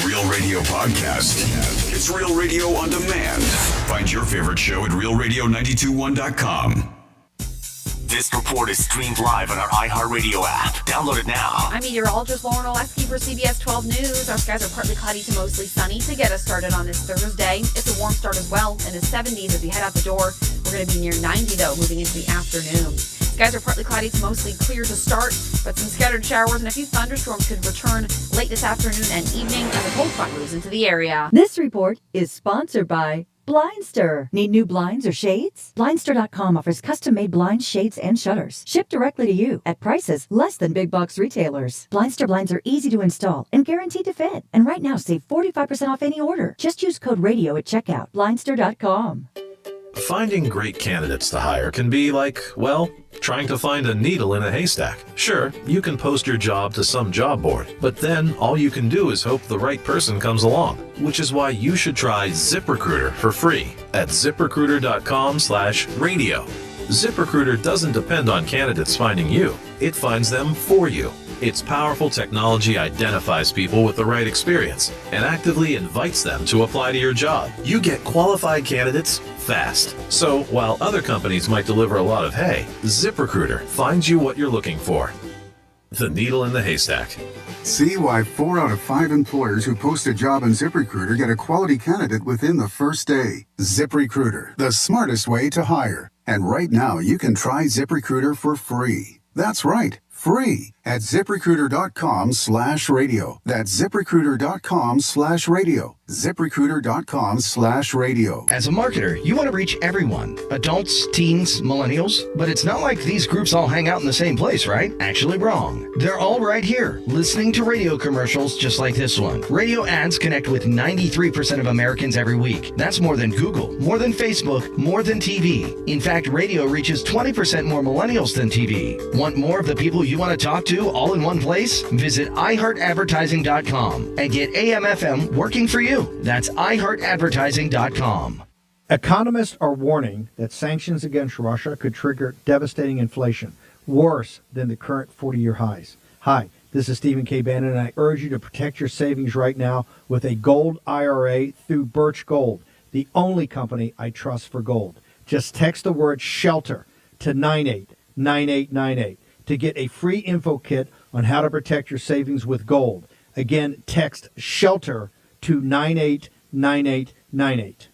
Real Radio podcast. It's Real Radio on demand. Find your favorite show at realradio921.com. This report is streamed live on our iHeartRadio app. Download it now. I'm meteorologist Lauren Oleski for CBS 12 News. Our skies are partly cloudy to mostly sunny to get us started on this Thursday. It's a warm start as well in the 70s as we head out the door. We're going to be near 90, though, moving into the afternoon. Skies are partly cloudy to mostly clear to start, but some scattered showers and a few thunderstorms could return late this afternoon and evening as a cold front moves into the area. This report is sponsored by Blindster. Need new blinds or shades? Blindster.com offers custom-made blinds, shades, and shutters. Shipped directly to you at prices less than big box retailers. Blindster blinds are easy to install and guaranteed to fit. And right now, save 45% off any order. Just use code RADIO at checkout. Blindster.com. Finding great candidates to hire can be like, well, trying to find a needle in a haystack. Sure, you can post your job to some job board, but then all you can do is hope the right person comes along, which is why you should try ZipRecruiter for free at ZipRecruiter.com/radio. ZipRecruiter doesn't depend on candidates finding you. It finds them for you. Its powerful technology identifies people with the right experience and actively invites them to apply to your job. You get qualified candidates fast. So while other companies might deliver a lot of hay, ZipRecruiter finds you what you're looking for. The needle in the haystack. See why 4 out of 5 employers who post a job in ZipRecruiter get a quality candidate within the first day. ZipRecruiter, the smartest way to hire. And right now you can try ZipRecruiter for free. That's right, free at ZipRecruiter.com/radio. That's ZipRecruiter.com/radio. ZipRecruiter.com/radio. As a marketer, you want to reach everyone. Adults, teens, millennials. But it's not like these groups all hang out in the same place, right? Actually wrong. They're all right here, listening to radio commercials just like this one. Radio ads connect with 93% of Americans every week. That's more than Google, more than Facebook, more than TV. In fact, radio reaches 20% more millennials than TV. Want more of the people you want to talk to all in one place? Visit iHeartAdvertising.com and get AM/FM working for you. That's iHeartAdvertising.com. Economists are warning that sanctions against Russia could trigger devastating inflation, worse than the current 40-year highs. Hi, this is Stephen K. Bannon, and I urge you to protect your savings right now with a gold IRA through Birch Gold, the only company I trust for gold. Just text the word SHELTER to 989898 to get a free info kit on how to protect your savings with gold. Again, text SHELTER to 989898.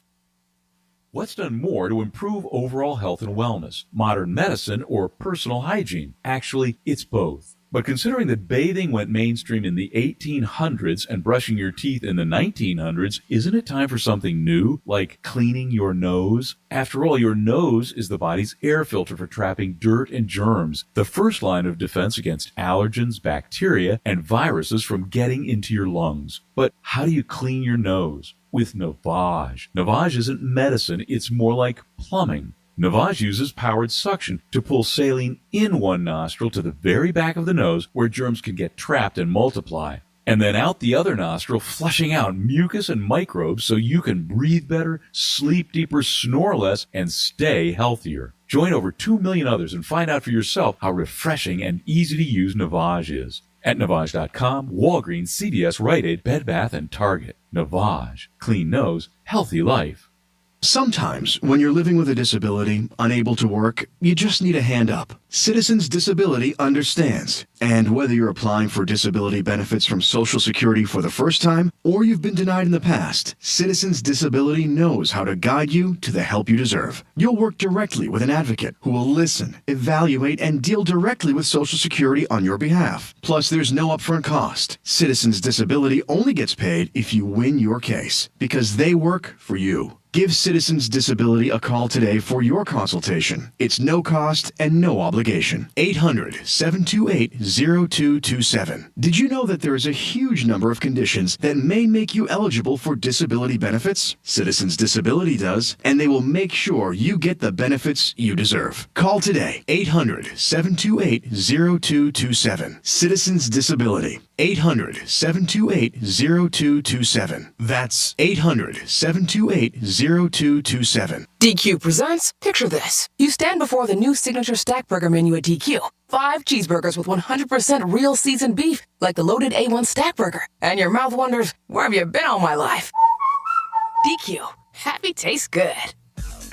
What's done more to improve overall health and wellness, modern medicine or personal hygiene? Actually, it's both. But considering that bathing went mainstream in the 1800s and brushing your teeth in the 1900s, isn't it time for something new, like cleaning your nose? After all, your nose is the body's air filter for trapping dirt and germs, the first line of defense against allergens, bacteria, and viruses from getting into your lungs. But how do you clean your nose? With Navage. Navage isn't medicine, it's more like plumbing. Navage uses powered suction to pull saline in one nostril to the very back of the nose where germs can get trapped and multiply, and then out the other nostril, flushing out mucus and microbes so you can breathe better, sleep deeper, snore less, and stay healthier. Join over 2 million others and find out for yourself how refreshing and easy to use Navage is. At Navage.com, Walgreens, CVS, Rite Aid, Bed Bath, and Target. Navage. Clean nose, healthy life. Sometimes, when you're living with a disability, unable to work, you just need a hand up. Citizens Disability understands. And whether you're applying for disability benefits from Social Security for the first time, or you've been denied in the past, Citizens Disability knows how to guide you to the help you deserve. You'll work directly with an advocate who will listen, evaluate, and deal directly with Social Security on your behalf. Plus, there's no upfront cost. Citizens Disability only gets paid if you win your case, because they work for you. Give Citizens Disability a call today for your consultation. It's no cost and no obligation. 800-728-0227. Did you know that there is a huge number of conditions that may make you eligible for disability benefits? Citizens Disability does, and they will make sure you get the benefits you deserve. Call today. 800-728-0227. Citizens Disability. 800-728-0227. That's 800-728-0227. DQ presents Picture This. You stand before the new signature Stackburger menu at DQ. 5 cheeseburgers with 100% real seasoned beef, like the loaded A1 Stack Burger. And your mouth wonders, where have you been all my life? DQ. Happy tastes good.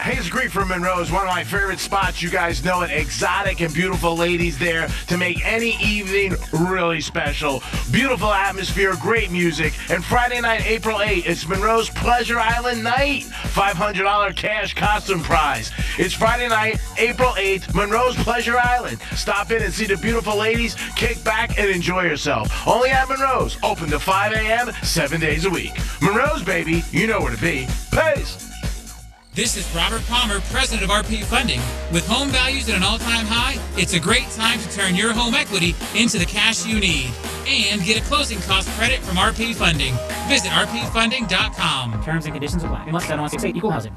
Hey, it's Greek from Monroe's, one of my favorite spots. You guys know it. Exotic and beautiful ladies there to make any evening really special. Beautiful atmosphere, great music. And Friday night, April 8th, it's Monroe's Pleasure Island night. $500 cash costume prize. It's Friday night, April 8th, Monroe's Pleasure Island. Stop in and see the beautiful ladies, kick back, and enjoy yourself. Only at Monroe's, open to 5 a.m., 7 days a week. Monroe's, baby, you know where to be. Peace. This is Robert Palmer, president of RP Funding. With home values at an all-time high, it's a great time to turn your home equity into the cash you need and get a closing cost credit from RP Funding. Visit rpfunding.com. Terms and conditions apply. Unless 7168 Equal Housing.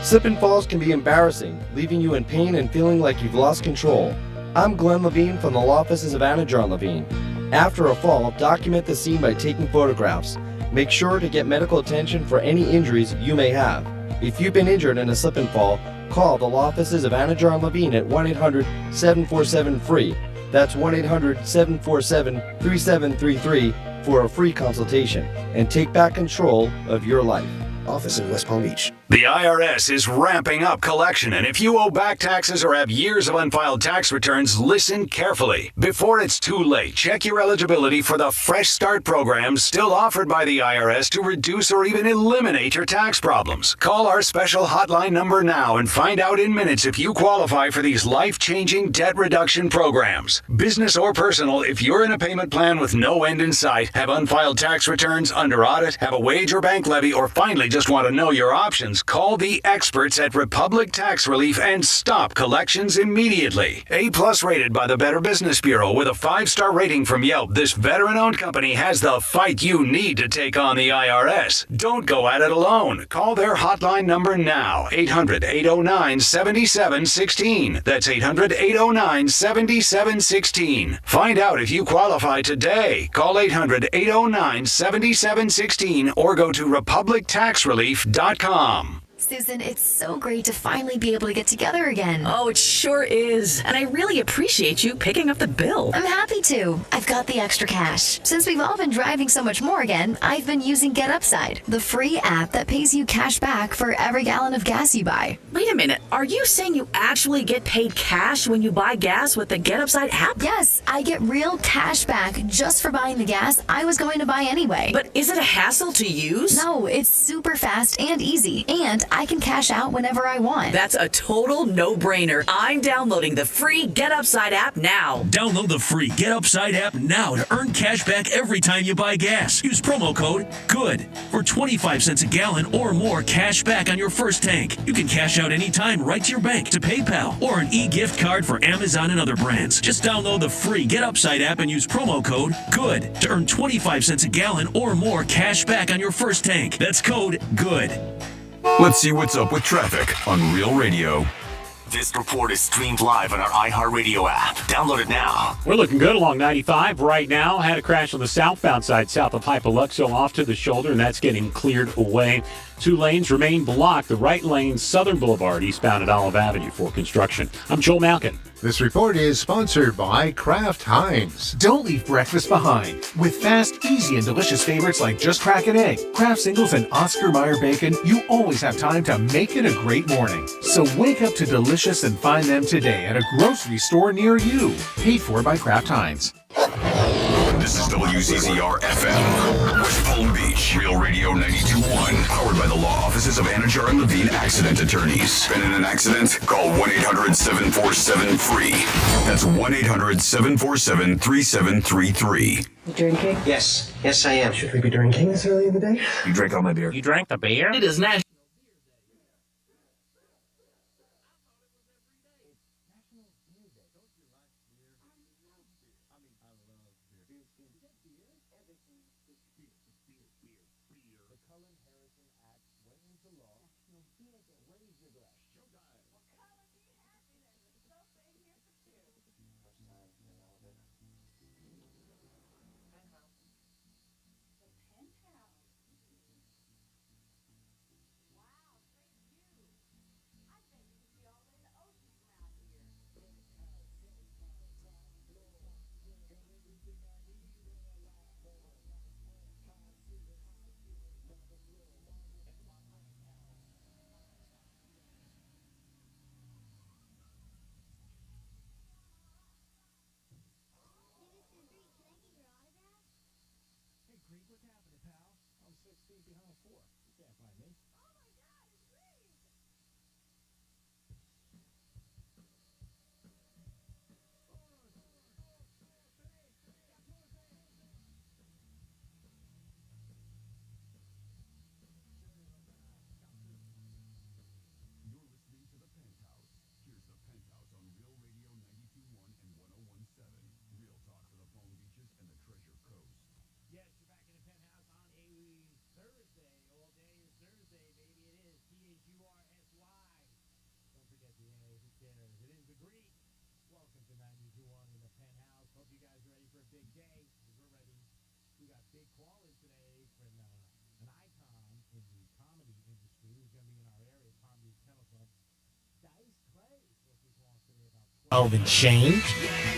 Slip and falls can be embarrassing, leaving you in pain and feeling like you've lost control. I'm Glenn Levine from the law offices of Anajar Levine. After a fall, document the scene by taking photographs. Make sure to get medical attention for any injuries you may have. If you've been injured in a slip and fall, call the law offices of Anajar Levine at 1-800-747-FREE. That's 1-800-747-3733 for a free consultation and take back control of your life. Office in West Palm Beach. The IRS is ramping up collection, and if you owe back taxes or have years of unfiled tax returns, listen carefully. Before it's too late, check your eligibility for the Fresh Start program still offered by the IRS to reduce or even eliminate your tax problems. Call our special hotline number now and find out in minutes if you qualify for these life-changing debt reduction programs. Business or personal, if you're in a payment plan with no end in sight, have unfiled tax returns, under audit, have a wage or bank levy, or finally just want to know your options, call the experts at Republic Tax Relief and stop collections immediately. A-plus rated by the Better Business Bureau with a 5-star rating from Yelp, this veteran-owned company has the fight you need to take on the IRS. Don't go at it alone. Call their hotline number now, 800-809-7716. That's 800-809-7716. Find out if you qualify today. Call 800-809-7716 or go to republictaxrelief.com. Susan, it's so great to finally be able to get together again. Oh, it sure is. And I really appreciate you picking up the bill. I'm happy to. I've got the extra cash. Since we've all been driving so much more again, I've been using Get Upside, the free app that pays you cash back for every gallon of gas you buy. Wait a minute. Are you saying you actually get paid cash when you buy gas with the Get Upside app? Yes, I get real cash back just for buying the gas I was going to buy anyway. But is it a hassle to use? No, it's super fast and easy, and I can cash out whenever I want. That's a total no-brainer. I'm downloading the free Get Upside app now. Download the free Get Upside app now to earn cash back every time you buy gas. Use promo code GOOD for 25 cents a gallon or more cash back on your first tank. You can cash out anytime right to your bank, to PayPal, or an e-gift card for Amazon and other brands. Just download the free Get Upside app and use promo code GOOD to earn 25 cents a gallon or more cash back on your first tank. That's code GOOD. Let's see what's up with traffic on Real Radio. This report is streamed live on our iHeartRadio app. Download it now. We're looking good along 95 right now. Had a crash on the southbound side, south of Hypaluxo, off to the shoulder, and that's getting cleared away. 2 lanes remain blocked. The right lane, Southern Boulevard, eastbound at Olive Avenue for construction. I'm Joel Malkin. This report is sponsored by Kraft Heinz. Don't leave breakfast behind. With fast, easy, and delicious favorites like Just Crack an Egg, Kraft Singles, and Oscar Mayer Bacon, you always have time to make it a great morning. So wake up to delicious and find them today at a grocery store near you. Paid for by Kraft Heinz. This is WCCR FM, West Palm Beach, Real Radio 92.1, powered by the law offices of Anajar and Levine Accident Attorneys. Been in an accident? Call 1-800-747-FREE. That's 1-800-747-3733. You drinking? Yes. Yes, I am. Should we be drinking this early in the day? You drank all my beer. You drank the beer? It is National You're listening to the Penthouse. Here's the Penthouse on Real Radio 92.1 and 101.7. Real talk for the Palm Beaches and the Treasure Coast. Yes, you're back in the Penthouse on a Thursday. All day is Thursday, baby. It is Thursy. Don't forget the A. Who cares? It is the Greek. Welcome to 92.1 in the Penthouse. Hope you guys are ready for a big day. We're ready. We got big callers today from an icon in the comedy industry who's going to be in our area, Palm Beach Kennel Club. Dice Clay will be calling today about 12 and change.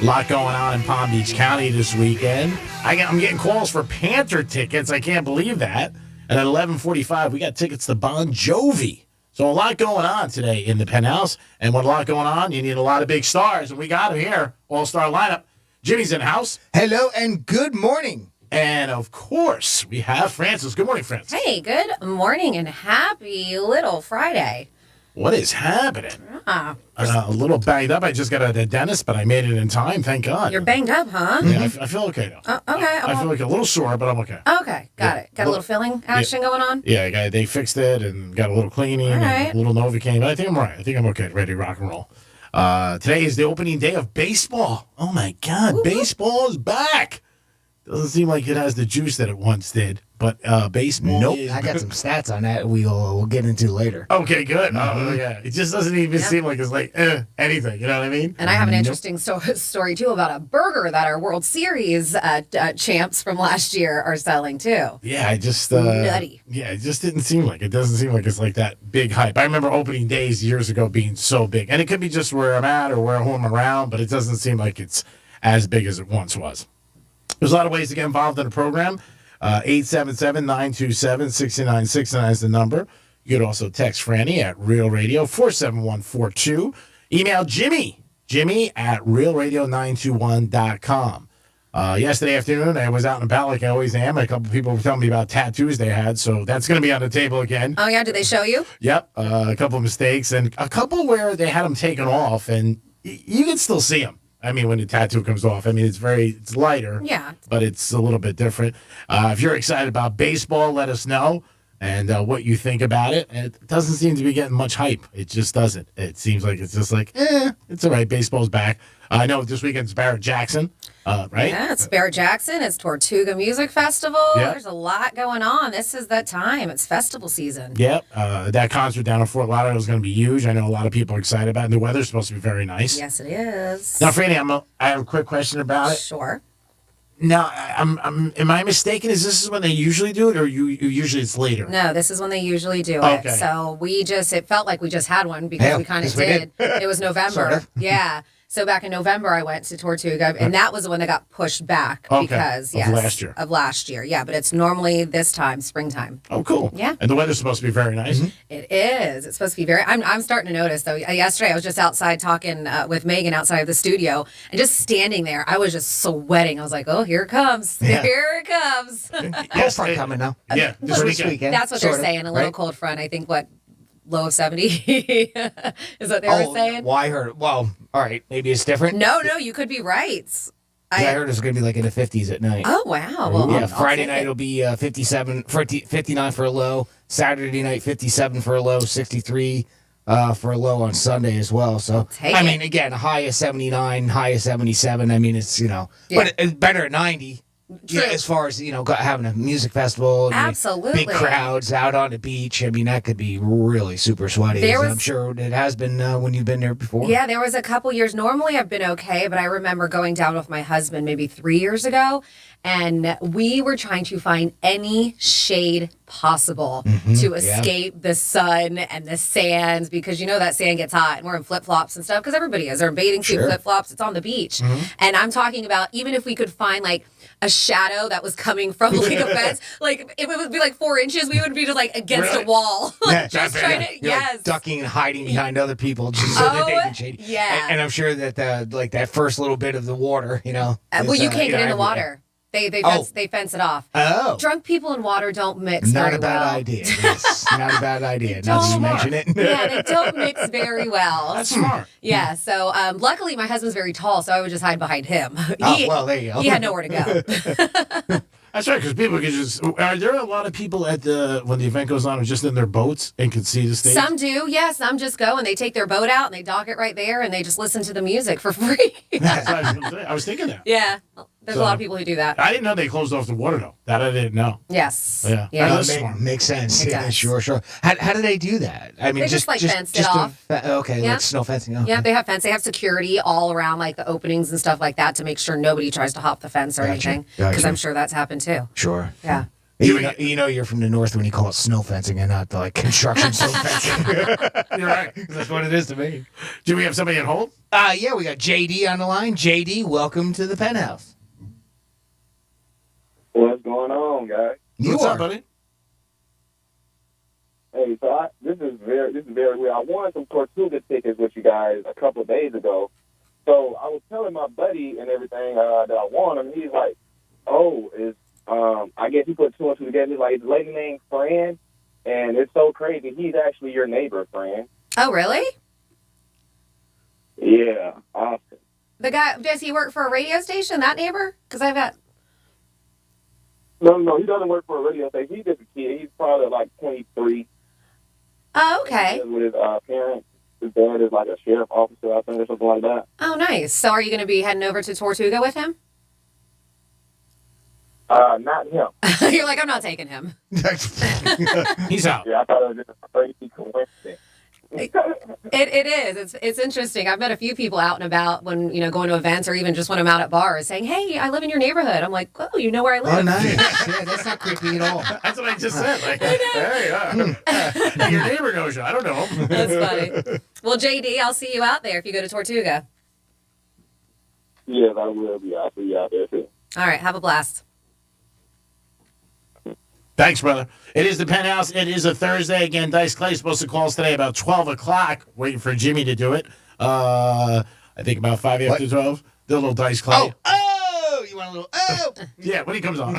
A lot going on in Palm Beach County this weekend. I'm getting calls for Panther tickets. I can't believe that. And at 11:45, we got tickets to Bon Jovi. So a lot going on today in the Penthouse. And with a lot going on, you need a lot of big stars. And we got them here. All-star lineup. Jimmy's in the house. Hello and good morning. And, of course, we have Francis. Good morning, Francis. Hey, good morning and happy little Friday. What is happening? Ah, A little banged up. I just got out of the dentist, but I made it in time. Thank God. you're banged up, huh? Yeah, I feel okay, though. Okay. I feel like a little sore, but I'm okay. Okay, got it. Got a little filling action going on? Yeah, they fixed it and got a little cleaning All and right. a little Novocaine. But I think I'm all right. I think I'm okay. Ready to rock and roll. Today is the opening day of baseball. Oh, my God. Baseball is back. Doesn't seem like it has the juice that it once did. But baseball is... I got some stats on that we'll get into later. Okay, good. Oh, yeah. It just doesn't even seem like it's like anything. You know what I mean? And I have an interesting story, too, about a burger that our World Series champs from last year are selling, too. Yeah, I just... Nutty. Yeah, it just didn't seem like it. Doesn't seem like it's like that big hype. I remember opening days years ago being so big. And it could be just where I'm at or where I'm around, but it doesn't seem like it's as big as it once was. There's a lot of ways to get involved in the program. 877-927-6969 is the number. You could also text Franny at Real Radio 47142. Email Jimmy at realradio921.com. Yesterday afternoon, I was out and about like I always am. A couple people were telling me about tattoos they had, so that's going to be on the table again. Oh, yeah? Did they show you? Yep. A couple of mistakes and a couple where they had them taken off, and you can still see them. I mean, when the tattoo comes off, I mean, it's lighter. Yeah. But it's a little bit different. If you're excited about baseball, let us know and what you think about it. And it doesn't seem to be getting much hype. It just doesn't. It seems like it's just like, it's all right. Baseball's back. I know this weekend's Barrett Jackson, right? Yeah, it's Barrett Jackson. It's Tortuga Music Festival. Yeah. There's a lot going on. This is that time. It's festival season. Yep. That concert down in Fort Lauderdale is going to be huge. I know a lot of people are excited about it. And the weather's supposed to be very nice. Yes, it is. Now, Franny, I have a quick question about it. Sure. Now, am I mistaken? Is this when they usually do it, or usually it's later? No, this is when they usually do Okay. it. So it felt like we just had one because we kind of did. It was November. Sort of. Yeah. So back in November, I went to Tortuga, and that was the one that got pushed back because, Of last year. Of last year, yeah. But it's normally this time, springtime. Oh, cool. Yeah. And the weather's supposed to be very nice. It is. It's supposed to be very. I'm starting to notice though. Yesterday, I was just outside talking with Megan outside of the studio, and just standing there, I was just sweating. I was like, "Oh, here it comes! Yeah. Here it comes!" Cold front coming now. Yeah, This weekend. That's what they're saying. A little cold front. I think low of 70 is what they were saying. Well, I heard. Well, all right. Maybe it's different. No, you could be right. 'Cause I heard it's going to be like in the 50s at night. Oh, wow. Well, yeah, I'll Friday take night it. it'll be 59 for a low. Saturday night, 57 for a low. 63 for a low on Sunday as well. So, take I it. mean, again, a high of 79, high of 77. I mean, it's, but it's better at 90. True. Yeah, as far as, having a music festival. And Absolutely. big crowds out on the beach. I mean, that could be really super sweaty. I'm sure it has been when you've been there before. Yeah, there was a couple years. Normally, I've been okay, but I remember going down with my husband maybe 3 years ago, and we were trying to find any shade possible to escape the sun and the sands because that sand gets hot, and we're in flip-flops and stuff because everybody is. They're in bathing suit, flip-flops. It's on the beach. And I'm talking about even if we could find like a shadow that was coming from like a fence, like if it would be like 4 inches, we would be just like against a wall. Just trying to, You're like ducking and hiding behind other people just so that they can shade. Yeah. And I'm sure that that first little bit of the water, well, you can't get in the water. They fence it off. Oh. Drunk people and water don't mix Not very a bad well. idea. Yes, not a bad idea. Now that you mention it. Yeah, they don't mix very well. That's smart. Yeah, so luckily my husband's very tall, so I would just hide behind him. Oh, well, there you go. He had nowhere to go. That's right, because people can just. Are there a lot of people at when the event goes on, who just in their boats and can see the stage? Some do, yeah. Some just go and they take their boat out and they dock it right there and they just listen to the music for free. That's what I was thinking that. Yeah, there's a lot of people who do that. I didn't know they closed off the water though. That I didn't know. Yes. Yeah. Yeah. That's smart. Makes sense. It Yeah, does. sure. How do they do that? I mean, They just fenced it off. Okay, Yeah. like snow fencing. Oh, Yeah, okay. they have fence. They have security all around like the openings and stuff like that to make sure nobody tries to hop the fence or Gotcha. anything. Because Gotcha. I'm sure that's happened too. Sure. Yeah. You know you're from the north when you call it snow fencing and not like construction snow fencing. You're right. That's what it is to me. Do we have somebody at home? Yeah, we got JD on the line. JD, welcome to the Penthouse. What's going on, guys? What's up, buddy? Hey, so this is very weird. I won some Tortuga tickets with you guys a couple of days ago. So I was telling my buddy and everything that I won him. He's like, "Oh, I guess he put two and two together." He's like, "His lady named Fran," and it's so crazy. He's actually your neighbor, Fran. Oh, really? Yeah, awesome. The guy, does he work for a radio station, that neighbor? Because I've got... No, he doesn't work for a radio station. He's just a kid. He's probably like 23. Oh, okay. He lives with his parents. His dad is like a sheriff officer, I think, or something like that. Oh, nice. So are you going to be heading over to Tortuga with him? Not him. You're like, I'm not taking him. He's out. Yeah, I thought it was just a crazy coincidence. It is. It's interesting. I've met a few people out and about when, going to events or even just when I'm out at bars saying, "Hey, I live in your neighborhood." I'm like, "Oh, you know where I live." Oh, nice. Yeah, that's not creepy at all. That's what I just said. Like, hey, your neighbor knows you. I don't know him. That's funny. Well, JD, I'll see you out there if you go to Tortuga. Yes, I will be. I'll see you out there, too. All right. Have a blast. Thanks, brother. It is the Penthouse. It is a Thursday. Again, Dice Clay's supposed to call us today about 12 o'clock. Waiting for Jimmy to do it. I think about 5 after 12. The little Dice Clay. Oh, you want a little, Yeah, when he comes on.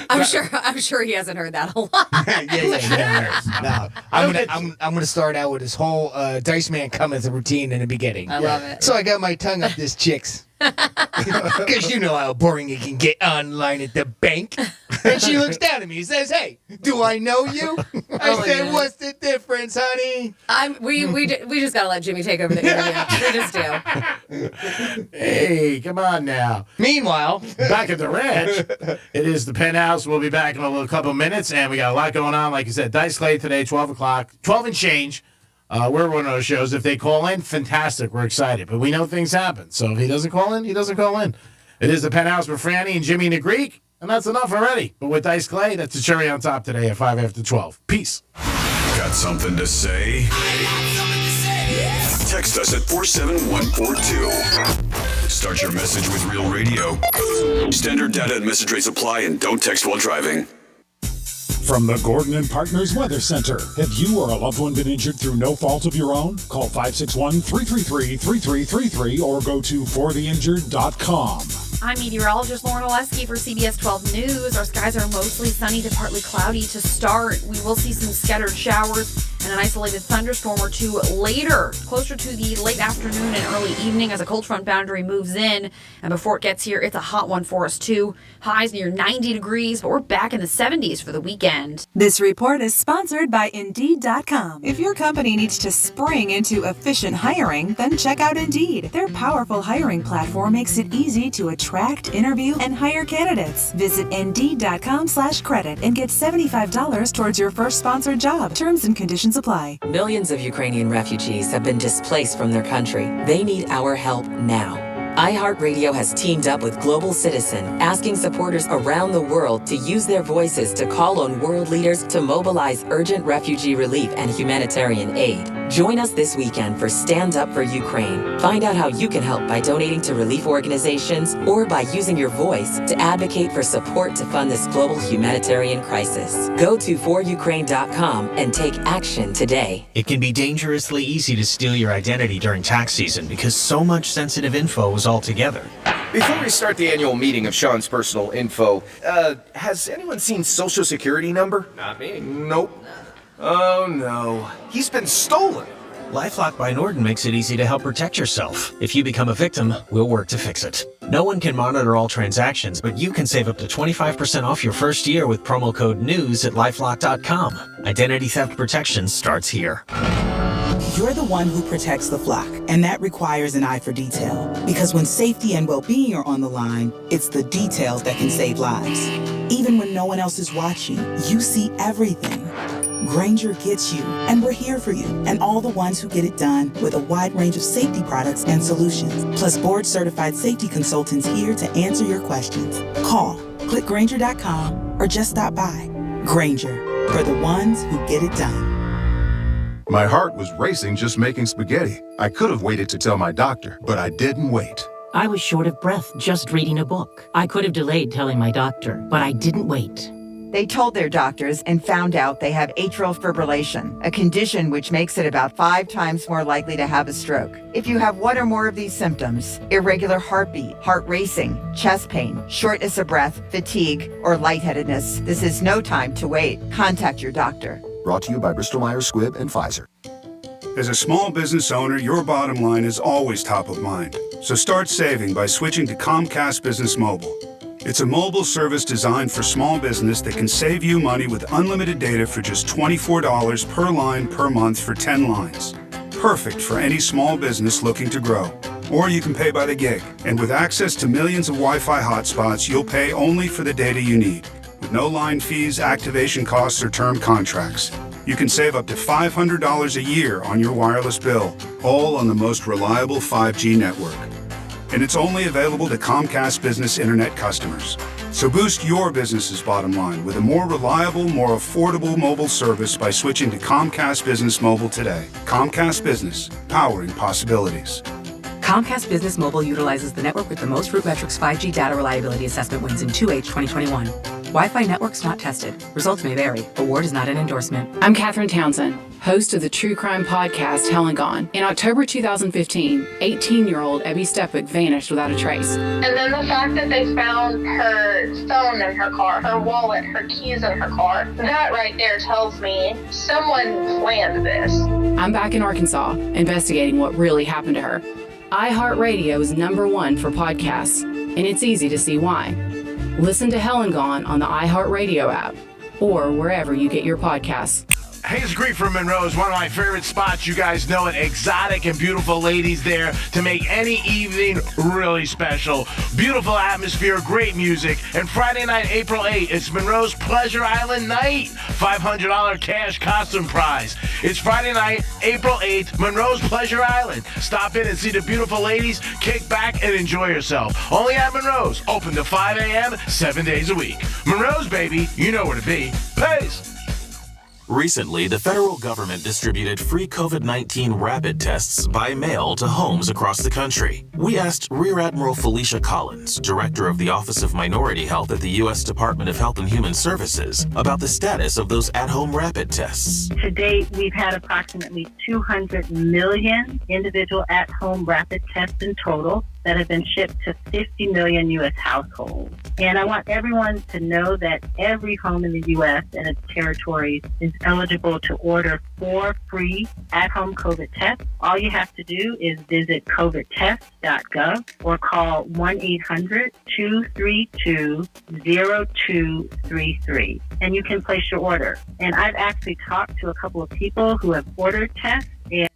I'm sure he hasn't heard that a lot. yeah. No, I'm gonna start out with this whole Dice Man come as a routine in the beginning. I love it. So I got my tongue up this chick's. Because you know how boring it can get online at the bank. And she looks down at me and says, "Hey, do I know you?" I said, "What's the difference, honey?" We just gotta let Jimmy take over the interview. We just do. Hey, come on now. Meanwhile, back at the ranch, it is the Penthouse. We'll be back in a little couple minutes, and we got a lot going on. Like you said, Dice Clay today, 12 o'clock, 12 and change. We're one of those shows. If they call in, fantastic. We're excited. But we know things happen. So if he doesn't call in, he doesn't call in. It is the Penthouse with Franny and Jimmy and the Greek, and that's enough already. But with Dice Clay, that's the cherry on top today at 5 after 12. Peace. Got something to say? Text us at 47142. Start your message with Real Radio. Standard data and message rates apply, and don't text while driving. From the Gordon and Partners Weather Center. Have you or a loved one been injured through no fault of your own? Call 561-333-3333 or go to fortheinjured.com. I'm meteorologist Lauren Oleski for CBS 12 News. Our skies are mostly sunny to partly cloudy to start. We will see some scattered showers and an isolated thunderstorm or two later, closer to the late afternoon and early evening as a cold front boundary moves in. And before it gets here, it's a hot one for us too. Highs near 90 degrees, but we're back in the 70s for the weekend. This report is sponsored by Indeed.com. If your company needs to spring into efficient hiring, then check out Indeed. Their powerful hiring platform makes it easy to attract, interview, and hire candidates. Visit Indeed.com/credit and get $75 towards your first sponsored job. Terms and conditions apply. Millions of Ukrainian refugees have been displaced from their country. They need our help now. iHeartRadio has teamed up with Global Citizen, asking supporters around the world to use their voices to call on world leaders to mobilize urgent refugee relief and humanitarian aid. Join us this weekend for Stand Up for Ukraine. Find out how you can help by donating to relief organizations or by using your voice to advocate for support to fund this global humanitarian crisis. Go to forukraine.com and take action today. It can be dangerously easy to steal your identity during tax season because so much sensitive info is all together. Before we start the annual meeting of Sean's personal info, has anyone seen Social Security number? Not me. Nope. Oh no. He's been stolen. LifeLock by Norton makes it easy to help protect yourself. If you become a victim, we'll work to fix it. No one can monitor all transactions, but you can save up to 25% off your first year with promo code NEWS at LifeLock.com. Identity theft protection starts here. You're the one who protects the flock, and that requires an eye for detail. Because when safety and well-being are on the line, it's the details that can save lives. Even when no one else is watching, you see everything. Grainger gets you, and we're here for you, and all the ones who get it done with a wide range of safety products and solutions, plus board-certified safety consultants here to answer your questions. Call, click Grainger.com, or just stop by. Grainger, for the ones who get it done. My heart was racing just making spaghetti. I could have waited to tell my doctor, but I didn't wait. I was short of breath just reading a book. I could have delayed telling my doctor, but I didn't wait. They told their doctors and found out they have atrial fibrillation, a condition which makes it about 5 times more likely to have a stroke. If you have one or more of these symptoms, irregular heartbeat, heart racing, chest pain, shortness of breath, fatigue, or lightheadedness, this is no time to wait. Contact your doctor. Brought to you by Bristol-Myers Squibb and Pfizer. As a small business owner, your bottom line is always top of mind. So start saving by switching to Comcast Business Mobile. It's a mobile service designed for small business that can save you money with unlimited data for just $24 per line per month for 10 lines. Perfect for any small business looking to grow. Or you can pay by the gig. And with access to millions of Wi-Fi hotspots, you'll pay only for the data you need, with no line fees, activation costs, or term contracts. You can save up to $500 a year on your wireless bill, all on the most reliable 5G network. And it's only available to Comcast Business Internet customers. So boost your business's bottom line with a more reliable, more affordable mobile service by switching to Comcast Business Mobile today. Comcast Business, powering possibilities. Comcast Business Mobile utilizes the network with the most RootMetrics 5G data reliability assessment wins in 2H 2021. Wi-Fi networks not tested. Results may vary. Award is not an endorsement. I'm Katherine Townsend, host of the true crime podcast Hell and Gone. In October 2015, 18-year-old Ebby Stepwick vanished without a trace. And then the fact that they found her phone in her car, her wallet, her keys in her car, that right there tells me someone planned this. I'm back in Arkansas, investigating what really happened to her. iHeartRadio is #1 for podcasts, and it's easy to see why. Listen to Hell and Gone on the iHeartRadio app or wherever you get your podcasts. Hayes Creek from Monroe is one of my favorite spots. You guys know it. Exotic and beautiful ladies there to make any evening really special. Beautiful atmosphere, great music. And Friday night, April 8th, it's Monroe's Pleasure Island night. $500 cash costume prize. It's Friday night, April 8th, Monroe's Pleasure Island. Stop in and see the beautiful ladies, kick back, and enjoy yourself. Only at Monroe's. Open to 5 a.m., 7 days a week. Monroe's, baby. You know where to be. Peace. Recently, the federal government distributed free COVID-19 rapid tests by mail to homes across the country. We asked Rear Admiral Felicia Collins, Director of the Office of Minority Health at the U.S. Department of Health and Human Services, about the status of those at-home rapid tests. To date, we've had approximately 200 million individual at-home rapid tests in total that have been shipped to 50 million U.S. households. And I want everyone to know that every home in the U.S. and its territories is eligible to order 4 free at-home COVID tests. All you have to do is visit covidtest.gov or call 1-800-232-0233, and you can place your order. And I've actually talked to a couple of people who have ordered tests, and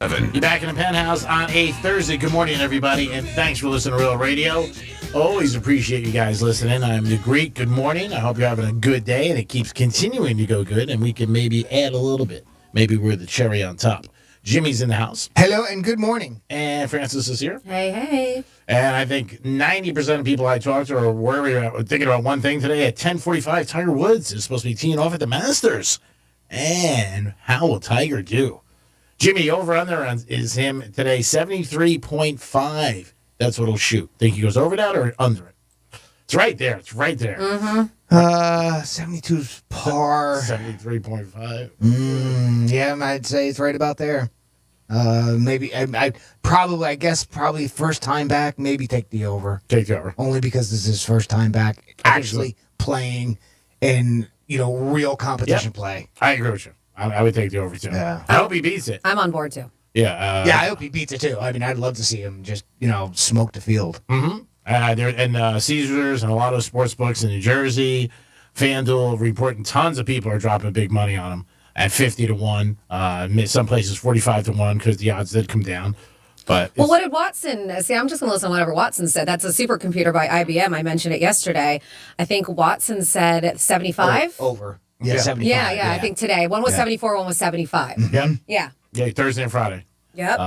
7. You're back in the Penthouse on a Thursday. Good morning, everybody, and thanks for listening to Real Radio. Always appreciate you guys listening. I'm the Greek. Good morning. I hope you're having a good day, and it keeps continuing to go good, and we can maybe add a little bit. Maybe we're the cherry on top. Jimmy's in the house. Hello, and good morning. And Francis is here. Hey, hey. And I think 90% of people I talked to are thinking about one thing today. At 10:45, Tiger Woods is supposed to be teeing off at the Masters. And how will Tiger do? Jimmy, over under is him today, 73.5. That's what he'll shoot. Think he goes over that or under it? It's right there. It's right there. Mm-hmm. 72's par. 73.5. Yeah, I'd say it's right about there. Maybe I probably first time back. Maybe take the over. Take the over. Only because this is his first time back actually playing in real competition play. I agree with you. I would take the over too. Yeah. I hope he beats it. I'm on board too. Yeah. I hope he beats it too. I mean, I'd love to see him just smoke the field. Mm-hmm. Caesars and a lot of sports books in New Jersey, FanDuel reporting tons of people are dropping big money on him at 50-1. Some places 45-1 because the odds did come down. But what did Watson say? I'm just going to listen to whatever Watson said. That's a supercomputer by IBM. I mentioned it yesterday. I think Watson said 75. Over. Yeah, 75. Yeah. I think today. One was 74, one was 75. Yeah, Thursday and Friday. Yep.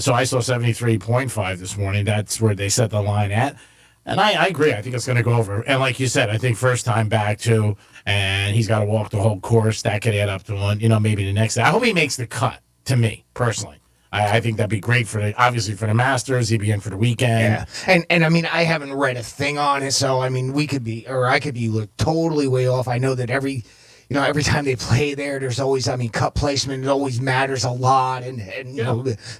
So I saw 73.5 this morning. That's where they set the line at. And I agree. I think it's going to go over. And like you said, I think first time back too, and he's got to walk the whole course. That could add up to one, maybe the next day. I hope he makes the cut, to me, personally. I think that'd be great for the Masters. He'd be in for the weekend. Yeah. And I mean, I haven't read a thing on it, so I mean, I could be totally way off. I know that every time they play there, there's always, cut placement, it always matters a lot and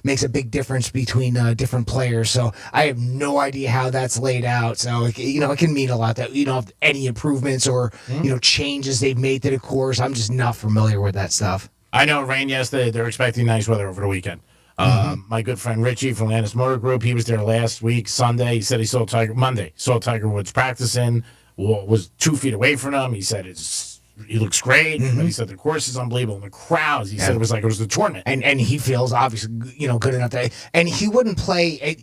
makes a big difference between different players. So I have no idea how that's laid out. So, it can mean a lot that, if any improvements or, changes they've made to the course. I'm just not familiar with that stuff. I know it rained yesterday. They're expecting nice weather over the weekend. My good friend Richie from Landis Motor Group, he was there last week, Sunday. He said he saw Tiger Woods practicing, was 2 feet away from him. He said he looks great. But he said the course is unbelievable. And the crowds, he said it was like it was the tournament. And he feels obviously, good enough to, and he wouldn't play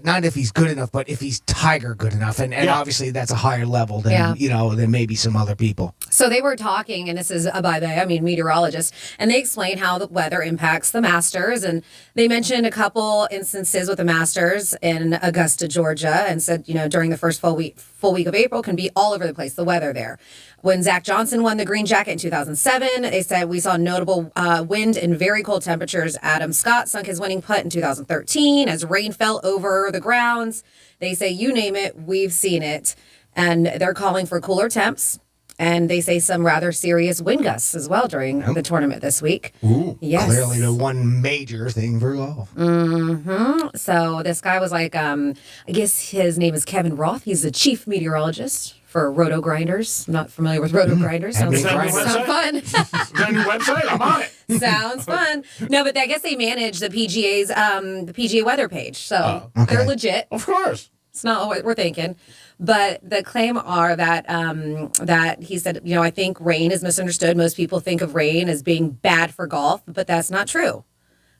not if he's good enough, but if he's Tiger good enough. And obviously that's a higher level than, than maybe some other people. So they were talking, and this is meteorologists, and they explain how the weather impacts the Masters. And they mentioned a couple instances with the Masters in Augusta, Georgia, and said, during the first full week of April can be all over the place, the weather there. When Zach Johnson won the green jacket in 2007, they said we saw notable wind and very cold temperatures. Adam Scott sunk his winning putt in 2013 as rain fell over the grounds. They say, you name it, we've seen it. And they're calling for cooler temps. And they say some rather serious wind gusts as well during the tournament this week. Ooh, yes. Clearly the one major thing for golf. Mm-hmm. So this guy was like, I guess his name is Kevin Roth. He's the chief meteorologist for Roto Grinders. I'm not familiar with Roto Grinders. Sounds fun. Is that a new website? I'm on it. Sounds fun. No, but I guess they manage the PGA's the PGA weather page. So they're legit. Of course. It's not what we're thinking. But the claim are that that he said, I think rain is misunderstood. Most people think of rain as being bad for golf, but that's not true.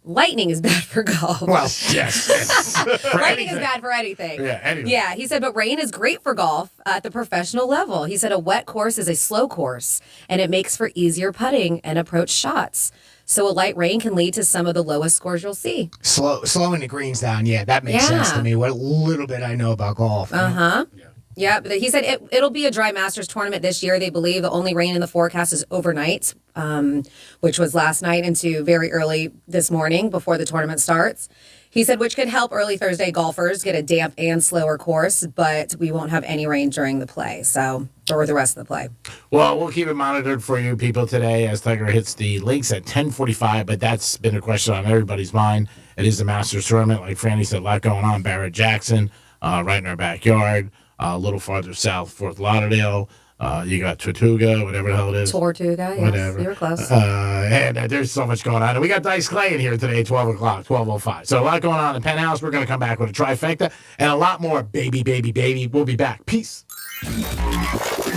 Lightning is bad for golf. Well, yes. Lightning is bad for anything. Yeah, anything. Yeah, he said, but rain is great for golf at the professional level. He said a wet course is a slow course, and it makes for easier putting and approach shots. So a light rain can lead to some of the lowest scores you'll see. Slowing the greens down, that makes sense to me. What little bit I know about golf. Uh-huh. Yeah, but he said it'll be a dry Masters tournament this year. They believe the only rain in the forecast is overnight, which was last night into very early this morning before the tournament starts. He said, which could help early Thursday golfers get a damp and slower course, but we won't have any rain during the play, or the rest of the play. Well, we'll keep it monitored for you people today as Tiger hits the links at 10:45, but that's been a question on everybody's mind. It is the Masters tournament. Like Franny said, a lot going on. Barrett Jackson, right in our backyard. A little farther south, Fort Lauderdale. You got Tortuga, whatever the hell it is. Tortuga, yes. Whatever. You were close. And there's so much going on. And we got Dice Clay in here today, 12 o'clock, 12:05. So a lot going on in Penthouse. We're going to come back with a trifecta and a lot more baby. We'll be back. Peace.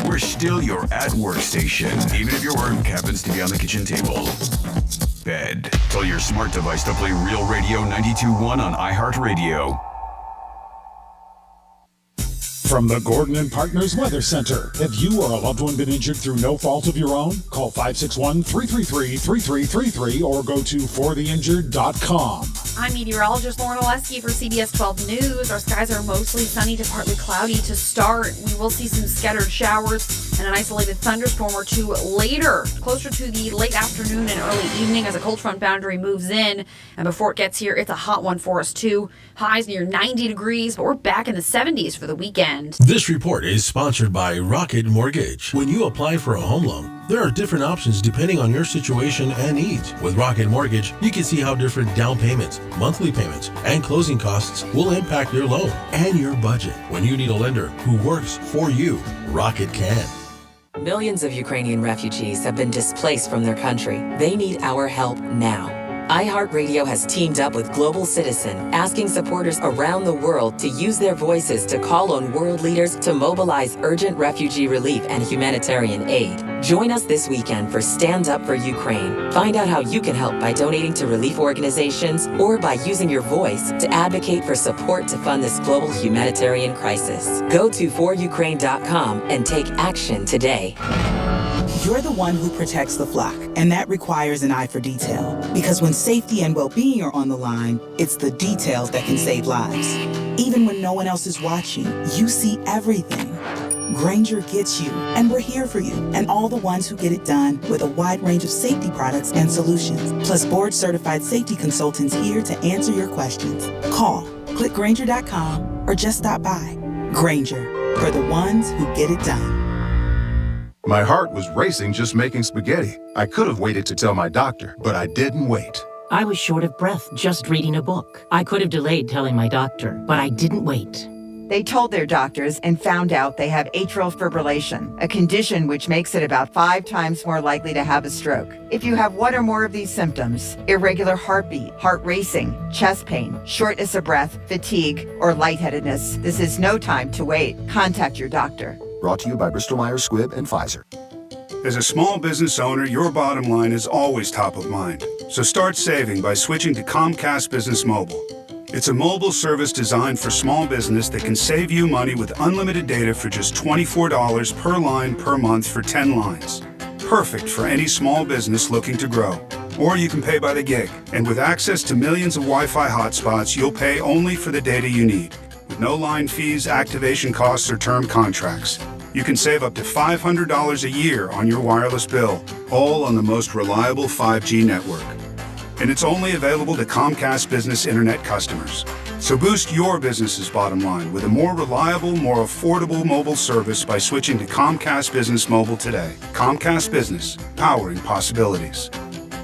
We're still your at-work station, even if your work happens to be on the kitchen table. bed. Tell your smart device to play Real Radio 92.1 on iHeartRadio. From the Gordon and Partners Weather Center. If you or a loved one been injured through no fault of your own, call 561-333-3333 or go to fortheinjured.com. I'm meteorologist Lauren Oleski for CBS 12 News. Our skies are mostly sunny to partly cloudy to start. We will see some scattered showers and an isolated thunderstorm or two later, closer to the late afternoon and early evening as a cold front boundary moves in. And before it gets here, it's a hot one for us too. Highs near 90 degrees, but we're back in the 70s for the weekend. This report is sponsored by Rocket Mortgage. When you apply for a home loan, there are different options depending on your situation and needs. With Rocket Mortgage, you can see how different down payments, monthly payments, and closing costs will impact your loan and your budget. When you need a lender who works for you, Rocket can. Millions of Ukrainian refugees have been displaced from their country. They need our help now. iHeartRadio has teamed up with Global Citizen, asking supporters around the world to use their voices to call on world leaders to mobilize urgent refugee relief and humanitarian aid. Join us this weekend for Stand Up for Ukraine. Find out how you can help by donating to relief organizations or by using your voice to advocate for support to fund this global humanitarian crisis. Go to forukraine.com and take action today. You're the one who protects the flock, and that requires an eye for detail. Because when safety and well-being are on the line, it's the details that can save lives. Even when no one else is watching, you see everything. Grainger gets you, and we're here for you, and all the ones who get it done with a wide range of safety products and solutions, plus board-certified safety consultants here to answer your questions. Call, click Grainger.com, or just stop by. Grainger, for the ones who get it done. My heart was racing just making spaghetti. I could have waited to tell my doctor, but I didn't wait. I was short of breath just reading a book. I could have delayed telling my doctor, but I didn't wait. They told their doctors and found out they have atrial fibrillation, a condition which makes it about 5 times more likely to have a stroke. If you have one or more of these symptoms, irregular heartbeat, heart racing, chest pain, shortness of breath, fatigue, or lightheadedness, this is no time to wait. Contact your doctor. Brought to you by Bristol-Myers Squibb and Pfizer. As a small business owner, your bottom line is always top of mind. So start saving by switching to Comcast Business Mobile. It's a mobile service designed for small business that can save you money with unlimited data for just $24 per line per month for 10 lines. Perfect for any small business looking to grow. Or you can pay by the gig. And with access to millions of Wi-Fi hotspots, you'll pay only for the data you need. With no line fees, activation costs, or term contracts. You can save up to $500 a year on your wireless bill, all on the most reliable 5G network. And it's only available to Comcast Business Internet customers. So boost your business's bottom line with a more reliable, more affordable mobile service by switching to Comcast Business Mobile today. Comcast Business, powering possibilities.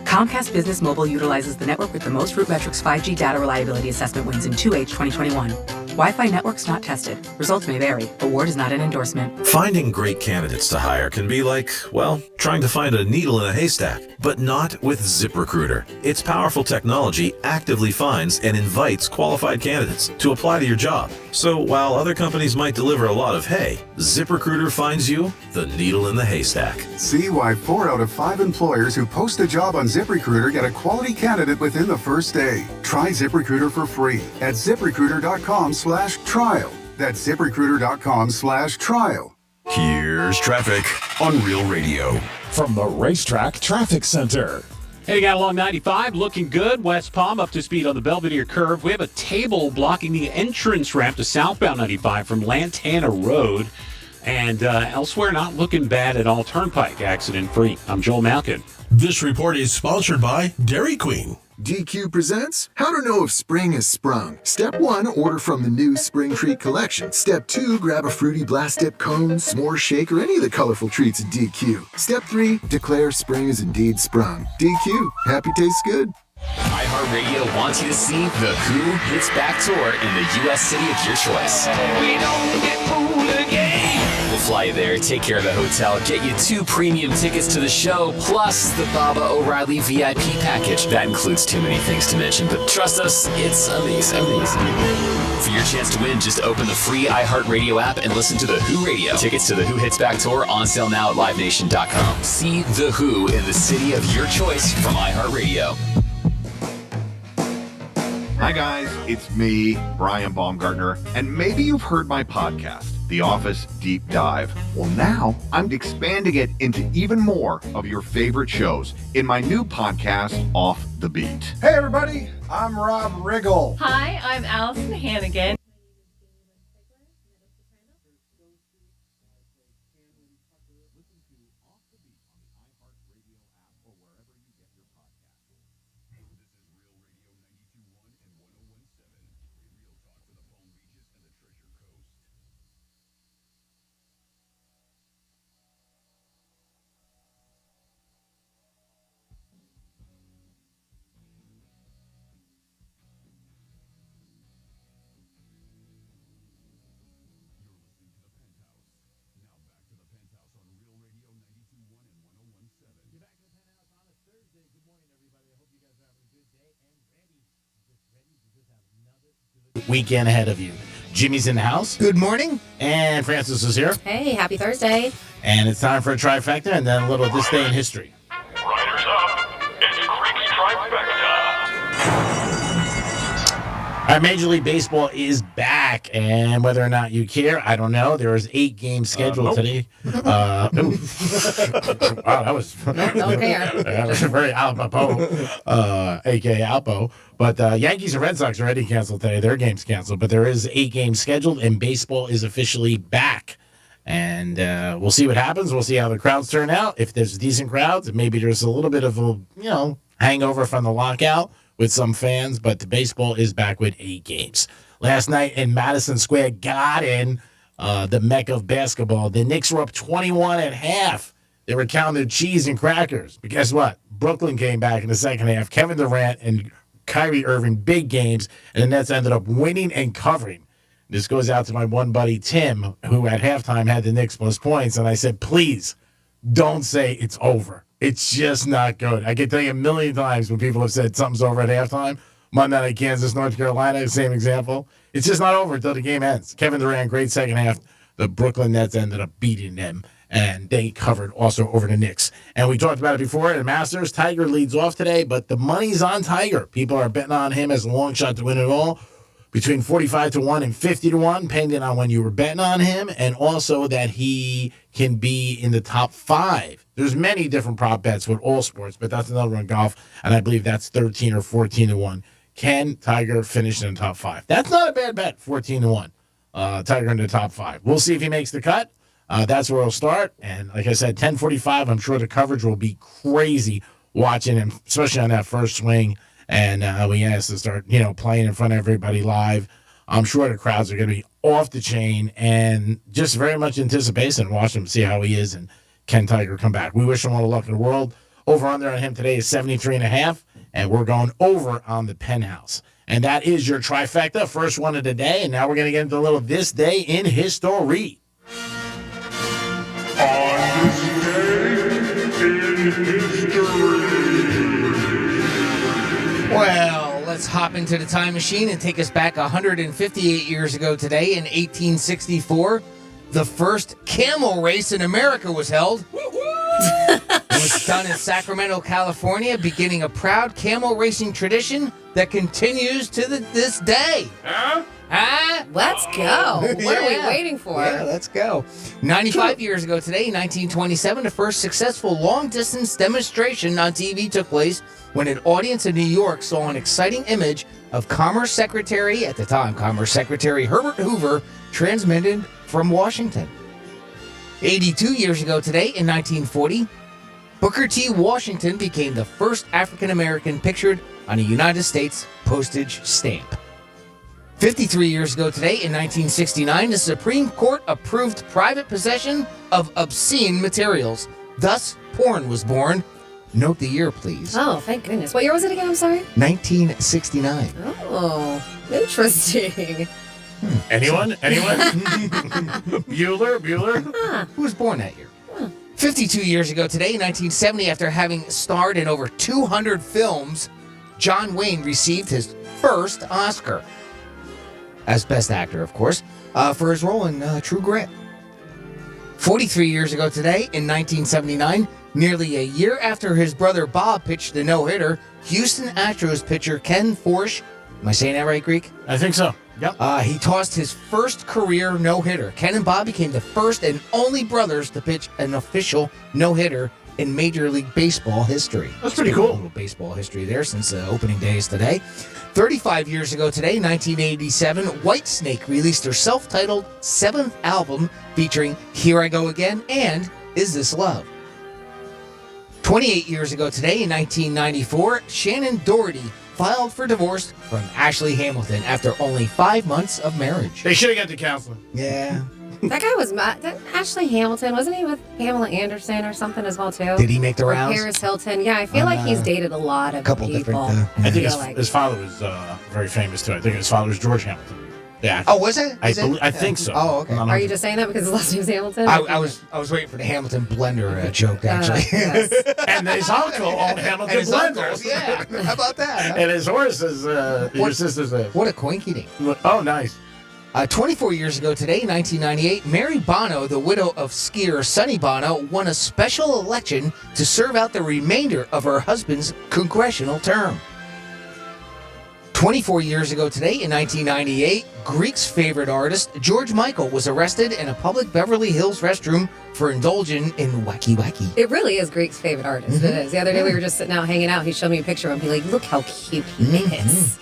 Comcast Business Mobile utilizes the network with the most RootMetrics 5G data reliability assessment wins in 2H 2021. Wi-Fi networks not tested. Results may vary. Award is not an endorsement. Finding great candidates to hire can be like, well, trying to find a needle in a haystack, but not with ZipRecruiter. Its powerful technology actively finds and invites qualified candidates to apply to your job. So while other companies might deliver a lot of hay, ZipRecruiter finds you the needle in the haystack. See why 4 out of 5 employers who post a job on ZipRecruiter get a quality candidate within the first day. Try ZipRecruiter for free at ZipRecruiter.com/trial. That's ZipRecruiter.com/trial. Here's traffic on Real Radio. From the Racetrack Traffic Center. Heading out along 95, looking good. West Palm up to speed on the Belvedere curve. We have a table blocking the entrance ramp to southbound 95 from Lantana Road. And elsewhere, not looking bad at all. Turnpike accident free. I'm Joel Malkin. This report is sponsored by Dairy Queen. DQ presents How to Know If Spring Has Sprung. Step 1, order from the new Spring Treat collection. Step 2, grab a fruity blast dip cone, s'more shake, or any of the colorful treats at DQ. Step 3, declare spring is indeed sprung. DQ, happy tastes good. iHeartRadio wants you to see the Who Hits Back Tour in the U.S. city of your choice. We don't get fooled again. The fly you there, take care of the hotel, get you 2 premium tickets to the show, plus the Baba O'Reilly VIP package. That includes too many things to mention, but trust us, it's amazing. For your chance to win, just open the free iHeartRadio app and listen to The Who Radio. Tickets to the Who Hits Back Tour on sale now at LiveNation.com. See The Who in the city of your choice from iHeartRadio. Hi guys, it's me, Brian Baumgartner, and maybe you've heard my podcast, The Office Deep Dive. Well, now I'm expanding it into even more of your favorite shows in my new podcast, Off the Beat. Hey everybody, I'm Rob Riggle. Hi, I'm Allison Hannigan. Weekend ahead of you. Jimmy's in the house. Good morning. And Francis is here. Hey, happy Thursday. And it's time for a trifecta and then a little This Day in History. Riders up. It's Creek's Trifecta. All right, Major League Baseball is back, and whether or not you care, I don't know. There was 8 games scheduled today. Wow, that was that was very apropos, a.k.a. Alpo. But Yankees and Red Sox already canceled today. Their game's canceled, but there is 8 games scheduled, and baseball is officially back. And we'll see what happens. We'll see how the crowds turn out. If there's decent crowds, maybe there's a little bit of a hangover from the lockout with some fans, but the baseball is back with 8 games. Last night in Madison Square Garden, the mecca of basketball, the Knicks were up 21 at half. They were counting their cheese and crackers. But guess what? Brooklyn came back in the second half. Kevin Durant and Kyrie Irving, big games, and the Nets ended up winning and covering. This goes out to my one buddy, Tim, who at halftime had the Knicks plus points, and I said, please, don't say it's over. It's just not good. I can tell you a million times when people have said something's over at halftime. Monday night, Kansas, North Carolina, same example. It's just not over until the game ends. Kevin Durant, great second half. The Brooklyn Nets ended up beating them, and they covered also over the Knicks. And we talked about it before. The Masters, Tiger leads off today, but the money's on Tiger. People are betting on him as a long shot to win it all. Between 45-1 and 50-1, depending on when you were betting on him, and also that he can be in the top 5. There's many different prop bets with all sports, but that's another one, golf, and I believe that's 13 or 14-1. Can Tiger finish in the top 5? That's not a bad bet, 14-1. Tiger in the top 5. We'll see if he makes the cut. That's where we'll start. And like I said, 10:45, I'm sure the coverage will be crazy watching him, especially on that first swing. And we asked to start, playing in front of everybody live. I'm sure the crowds are going to be off the chain and just very much anticipation. Watch him, see how he is, and can Tiger come back. We wish him all the luck in the world. Over under on him today is 73.5, and we're going over on the Penthouse. And that is your trifecta, first one of the day. And now we're going to get into a little This Day in History. On this day in history. Well, let's hop into the time machine and take us back 158 years ago today in 1864. The first camel race in America was held. It was done in Sacramento, California, beginning a proud camel racing tradition that continues to this day. Huh? Let's go. What are we waiting for? Yeah, let's go. 95 years ago today, in 1927, the first successful long-distance demonstration on TV took place when an audience in New York saw an exciting image of Commerce Secretary, at the time, Commerce Secretary Herbert Hoover, transmitted from Washington. 82 years ago today, in 1940, Booker T. Washington became the first African-American pictured on a United States postage stamp. 53 years ago today, in 1969, the Supreme Court approved private possession of obscene materials. Thus, porn was born. Note the year, please. Oh, thank goodness. What year was it again? I'm sorry? 1969. Oh, interesting. Anyone? Bueller? Who was born that year? 52 years ago today, 1970, after having starred in over 200 films, John Wayne received his first Oscar. As Best Actor, of course, for his role in True Grit. 43 years ago today, in 1979, nearly a year after his brother Bob pitched the no-hitter, Houston Astros pitcher Ken Forsch, am I saying that right, Greek? I think so. Yep. He tossed his first career no-hitter. Ken and Bob became the first and only brothers to pitch an official no-hitter in Major League Baseball history. That's pretty cool. A little baseball history there since opening days today. 35 years ago today, 1987, Whitesnake released their self-titled 7th album featuring Here I Go Again and Is This Love? 28 years ago today, in 1994, Shannon Doherty filed for divorce from Ashley Hamilton after only 5 months of marriage. They should have got to counseling. Yeah. That guy was Ashley Hamilton, wasn't he with Pamela Anderson or something as well too? Did he make the or rounds? Paris Hilton. Yeah, I feel like he's dated a lot of couple people. different. I think his father was very famous too. I think his father was George Hamilton. Yeah. Oh, was it? I think so. Oh, okay. Are you just saying that because his last name's Hamilton? I was waiting for the Hamilton blender joke actually. Yes. And his uncle owned Hamilton And his blenders. uncles, yeah. How about that? Huh? And his horse is your sister's name. What a coinky dink. Oh, nice. 24 years ago today, 1998, Mary Bono, the widow of skier Sonny Bono, won a special election to serve out the remainder of her husband's congressional term. 24 years ago today, in 1998, Greek's favorite artist, George Michael, was arrested in a public Beverly Hills restroom for indulging in wacky wacky. It really is Greek's favorite artist. It is. The other day we were just sitting out hanging out. He showed me a picture of him. He's like, look how cute he is.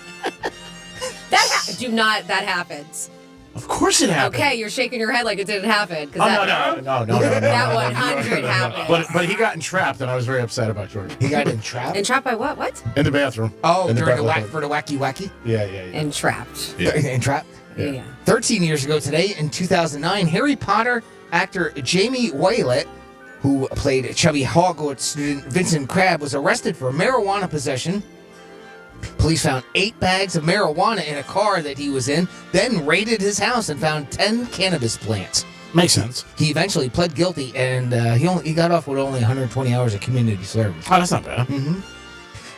That happens. Of course it happened. Okay, you're shaking your head like it didn't happen. No. That 100 happened. But he got entrapped, and I was very upset about George. He got entrapped? Entrapped by what? What? In the bathroom. Oh, In the during the bathroom. for the wacky wacky? Yeah. Entrapped. Yeah. Entrapped? Yeah. 13 years ago today, in 2009, Harry Potter actor Jamie Waylett, who played chubby Hogwarts student Vincent Crabbe, was arrested for marijuana possession. Police found 8 bags of marijuana in a car that he was in, then raided his house and found 10 cannabis plants. Makes sense. He eventually pled guilty, and he got off with only 120 hours of community service. Oh, that's not bad. Mm-hmm.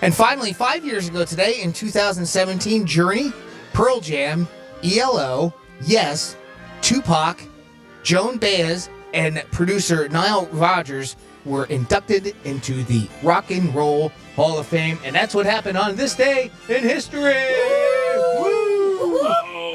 And finally, 5 years ago today, in 2017, Journey, Pearl Jam, ELO, Yes, Tupac, Joan Baez, and producer Nile Rodgers were inducted into the Rock and Roll Hall of Fame, and that's what happened on this day in history. Woo!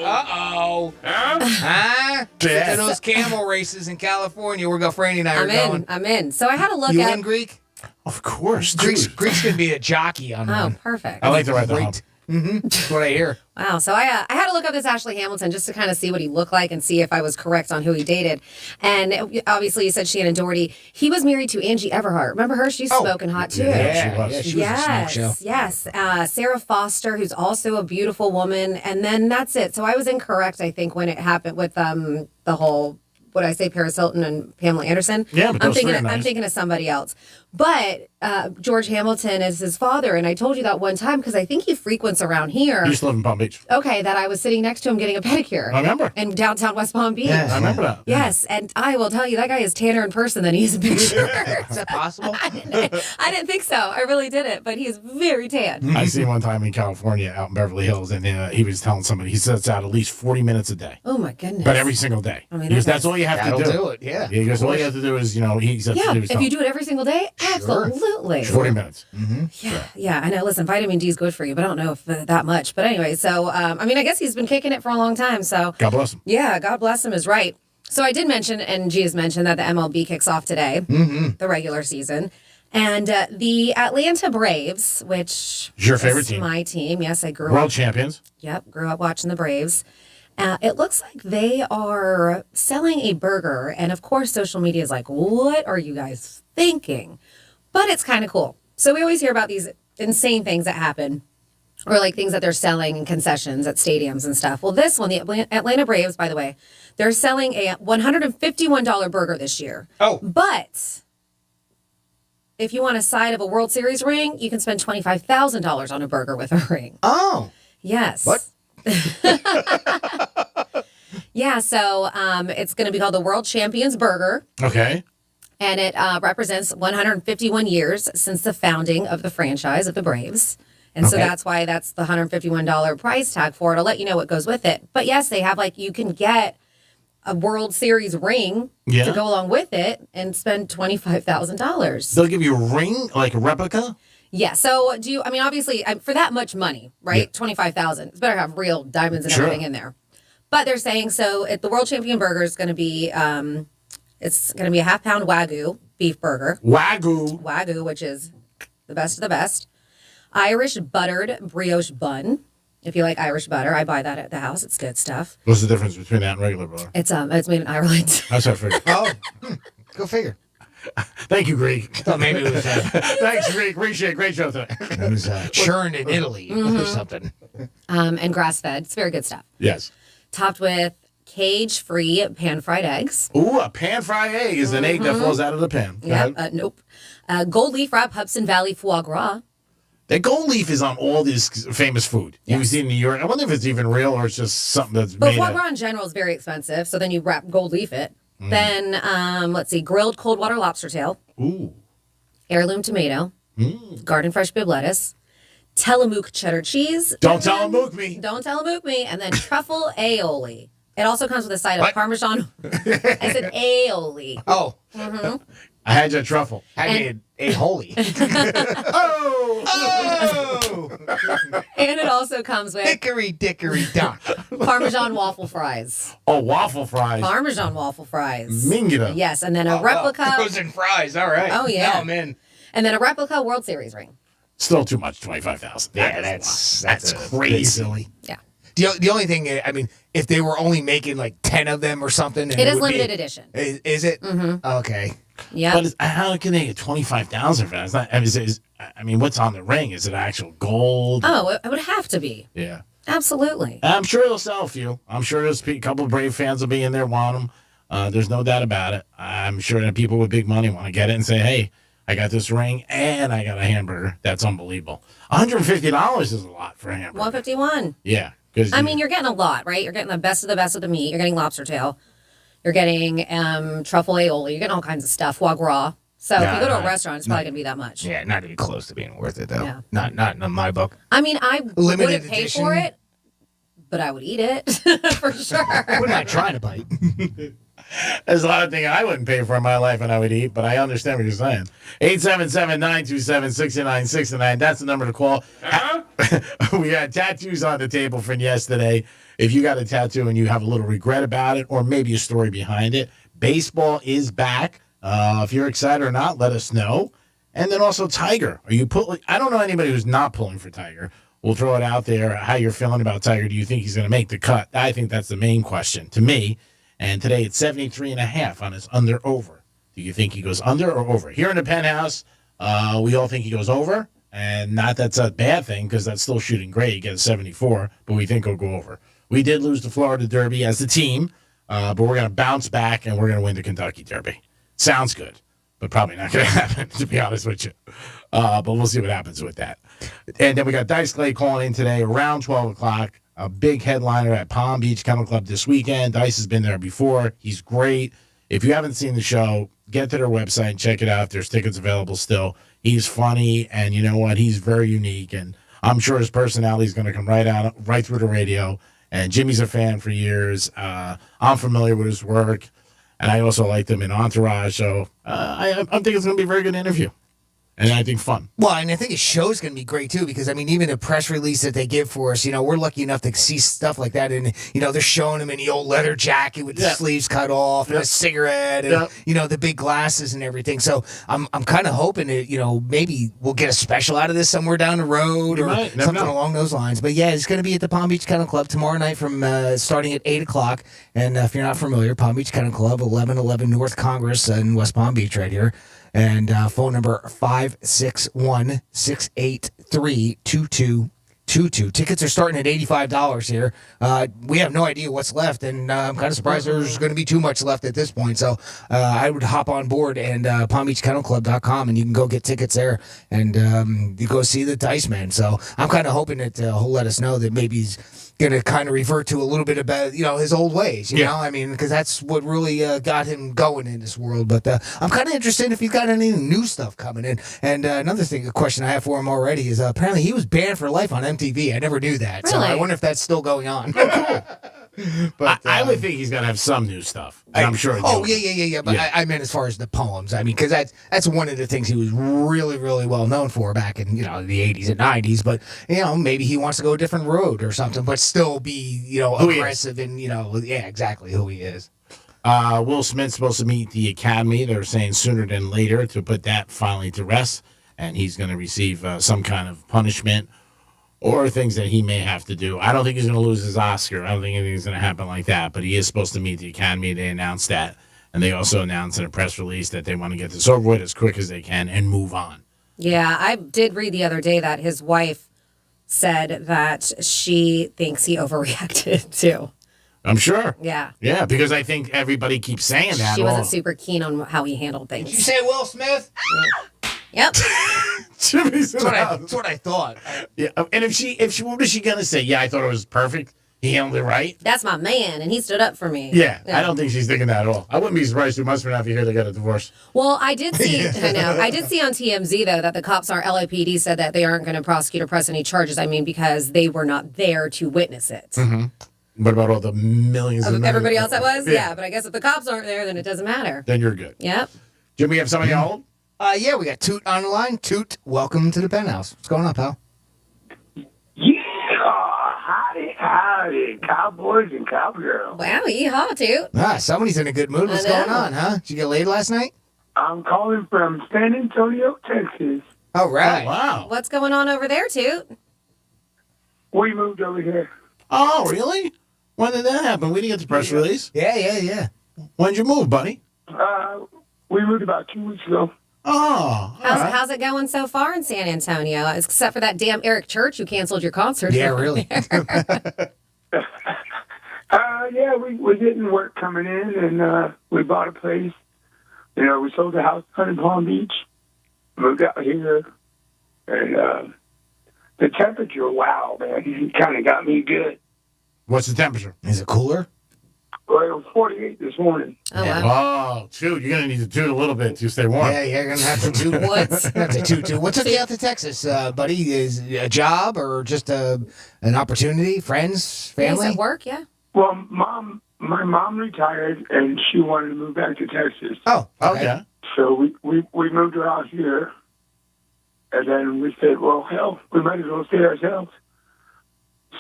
Uh-oh. Huh? Yeah. Those camel races in California where Franny and I are going. I'm in. So I had to look You at... in, Greek? Of course. Greek's going to be a jockey on Oh, one. perfect. I like to ride the hump. Mm-hmm. That's what I hear. Wow. So I had to look up this Ashley Hamilton just to kind of see what he looked like and see if I was correct on who he dated. And obviously you said Shannon Doherty. He was married to Angie Everhart. Remember her? She's smoking hot too. Yeah, she was. She was a smoke show. Yes. Sarah Foster, who's also a beautiful woman. And then that's it. So I was incorrect, I think, when it happened with the whole... What I say, Paris Hilton and Pamela Anderson? Yeah, but those three are nice. I'm thinking of somebody else. But George Hamilton is his father, and I told you that one time because I think he frequents around here. He used to live in Palm Beach. Okay, that I was sitting next to him getting a pedicure. I remember. In downtown West Palm Beach. Yes, I remember that. Yes, and I will tell you, that guy is tanner in person than he is in picture. Is that possible? I didn't think so. I really didn't, but he is very tan. I seen one time in California out in Beverly Hills, and he was telling somebody he sits out at least 40 minutes a day. Oh, my goodness. But every single day. I mean, Because that's all you have to That'll do. do it, yeah. He goes, all you have to do is, he says Yeah, to do his if you do it every single day, absolutely. 40 minutes. Mm-hmm. Yeah, I know. Listen, vitamin D is good for you, but I don't know if that much. But anyway, so, I guess he's been kicking it for a long time, so. God bless him. Yeah, God bless him is right. So I did mention, and G has mentioned, that the MLB kicks off today, the regular season. And the Atlanta Braves, which is your favorite is team. My team. Yes, I grew up. World champions. Yep, grew up watching the Braves. It looks like they are selling a burger. And of course, social media is like, what are you guys thinking? But it's kind of cool. So we always hear about these insane things that happen, or like things that they're selling in concessions at stadiums and stuff. Well, this one, the Atlanta Braves, by the way, they're selling a $151 burger this year. Oh. But if you want a side of a World Series ring, you can spend $25,000 on a burger with a ring. Oh. Yes. What? Yeah, so it's going to be called the World Champions Burger. Okay. And it represents 151 years since the founding of the franchise of the Braves. And so that's why that's the $151 price tag for it. I'll let you know what goes with it. But yes, they have you can get a World Series ring to go along with it and spend $25,000. They'll give you a ring, like a replica? Yeah. So obviously for that much money, right? $25,000. It's better to have real diamonds and everything in there. But they're saying the World Champion Burger is going to be, it's going to be a half-pound Wagyu beef burger. Wagyu, which is the best of the best. Irish buttered brioche bun. If you like Irish butter, I buy that at the house. It's good stuff. What's the difference between that and regular butter? It's made in Ireland. That's what I figured. Go figure. Thank you, Greek. I thought maybe it was thanks, Greek. Appreciate it. Great show today. It was churned in Italy or something. And grass-fed. It's very good stuff. Yes. Topped with cage-free pan-fried eggs. Ooh, a pan-fried egg is an egg that falls out of the pan. Yeah. Nope. Gold leaf wrap Hudson Valley foie gras. That gold leaf is on all this famous food. You see in New York. I wonder if it's even real or it's just something that's But made foie up. gras in general is very expensive, so then you wrap gold leaf it. Then, let's see, grilled cold water lobster tail. Ooh. Heirloom tomato. Garden fresh bib lettuce. Tillamook cheddar cheese. Don't Tillamook me. Don't Tillamook me. And then truffle aioli. It also comes with a side of Parmesan. I said aioli. Oh. Mm-hmm. I had your truffle. I made aioli. And it also comes with Hickory dickory dock. Parmesan waffle fries. Oh, waffle fries. Parmesan waffle fries. Mingira. Yes, and then a replica. Frozen fries. All right. Oh, yeah. Now I'm in. And then a replica World Series ring. Still too much, 25,000. Yeah, that's crazy. Yeah. The only thing, if they were only making 10 of them or something. It is limited edition. Is it? Mm-hmm. Okay. Yeah. But how can they get 25,000 for that? It's not, what's on the ring? Is it actual gold? Oh, it would have to be. Yeah. Absolutely. I'm sure it'll sell a few. I'm sure there's a couple of Brave fans will be in there want them. There's no doubt about it. I'm sure that people with big money want to get it and say, hey, I got this ring and I got a hamburger. That's unbelievable. $150 is a lot for a hamburger. 151. Yeah. You're getting a lot, right? You're getting the best of the meat. You're getting lobster tail. You're getting truffle aioli. You're getting all kinds of stuff. Foie gras. So if you go to a restaurant, it's probably going to be that much. Yeah, not even close to being worth it, though. Yeah. Not in my book. I Limited wouldn't pay edition. for it, but I would eat it for sure. Wouldn't I try to bite? There's a lot of things I wouldn't pay for in my life and I would eat, but I understand what you're saying. 877-927-6969. That's the number to call. We had tattoos on the table from yesterday. If you got a tattoo and you have a little regret about it or maybe a story behind it, baseball is back. If you're excited or not, let us know. And then also Tiger. I don't know anybody who's not pulling for Tiger. We'll throw it out there. How you're feeling about Tiger. Do you think he's going to make the cut? I think that's the main question to me. And today it's 73.5 on his under-over. Do you think he goes under or over? Here in the Penthouse, we all think he goes over. And not that's a bad thing because that's still shooting great. He gets 74, but we think he'll go over. We did lose the Florida Derby as a team, but we're going to bounce back and we're going to win the Kentucky Derby. Sounds good, but probably not going to happen, to be honest with you. But we'll see what happens with that. And then we got Dice Clay calling in today around 12 o'clock. A big headliner at Palm Beach Kennel Club this weekend. Dice has been there before. He's great. If you haven't seen the show, get to their website and check it out. There's tickets available still. He's funny, and you know what? He's very unique, and I'm sure his personality is going to come right through the radio. And Jimmy's a fan for years. I'm familiar with his work, and I also liked him in Entourage. So I think it's going to be a very good interview. And I think fun. Well, and I think his show's going to be great, too, because, even the press release that they give for us, we're lucky enough to see stuff like that. And, they're showing him in the old leather jacket with the sleeves cut off and a cigarette and, the big glasses and everything. So I'm kind of hoping that, maybe we'll get a special out of this somewhere down the road or something along those lines. But, yeah, it's going to be at the Palm Beach Kennel Club tomorrow night from starting at 8 o'clock. And if you're not familiar, Palm Beach Kennel Club, 1111 North Congress in West Palm Beach right here. And phone number 561-683-2222. tutu. Tickets are starting at $85 here. We have no idea what's left, and I'm kind of surprised there's going to be too much left at this point. So I would hop on board and PalmBeachKennelClub.com, and you can go get tickets there and you go see the Dice Man. So I'm kind of hoping that he'll let us know that maybe he's going to kind of revert to a little bit about, his old ways, you know? I mean, because that's what really got him going in this world. But I'm kind of interested if he's got any new stuff coming in. And another thing, a question I have for him already is apparently he was banned for life on MTV. I never knew that. Really? So I wonder if that's still going on. But I would think he's got to have some new stuff. And I'm sure. Yeah. But I meant as far as the poems. I mean, because that's one of the things he was really, really well known for back in, the 80s and 90s. But, maybe he wants to go a different road or something, but still be, aggressive and, exactly who he is. Will Smith's supposed to meet the Academy. They're saying sooner than later to put that finally to rest. And he's going to receive some kind of punishment or things that he may have to do. I don't think he's going to lose his Oscar. I don't think anything's going to happen like that. But he is supposed to meet the Academy. They announced that. And they also announced in a press release that they want to get this over with as quick as they can and move on. Yeah, I did read the other day that his wife said that she thinks he overreacted too. I'm sure. Yeah. Yeah, because I think everybody keeps saying that. She wasn't super keen on how he handled things. Did you say Will Smith? Yep. Jimmy's that's what I thought. Yeah, and if she, what was she gonna say? Yeah, I thought it was perfect. He handled it right. That's my man, and he stood up for me. Yeah, I don't think she's thinking that at all. I wouldn't be surprised too much if you hear they got a divorce. Well, I did see. I know. I did see on TMZ though that the cops LAPD said that they aren't going to prosecute or press any charges. I mean, because they were not there to witness it. Mm-hmm. What about all the millions of everybody else that was? Yeah. Yeah, but I guess if the cops aren't there, then it doesn't matter. Then you're good. Yep. Jim, we have somebody on hold? Yeah, we got Toot on the line. Toot, welcome to the Penthouse. What's going on, pal? Howdy, cowboys and cowgirls. Wow, yeehaw, Toot. Somebody's in a good mood. What's going on, huh? Did you get laid last night? I'm calling from San Antonio, Texas. All right. Oh, wow. What's going on over there, Toot? We moved over here. Oh, really? When did that happen? We didn't get the press release. Yeah. When'd you move, buddy? We moved about 2 weeks ago. Oh. How's it going so far in San Antonio? Except for that damn Eric Church who canceled your concert. Yeah, really. Yeah, we're getting work coming in, and we bought a place. We sold the house in Palm Beach, moved out here, and the temperature, wow, man, it kind of got me good. What's the temperature? Is it cooler? Well, it was 48 this morning. Oh, wow. Oh, toot. You're going to need to toot a little bit to stay warm. Yeah, you're going to have to toot. What took you out to Texas, buddy? Is it a job or just an opportunity? Friends? Family? At work, yeah. Well, my mom retired, and she wanted to move back to Texas. Oh, okay. So we moved her out here, and then we said, well, hell, we might as well stay ourselves.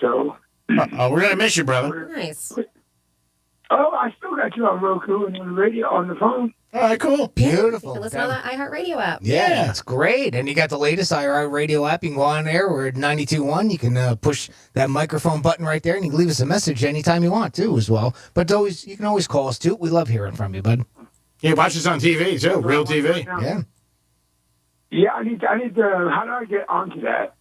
So... we're going to miss you, brother. Nice. Oh, I still got you on Roku and on the radio, on the phone. All right, cool. Beautiful. You can listen on that iHeartRadio app. Yeah, that's great. And you got the latest iHeartRadio app. You can go on there. We're at 92.1. You can push that microphone button right there, and you can leave us a message anytime you want, too, as well. But you can always call us, too. We love hearing from you, bud. Yeah, watch us on TV, too. Real TV. Yeah. Yeah, I need to, how do I get onto that?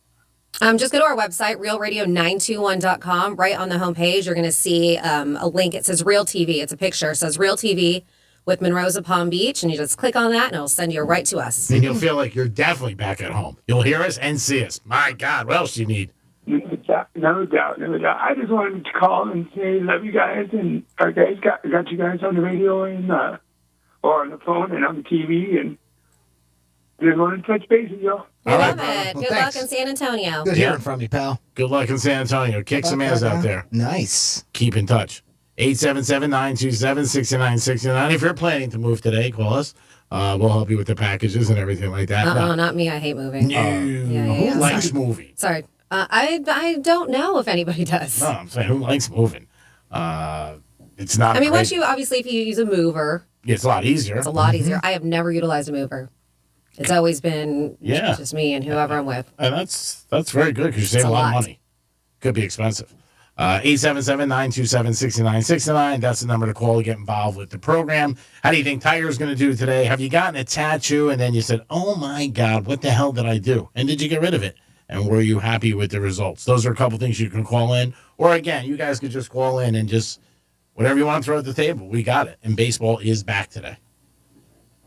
Just go to our website, realradio921.com. Right on the homepage, you're going to see a link. It says Real TV. It's a picture. It says Real TV with Monroe's of Palm Beach, and you just click on that, and it'll send you right to us. And you'll feel like you're definitely back at home. You'll hear us and see us. My God, what else do you need? No doubt. I just wanted to call and say love you guys, and our guys got you guys on the radio and or on the phone and on the TV, and just wanted to touch base with y'all. We love it. Good luck in San Antonio. Good hearing from you, pal. Good luck in San Antonio. Kick some ass out there. Nice. Keep in touch. 877-927-6969. If you're planning to move today, call us. We'll help you with the packages and everything like that. Not me. I hate moving. No. Who likes moving? Sorry. I don't know if anybody does. No, I'm saying who likes moving? It's not. I mean, once you obviously, if you use a mover, it's a lot easier. It's a lot easier. I have never utilized a mover. It's always been just me and whoever I'm with. And that's very good because you save a lot of money. Could be expensive. 877-927-6969. That's the number to call to get involved with the program. How do you think Tiger's going to do today? Have you gotten a tattoo and then you said, oh my God, what the hell did I do? And did you get rid of it? And were you happy with the results? Those are a couple things you can call in. Or again, you guys could just call in and just whatever you want to throw at the table. We got it. And baseball is back today.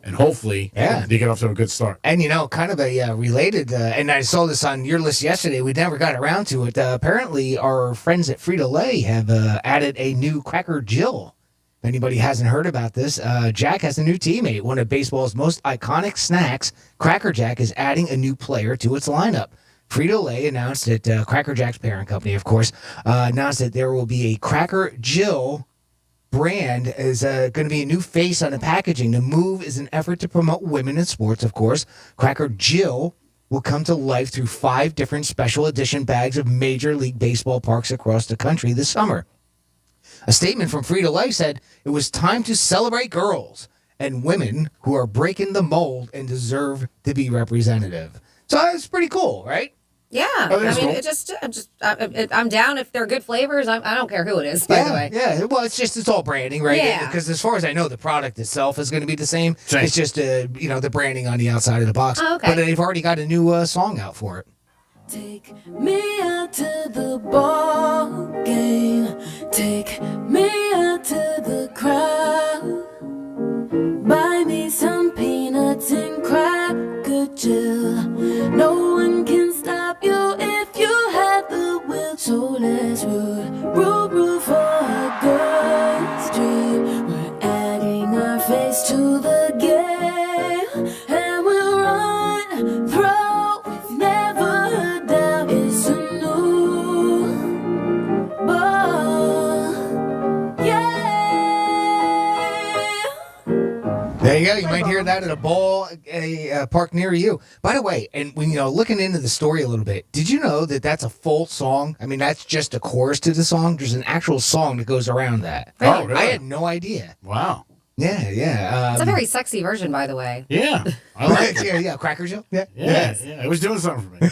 And hopefully they get off to a good start. And, kind of a related, and I saw this on your list yesterday. We never got around to it. Apparently, our friends at Frito-Lay have added a new Cracker Jill. If anybody hasn't heard about this, Jack has a new teammate. One of baseball's most iconic snacks, Cracker Jack, is adding a new player to its lineup. Frito-Lay announced that Cracker Jack's parent company, of course, announced that there will be a Cracker Jill brand is going to be a new face on the packaging. The move is an effort to promote women in sports, of course. Cracker Jill will come to life through 5 different special edition bags of Major League Baseball parks across the country this summer. A statement from Frito-Lay said it was time to celebrate girls and women who are breaking the mold and deserve to be representative. So that's pretty cool, right? Yeah, cool. I'm down if they're good flavors. I don't care who it is, by the way. Yeah, well, it's all branding, right? Yeah. Because as far as I know, the product itself is going to be the same. It's just, the branding on the outside of the box. Oh, okay. But they've already got a new song out for it. Take me out to the ball game. Take me out to the crowd. Buy me some peanuts and Cracker Jill. No one can stop you if you have the will. So let's root for a good streak. We're adding our face to the game, and we'll run, throw, we've never doubt. It's a new ball, yeah. There you go. You might hear that at a park near you. By the way, and when looking into the story a little bit, did you know that that's a full song? I mean, that's just a chorus to the song. There's an actual song that goes around that. Oh, really? I had no idea. Wow. Yeah. It's a very sexy version, by the way. Yeah, I like it. Yeah, Cracker Jill. Yeah, it was doing something for me.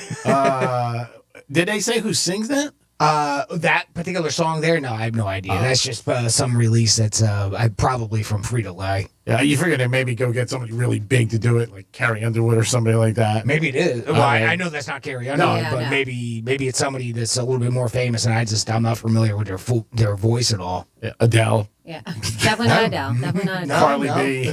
Did they say who sings that? That particular song there? No, I have no idea. That's just some release that's probably from Frito-Lay. Yeah, you figured they maybe go get somebody really big to do it, like Carrie Underwood or somebody like that. Maybe it is. Well, I know that's not Carrie Underwood, but maybe it's somebody that's a little bit more famous, and I'm not familiar with their voice at all. Yeah, Adele. Yeah, definitely not Adele. Definitely not Adele. Carly B.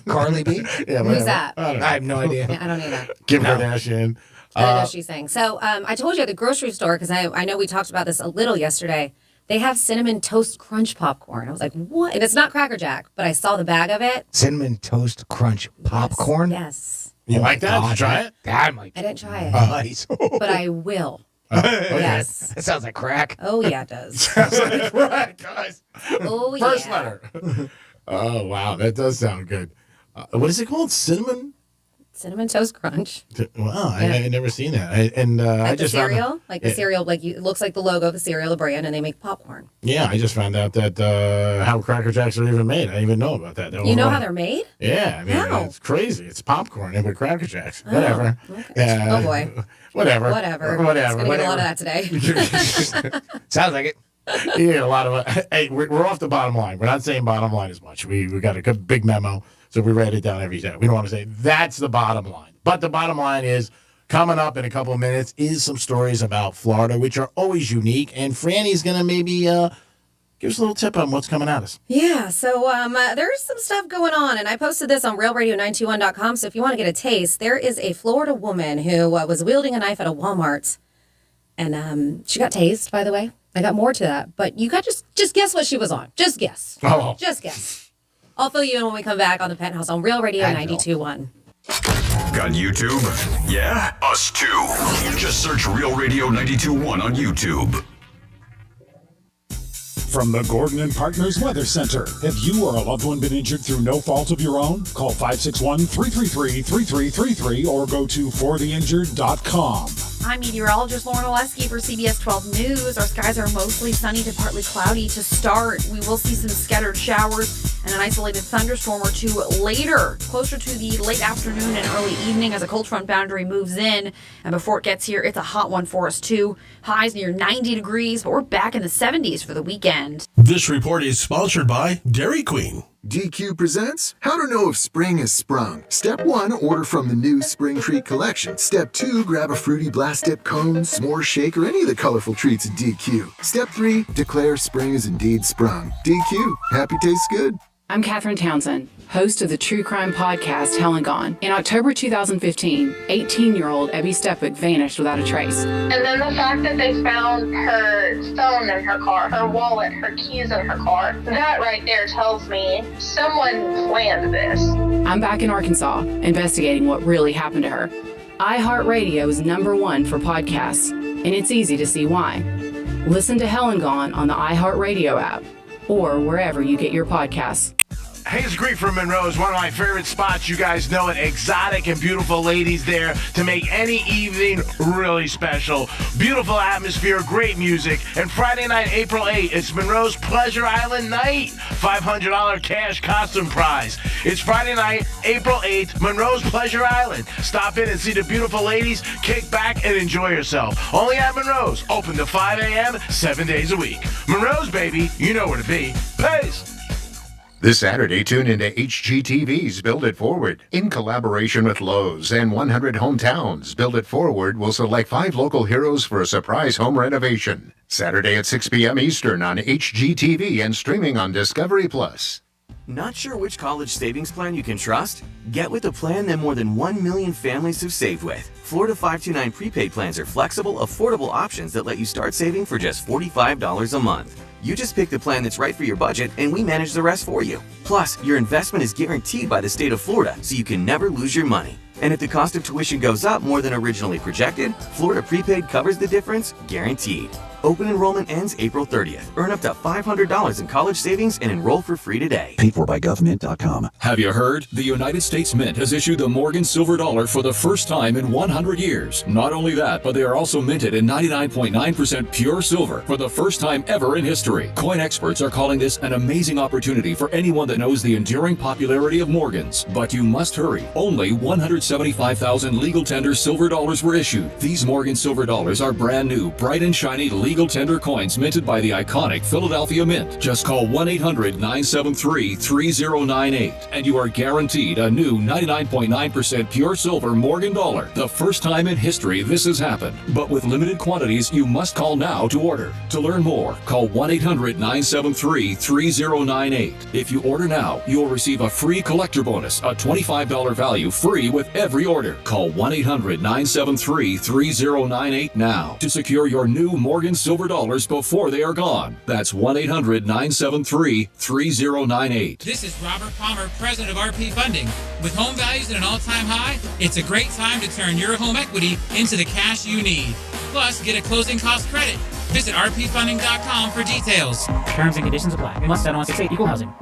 Carly B? Yeah, who's that? I have no idea. Yeah, I don't either. Kim Kardashian. I know she's saying. So I told you at the grocery store, because I know we talked about this a little yesterday, they have Cinnamon Toast Crunch popcorn. I was like, what? And it's not Cracker Jack, but I saw the bag of it. Cinnamon Toast Crunch popcorn? Yes. You like that? Did you try it? That might be I didn't try it. nice. But I will. Okay. Yes. That sounds like crack. Oh, yeah, it does. Sounds like crack, guys. Oh, First yeah. letter. Oh, wow. That does sound good. What is it called? Cinnamon Toast Crunch. Wow, I never seen that. I just cereal, the cereal, it looks like the logo of the cereal, the brand, and they make popcorn. Yeah, I just found out that how Cracker Jacks are even made. I didn't even know about that. You know how they're made? Yeah, I mean it's crazy. It's popcorn and with Cracker Jacks. Whatever. Okay. Oh boy. Whatever. It's gonna get a lot of that today. Sounds like it. Yeah, a lot of it. Hey, we're off the bottom line. We're not saying bottom line as much. We got a good big memo. So we write it down every day. We don't want to say that's the bottom line. But the bottom line is, coming up in a couple of minutes is some stories about Florida, which are always unique. And Franny's going to maybe give us a little tip on what's coming at us. Yeah, so there's some stuff going on. And I posted this on RealRadio921.com. So if you want to get a taste, there is a Florida woman who was wielding a knife at a Walmart. And she got tased, by the way. I got more to that. But you got just guess what she was on. Just guess. Oh. Just guess. I'll fill you in when we come back on the Penthouse on Real Radio 92.1. Got YouTube? Yeah? Us too. Just search Real Radio 92.1 on YouTube. From the Gordon and Partners Weather Center. Have you or a loved one been injured through no fault of your own? Call 561-333-3333 or go to fortheinjured.com. I'm meteorologist Lauren Oleski for CBS 12 News. Our skies are mostly sunny to partly cloudy to start. We will see some scattered showers and an isolated thunderstorm or two later, closer to the late afternoon and early evening as a cold front boundary moves in. And before it gets here, it's a hot one for us too. Highs near 90 degrees, but we're back in the 70s for the weekend. This report is sponsored by Dairy Queen. DQ presents How to Know If Spring Has Sprung. Step 1, order from the new Spring Treat collection. Step 2, grab a fruity blast dip cone, s'more shake, or any of the colorful treats at DQ. Step 3, declare spring is indeed sprung. DQ, happy tastes good. I'm Katherine Townsend, host of the true crime podcast Hell and Gone. In October 2015, 18-year-old Ebby Stepwick vanished without a trace. And then the fact that they found her phone in her car, her wallet, her keys in her car, that right there tells me someone planned this. I'm back in Arkansas, investigating what really happened to her. iHeartRadio is #1 for podcasts, and it's easy to see why. Listen to Hell and Gone on the iHeartRadio app or wherever you get your podcasts. Hayes Creek from Monroe is one of my favorite spots. You guys know it. Exotic and beautiful ladies there to make any evening really special. Beautiful atmosphere, great music. And Friday night, April 8th, it's Monroe's Pleasure Island night. $500 cash costume prize. It's Friday night, April 8th, Monroe's Pleasure Island. Stop in and see the beautiful ladies, kick back, and enjoy yourself. Only at Monroe's. Open to 5 a.m., 7 days a week. Monroe's, baby. You know where to be. Peace. This Saturday, tune into HGTV's Build It Forward. In collaboration with Lowe's and 100 Hometowns, Build It Forward will select 5 local heroes for a surprise home renovation. Saturday at 6 p.m. Eastern on HGTV and streaming on Discovery+. Not sure which college savings plan you can trust? Get with the plan that more than 1 million families have saved with. Florida 529 prepaid plans are flexible, affordable options that let you start saving for just $45 a month. You just pick the plan that's right for your budget, and we manage the rest for you. Plus, your investment is guaranteed by the state of Florida, so you can never lose your money. And if the cost of tuition goes up more than originally projected, Florida Prepaid covers the difference, guaranteed. Open enrollment ends April 30th. Earn up to $500 in college savings and enroll for free today. Paid for by government.com. Have you heard? The United States Mint has issued the Morgan Silver Dollar for the first time in 100 years. Not only that, but they are also minted in 99.9% pure silver for the first time ever in history. Coin experts are calling this an amazing opportunity for anyone that knows the enduring popularity of Morgans. But you must hurry. Only 175,000 legal tender silver dollars were issued. These Morgan Silver Dollars are brand new, bright and shiny legal tender coins minted by the iconic Philadelphia Mint. Just call 1-800-973-3098 and you are guaranteed a new 99.9% pure silver Morgan dollar. The first time in history this has happened. But with limited quantities, you must call now to order. To learn more, call 1-800-973-3098. If you order now, you will receive a free collector bonus, a $25 value free with every order. Call 1-800-973-3098 now to secure your new Morgan Silver Dollars before they are gone. That's 1-800-973-3098. This is Robert Palmer, president of RP Funding. With home values at an all-time high, it's a great time to turn your home equity into the cash you need. Plus, get a closing cost credit. Visit rpfunding.com for details. Terms and conditions apply. We must settle on 68 Equal Housing.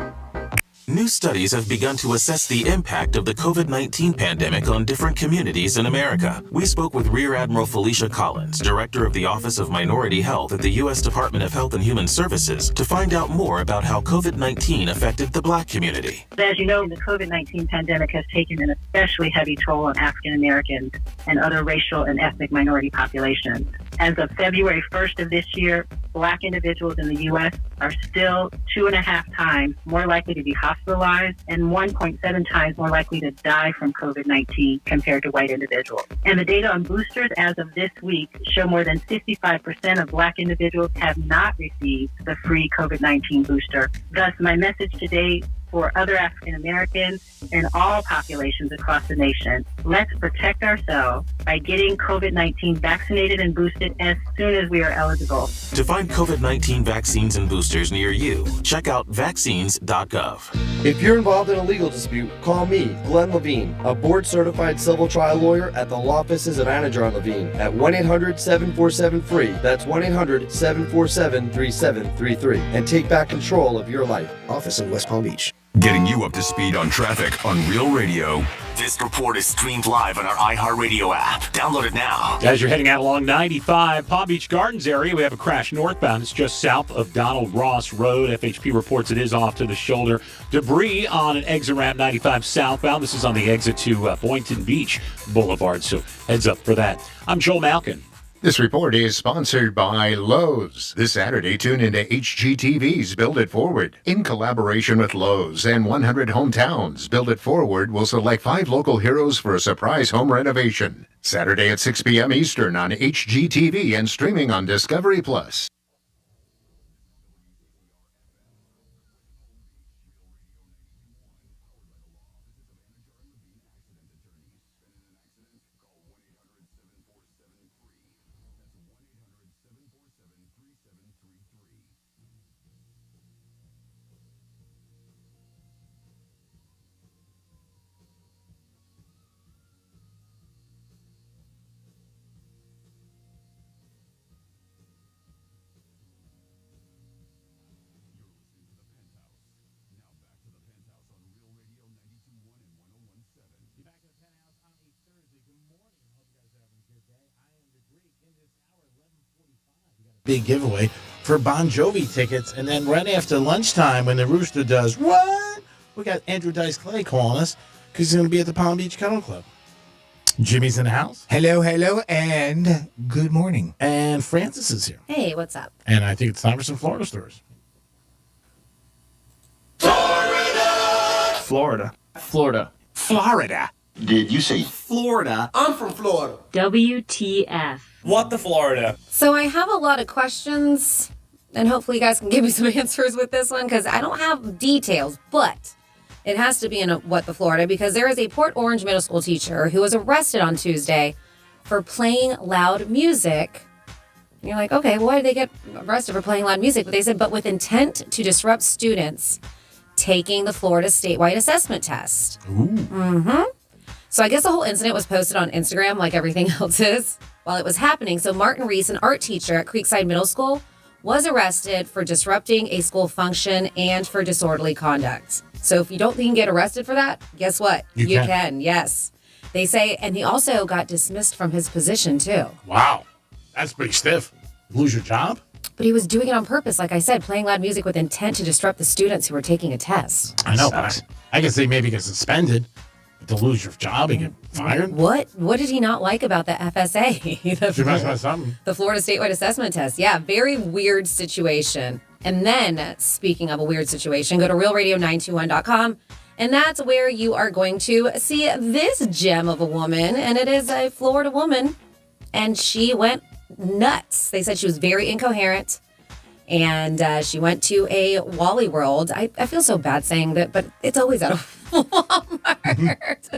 New studies have begun to assess the impact of the COVID-19 pandemic on different communities in America. We spoke with Rear Admiral Felicia Collins, Director of the Office of Minority Health at the U.S. Department of Health and Human Services, to find out more about how COVID-19 affected the Black community. As you know, the COVID-19 pandemic has taken an especially heavy toll on African Americans and other racial and ethnic minority populations. As of February 1st of this year, Black individuals in the U.S. are still 2.5 times more likely to be hospitalized and 1.7 times more likely to die from COVID-19 compared to white individuals. And the data on boosters as of this week show more than 55% of Black individuals have not received the free COVID-19 booster. Thus, my message today for other African Americans and all populations across the nation, let's protect ourselves by getting COVID-19 vaccinated and boosted as soon as we are eligible. To find COVID-19 vaccines and boosters near you, check out vaccines.gov. If you're involved in a legal dispute, call me, Glenn Levine, a board-certified civil trial lawyer at the law offices of Anajar and Levine at 1-800-747-FREE. That's 1-800-747-3733. And take back control of your life. Office in West Palm Beach. Getting you up to speed on traffic on Real Radio. This report is streamed live on our iHeartRadio app. Download it now. As you're heading out along 95 Palm Beach Gardens area, we have a crash northbound. It's just south of Donald Ross Road. FHP reports it is off to the shoulder. Debris on an exit ramp 95 southbound. This is on the exit to Boynton Beach Boulevard, so heads up for that. I'm Joel Malkin. This report is sponsored by Lowe's. This Saturday, tune into HGTV's Build It Forward. In collaboration with Lowe's and 100 Hometowns, Build It Forward will select 5 local heroes for a surprise home renovation. Saturday at 6 p.m. Eastern on HGTV and streaming on Discovery Plus. Big giveaway for Bon Jovi tickets. And then right after lunchtime, when the rooster does, what? We got Andrew Dice Clay calling us because he's going to be at the Palm Beach Cuddle Club. Jimmy's in the house. Hello, and good morning. And Francis is here. Hey, what's up? And I think it's time for some Florida stories. Florida. Florida. Did you say Florida? I'm from Florida. WTF. What the Florida? So I have a lot of questions, and hopefully you guys can give me some answers with this one, because I don't have details, but it has to be in What the Florida, because there is a Port Orange middle school teacher who was arrested on Tuesday for playing loud music. And you're like, okay, why did they get arrested for playing loud music? But they said, but with intent to disrupt students taking the Florida statewide assessment test. Ooh. Mm-hmm. So I guess the whole incident was posted on Instagram like everything else is while it was happening. So Martin Reese, an art teacher at Creekside Middle School, was arrested for disrupting a school function and for disorderly conduct. So if you don't think you can get arrested for that, guess what? You can, yes. They say, and he also got dismissed from his position too. Wow. That's pretty stiff. Lose your job? But he was doing it on purpose, like I said, playing loud music with intent to disrupt the students who were taking a test. I know, but I guess they maybe get suspended. To lose your job and get fired? What did he not like about the FSA? She must have something. The Florida statewide assessment test. Yeah, very weird situation. And then, speaking of a weird situation, go to realradio921.com, and that's where you are going to see this gem of a woman, and it is a Florida woman, and she went nuts. They said she was very incoherent, and she went to a Wally World. I feel so bad saying that, but it's always out of Walmart.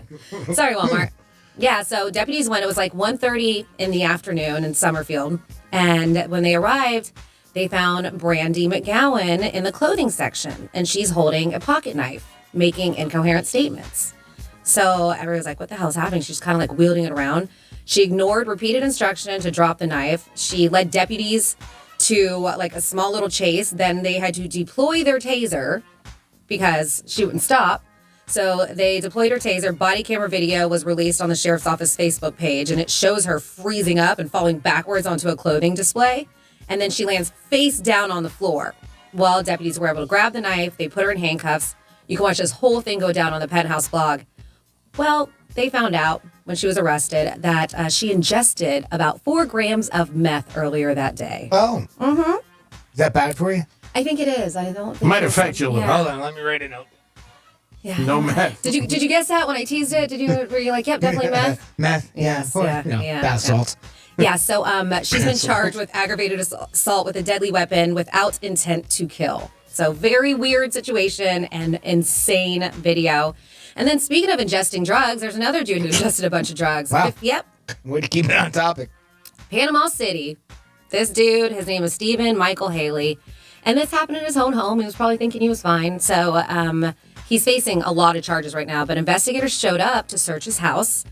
Sorry, Walmart. Yeah, so deputies went. It was like 1:30 in the afternoon in Summerfield. And when they arrived, they found Brandy McGowan in the clothing section. And she's holding a pocket knife, making incoherent statements. So everyone was like, what the hell is happening? She's kind of like wielding it around. She ignored repeated instruction to drop the knife. She led deputies to like a small little chase. Then they had to deploy their taser because she wouldn't stop. So they deployed her taser. Body camera video was released on the sheriff's office Facebook page, and it shows her freezing up and falling backwards onto a clothing display. And then she lands face down on the floor. While deputies were able to grab the knife, they put her in handcuffs. You can watch this whole thing go down on the Penthouse blog. Well, they found out when she was arrested that she ingested about 4 grams of meth earlier that day. Oh. Mm-hmm. Is that bad for you? I think it is. I don't think It might affect you a little. Yeah. Hold on, let me write a note. Yeah. No meth. Did you guess that when I teased it? Were you like, yep, definitely meth? Meth, yeah. Yes, Or, yeah, you know, yeah, bath yeah. salts. Yeah, so she's been charged with aggravated assault with a deadly weapon without intent to kill. So very weird situation and insane video. And then speaking of ingesting drugs, there's another dude who ingested a bunch of drugs. Wow. Yep. Way to keep it on topic. Panama City. This dude, his name is Stephen Michael Haley. And this happened in his own home. He was probably thinking he was fine. So he's facing a lot of charges right now. But investigators showed up to search his house.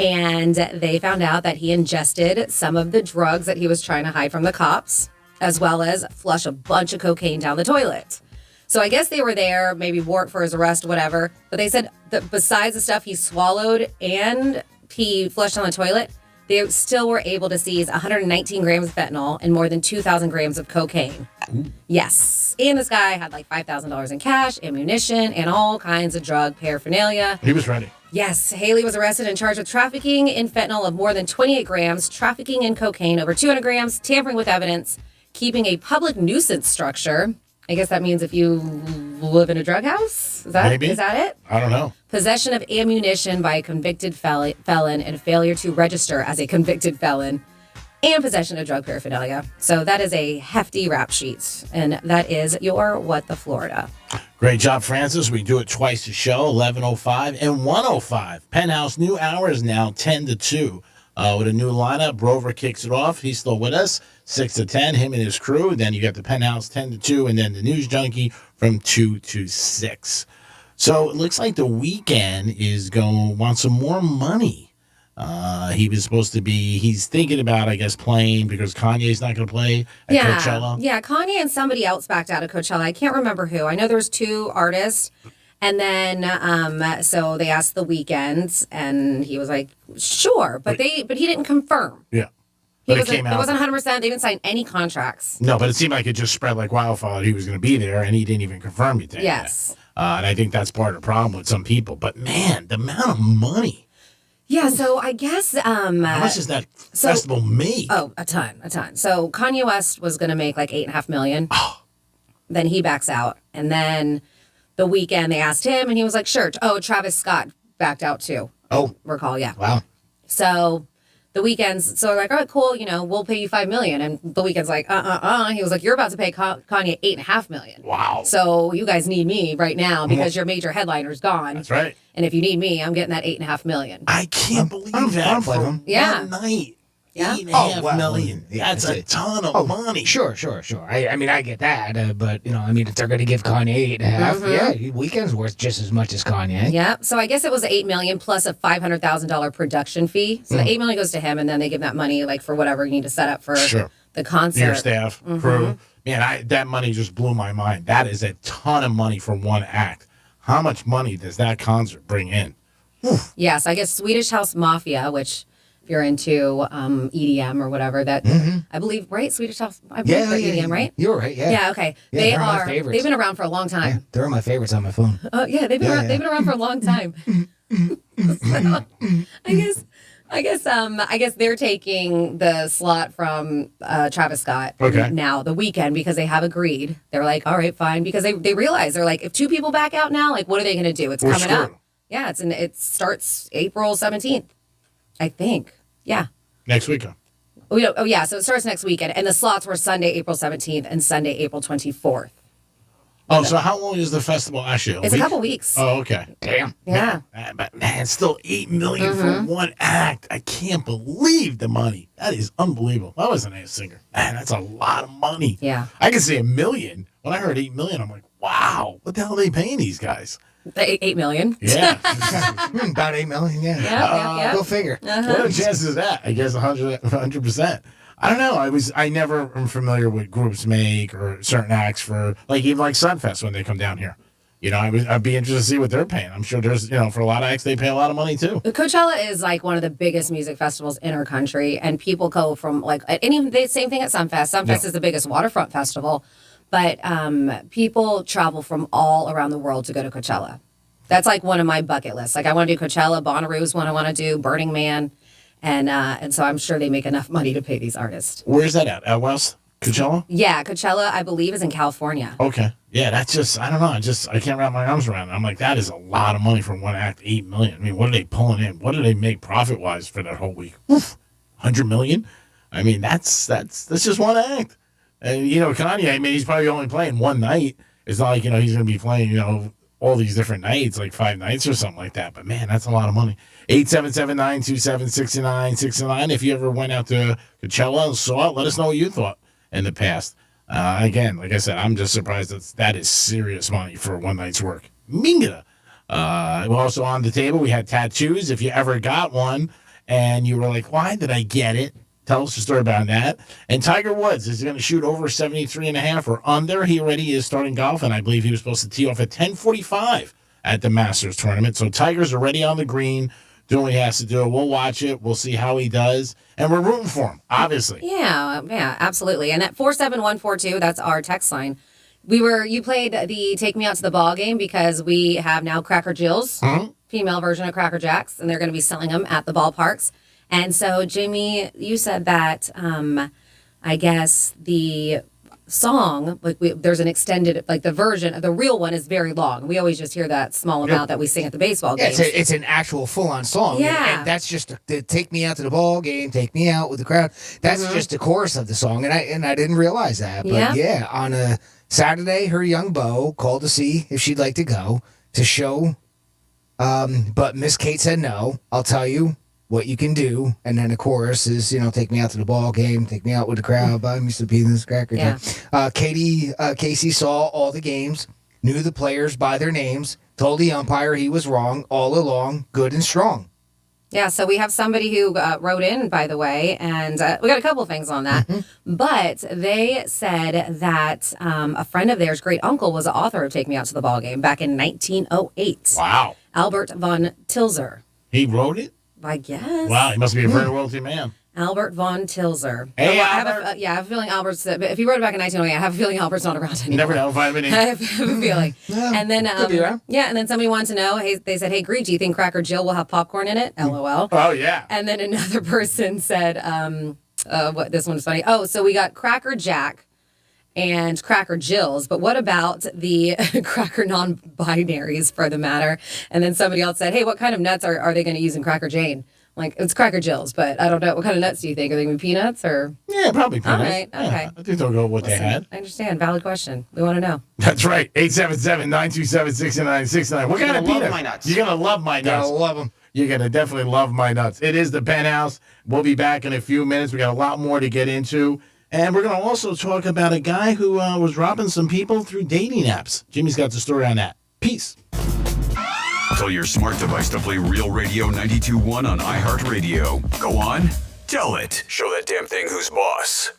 And they found out that he ingested some of the drugs that he was trying to hide from the cops, as well as flush a bunch of cocaine down the toilet. So I guess they were there, maybe warrant for his arrest, whatever. But they said that besides the stuff he swallowed and he flushed on the toilet, they still were able to seize 119 grams of fentanyl and more than 2,000 grams of cocaine. Ooh. Yes. And this guy had like $5,000 in cash, ammunition, and all kinds of drug paraphernalia. He was ready. Yes. Haley was arrested and charged with trafficking in fentanyl of more than 28 grams, trafficking in cocaine over 200 grams, tampering with evidence, keeping a public nuisance structure. I guess that means if you live in a drug house? Is that it? I don't know. Possession of ammunition by a convicted felon and failure to register as a convicted felon, and possession of drug paraphernalia. So that is a hefty rap sheet. And that is your What the Florida. Great job, Francis. We do it twice a show, 11:05 and 1:05. Penthouse new hours now, 10 to 2. With a new lineup, Rover kicks it off. He's still with us, 6 to 10, him and his crew. Then you got the Penthouse 10 to 2, and then the News Junkie from 2 to 6. So it looks like the Weeknd is going to want some more money. He was supposed to be, he's thinking about, I guess, playing because Kanye's not going to play at Coachella. Yeah, Kanye and somebody else backed out of Coachella. I can't remember who. I know there's 2 artists. And then, so they asked the Weeknd, and he was like, "Sure," but he didn't confirm. Yeah, It wasn't 100%. They didn't sign any contracts. No, but it seemed like it just spread like wildfire. He was going to be there, and he didn't even confirm it. Yes, and I think that's part of the problem with some people. But man, the amount of money. Yeah, so I guess how much does that festival make? Oh, a ton. So Kanye West was going to make like $8.5 million. Oh. Then he backs out, and then the Weeknd, they asked him, and he was like, sure. Oh, Travis Scott backed out too. Oh. Recall, yeah. Wow. So the Weeknd's, so they're like, all right, cool, we'll pay you $5 million. And the Weeknd's like, He was like, you're about to pay Kanye $8.5 million. Wow. So you guys need me right now because your major headliner's gone. That's right. And if you need me, I'm getting that $8.5 million. I can't believe that for one night. Yeah. $8.5 million. That's a ton of money. Sure. I mean, I get that, but if they're going to give Kanye 8.5, yeah, Weeknd's worth just as much as Kanye. Yeah. So I guess it was $8 million plus a $500,000 production fee. So the $8 million goes to him, and then they give that money like for whatever you need to set up for the concert. Your staff, crew. Man, that money just blew my mind. That is a ton of money for one act. How much money does that concert bring in? Yes, I guess Swedish House Mafia, which if you're into EDM or whatever, that I believe, right? Swedish House, I believe they're EDM, right? You're right, yeah. Yeah, okay. Yeah, they they're are. my favorites. They've been around for a long time. Yeah, they're my favorites on my phone. Oh yeah, they've been around for a long time. So, I guess they're taking the slot from Travis Scott now, the Weeknd, because they have agreed. They're like, all right, fine, because they realize they're like, if 2 people back out now, like, what are they going to do? It's coming up. Yeah, it starts April 17th, I think. Yeah. Next weekend. So it starts next weekend, and the slots were Sunday, April 17th, and Sunday, April 24th. Oh, so how long is the festival actually? It's a couple weeks. Oh, okay. Damn. Yeah. But man, still $8 million for one act. I can't believe the money. That is unbelievable. I wasn't a singer. Man, that's a lot of money. Yeah. I could say $1 million. When I heard $8 million, I'm like, wow, what the hell are they paying these guys? $8 million. Yeah. About $8 million, yeah. Yeah. Go figure. Uh-huh. What a chance is that? I guess 100%. I don't know. I never am familiar with groups make or certain acts for even like Sunfest when they come down here. I'd be interested to see what they're paying. I'm sure there's for a lot of acts they pay a lot of money too. Coachella is like one of the biggest music festivals in our country, and people go from the same thing at Sunfest. Sunfest is the biggest waterfront festival, but people travel from all around the world to go to Coachella. That's like one of my bucket lists. Like I want to do Coachella, Bonnaroo's one I want to do, Burning Man. And so I'm sure they make enough money to pay these artists. Where's that at? Out west? Coachella? Yeah, Coachella, I believe, is in California. Okay. Yeah, that's just, I don't know. I can't wrap my arms around it. I'm like, that is a lot of money for one act, $8 million. I mean, what are they pulling in? What do they make profit-wise for that whole week? $100 million? I mean, that's just one act. And, Kanye, I mean, he's probably only playing one night. It's not like, he's going to be playing, all these different nights, like 5 nights or something like that. But, man, that's a lot of money. 877-927-6969. If you ever went out to Coachella and saw it, let us know what you thought in the past. Again, like I said, I'm just surprised that is serious money for one night's work. Minga. Also on the table, we had tattoos. If you ever got one and you were like, why did I get it? Tell us a story about that. And Tiger Woods is going to shoot over 73.5 or under. He already is starting golf, and I believe he was supposed to tee off at 10:45 at the Masters tournament. So Tiger's already on the green, doing what he has to do. We'll watch it. We'll see how he does. And we're rooting for him, obviously. Yeah, absolutely. And at 47142, that's our text line. You played the Take Me Out to the Ball game because we have now Cracker Jill's female version of Cracker Jacks, and they're going to be selling them at the ballparks. And so, Jamie, you said that I guess the song, there's an extended, the version, the real one is very long. We always just hear that small amount that we sing at the baseball game. It's an actual full-on song. Yeah. And that's just the Take Me Out to the Ball Game, Take Me Out with the Crowd. That's just the chorus of the song, and I didn't realize that. But on a Saturday, her young beau called to see if she'd like to go to show, but Miss Kate said no. I'll tell you what you can do, and then the chorus is, take me out to the ball game, take me out with the crowd, buy me some peanuts, crackers. Yeah. Casey saw all the games, knew the players by their names, told the umpire he was wrong all along, good and strong. Yeah, so we have somebody who wrote in, by the way, and we got a couple of things on that. But they said that a friend of theirs' great uncle was the author of Take Me Out to the Ball Game back in 1908. Wow. Albert von Tilzer. He wrote it? I guess. Wow, he must be a very wealthy man. Albert von Tilzer. Hey, I have a feeling Albert's, if he wrote it back in 1908, I have a feeling Albert's not around anymore. Never know, vitamin E. I have a feeling. And then, and then somebody wanted to know, they said, hey, Greek, do you think Cracker Jill will have popcorn in it? LOL. Oh, yeah. And then another person said, this one's funny. Oh, so we got Cracker Jack and Cracker Jill's, but what about the Cracker non-binaries for the matter? And then somebody else said, hey, what kind of nuts are they going to use in Cracker Jane? Like, it's Cracker Jill's, but I don't know. What kind of nuts do you think? Are they going to be peanuts or? Yeah, probably peanuts. All right, okay. I think they'll go with what they had. I understand. Valid question. We want to know. That's right. 877-927-6969. What kind of peanuts? My nuts. You're going to love my nuts. Gotta love them. You're going to definitely love my nuts. It is the Penthouse. We'll be back in a few minutes. We got a lot more to get into. And we're going to also talk about a guy who was robbing some people through dating apps. Jimmy's got the story on that. Peace. Tell your smart device to play Real Radio 92.1 on iHeartRadio. Go on, tell it. Show that damn thing who's boss.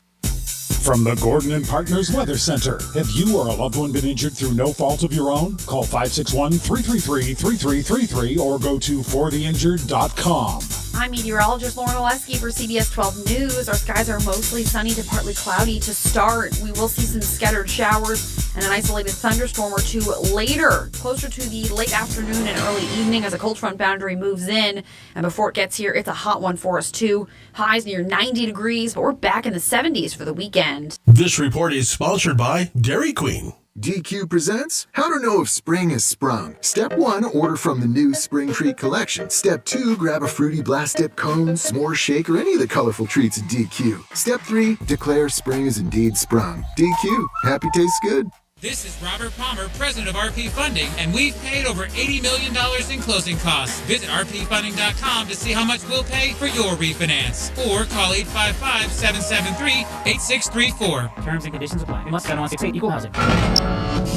From the Gordon and Partners Weather Center. Have you or a loved one been injured through no fault of your own? Call 561-333-3333 or go to fortheinjured.com. I'm meteorologist Lauren Oleski for CBS 12 News. Our skies are mostly sunny to partly cloudy to start. We will see some scattered showers and an isolated thunderstorm or two later, closer to the late afternoon and early evening as a cold front boundary moves in. And before it gets here, it's a hot one for us too. Highs near 90 degrees, but we're back in the 70s for the weekend. This report is sponsored by Dairy Queen. DQ presents How to Know If Spring Has Sprung. Step 1, order from the new Spring Treat collection. Step 2, grab a fruity blast dip cone, s'more shake, or any of the colorful treats at DQ. Step 3, declare spring is indeed sprung. DQ, happy tastes good. This is Robert Palmer, president of RP Funding, and we've paid over $80 million in closing costs. Visit rpfunding.com to see how much we'll pay for your refinance. Or call 855-773-8634. Terms and conditions apply. We must settle on 68 equal housing.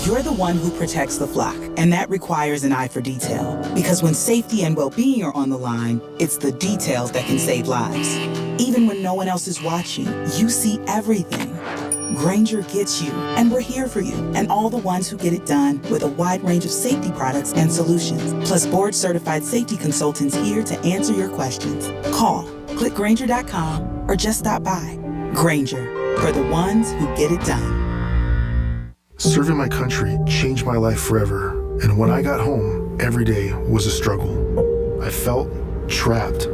You're the one who protects the flock, and that requires an eye for detail. Because when safety and well-being are on the line, it's the details that can save lives. Even when no one else is watching, you see everything. Grainger gets you, and we're here for you, and all the ones who get it done with a wide range of safety products and solutions, plus board-certified safety consultants here to answer your questions. Call, click Grainger.com, or just stop by. Grainger, for the ones who get it done. Serving my country changed my life forever, and when I got home, every day was a struggle. I felt trapped.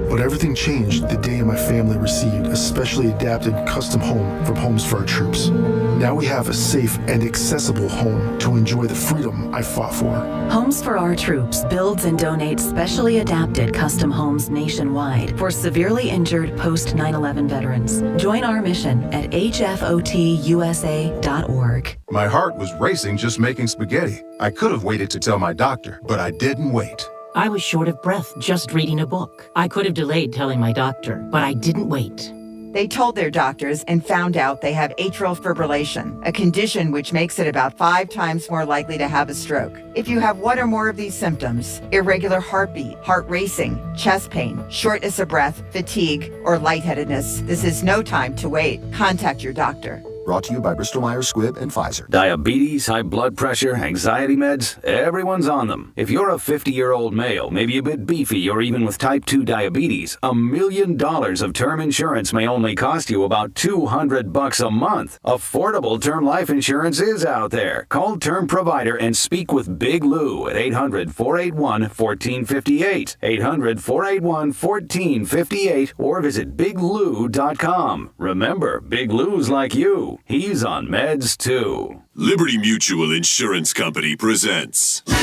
But everything changed the day my family received a specially adapted custom home from Homes for Our Troops. Now we have a safe and accessible home to enjoy the freedom I fought for. Homes for Our Troops builds and donates specially adapted custom homes nationwide for severely injured post 9/11 veterans. Join our mission at hfotusa.org. My heart was racing just making spaghetti. I could have waited to tell my doctor, but I didn't wait. I was short of breath just reading a book. I could have delayed telling my doctor, but I didn't wait. They told their doctors and found out they have atrial fibrillation, a condition which makes it about 5 times more likely to have a stroke. If you have one or more of these symptoms, irregular heartbeat, heart racing, chest pain, shortness of breath, fatigue, or lightheadedness, this is no time to wait. Contact your doctor. Brought to you by Bristol-Myers Squibb and Pfizer. Diabetes, high blood pressure, anxiety meds, everyone's on them. If you're a 50-year-old male, maybe a bit beefy, or even with type 2 diabetes, $1 million of term insurance may only cost you about $200 a month. Affordable term life insurance is out there. Call Term Provider and speak with Big Lou at 800-481-1458. 800-481-1458 or visit biglou.com. Remember, Big Lou's like you. He's on meds too. Liberty Mutual Insurance Company presents. And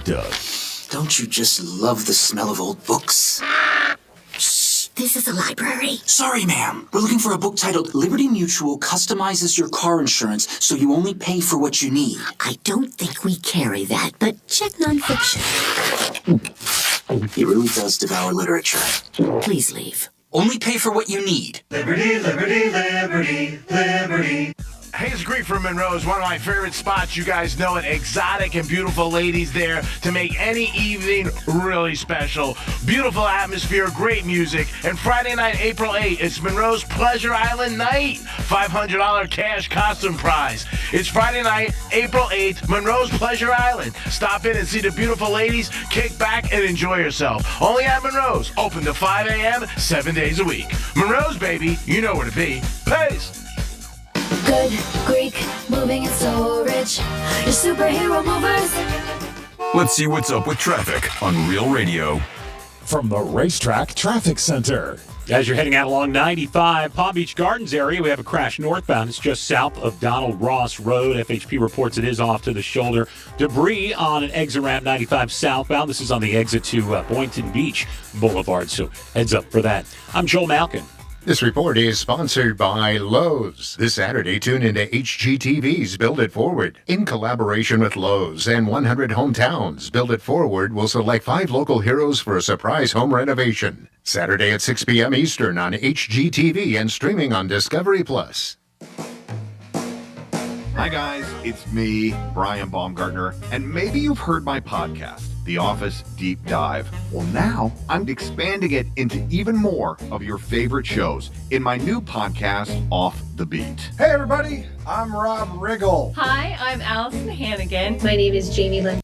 Doug. Don't you just love the smell of old books? Shh, this is a library. Sorry, ma'am. We're looking for a book titled Liberty Mutual Customizes Your Car Insurance so you only pay for what you need. I don't think we carry that, but check nonfiction. He really does devour literature. Please leave. Only pay for what you need. Liberty, liberty, liberty, liberty. Hayes Creek from Monroe is one of my favorite spots. You guys know it. Exotic and beautiful ladies there to make any evening really special. Beautiful atmosphere, great music. And Friday night, April 8th, it's Monroe's Pleasure Island night. $500 cash costume prize. It's Friday night, April 8th, Monroe's Pleasure Island. Stop in and see the beautiful ladies, kick back, and enjoy yourself. Only at Monroe's. Open to 5 a.m., 7 days a week. Monroe's, baby. You know where to be. Peace. Good Greek moving and storage. Your superhero movers. Let's see what's up with traffic on Real Radio. From the Racetrack Traffic Center. As you're heading out along 95 Palm Beach Gardens area, we have a crash northbound. It's just south of Donald Ross Road. FHP reports it is off to the shoulder. Debris on an exit ramp 95 southbound. This is on the exit to Boynton Beach Boulevard, so heads up for that. I'm Joel Malkin. This report is sponsored by Lowe's. This Saturday, tune into HGTV's Build It Forward. In collaboration with Lowe's and 100 Hometowns, Build It Forward will select 5 local heroes for a surprise home renovation. Saturday at 6 p.m. Eastern on HGTV and streaming on Discovery Plus. Hi guys, it's me, Brian Baumgartner, and maybe you've heard my podcast, The Office Deep Dive. Well, now I'm expanding it into even more of your favorite shows in my new podcast, Off the Beat. Hey everybody, I'm Rob Riggle. Hi, I'm Allison Hannigan. My name is Jamie Lynn.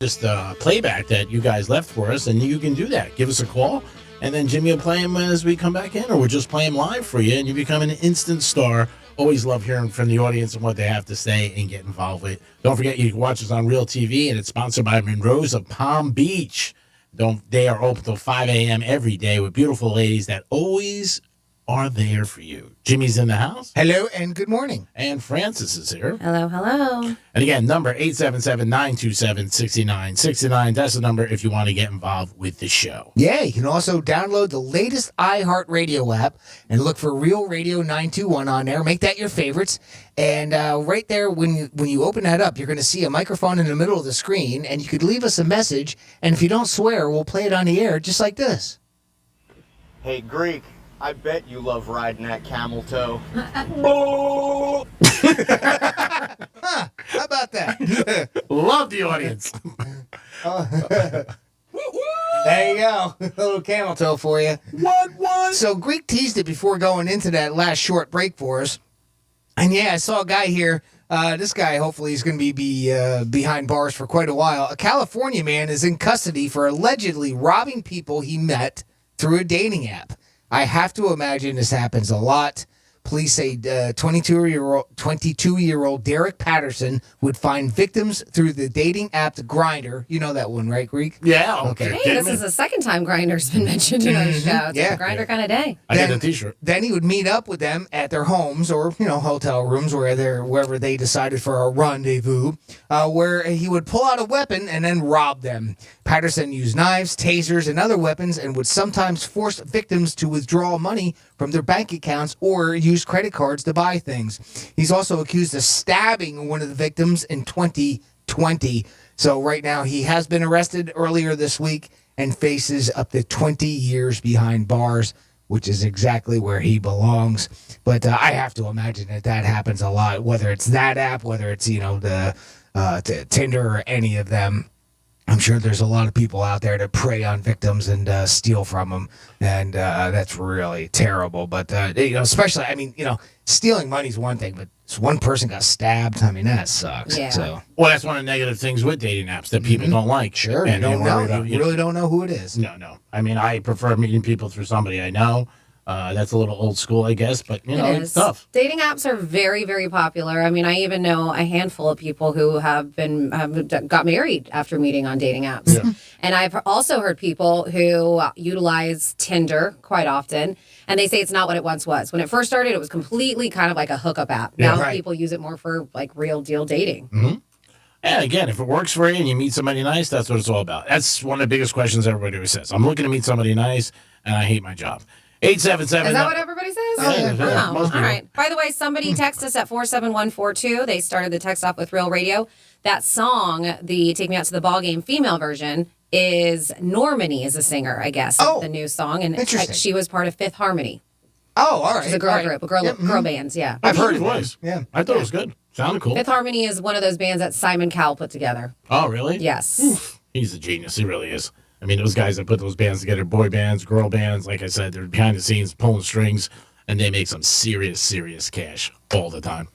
Just playback that you guys left for us, and you can do that. Give us a call, and then Jimmy will play him as we come back in, or we'll just play him live for you, and you become an instant star. Always love hearing from the audience and what they have to say and get involved with. Don't forget, you can watch us on Real TV, and it's sponsored by Monroe's of Palm Beach. They are open till 5 a.m. every day with beautiful ladies that always are there for you. Jimmy's in the house. Hello and good morning. And Francis is here. Hello, hello. And again, number 877-927-6969. That's the number if you want to get involved with the show. Yeah, you can also download the latest iHeartRadio app and look for Real Radio 921 on there. Make that your favorites. And right there, when you open that up, you're going to see a microphone in the middle of the screen, and you could leave us a message. And if you don't swear, we'll play it on the air just like this. Hey, Greek. I bet you love riding that camel toe. Huh, how about that? Love the audience. There you go. A little camel toe for you. What? So Greek teased it before going into that last short break for us. And yeah, I saw a guy here. This guy, hopefully, is going to be behind bars for quite a while. A California man is in custody for allegedly robbing people he met through a dating app. I have to imagine this happens a lot Police say 22-year-old Derek Patterson would find victims through the dating app Grindr. You know that one, right, Greek? Yeah. Okay. Hey, this is the second time Grindr's been mentioned in our show. It's a Grindr kind of day. I got a T-shirt. Then he would meet up with them at their homes or hotel rooms wherever they decided for a rendezvous, where he would pull out a weapon and then rob them. Patterson used knives, tasers, and other weapons, and would sometimes force victims to withdraw money from their bank accounts or use credit cards to buy things. He's also accused of stabbing one of the victims in 2020. So right now he has been arrested earlier this week and faces up to 20 years behind bars, which is exactly where he belongs. But I have to imagine that happens a lot, whether it's that app, whether it's, the Tinder or any of them. I'm sure there's a lot of people out there that prey on victims and steal from them, and that's really terrible. But especially, stealing money's one thing, but one person got stabbed. That sucks. Yeah. So, well, that's one of the negative things with dating apps that people don't like. Sure, and you don't know. about, You really don't know who it is. No. I prefer meeting people through somebody I know. That's a little old school, I guess, but it's tough. Dating apps are very, very popular. I even know a handful of people who have got married after meeting on dating apps. Yeah. And I've also heard people who utilize Tinder quite often, and they say it's not what it once was. When it first started, it was completely kind of like a hookup app. Yeah, now right. people use it more for like real deal dating. Mm-hmm. And again, if it works for you and you meet somebody nice, that's what it's all about. That's one of the biggest questions everybody always says. I'm looking to meet somebody nice, and I hate my job. 877. Is that what everybody says? Yeah, Oh, most all people. right. By the way, somebody texted us at 47142. They started the text off with Real Radio. That song, the Take Me Out to the Ball Game female version, is Normani is a singer, I guess, of the new song. And Interesting. she was part of Fifth Harmony. Oh, all right. She's a girl group, girl bands, yeah. I've heard his of it. voice. Yeah. I thought it was good. Sounded cool. Fifth Harmony is one of those bands that Simon Cowell put together. Oh, really? Yes. Oof. He's a genius. He really is. Those guys that put those bands together, boy bands, girl bands, like I said, they're behind the scenes pulling strings, and they make some serious, serious cash all the time.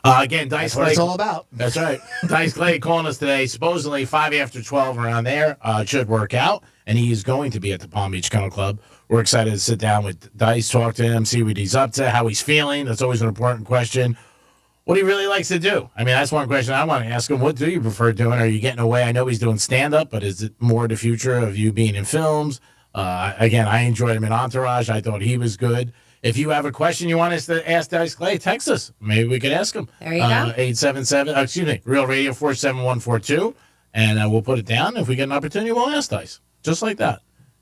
Again, Dice That's Clay. what it's all about. That's right. Dice Clay calling us today, supposedly 5 after 12 around there. It should work out, and he is going to be at the Palm Beach Kennel Club. We're excited to sit down with Dice, talk to him, see what he's up to, how he's feeling. That's always an important question. What he really likes to do. That's one question I want to ask him. What do you prefer doing? Are you getting away? I know he's doing stand-up, but is it more the future of you being in films? Again, I enjoyed him in Entourage. I thought he was good. If you have a question you want us to ask Dice Clay, text us. Maybe we could ask him. There you go. 877, Real Radio 47142, and we'll put it down. If we get an opportunity, we'll ask Dice. Just like that.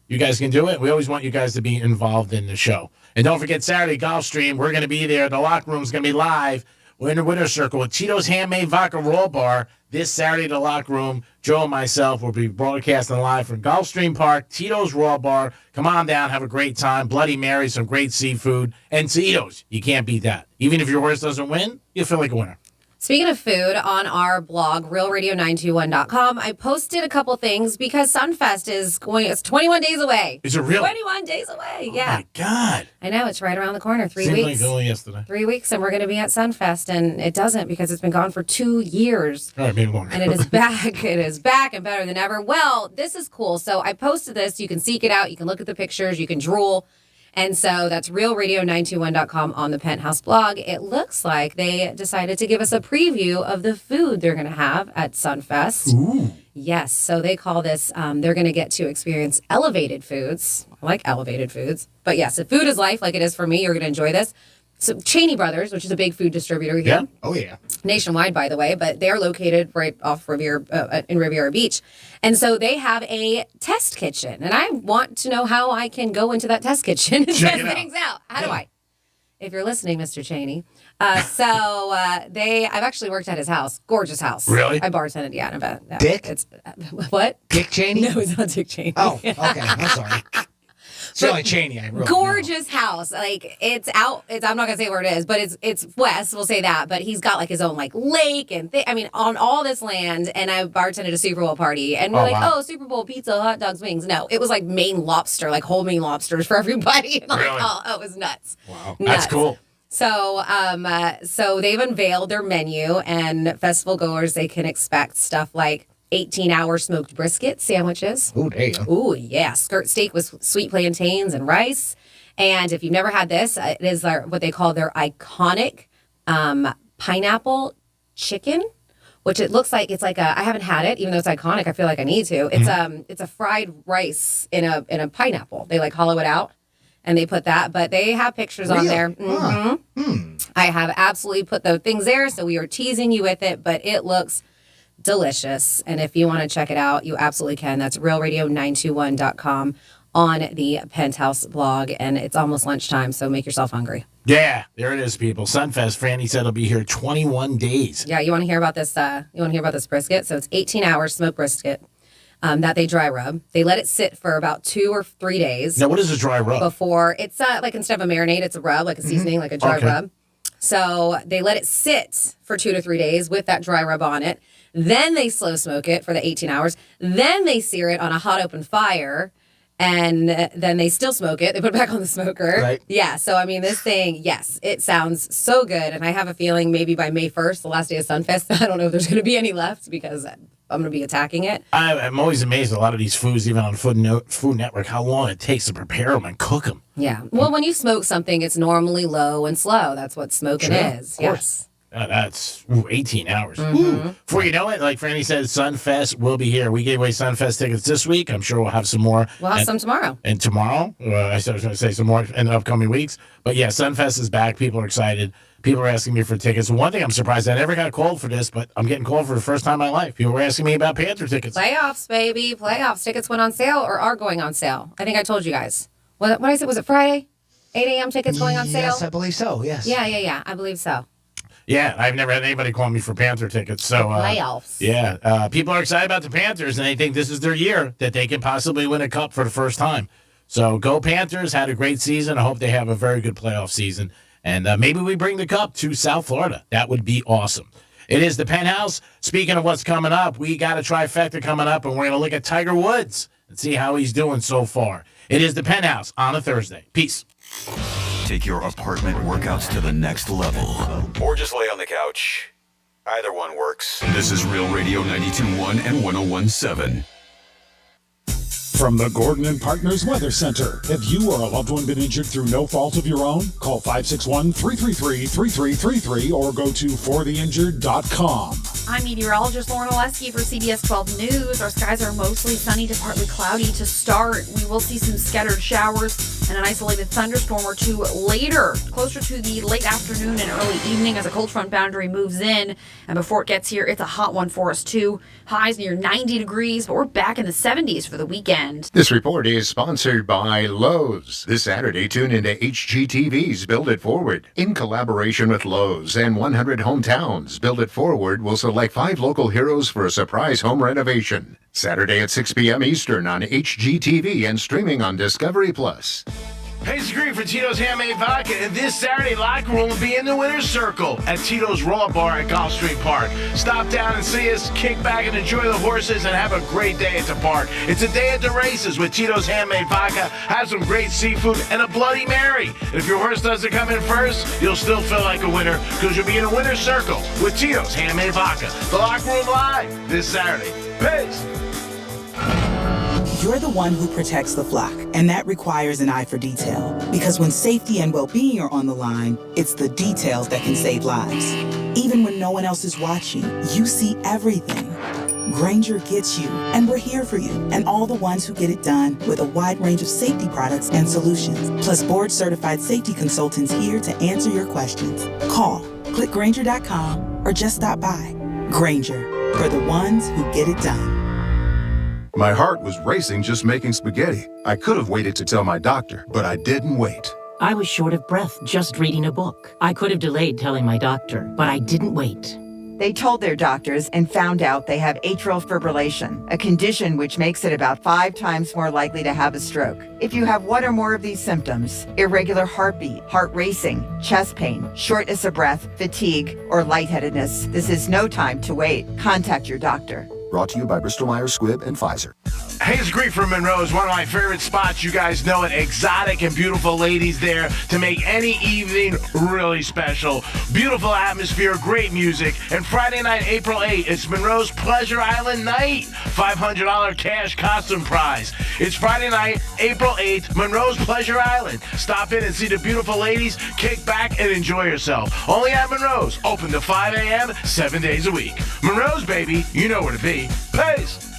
You guys can do it. We always want you guys to be involved in the show. And don't forget Saturday, Golf Stream. We're going to be there. The locker room's going to be live. We're in the winner's circle with Cheeto's Handmade Vodka Roll Bar this Saturday. The locker room. Joe and myself will be broadcasting live from Gulfstream Park, Tito's Raw Bar. Come on down, have a great time. Bloody Mary, some great seafood, and Tito's. You can't beat that. Even if your horse doesn't win, you feel like a winner. Speaking of food, on our blog, realradio921.com, I posted a couple things because Sunfest it's 21 days away. Is it really? 21 days away, yeah. Oh, my God. I know, it's right around the corner. 3 Seems weeks. like only yesterday. 3 weeks, and we're going to be at Sunfest, and it doesn't because it's been gone for 2 years. All right, maybe longer. And it is back. It is back and better than ever. Well, this is cool. So I posted this. You can seek it out. You can look at the pictures. You can drool. And so that's realradio921.com on the Penthouse blog. It looks like they decided to give us a preview of the food they're going to have at Sunfest. Ooh. Yes. So they call this, they're going to get to experience elevated foods. I like elevated foods. But yes, if food is life, like it is for me, you're going to enjoy this. So Cheney Brothers, which is a big food distributor here. Yeah. Oh, yeah. Nationwide, by the way, but they're located right off in Riviera Beach. And so they have a test kitchen. And I want to know how I can go into that test kitchen and test things out. How do I? If you're listening, Mr. Cheney. I've actually worked at his house. Gorgeous house. Really? I bartended, yeah. In a bed. Dick? It's, what? Dick Cheney? No, it's not Dick Cheney. Oh, okay. I'm sorry. It's the only Cheney I really gorgeous house. Like it's out. I'm not gonna say where it is, but it's west. We'll say that. But he's got like his own like lake and on all this land. And I bartended a Super Bowl party, and we're wow. oh, Super Bowl pizza, hot dogs, wings. No, it was like Maine lobster, like whole Maine lobsters for everybody. Like, Really? oh, it was nuts. Wow. Nuts. That's cool. So they've unveiled their menu, and festival goers, they can expect stuff like 18-hour smoked brisket sandwiches. Ooh, there you go. Ooh, yeah. Skirt steak with sweet plantains and rice. And if you've never had this, it is what they call their iconic pineapple chicken, which it looks like I haven't had it, even though it's iconic. I feel like I need to. It's a fried rice in a pineapple. They like hollow it out and they put that, but they have pictures on there. Mm-hmm. I have absolutely put the things there, so we are teasing you with it, but it looks delicious. And if you want to check it out, you absolutely can. That's realradio921.com on the Penthouse blog, and it's almost lunchtime, so make yourself hungry. Yeah, there it is, people. Sunfest. Franny said it'll be here 21 days. Yeah, you want to hear about this? Brisket? So it's 18 hours smoked brisket that they dry rub. They let it sit for about 2 or 3 days. Now, what is a dry rub? Before it's like instead of a marinade, it's a rub, like a seasoning, like a dry rub. So they let it sit for 2 to 3 days with that dry rub on it. Then they slow smoke it for the 18 hours. Then they sear it on a hot open fire. And then they still smoke it. They put it back on the smoker. Right. Yeah. So, I mean, this thing, yes, it sounds so good. And I have a feeling maybe by May 1st, the last day of Sunfest, I don't know if there's going to be any left because I'm going to be attacking it. I'm always amazed at a lot of these foods, even on Food Network, how long it takes to prepare them and cook them. Yeah. Well, when you smoke something, it's normally low and slow. That's what smoking is. Yes. That's 18 hours. Mm-hmm. Before you know it, like Franny said, Sunfest will be here. We gave away Sunfest tickets this week. I'm sure we'll have some more. We'll have some tomorrow. And tomorrow, I was going to say some more in the upcoming weeks. But yeah, Sunfest is back. People are excited. People are asking me for tickets. One thing I'm surprised, I never got called for this, but I'm getting called for the first time in my life. People were asking me about Panther tickets. Playoffs, baby. Playoffs. Tickets went on sale or are going on sale. I think I told you guys. What I said, was it Friday? 8 a.m. tickets going on sale? Yes, I believe so, yes. Yeah. I believe so. Yeah, I've never had anybody call me for Panther tickets. So playoffs. Yeah, people are excited about the Panthers, and they think this is their year that they can possibly win a cup for the first time. So go Panthers! Had a great season. I hope they have a very good playoff season, and maybe we bring the cup to South Florida. That would be awesome. It is the Penthouse. Speaking of what's coming up, we got a trifecta coming up, and we're going to look at Tiger Woods and see how he's doing so far. It is the Penthouse on a Thursday. Peace. Take your apartment workouts to the next level. Or just lay on the couch. Either one works. This is Real Radio 92.1 and 101.7. From the Gordon and Partners Weather Center. Have you or a loved one been injured through no fault of your own? Call 561-333-3333 or go to fortheinjured.com. I'm meteorologist Lauren Oleski for CBS 12 News. Our skies are mostly sunny to partly cloudy to start. We will see some scattered showers and an isolated thunderstorm or two later, closer to the late afternoon and early evening as a cold front boundary moves in. And before it gets here, it's a hot one for us too. Highs near 90 degrees, but we're back in the 70s for the weekend. This report is sponsored by Lowe's. This Saturday, tune into HGTV's Build It Forward. In collaboration with Lowe's and 100 Hometowns, Build It Forward will select 5 local heroes for a surprise home renovation. Saturday at 6 p.m. Eastern on HGTV and streaming on Discovery Plus. Hey, it's Greg for Tito's Handmade Vodka, and this Saturday, locker room will be in the winner's circle at Tito's Raw Bar at Gulf Street Park. Stop down and see us, kick back and enjoy the horses, and have a great day at the park. It's a day at the races with Tito's Handmade Vodka. Have some great seafood and a Bloody Mary. And if your horse doesn't come in first, you'll still feel like a winner because you'll be in a winner's circle with Tito's Handmade Vodka. The locker room live this Saturday. Peace. You're the one who protects the flock, and that requires an eye for detail. Because when safety and well-being are on the line, it's the details that can save lives. Even when no one else is watching, you see everything. Grainger gets you, and we're here for you, and all the ones who get it done with a wide range of safety products and solutions, plus board-certified safety consultants here to answer your questions. Call, click Grainger.com, or just stop by. Grainger, for the ones who get it done. My heart was racing just making spaghetti. I could have waited to tell my doctor, but I didn't wait. I was short of breath just reading a book. I could have delayed telling my doctor, but I didn't wait. They told their doctors and found out they have atrial fibrillation, a condition which makes it about 5 times more likely to have a stroke. If you have one or more of these symptoms, irregular heartbeat, heart racing, chest pain, shortness of breath, fatigue, or lightheadedness, this is no time to wait. Contact your doctor. Brought to you by Bristol-Myers Squibb and Pfizer. Hey, it's Greek from Monroe's, one of my favorite spots. You guys know it. Exotic and beautiful ladies there to make any evening really special. Beautiful atmosphere, great music. And Friday night, April 8th, it's Monroe's Pleasure Island night. $500 cash costume prize. It's Friday night, April 8th, Monroe's Pleasure Island. Stop in and see the beautiful ladies, kick back, and enjoy yourself. Only at Monroe's, open to 5 a.m., 7 days a week. Monroe's, baby, you know where to be. Peace.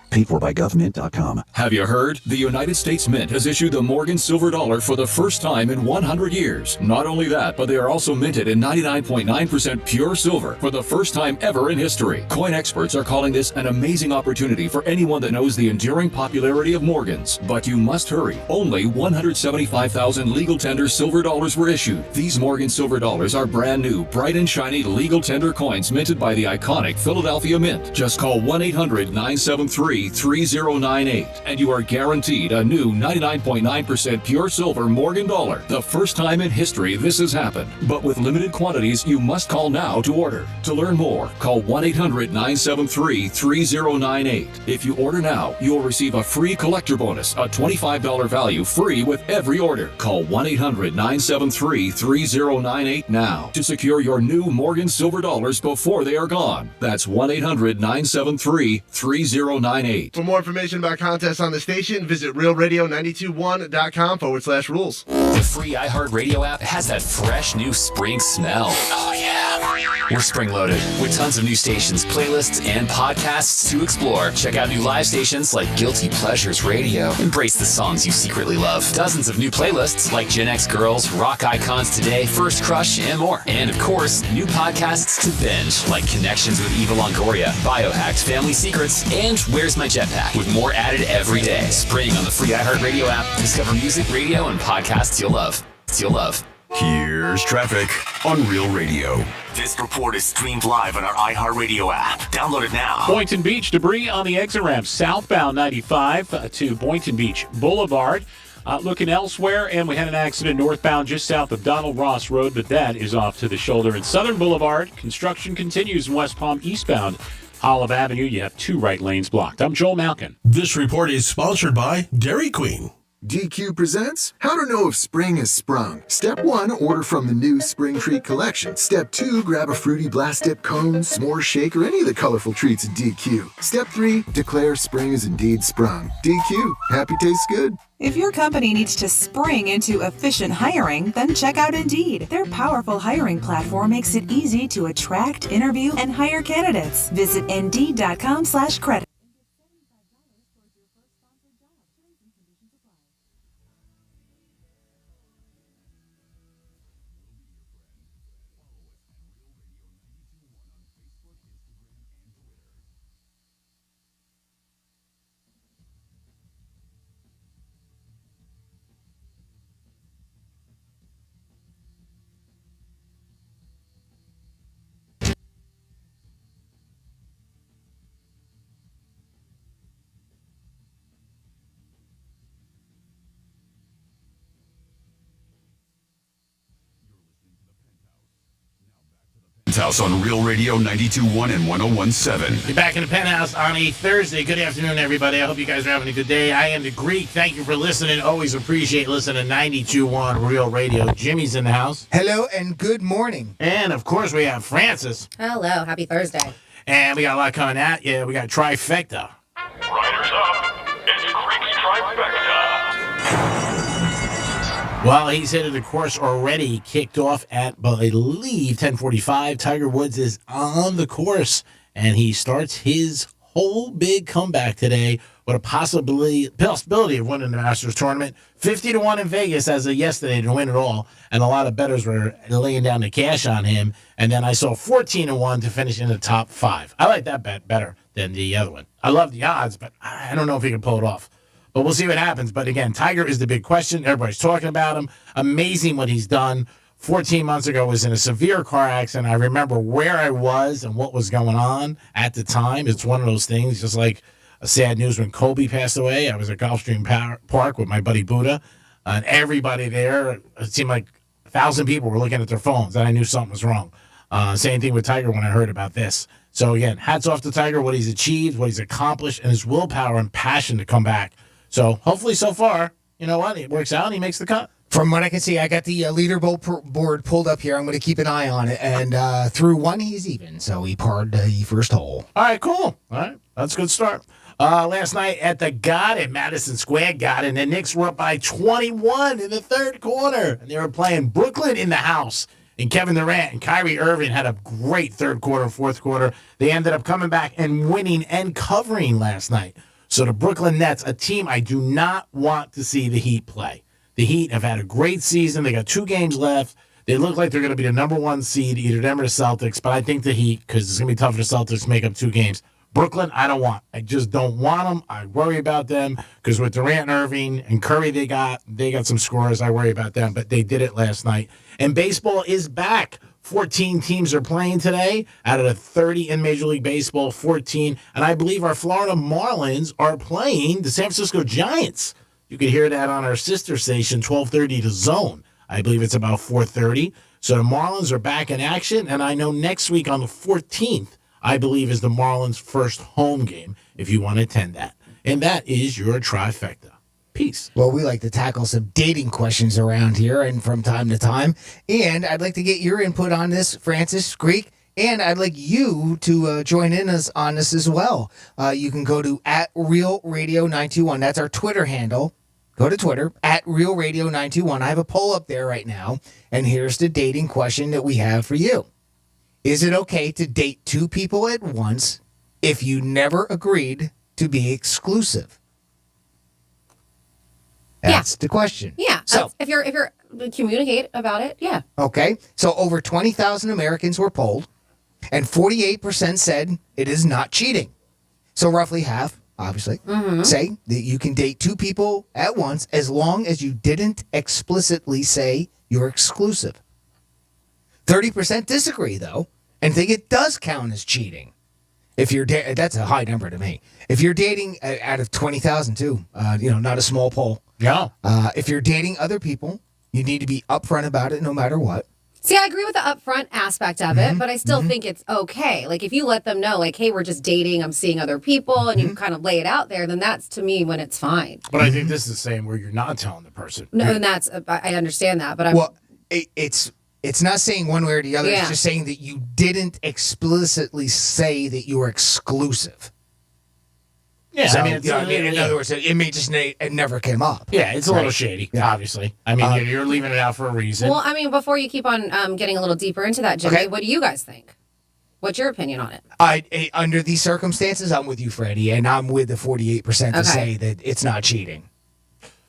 Paid for by government.com. Have you heard? The United States Mint has issued the Morgan Silver Dollar for the first time in 100 years. Not only that, but they are also minted in 99.9% pure silver for the first time ever in history. Coin experts are calling this an amazing opportunity for anyone that knows the enduring popularity of Morgans. But you must hurry. Only 175,000 legal tender silver dollars were issued. These Morgan Silver Dollars are brand new, bright and shiny legal tender coins minted by the iconic Philadelphia Mint. Just call 1-800-973-3098 and you are guaranteed a new 99.9% pure silver Morgan dollar. The first time in history this has happened. But with limited quantities, you must call now to order. To learn more, call 1-800-973-3098. If you order now, you will receive a free collector bonus, a $25 value free with every order. Call 1-800-973-3098 now to secure your new Morgan Silver Dollars before they are gone. That's 1-800-973-3098. For more information about contests on the station, visit realradio921.com/rules. The free iHeartRadio app has that fresh new spring smell. Oh, yeah. We're spring loaded with tons of new stations, playlists, and podcasts to explore. Check out new live stations like Guilty Pleasures Radio. Embrace the songs you secretly love. Dozens of new playlists like Gen X Girls, Rock Icons Today, First Crush, and more. And of course, new podcasts to binge like Connections with Eva Longoria, Biohacked, Family Secrets, and Where's My Jetpack, with more added every day. Spring on the free iHeartRadio app. Discover music, radio, and podcasts you'll love. Here's traffic on Real Radio. This report is streamed live on our iHeartRadio app. Download it now. Boynton Beach debris on the exit ramp southbound 95 to Boynton Beach Boulevard. Looking elsewhere, and we had an accident northbound just south of Donald Ross Road, but that is off to the shoulder in Southern Boulevard. Construction continues in West Palm eastbound Olive Avenue. You have 2 right lanes blocked. I'm Joel Malkin. This report is sponsored by Dairy Queen. DQ presents How to Know If Spring Has Sprung. Step 1, order from the new Spring Treat collection. Step 2, grab a fruity blast dip cone, s'more shake, or any of the colorful treats at DQ. Step 3, declare spring is indeed sprung. DQ, happy tastes good. If your company needs to spring into efficient hiring, then check out Indeed. Their powerful hiring platform makes it easy to attract, interview, and hire candidates. Visit Indeed.com/credit. Penthouse on Real Radio 92.1 and 101.7. You're back in the Penthouse on a Thursday. Good afternoon, everybody. I hope you guys are having a good day. I am the Greek. Thank you for listening. Always appreciate listening to 92.1 Real Radio. Jimmy's in the house. Hello and good morning. And, of course, we have Francis. Hello. Happy Thursday. And we got a lot coming at you. We got Trifecta. Riders up. It's Greek's Trifecta. Well, he's hit the course already, kicked off at, I believe, 10:45. Tiger Woods is on the course, and he starts his whole big comeback today with a possibility of winning the Masters tournament. 50-1 in Vegas as of yesterday to win it all, and a lot of bettors were laying down the cash on him. And then I saw 14-1 to finish in the top 5. I like that bet better than the other one. I love the odds, but I don't know if he can pull it off. But we'll see what happens. But again, Tiger is the big question. Everybody's talking about him. Amazing what he's done. 14 months ago, I was in a severe car accident. I remember where I was and what was going on at the time. It's one of those things, just like a sad news when Kobe passed away. I was at Gulfstream Park with my buddy Buddha, and everybody there, it seemed like 1,000 people were looking at their phones, and I knew something was wrong. Same thing with Tiger when I heard about this. So again, hats off to Tiger, what he's achieved, what he's accomplished, and his willpower and passion to come back. So hopefully so far, you know what, it works out and he makes the cut. From what I can see, I got the leaderboard board pulled up here. I'm going to keep an eye on it. And through one, he's even. So he parred the first hole. All right, cool. All right, that's a good start. Last night at the Garden, Madison Square Garden, the Knicks were up by 21 in the third quarter. And they were playing Brooklyn in the house. And Kevin Durant and Kyrie Irving had a great third quarter and fourth quarter. They ended up coming back and winning and covering last night. So the Brooklyn Nets, a team I do not want to see the Heat play. The Heat have had a great season. They got 2 games left. They look like they're going to be the number 1 seed, either them or the Celtics. But I think the Heat, because it's going to be tough for the Celtics to make up 2 games. Brooklyn, I don't want. I just don't want them. I worry about them because with Durant and Irving and Curry they got some scorers. I worry about them, but they did it last night. And baseball is back. 14 teams are playing today out of the 30 in Major League Baseball, 14. And I believe our Florida Marlins are playing the San Francisco Giants. You can hear that on our sister station, 1230 to Zone. I believe it's about 4:30. So the Marlins are back in action, and I know next week on the 14th, I believe is the Marlins' first home game, if you want to attend that. And that is your trifecta. Peace. Well, we like to tackle some dating questions around here and from time to time. And I'd like to get your input on this, Francis Greek. And I'd like you to join in us on this as well. You can go to @RealRadio921. That's our Twitter handle. Go to Twitter, @RealRadio921. I have a poll up there right now. And here's the dating question that we have for you. Is it okay to date 2 people at once if you never agreed to be exclusive? That's the question. Yeah. So if you're communicate about it, yeah. Okay. So over 20,000 Americans were polled, and 48% said it is not cheating. So roughly half, obviously, say that you can date 2 people at once as long as you didn't explicitly say you're exclusive. 30% disagree, though, and think it does count as cheating. If you're that's a high number to me. If you're dating out of 20,000 too, not a small poll. Yeah. If you're dating other people, you need to be upfront about it no matter what. See, I agree with the upfront aspect of it, but I still think it's okay. Like, if you let them know, like, hey, we're just dating, I'm seeing other people, and you kind of lay it out there, then that's, to me, when it's fine. But I think this is the same where you're not telling the person. No, and that's, I understand that, but it's not saying one way or the other. Yeah. It's just saying that you didn't explicitly say that you were exclusive. Yeah, So, I mean, in other words, it may just it never came up. Yeah, it's a Right. little shady, Yeah. obviously. I mean, you're leaving it out for a reason. well, I mean, before you keep on getting a little deeper into that, Jimmy, what do you guys think? What's your opinion on it? Under these circumstances, I'm with you, Freddie, and I'm with the 48% to say that it's not cheating.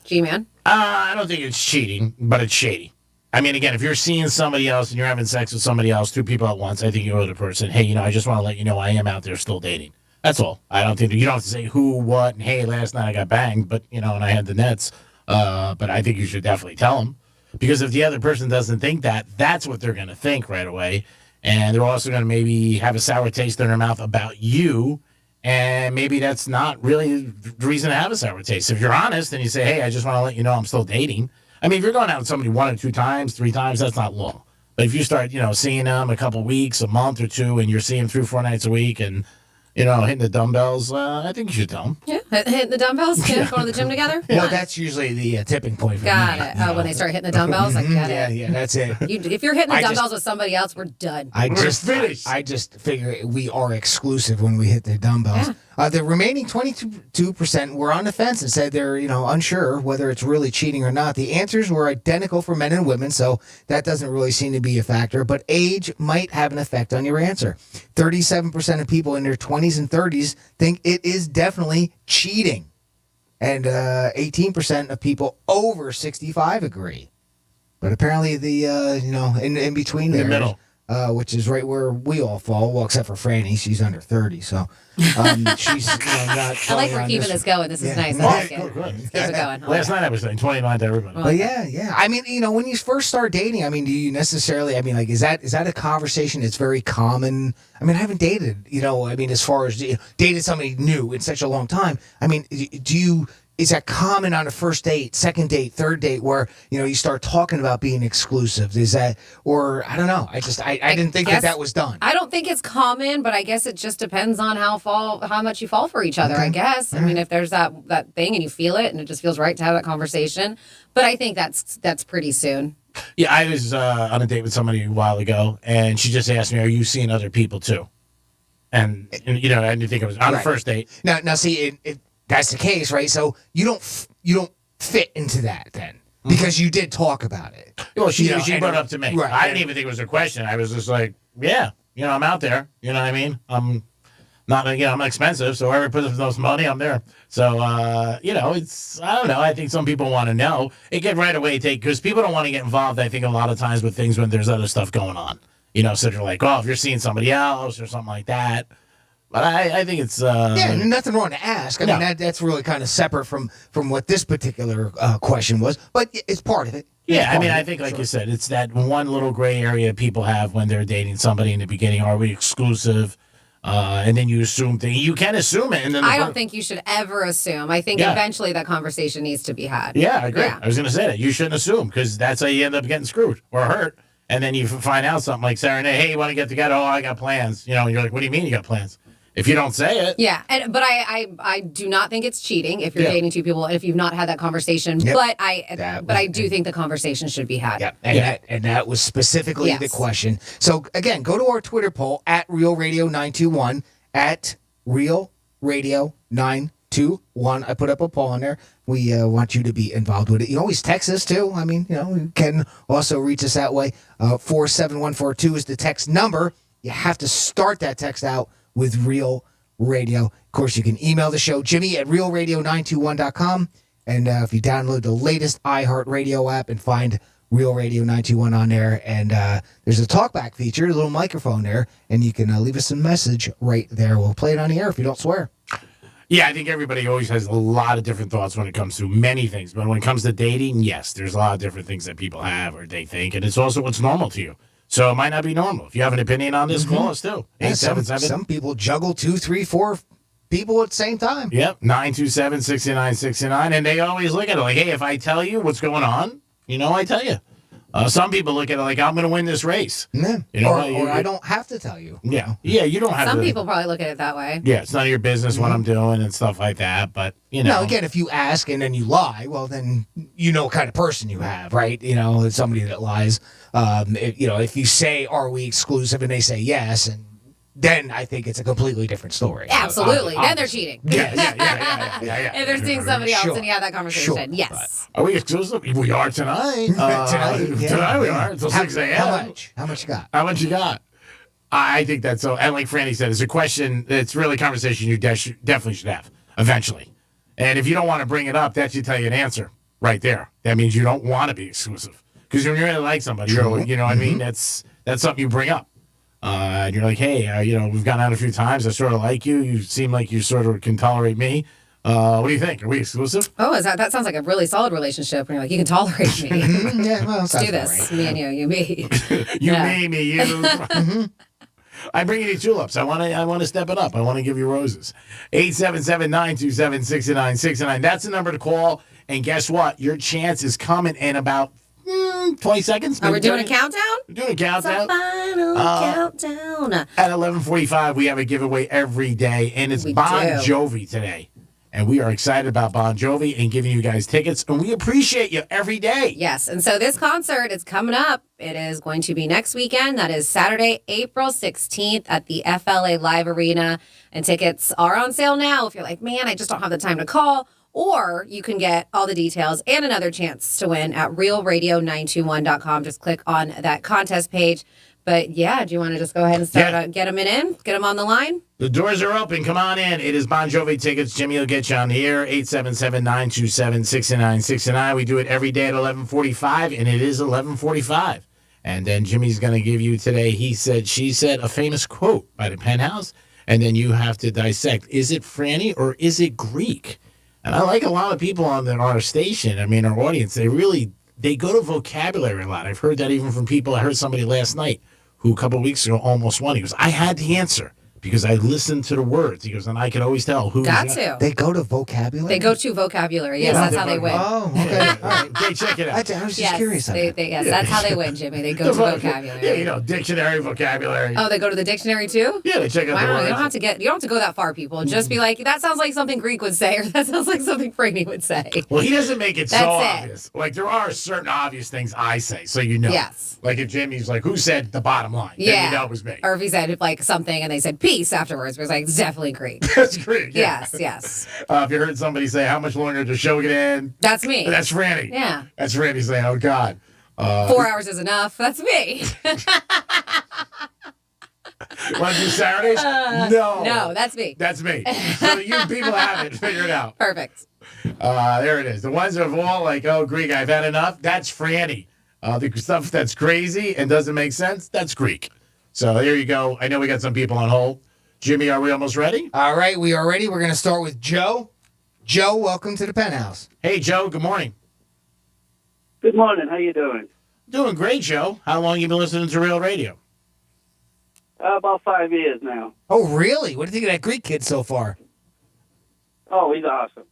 G-Man? I don't think it's cheating, but it's shady. I mean, again, if you're seeing somebody else and you're having sex with somebody else, 2 people at once, I think you owe the person, hey, I just want to let you know I am out there still dating. That's all. I don't think you don't have to say who, what, and hey, last night I got banged, but and I had the nets. But I think you should definitely tell them, because if the other person doesn't think that, that's what they're going to think right away, and they're also going to maybe have a sour taste in their mouth about you, and maybe that's not really the reason to have a sour taste. If you're honest and you say, hey, I just want to let you know I'm still dating. I mean, if you're going out with somebody 1 or 2 times, 3 times, that's not long. But if you start, seeing them a couple weeks, a month or 2, and you're seeing them 3 or 4 nights a week, and hitting the dumbbells, I think you should tell them. Yeah, hitting the dumbbells, going to the gym together. Well, that's usually the tipping point for Got me. it. Oh, when they start hitting the dumbbells, I get it. Yeah, that's it. If you're hitting the dumbbells with somebody else, we're done. I just figure we are exclusive when we hit the dumbbells. The remaining 22% were on the fence and said they're unsure whether it's really cheating or not. The answers were identical for men and women, so that doesn't really seem to be a factor. But age might have an effect on your answer. 37% of people in their 20s and 30s think it is definitely cheating, and 18% of people over 65 agree. But apparently the in between there, in the middle. Which is right where we all fall, well, except for Franny. She's under 30, so she's not. I like we're keeping this going. This is nice. I like it. Keep it going. Last night I was saying 29 to everybody. But yeah. I mean, when you first start dating, I mean, do you necessarily? I mean, like, is that a conversation that's very common? I mean, I haven't dated, as far as dated somebody new in such a long time. I mean, do is that common on a first date, second date, third date, where you start talking about being exclusive? Is that, or I don't know? I didn't think that was done. I don't think it's common, but I guess it just depends on how much you fall for each other. I guess. I mean, if there's that thing and you feel it, and it just feels right to have that conversation. But I think that's pretty soon. Yeah, I was on a date with somebody a while ago, and she just asked me, "Are you seeing other people too?" And I didn't think it was on a first date. Now, see, if that's the case, right? So you don't fit into that then, because you did talk about it. Well, she brought it up to me. Right, I didn't even think it was a question. I was just like, yeah, I'm out there. You know what I mean? I'm not, I'm expensive, so whoever puts up the most money, I'm there. So, it's, I don't know. I think some people want to know. It can right away because people don't want to get involved, I think, a lot of times with things when there's other stuff going on. So they're like, oh, if you're seeing somebody else or something like that. But I think it's... nothing wrong to ask. I mean, that's really kind of separate from what this particular question was, but it's part of it. Yeah, I mean, I think, like you said, it's that one little gray area people have when they're dating somebody in the beginning. Are we exclusive? And then you assume things. You can assume it. And then I don't think you should ever assume. I think eventually that conversation needs to be had. Yeah, I agree. Yeah. I was going to say that. You shouldn't assume, because that's how you end up getting screwed or hurt. And then you find out something like Saturday, hey, you want to get together? Oh, I got plans. And you're like, what do you mean you got plans? If you don't say it. Yeah, but I do not think it's cheating if you're dating two people, if you've not had that conversation. Yep. But I do think the conversation should be had. Yeah, and that was specifically the question. So again, go to our Twitter poll at Real Radio 921 at Real Radio 921. I put up a poll on there. We want you to be involved with it. You can always text us too. I mean, you can also reach us that way. 47142 is the text number. You have to start that text out with Real Radio. Of course, you can email the show, Jimmy at realradio921.com. And if you download the latest iHeartRadio app and find Real Radio 921 on there, and there's a talkback feature, a little microphone there, and you can leave us a message right there. We'll play it on the air if you don't swear. Yeah, I think everybody always has a lot of different thoughts when it comes to many things. But when it comes to dating, yes, there's a lot of different things that people have or they think. And it's also what's normal to you. So it might not be normal. If you have an opinion on this, call us too. 877. Some people juggle 2, 3, 4 people at the same time. Yep, 927-6969. And they always look at it like, hey, if I tell you what's going on, I tell you. Some people look at it like, I'm going to win this race. Yeah. Or I don't have to tell you. Yeah. Yeah, you don't have to. Some people probably look at it that way. Yeah, it's none of your business what I'm doing and stuff like that. But, No, again, if you ask and then you lie, well, then you know what kind of person you have, right? It's somebody that lies. If you say, are we exclusive? And they say yes, and then I think it's a completely different story. Absolutely. Then they're cheating. Yeah. If they're seeing somebody else and you have that conversation, yes. Are we exclusive? We are tonight. Tonight we are. Until 6 a.m. How much you got? How much you got? I think that's so. And like Franny said, it's a question. It's really a conversation you definitely should have eventually. And if you don't want to bring it up, that should tell you an answer right there. That means you don't want to be exclusive. Because when you really like somebody, you know what I mean? That's something you bring up. And you're like, hey, we've gone out a few times. I sort of like you. You seem like you sort of can tolerate me. What do you think? Are we exclusive? Oh, that sounds like a really solid relationship. When you're like, you can tolerate me. Let's do this. Right. Me and you, you me. Me, you. I'm bringing you tulips. I want to step it up. I want to give you roses. 877-927-6969. That's the number to call. And guess what? Your chance is coming in about 20 seconds. Are we doing a countdown? We're doing a countdown. It's a final countdown. At 11:45, we have a giveaway every day, and it's Bon Jovi today. And we are excited about Bon Jovi and giving you guys tickets, and we appreciate you every day. Yes, and so this concert is coming up. It is going to be next weekend. That is Saturday, April 16th at the FLA Live Arena. And tickets are on sale now if you're like, man, I just don't have the time to call. Or you can get all the details and another chance to win at realradio921.com. Just click on that contest page. But yeah, do you want to just go ahead and start get them in? Get them on the line? The doors are open. Come on in. It is Bon Jovi tickets. Jimmy will get you on the air. 877-927-6969. We do it every day at 11:45, and it is 11:45. And then Jimmy's going to give you today, he said, she said, a famous quote by the Penthouse. And then you have to dissect. Is it Franny or is it Greek? And I like a lot of people on our station, our audience, they go to vocabulary a lot. I've heard that even from people. I heard somebody last night who a couple of weeks ago almost won. He goes, I had the answer, because I listened to the words. He goes, and I can always tell who's. Got to. They go to vocabulary? They go to vocabulary. Yes, that's how they win. Oh, okay. All right. They check it out. I was just curious. Yes, that's how they win, Jimmy. They go to vocabulary. Yeah, dictionary, vocabulary. Oh, they go to the dictionary too? Yeah, they check out the Wow, words. you don't have to go that far, people. Just be like, that sounds like something Greek would say, or that sounds like something Franny would say. Well, he doesn't make it so That's obvious. Like, there are certain obvious things I say, so you know. Yes. Like, if Jimmy's like, who said the bottom line? Yeah. Then you know it was me. Or if he said like something and they said peace afterwards, it was like, it's definitely Greek. That's Greek. Yeah. Yes. If you heard somebody say, how much longer does the show get in? That's me. That's Franny. Yeah. That's Franny saying, oh, God. 4 hours is enough. That's me. Want to do Saturdays? No, that's me. That's me. So you people have it. Figure it out. Perfect. There it is. The ones that are all like, oh, Greek, I've had enough, that's Franny. The stuff that's crazy and doesn't make sense, that's Greek. So there you go. I know we got some people on hold. Jimmy, are we almost ready? All right, we are ready. We're going to start with Joe. Joe, welcome to the Penthouse. Hey, Joe, good morning. Good morning. How you doing? Doing great, Joe. How long you been listening to Real Radio? About 5 years now. Oh, really? What do you think of that Greek kid so far? Oh, he's awesome.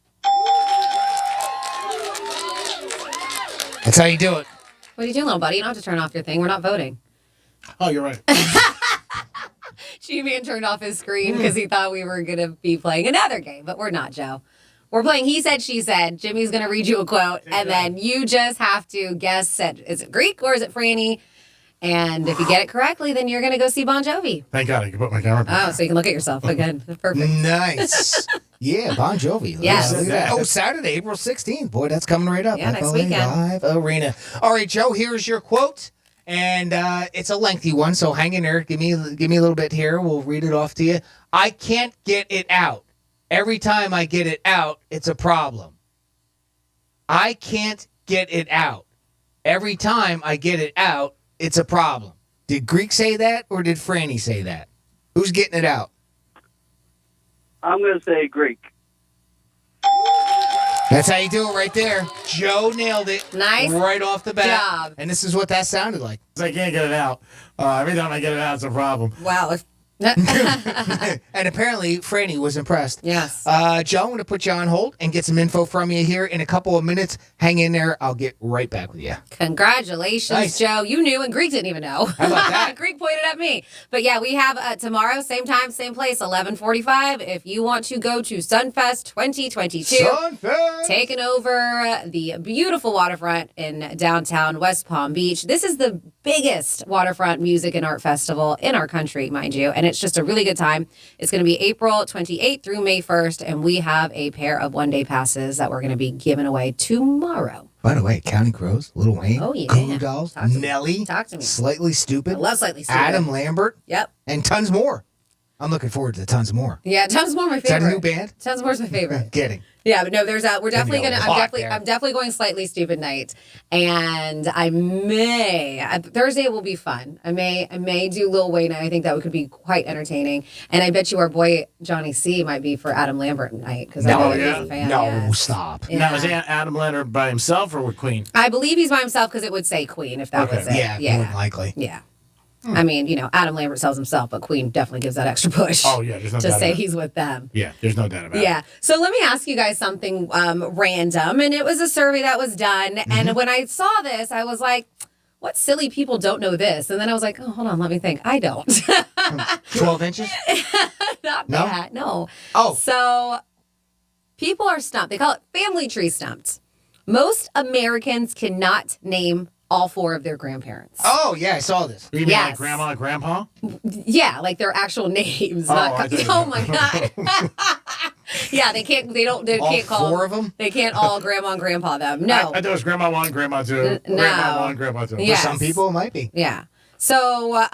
That's how you do it. What are you doing, little buddy? You don't have to turn off your thing. We're not voting. Oh, you're right. G-Man turned off his screen because he thought we were going to be playing another game, but we're not, Joe. We're playing He Said, She Said. Jimmy's going to read you a quote, and then you just have to guess, is it Greek or is it Franny? And if you get it correctly, then you're going to go see Bon Jovi. Thank God I can put my camera back. Oh, so you can look at yourself. Again, perfect. Nice. Yeah, Bon Jovi. Yes. Look at that. Oh, Saturday, April 16th. Boy, that's coming right up. Yeah, next FLA weekend. Live Arena. All right, Joe, here's your quote. And it's a lengthy one, so hang in there. Give me a little bit here. We'll read it off to you. I can't get it out. Every time I get it out, it's a problem. I can't get it out. Every time I get it out, it's a problem. Did Greek say that, or did Franny say that? Who's getting it out? I'm going to say Greek. That's how you do it right there. Joe nailed it. Nice right off the bat. job. And this is what that sounded like. I can't get it out. Every time I get it out, it's a problem. Wow. And apparently, Franny was impressed. Yes. Joe, I'm going to put you on hold and get some info from you here in a couple of minutes. Hang in there. I'll get right back with you. Congratulations, Nice. Joe. You knew, and Greek didn't even know. How about that? Greek pointed at me. But yeah, we have tomorrow, same time, same place, 11:45. If you want to go to Sunfest 2022, Sunfest! taking over the beautiful waterfront in downtown West Palm Beach. This is the biggest waterfront music and art festival in our country, mind you, and it's just a really good time. It's going to be April 28th through May 1st, and we have a pair of one-day passes that we're going to be giving away tomorrow. By the way, Counting Crows, Lil Wayne, Oh, yeah. Goo Dolls, Talk to me. Nelly, Talk to me. Slightly Stupid, I love Slightly Stupid. Adam Lambert, Yep. and tons more. I'm looking forward to tons more. Yeah, Tons More my Is that favorite. a new band? Tons More's my favorite. Kidding. Yeah, but no, we're definitely Gonna be gonna. a lot there. I'm definitely going Slightly Stupid night, and Thursday will be fun. I may do Lil Wayne. I think that could be quite entertaining, and I bet you our boy Johnny C might be for Adam Lambert night because I know he's a fan. yes. Stop. Yeah. Now, is Adam Leonard by himself or with Queen? I believe he's by himself because it would say Queen if that Okay. was it. Yeah, more than likely. Yeah. I mean, Adam Lambert sells himself, but Queen definitely gives that extra push. Oh, yeah, there's no to doubt say about it. he's with them. Yeah, there's no doubt about it. Yeah. So let me ask you guys something random. And it was a survey that was done. And when I saw this, I was like, what silly people don't know this? And then I was like, oh, hold on, let me think. I don't. 12 inches? Not No? that. No. Oh. So people are stumped. They call it family tree stumped. Most Americans cannot name all four of their grandparents. Oh, yeah, I saw this. You mean Yes. like grandma and grandpa? Yeah, like their actual names. Oh, not I thought you oh meant- my god. Yeah, they can't. They don't. They All can't call four of them? They can't all grandma and grandpa them. No. I thought it was grandma one, grandma two, no. grandma one, grandma two. Yes. For some people, it might be. Yeah. So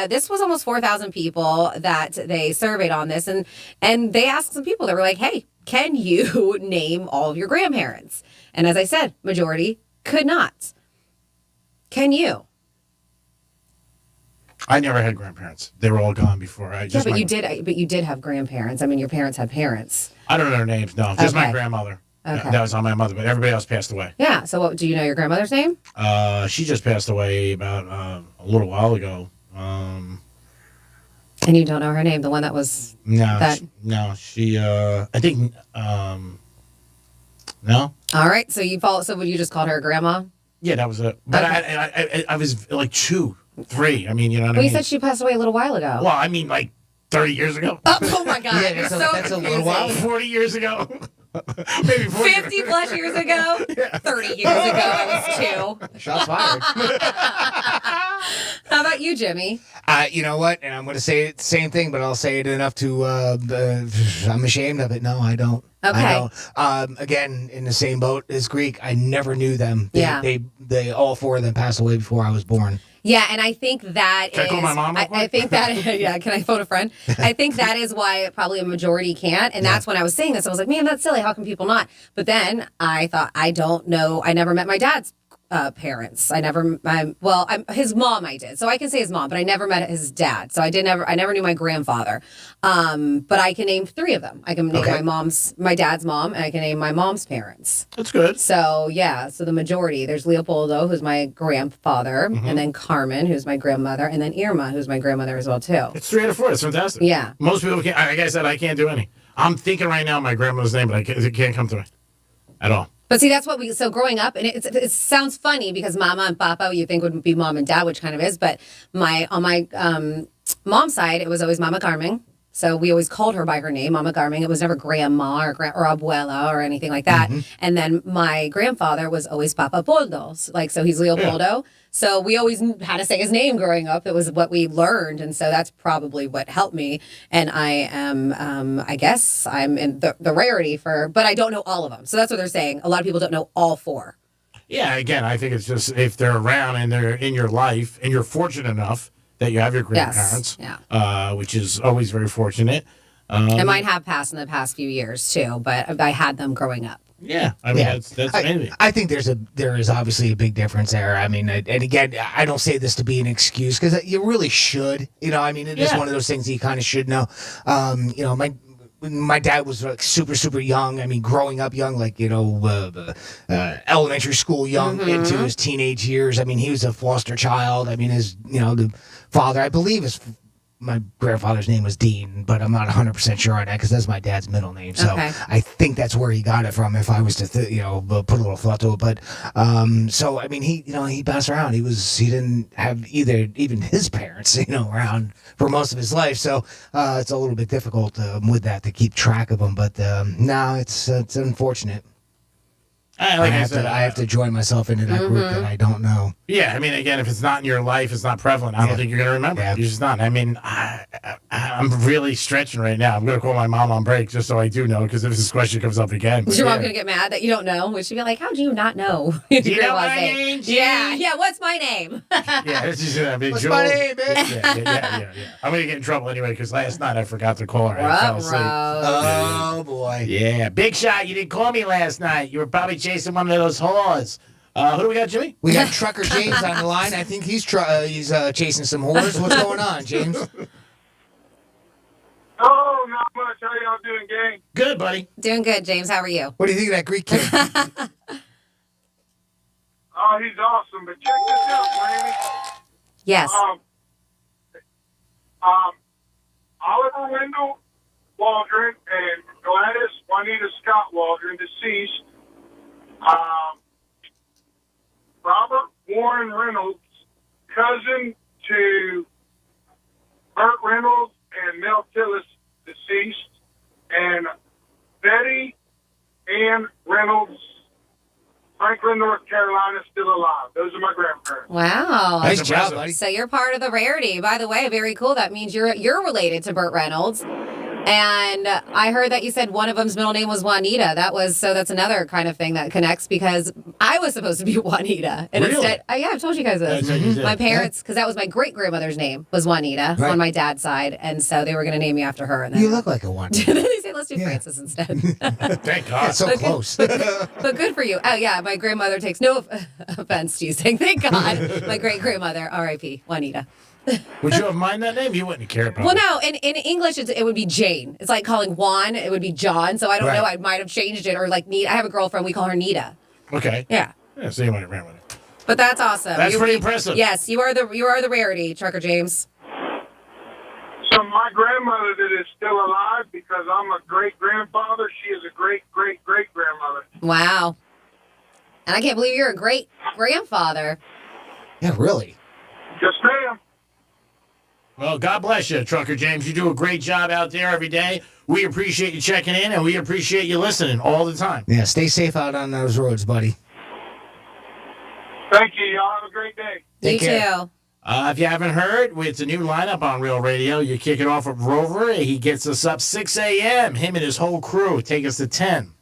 this was almost 4,000 people that they surveyed on this, and they asked some people. They were like, "Hey, can you name all of your grandparents?" And as I said, majority could not. Can you? I never had grandparents. They were all gone before. Yeah, but you did. But you did have grandparents. I mean, your parents had parents. I don't know their names. No, just my Okay. grandmother. Okay. That was on my mother, but everybody else passed away. Yeah. So, what do you know your grandmother's name? She just passed away about a little while ago. And you don't know her name, the one that was She I think no. All right, so so would you just call her grandma? Yeah, that was it. But I was like 2, 3. I mean, you know what I Well, mean? you said she passed away a little while ago. Well, I mean, like 30 years ago. Oh my God, Yeah, you're that's a little while. 40 years ago. Maybe 40 50 plus years ago? 30 years ago, I was 2. Shots fired. How about you, Jimmy? You know what? And I'm going to say it the same thing, but I'll say it enough to. I'm ashamed of it. No, I don't. Okay. I don't. Again, in the same boat as Greek, I never knew them. They all 4 of them passed away before I was born. Yeah, and I think that Can I call my mom real I think that, yeah, can I phone a friend? I think that is why probably a majority can't. And that's when I was saying this. I was like, man, that's silly. How can people not? But then I thought, I don't know. I never met my dad's parents. His mom I did. So I can say his mom, but I never met his dad. So I never knew my grandfather. But I can name 3 of them. I can name my dad's mom, and I can name my mom's parents. That's good. So yeah, so the majority, there's Leopoldo, who's my grandfather, and then Carmen, who's my grandmother, and then Irma, who's my grandmother as well too. It's 3 out of 4. It's fantastic. Yeah. Most people can't. Like I said, I can't do any. I'm thinking right now my grandmother's name, but it can't come to me at all. But see, that's what so growing up, and it sounds funny because mama and papa you think would be mom and dad, which kind of is, but on my mom's side, it was always Mama Carmen. So we always called her by her name, Mama Carmen. It was never grandma or abuela or anything like that. Mm-hmm. And then my grandfather was always Papa Poldo. So he's Leopoldo. Yeah. So we always had to say his name growing up. It was what we learned. And so that's probably what helped me. And I am, I guess I'm in the rarity but I don't know all of them. So that's what they're saying. A lot of people don't know all 4. Yeah, again, I think it's just if they're around and they're in your life and you're fortunate enough that you have your grandparents, which is always very fortunate. And mine have passed in the past few years too, but I had them growing up. Yeah, I mean that's amazing. I think there is obviously a big difference there. I mean, and again, I don't say this to be an excuse because you really should. You know, I mean, it is one of those things that you kind of should know. You know, my dad was like super young. I mean, growing up young, like, you know, elementary school young into his teenage years. I mean, he was a foster child. I mean, the father, I believe my grandfather's name was Dean, but I'm not 100% sure on that because that's my dad's middle name. So I think that's where he got it from if I was to, put a little thought to it. But so, I mean, he passed around. He didn't have even his parents, around for most of his life. So it's a little bit difficult with that to keep track of them. But no, it's unfortunate. I have to join myself into that group that I don't know. Yeah, I mean, again, if it's not in your life, it's not prevalent. I don't think you're going to remember. Yeah. You're just not. I mean, I'm really stretching right now. I'm going to call my mom on break just so I do know, because if this question comes up again. Is your mom going to get mad that you don't know? Would she be like, how do you not know? Do you know my name? Yeah, what's my name? Yeah, this is going to be What's my name, bitch? Yeah. I'm going to get in trouble anyway, because last night I forgot to call her. I fell asleep. Oh, boy. Yeah, big shot. You didn't call me last night. You were probably chasing one of those whores. Who do we got, Jimmy? We got Trucker James on the line. I think he's chasing some whores. What's going on, James? Oh, not much. How y'all doing, gang? Good, buddy. Doing good, James. How are you? What do you think of that Greek kid? Oh, he's awesome. But check this out, Miami. Yes. Oliver Wendell Waldron and Gladys Juanita Scott Waldron, deceased. Robert Warren Reynolds, cousin to Burt Reynolds and Mel Tillis, deceased, and Betty Ann Reynolds, Franklin, North Carolina, still alive. Those are my grandparents. Wow. Nice job, buddy. So you're part of the rarity. By the way, very cool. That means you're related to Burt Reynolds. And I heard that you said one of them's middle name was Juanita. That's another kind of thing that connects, because I was supposed to be Juanita. And really? Instead, I've told you guys this. My parents, because that was my great-grandmother's name, was Juanita on my dad's side. And so they were going to name me after her. And then, you look like a Juanita. They say, let's do Francis instead. Thank God. It's so close. But good for you. Oh, yeah, my grandmother takes no offense to you saying, thank God. My great-grandmother, R.I.P., Juanita. Would you have minded that name? You wouldn't care about it. Well, no. In English, it would be Jane. It's like calling Juan. It would be John. So I don't know. I might have changed it. Or like Nita. I have a girlfriend. We call her Nita. Okay. Yeah. So you might have ran with it. But that's awesome. That's pretty impressive. Yes, you are the rarity, Trucker James. So from my grandmother that is still alive, because I'm a great-grandfather. She is a great-great-great-grandmother. Wow. And I can't believe you're a great-grandfather. Yeah, really. Yes, ma'am. Well, God bless you, Trucker James. You do a great job out there every day. We appreciate you checking in, and we appreciate you listening all the time. Yeah, stay safe out on those roads, buddy. Thank you. Y'all have a great day. Take care. Too. If you haven't heard, it's a new lineup on Real Radio. You kick it off with Rover. He gets us up 6 a.m. Him and his whole crew take us to 10.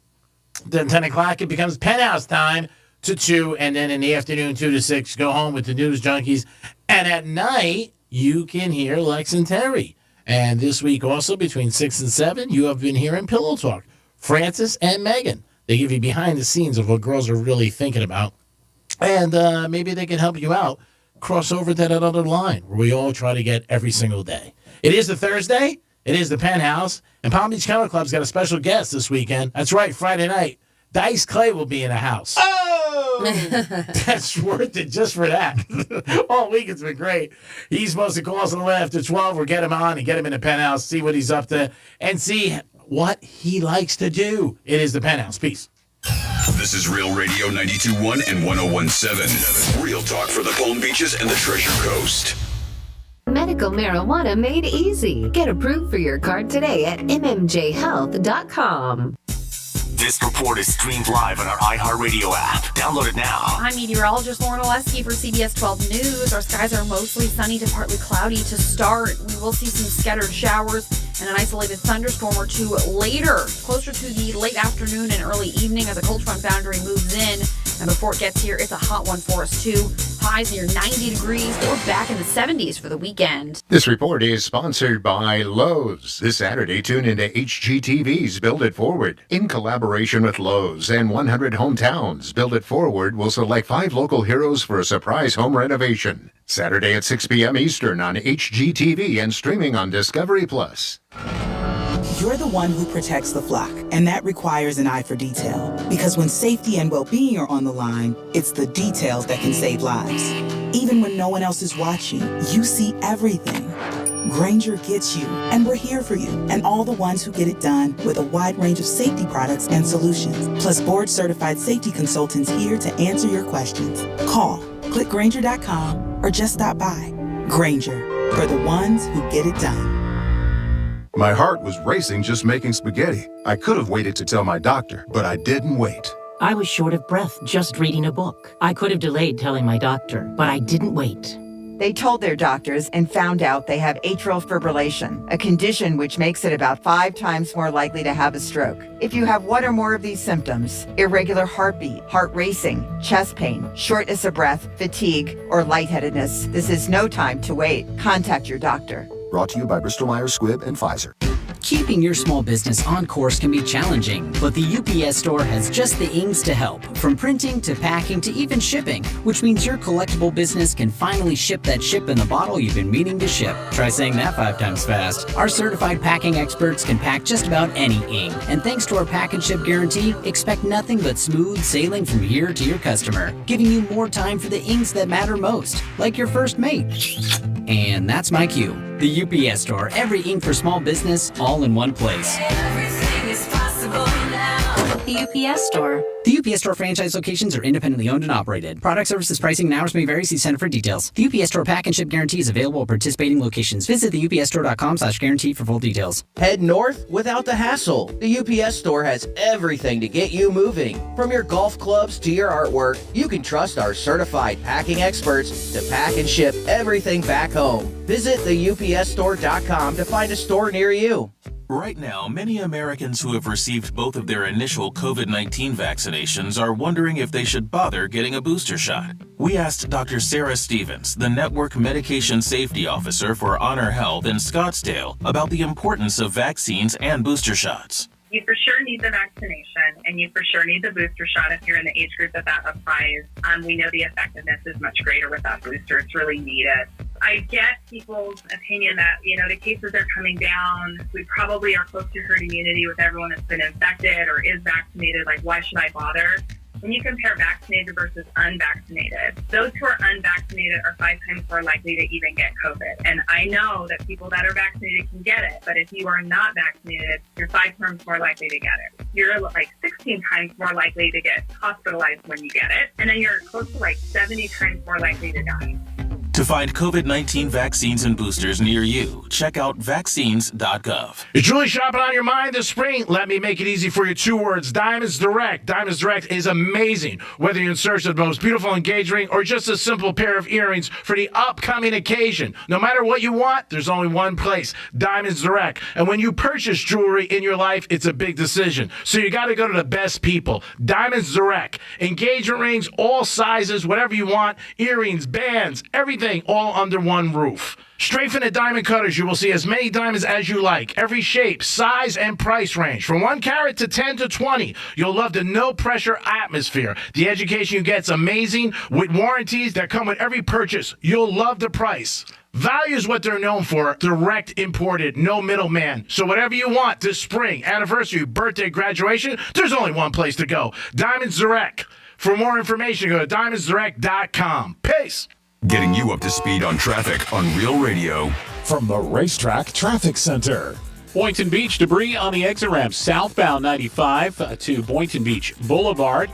Then 10 o'clock, it becomes Penthouse time to 2. And then in the afternoon, 2 to 6, go home with the News Junkies. And at night, you can hear Lex and Terry. And this week also, between 6 and 7, you have been hearing Pillow Talk. Francis and Megan. They give you behind the scenes of what girls are really thinking about. And maybe they can help you out. Cross over to that other line where we all try to get every single day. It is the Thursday. It is the Penthouse. And Palm Beach Kennel Club's got a special guest this weekend. That's right, Friday night. Dice Clay will be in the house. Oh! That's worth it just for that. All week it's been great. He's supposed to call us on the way after 12. We'll get him on and get him in the Penthouse, see what he's up to, and see what he likes to do. It is the Penthouse. Peace. This is Real Radio 92.1 and 101.7. Real talk for the Palm Beaches and the Treasure Coast. Medical marijuana made easy. Get approved for your card today at mmjhealth.com. This report is streamed live on our iHeartRadio app. Download it now. I'm meteorologist Lauren Oleski for CBS 12 News. Our skies are mostly sunny to partly cloudy to start. We will see some scattered showers and an isolated thunderstorm or two later, closer to the late afternoon and early evening as a cold front boundary moves in. And before it gets here, it's a hot one for us too. Highs near 90 degrees. We're back in the 70s for the weekend. This report is sponsored by Lowe's. This Saturday, tune into HGTV's Build It Forward. In collaboration with Lowe's and 100 Hometowns, Build It Forward will select 5 local heroes for a surprise home renovation. Saturday at 6 p.m. Eastern on HGTV and streaming on Discovery Plus. You're the one who protects the flock, and that requires an eye for detail. Because when safety and well-being are on the line, it's the details that can save lives. Even when no one else is watching, you see everything. Grainger gets you, and we're here for you, and all the ones who get it done with a wide range of safety products and solutions, plus board-certified safety consultants here to answer your questions. Call, click Grainger.com, or just stop by. Grainger, for the ones who get it done. My heart was racing just making spaghetti. I could have waited to tell my doctor, but I didn't wait. I was short of breath just reading a book. I could have delayed telling my doctor, but I didn't wait. They told their doctors and found out they have atrial fibrillation, a condition which makes it about 5 times more likely to have a stroke. If you have one or more of these symptoms, irregular heartbeat, heart racing, chest pain, shortness of breath, fatigue, or lightheadedness, this is no time to wait. Contact your doctor. Brought to you by Bristol-Myers Squibb and Pfizer. Keeping your small business on course can be challenging, but the UPS Store has just the ings to help. From printing to packing to even shipping, which means your collectible business can finally ship that ship in the bottle you've been meaning to ship. Try saying that 5 times fast. Our certified packing experts can pack just about any ink. And thanks to our pack and ship guarantee, expect nothing but smooth sailing from here to your customer, giving you more time for the inks that matter most, like your first mate. And that's my cue. The UPS Store, every ink for small business, all in one place. Everything is possible now. The UPS Store. The UPS Store franchise locations are independently owned and operated. Product services, pricing, and hours may vary. See Center for details. The UPS Store pack and ship guarantee is available at participating locations. Visit the upsstore.com/guarantee for full details. Head north without the hassle. The UPS Store has everything to get you moving. From your golf clubs to your artwork, you can trust our certified packing experts to pack and ship everything back home. Visit the upsstore.com to find a store near you. Right now, many Americans who have received both of their initial COVID-19 vaccinations are wondering if they should bother getting a booster shot. We asked Dr. Sarah Stevens, the Network Medication Safety Officer for Honor Health in Scottsdale, about the importance of vaccines and booster shots. You for sure need the vaccination, and you for sure need the booster shot if you're in the age group that applies. We know the effectiveness is much greater with that booster. It's really needed. I get people's opinion that, the cases are coming down. We probably are close to herd immunity with everyone that's been infected or is vaccinated. Like, why should I bother? when you compare vaccinated versus unvaccinated, those who are unvaccinated are 5 times more likely to even get COVID. And I know that people that are vaccinated can get it, but if you are not vaccinated, you're 5 times more likely to get it. You're like 16 times more likely to get hospitalized when you get it. And then you're close to like 70 times more likely to die. To find COVID-19 vaccines and boosters near you, check out vaccines.gov. Is Julie shopping on your mind this spring? Let me make it easy for you. 2 words, Diamonds Direct. Diamonds Direct is amazing. Whether you're in search of the most beautiful engagement ring or just a simple pair of earrings for the upcoming occasion. No matter what you want, there's only one place, Diamonds Direct. And when you purchase jewelry in your life, it's a big decision. So you got to go to the best people, Diamonds Direct. Engagement rings, all sizes, whatever you want, earrings, bands, everything, all under one roof. Straight from the diamond cutters, you will see as many diamonds as you like, every shape, size, and price range, from 1 carat to 10 to 20. You'll love the no-pressure atmosphere. The education you get is amazing, with warranties that come with every purchase. You'll love the price. Value is what they're known for. Direct imported, no middleman. So whatever you want this spring, anniversary, birthday, graduation, there's only one place to go, Diamonds Direct. For more information, go to diamondsdirect.com. Peace. Getting you up to speed on traffic on Real Radio. From the Racetrack Traffic Center. Boynton Beach debris on the exit ramp southbound 95 to Boynton Beach Boulevard.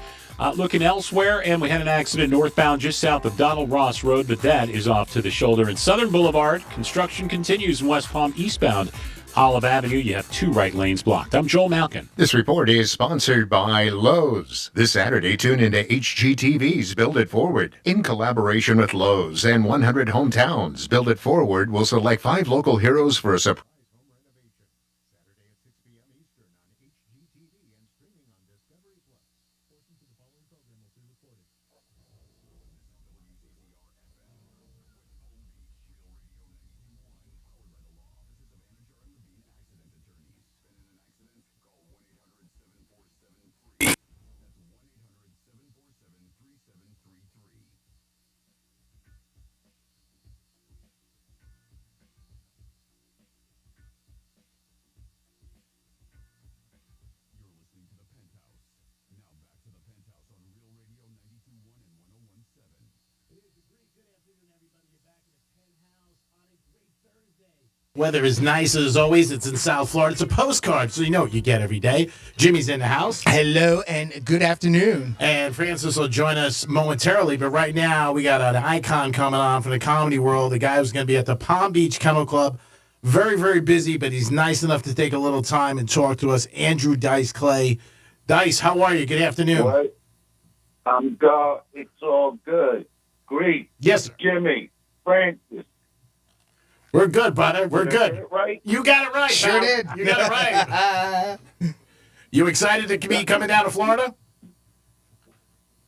Looking elsewhere, and we had an accident northbound just south of Donald Ross Road, but that is off to the shoulder. In Southern Boulevard, construction continues in West Palm eastbound Olive Avenue. You have 2 right lanes blocked. I'm Joel Malkin. This report is sponsored by Lowe's. This Saturday, tune into HGTV's Build It Forward. In collaboration with Lowe's and 100 Hometowns, Build It Forward will select 5 local heroes for a surprise home renovation. Saturday at 6 p.m. Eastern on HGTV and streaming on Discovery Plus. Portions of the following program will be recorded. You're listening to the Penthouse. Now back to the Penthouse on Real Radio 92.1 and 101.7. It is a great good afternoon, everybody. You're back in the Penthouse on a great Thursday. Weather is nice as always. It's in South Florida. It's a postcard, so you know what you get every day. Jimmy's in the house. Hello and good afternoon. And Francis will join us momentarily, but right now we got an icon coming on from the comedy world. The guy who's going to be at the Palm Beach Kennel Club. Very, very busy, but he's nice enough to take a little time and talk to us. Andrew Dice Clay. Dice, how are you? Good afternoon. What? I'm good. It's all good. Great. Yes, sir. Jimmy, Francis. We're good, brother. We're Did I good. get it right? You got it right. Sure pal. did. You got it right. You excited to be coming down to Florida?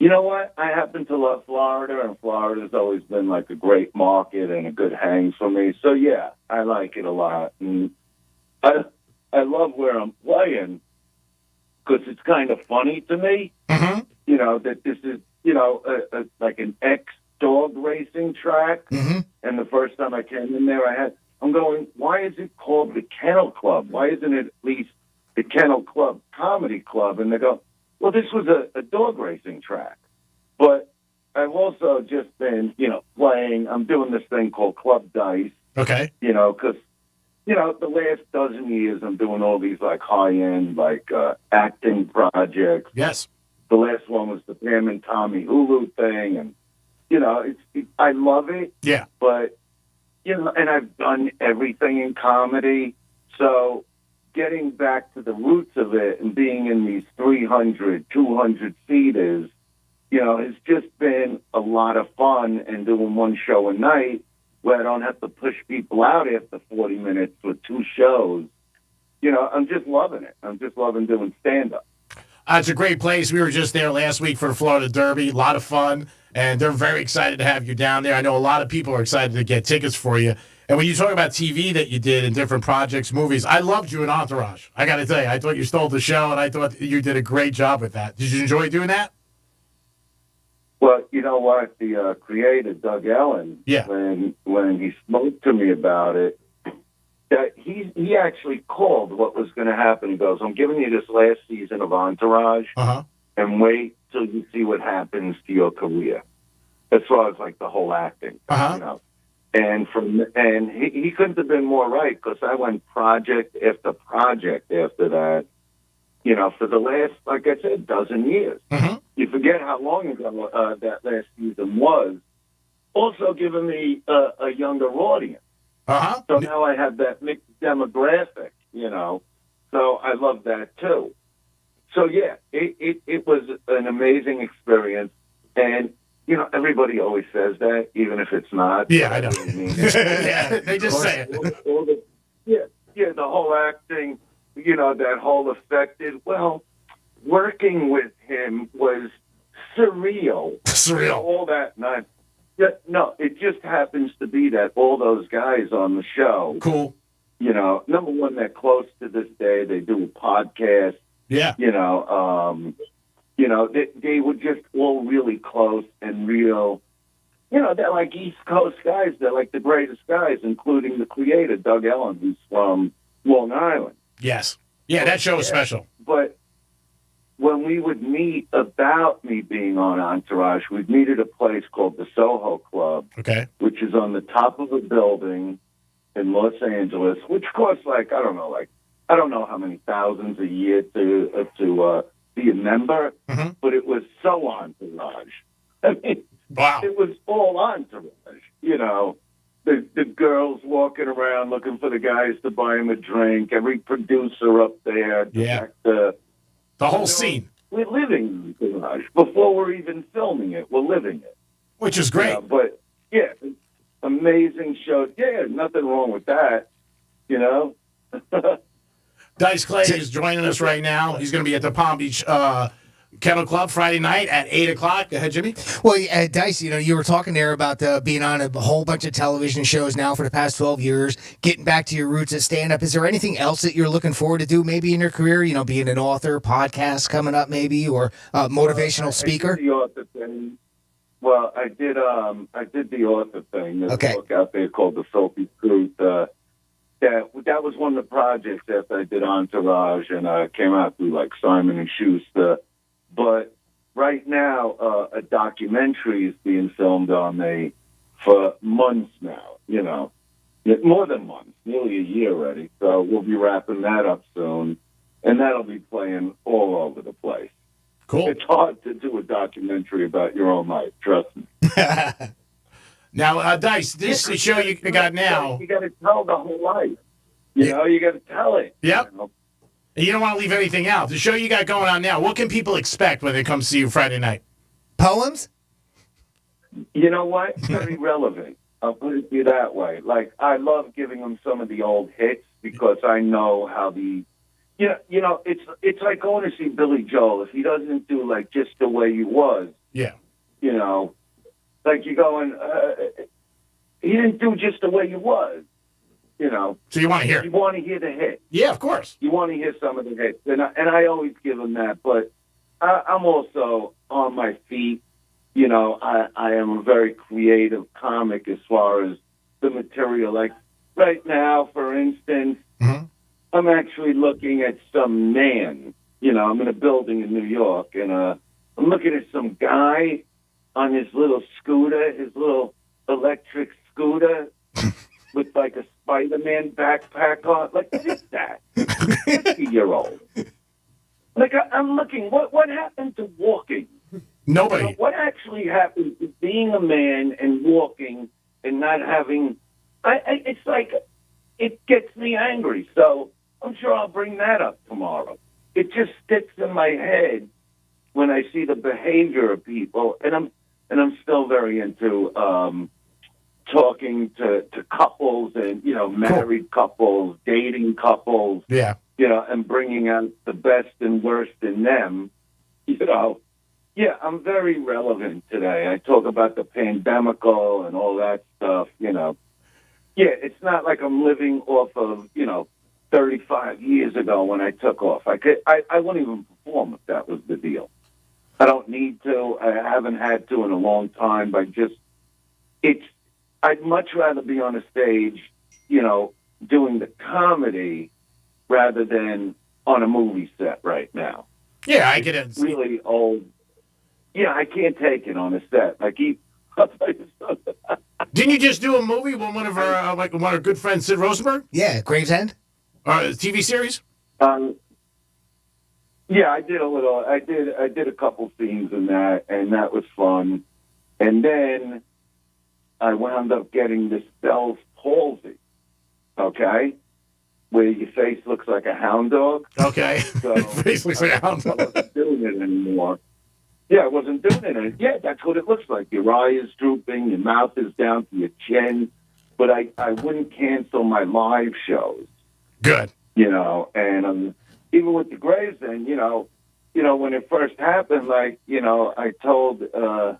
You know what? I happen to love Florida, and Florida's always been like a great market and a good hang for me. So, yeah, I like it a lot. And I love where I'm playing because it's kind of funny to me, you know, that this is, you know, like an ex-dog racing track. And the first time I came in there, I'm going, why is it called the Kennel Club? Why isn't it at least the Kennel Club Comedy Club? And they go, well, this was a dog racing track. But I've also just been, you know, playing. I'm doing this thing called Club Dice. Okay. You know, because, you know, the last dozen years I'm doing all these, like, high-end, like, acting projects. Yes. The last one was the Pam and Tommy Hulu thing. And, you know, I love it. Yeah. But, you know, and I've done everything in comedy. So getting back to the roots of it and being in these 300, 200 seaters, you know, has just been a lot of fun, and doing one show a night where I don't have to push people out after 40 minutes with 2 shows. You know, I'm just loving it. I'm just loving doing stand-up. It's a great place. We were just there last week for the Florida Derby. A lot of fun, and they're very excited to have you down there. I know a lot of people are excited to get tickets for you. And when you talk about TV that you did in different projects, movies, I loved you in Entourage. I got to tell you, I thought you stole the show, and I thought you did a great job with that. Did you enjoy doing that? Well, you know what? The creator, Doug Ellen, yeah, when he spoke to me about it, he actually called what was going to happen. He goes, I'm giving you this last season of Entourage, and wait till you see what happens to your career, as far as like the whole acting, you know. And he couldn't have been more right, because I went project after project after that, you know, for the last, like I said, dozen years. You forget how long ago that last season was. Also giving me a younger audience. So now I have that mixed demographic, you know. So I love that too. So yeah, it was an amazing experience. And, you know, everybody always says that, even if it's not. Yeah, I know. Really mean Yeah, they just say it. Yeah, the whole acting, you know, that whole affected. Well, working with him was surreal. Surreal. All that night. Yeah, no, it just happens to be that all those guys on the show. Cool. You know, number one, they're close to this day. They do a podcast. Yeah. You know, they were just all really close and real. You know, they're like East Coast guys. They're like the greatest guys, including the creator, Doug Ellen, who's from Long Island. Yes. Yeah, that show was special. But when we would meet about me being on Entourage, we'd meet at a place called the Soho Club, which is on the top of a building in Los Angeles, which costs like, I don't know how many thousands a year to be a member, but it was so Entourage. I mean, it was all Entourage, you know. The girls walking around looking for the guys to buy them a drink, every producer up there, director. The whole scene. We're living Entourage. Before we're even filming it, we're living it. Which is great. You know, but, yeah, amazing show. Yeah, nothing wrong with that, you know. Dice Clay is joining us right now. He's going to be at the Palm Beach Kennel Club Friday night at 8 o'clock. Go ahead, Jimmy. Well, Dice, you know, you were talking there about being on a whole bunch of television shows now for the past 12 years, getting back to your roots at stand-up. Is there anything else that you're looking forward to do maybe in your career? You know, being an author, podcast coming up maybe, or motivational speaker? I did the author thing. Well, I did the author thing. There's a book out there called The Filthy Truth. That was one of the projects after I did Entourage, and came out through like Simon and Schuster. But right now, a documentary is being filmed on me for months now, you know. More than months, nearly a year already. So we'll be wrapping that up soon. And that'll be playing all over the place. Cool. It's hard to do a documentary about your own life, trust me. Now, Dice, this show you got now. You got to tell the whole life. You know, you got to tell it. Yep. You know? And you don't want to leave anything out. The show you got going on now, what can people expect when they come see you Friday night? Poems? You know what? Very relevant. I'll put it to you that way. Like, I love giving them some of the old hits because I know how you know, it's like going to see Billy Joel. If he doesn't do, like, Just the Way You Was, you know, like you're going, he didn't do Just the Way You Was, you know. So you want to hear it? You want to hear the hit. Yeah, of course. You want to hear some of the hits. And I always give them that. But I'm also on my feet. You know, I am a very creative comic as far as the material. Like, right now, for instance, I'm actually looking at some man. You know, I'm in a building in New York, and I'm looking at some guy on his little scooter, his little electric scooter, with like a Spider-Man backpack on. Like, what is that? 50-year-old. Like, I'm looking, what happened to walking? Nobody. You know, what actually happened to being a man and walking and not having... it's like, it gets me angry. So I'm sure I'll bring that up tomorrow. It just sticks in my head when I see the behavior of people, and I'm still very into talking to couples and, you know, married couples, dating couples, you know, and bringing out the best and worst in them, you know. Yeah, I'm very relevant today. I talk about the pandemical and all that stuff, you know. Yeah, it's not like I'm living off of, you know, 35 years ago when I took off. I wouldn't even perform if that was the deal. I don't need to. I haven't had to in a long time. But I'd much rather be on a stage, you know, doing the comedy rather than on a movie set right now. Yeah, I get it. Really old. Yeah, I can't take it on a set. Like, I'll tell you something. Didn't you just do a movie with one of our good friends, Sid Rosenberg? Yeah, Gravesend. TV series. Yeah, I did a little. I did a couple scenes in that, and that was fun. And then I wound up getting this Bell's palsy. Okay, where your face looks like a hound dog. Okay, so face looks like a hound dog. I wasn't doing it anymore. Yeah, I wasn't doing it. Yeah, that's what it looks like. Your eye is drooping, your mouth is down to your chin. But I wouldn't cancel my live shows. Good. And even with the Gravesend, when it first happened, I told the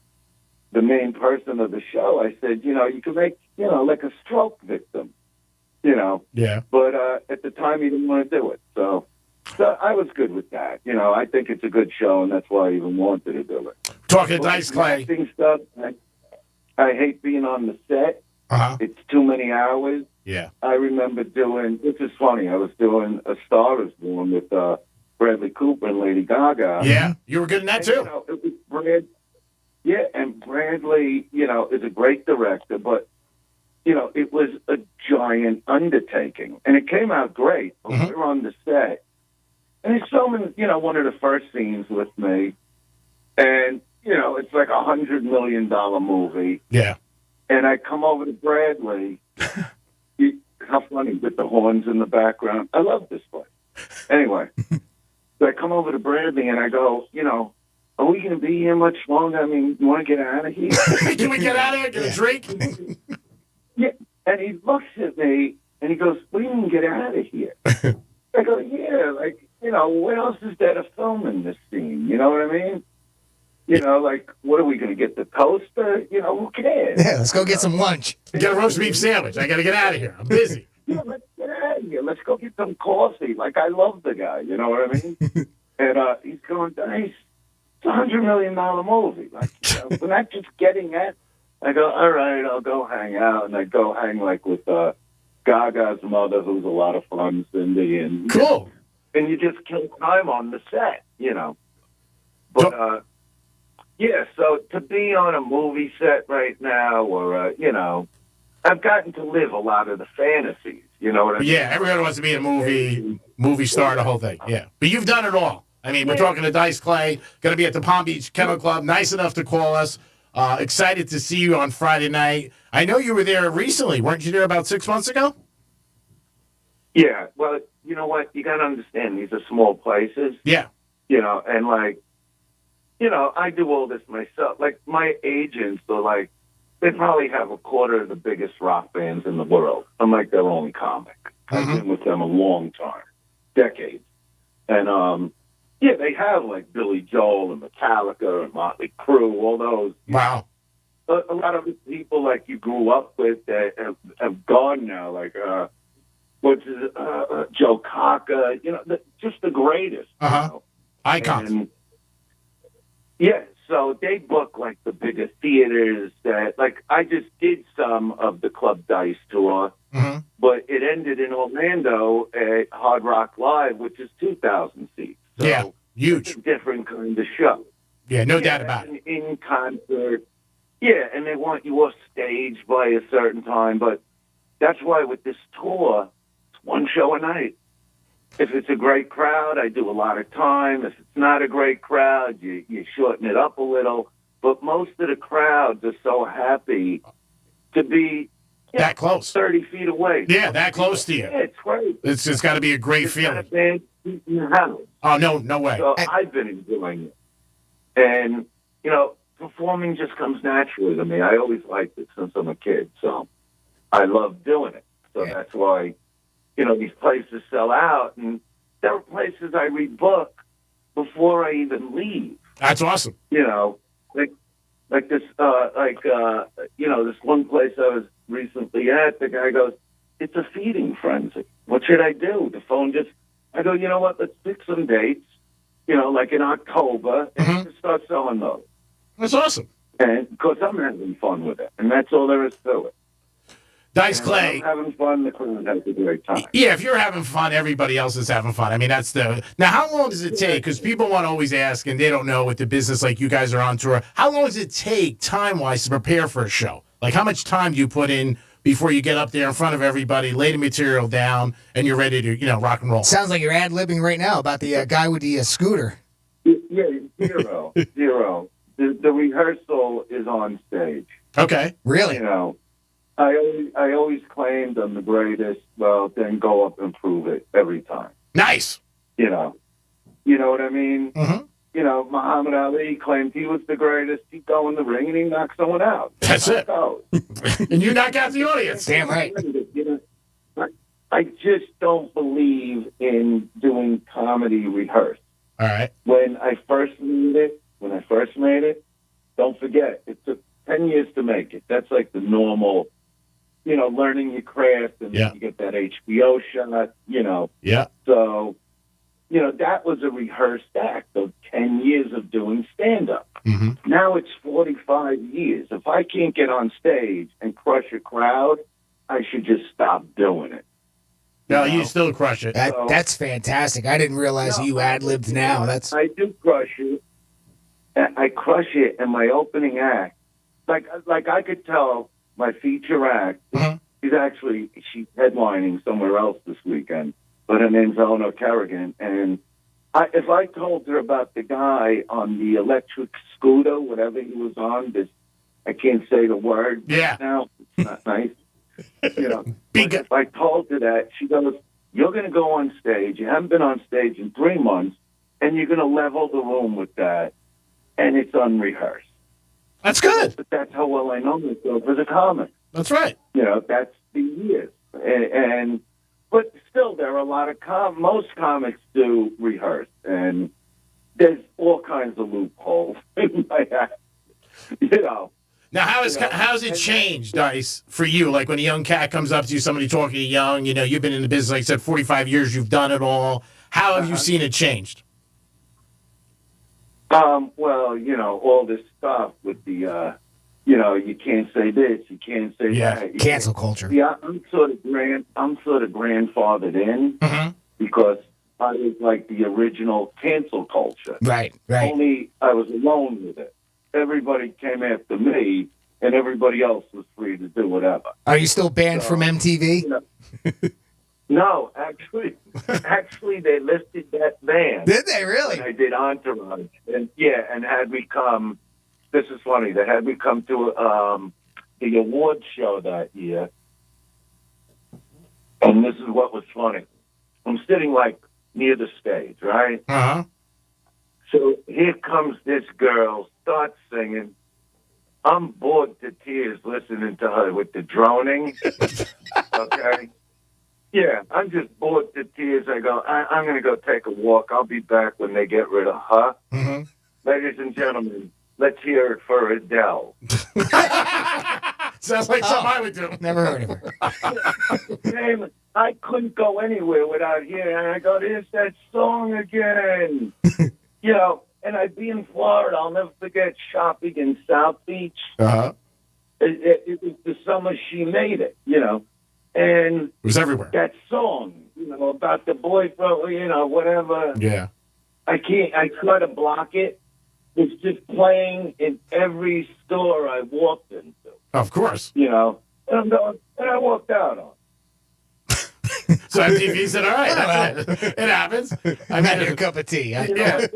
main person of the show, I said, you can make, like a stroke victim, Yeah. But at the time, he didn't want to do it. So I was good with that. I think it's a good show, and that's why I even wanted to do it. Talking to Dice Clay. Acting stuff, I hate being on the set. Uh-huh. It's too many hours. Yeah. I remember this is funny, I was doing A Star Is Born with Bradley Cooper and Lady Gaga. Yeah, you were good in that too. It was and Bradley, is a great director, but, it was a giant undertaking. And it came out great. We were on the set. And he's filming, one of the first scenes with me. And, it's like $100 million movie. Yeah. And I come over to Bradley. How funny with the horns in the background. I love this place. Anyway, so I come over to Bradley and I go, are we going to be here much longer? I mean, you want to get out of here? Can we get out of here? Get a drink? Yeah. And he looks at me and he goes, what do you mean get out of here? I go, yeah, what else is there to film in this scene? You know what I mean? What are we going to get, the toaster? Who cares? Yeah, let's go get some lunch. Get a roast beef sandwich. I got to get out of here. I'm busy. Yeah, let's get out of here. Let's go get some coffee. I love the guy. You know what I mean? And he's going, Dice, it's $100 million movie. We're not just getting it. I go, all right, I'll go hang out. And I go hang with Gaga's mother, who's a lot of fun, Cindy. And, cool. And you just kill time on the set, But, yeah, so to be on a movie set right now, or, I've gotten to live a lot of the fantasies, you know what I mean? Yeah, everyone wants to be a movie star, the whole thing, yeah. But you've done it all. I mean, we're talking to Dice Clay, going to be at the Palm Beach Kennel Club, nice enough to call us. Excited to see you on Friday night. I know you were there recently. Weren't you there about 6 months ago? Yeah, well, you know what? You got to understand, these are small places. Yeah. And I do all this myself. My agents are they probably have a quarter of the biggest rock bands in the world. I'm like their own comic. I've been with them a long time, decades. And, they have Billy Joel and Metallica and Motley Crue, all those. Wow. A lot of the people you grew up with that have gone now, Joe Cocker, just the greatest. Icons. And, yeah, so they book the bigger theaters that I just did some of the Club Dice tour, but it ended in Orlando at Hard Rock Live, which is 2,000 seats. So yeah, huge. It's a different kind of show. Yeah, no doubt about it. In concert. Yeah, and they want you off stage by a certain time, but that's why with this tour, it's one show a night. If it's a great crowd, I do a lot of time. If it's not a great crowd, you shorten it up a little. But most of the crowds are so happy to be that close, 30 feet away. Yeah, that close to you. Yeah, it's great. It's got to be a great feeling. Got a band in the house. Oh, no way. So I've been enjoying it. And, performing just comes naturally to me. I always liked it since I'm a kid. So I love doing it. So that's why, these places sell out. And there are places I rebook before I even leave. That's awesome. This one place I was recently at, the guy goes, it's a feeding frenzy. What should I do? The phone I go, you know what, let's pick some dates, in October, and just start selling those. That's awesome. And because I'm having fun with it, and that's all there is to it. Dice And Clay. I'm having fun. The crew has a great time. Yeah, if you're having fun, everybody else is having fun. I mean, that's the. Now, how long does it take? Because people want to always ask, and they don't know with the business like you guys are on tour. How long does it take time-wise to prepare for a show? Like, how much time do you put in before you get up there in front of everybody, lay the material down, and you're ready to, rock and roll? Sounds like you're ad-libbing right now about the guy with the scooter. Yeah, zero. The rehearsal is on stage. Okay. Really? I always claimed I'm the greatest. Well, then go up and prove it every time. Nice. You know what I mean? Mm-hmm. Muhammad Ali claimed he was the greatest. He'd go in the ring and he'd knock someone out. That's it. And you knock out the audience. Damn right. I just don't believe in doing comedy rehearsed. All right. When I first made it, don't forget, it took 10 years to make it. That's like the normal, learning your craft, and then you get that HBO shot, Yeah. So, that was a rehearsed act of 10 years of doing stand-up. Mm-hmm. Now it's 45 years. If I can't get on stage and crush a crowd, I should just stop doing it. No, you still crush it. That's fantastic. I didn't realize you ad-libbed now. I do crush it. I crush it in my opening act. Like I could tell my feature act, she's headlining somewhere else this weekend, but her name's Eleanor Kerrigan. And if I told her about the guy on the electric scooter, whatever he was on, I can't say the word now. It's not nice. If I told her that, she goes, you're going to go on stage. You haven't been on stage in 3 months, and you're going to level the room with that, and it's unrehearsed. That's good. But that's how well I know myself as a comic. That's right. That's the years. But still, there are a lot of most comics do rehearse, and there's all kinds of loopholes in my act. Now, how's it changed, Dice, for you? Like when a young cat comes up to you, somebody talking to you young, you've been in the business, like I said, 45 years, you've done it all. How have you seen it changed? Well, all this stuff with the, you can't say this, you can't say that. Cancel culture. Yeah, I'm sort of grandfathered in because I was like the original cancel culture. Right. Only I was alone with it. Everybody came after me, and everybody else was free to do whatever. Are you still banned from MTV? No, actually, they listed that ban. Did they really? I did Entourage, and had me come. This is funny. They had me come to the awards show that year, and this is what was funny. I'm sitting like near the stage, right? Uh-huh. So here comes this girl, starts singing. I'm bored to tears listening to her with the droning. Okay? Yeah, I'm just bored to tears. I go, I'm going to go take a walk. I'll be back when they get rid of her. Mm-hmm. Ladies and gentlemen, let's hear it for Adele. Sounds like something I would do. Never heard of her. I couldn't go anywhere without hearing. And I go, there's that song again. And I'd be in Florida. I'll never forget shopping in South Beach. Uh-huh. It was the summer she made it, And it was everywhere. That song, about the boyfriend, whatever. Yeah. I try to block it. It's just playing in every store I walked into. Of course. And I'm going, and I walked out on. So MTV said, all right, that's it. It happens. I had your cup of tea. There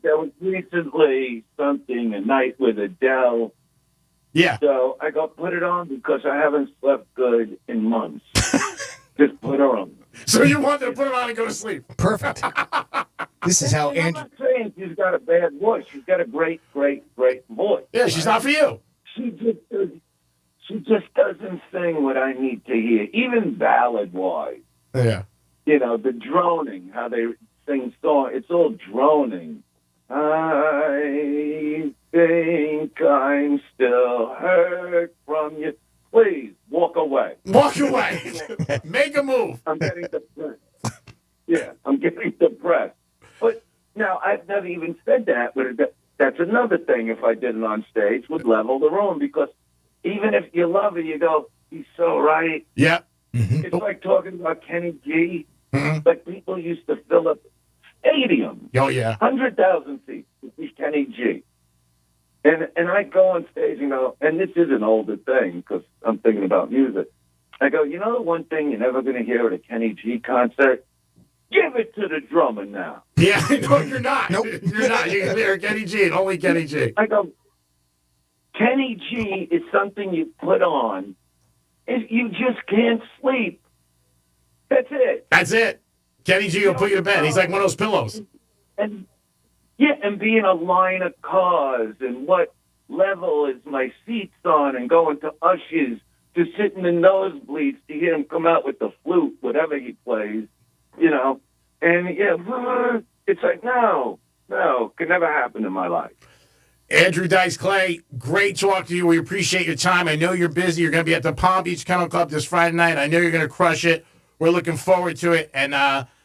was recently a night with Adele. Yeah. So I go, put it on because I haven't slept good in months. Just put her on. So you wanted to put it on and go to sleep. Perfect. This is how I'm not saying she's got a bad voice. She's got a great, great, great voice. Yeah, she's not for you. She just doesn't sing what I need to hear, even ballad-wise. Yeah. The droning, how they sing songs, it's all droning. I think I'm still hurt from you. Please, walk away. Walk away. Make a move. I'm getting depressed. Yeah, I'm getting depressed. But now, I've never even said that, but that's another thing if I did it on stage, would level the room, because even if you love her, you go, He's so right. Yep. It's like talking about Kenny G. Like people used to fill up stadiums. Oh, yeah. 100,000 seats to see Kenny G. And I go on stage, and this is an older thing because I'm thinking about music. I go, the one thing you're never going to hear at a Kenny G concert? Give it to the drummer now. Yeah, no, you're not. Nope. You're not. You're going to hear Kenny G and only Kenny G. I go, Kenny G is something you put on if you just can't sleep. That's it. That's it. Kenny G will put you to bed. He's like one of those pillows. And be in a line of cars and what level is my seats on and going to ushers to sit in the nosebleeds to hear him come out with the flute, whatever he plays, And it's like, no, could never happen in my life. Andrew Dice Clay, great talk to you. We appreciate your time. I know you're busy. You're going to be at the Palm Beach Kennel Club this Friday night. I know you're going to crush it. We're looking forward to it. And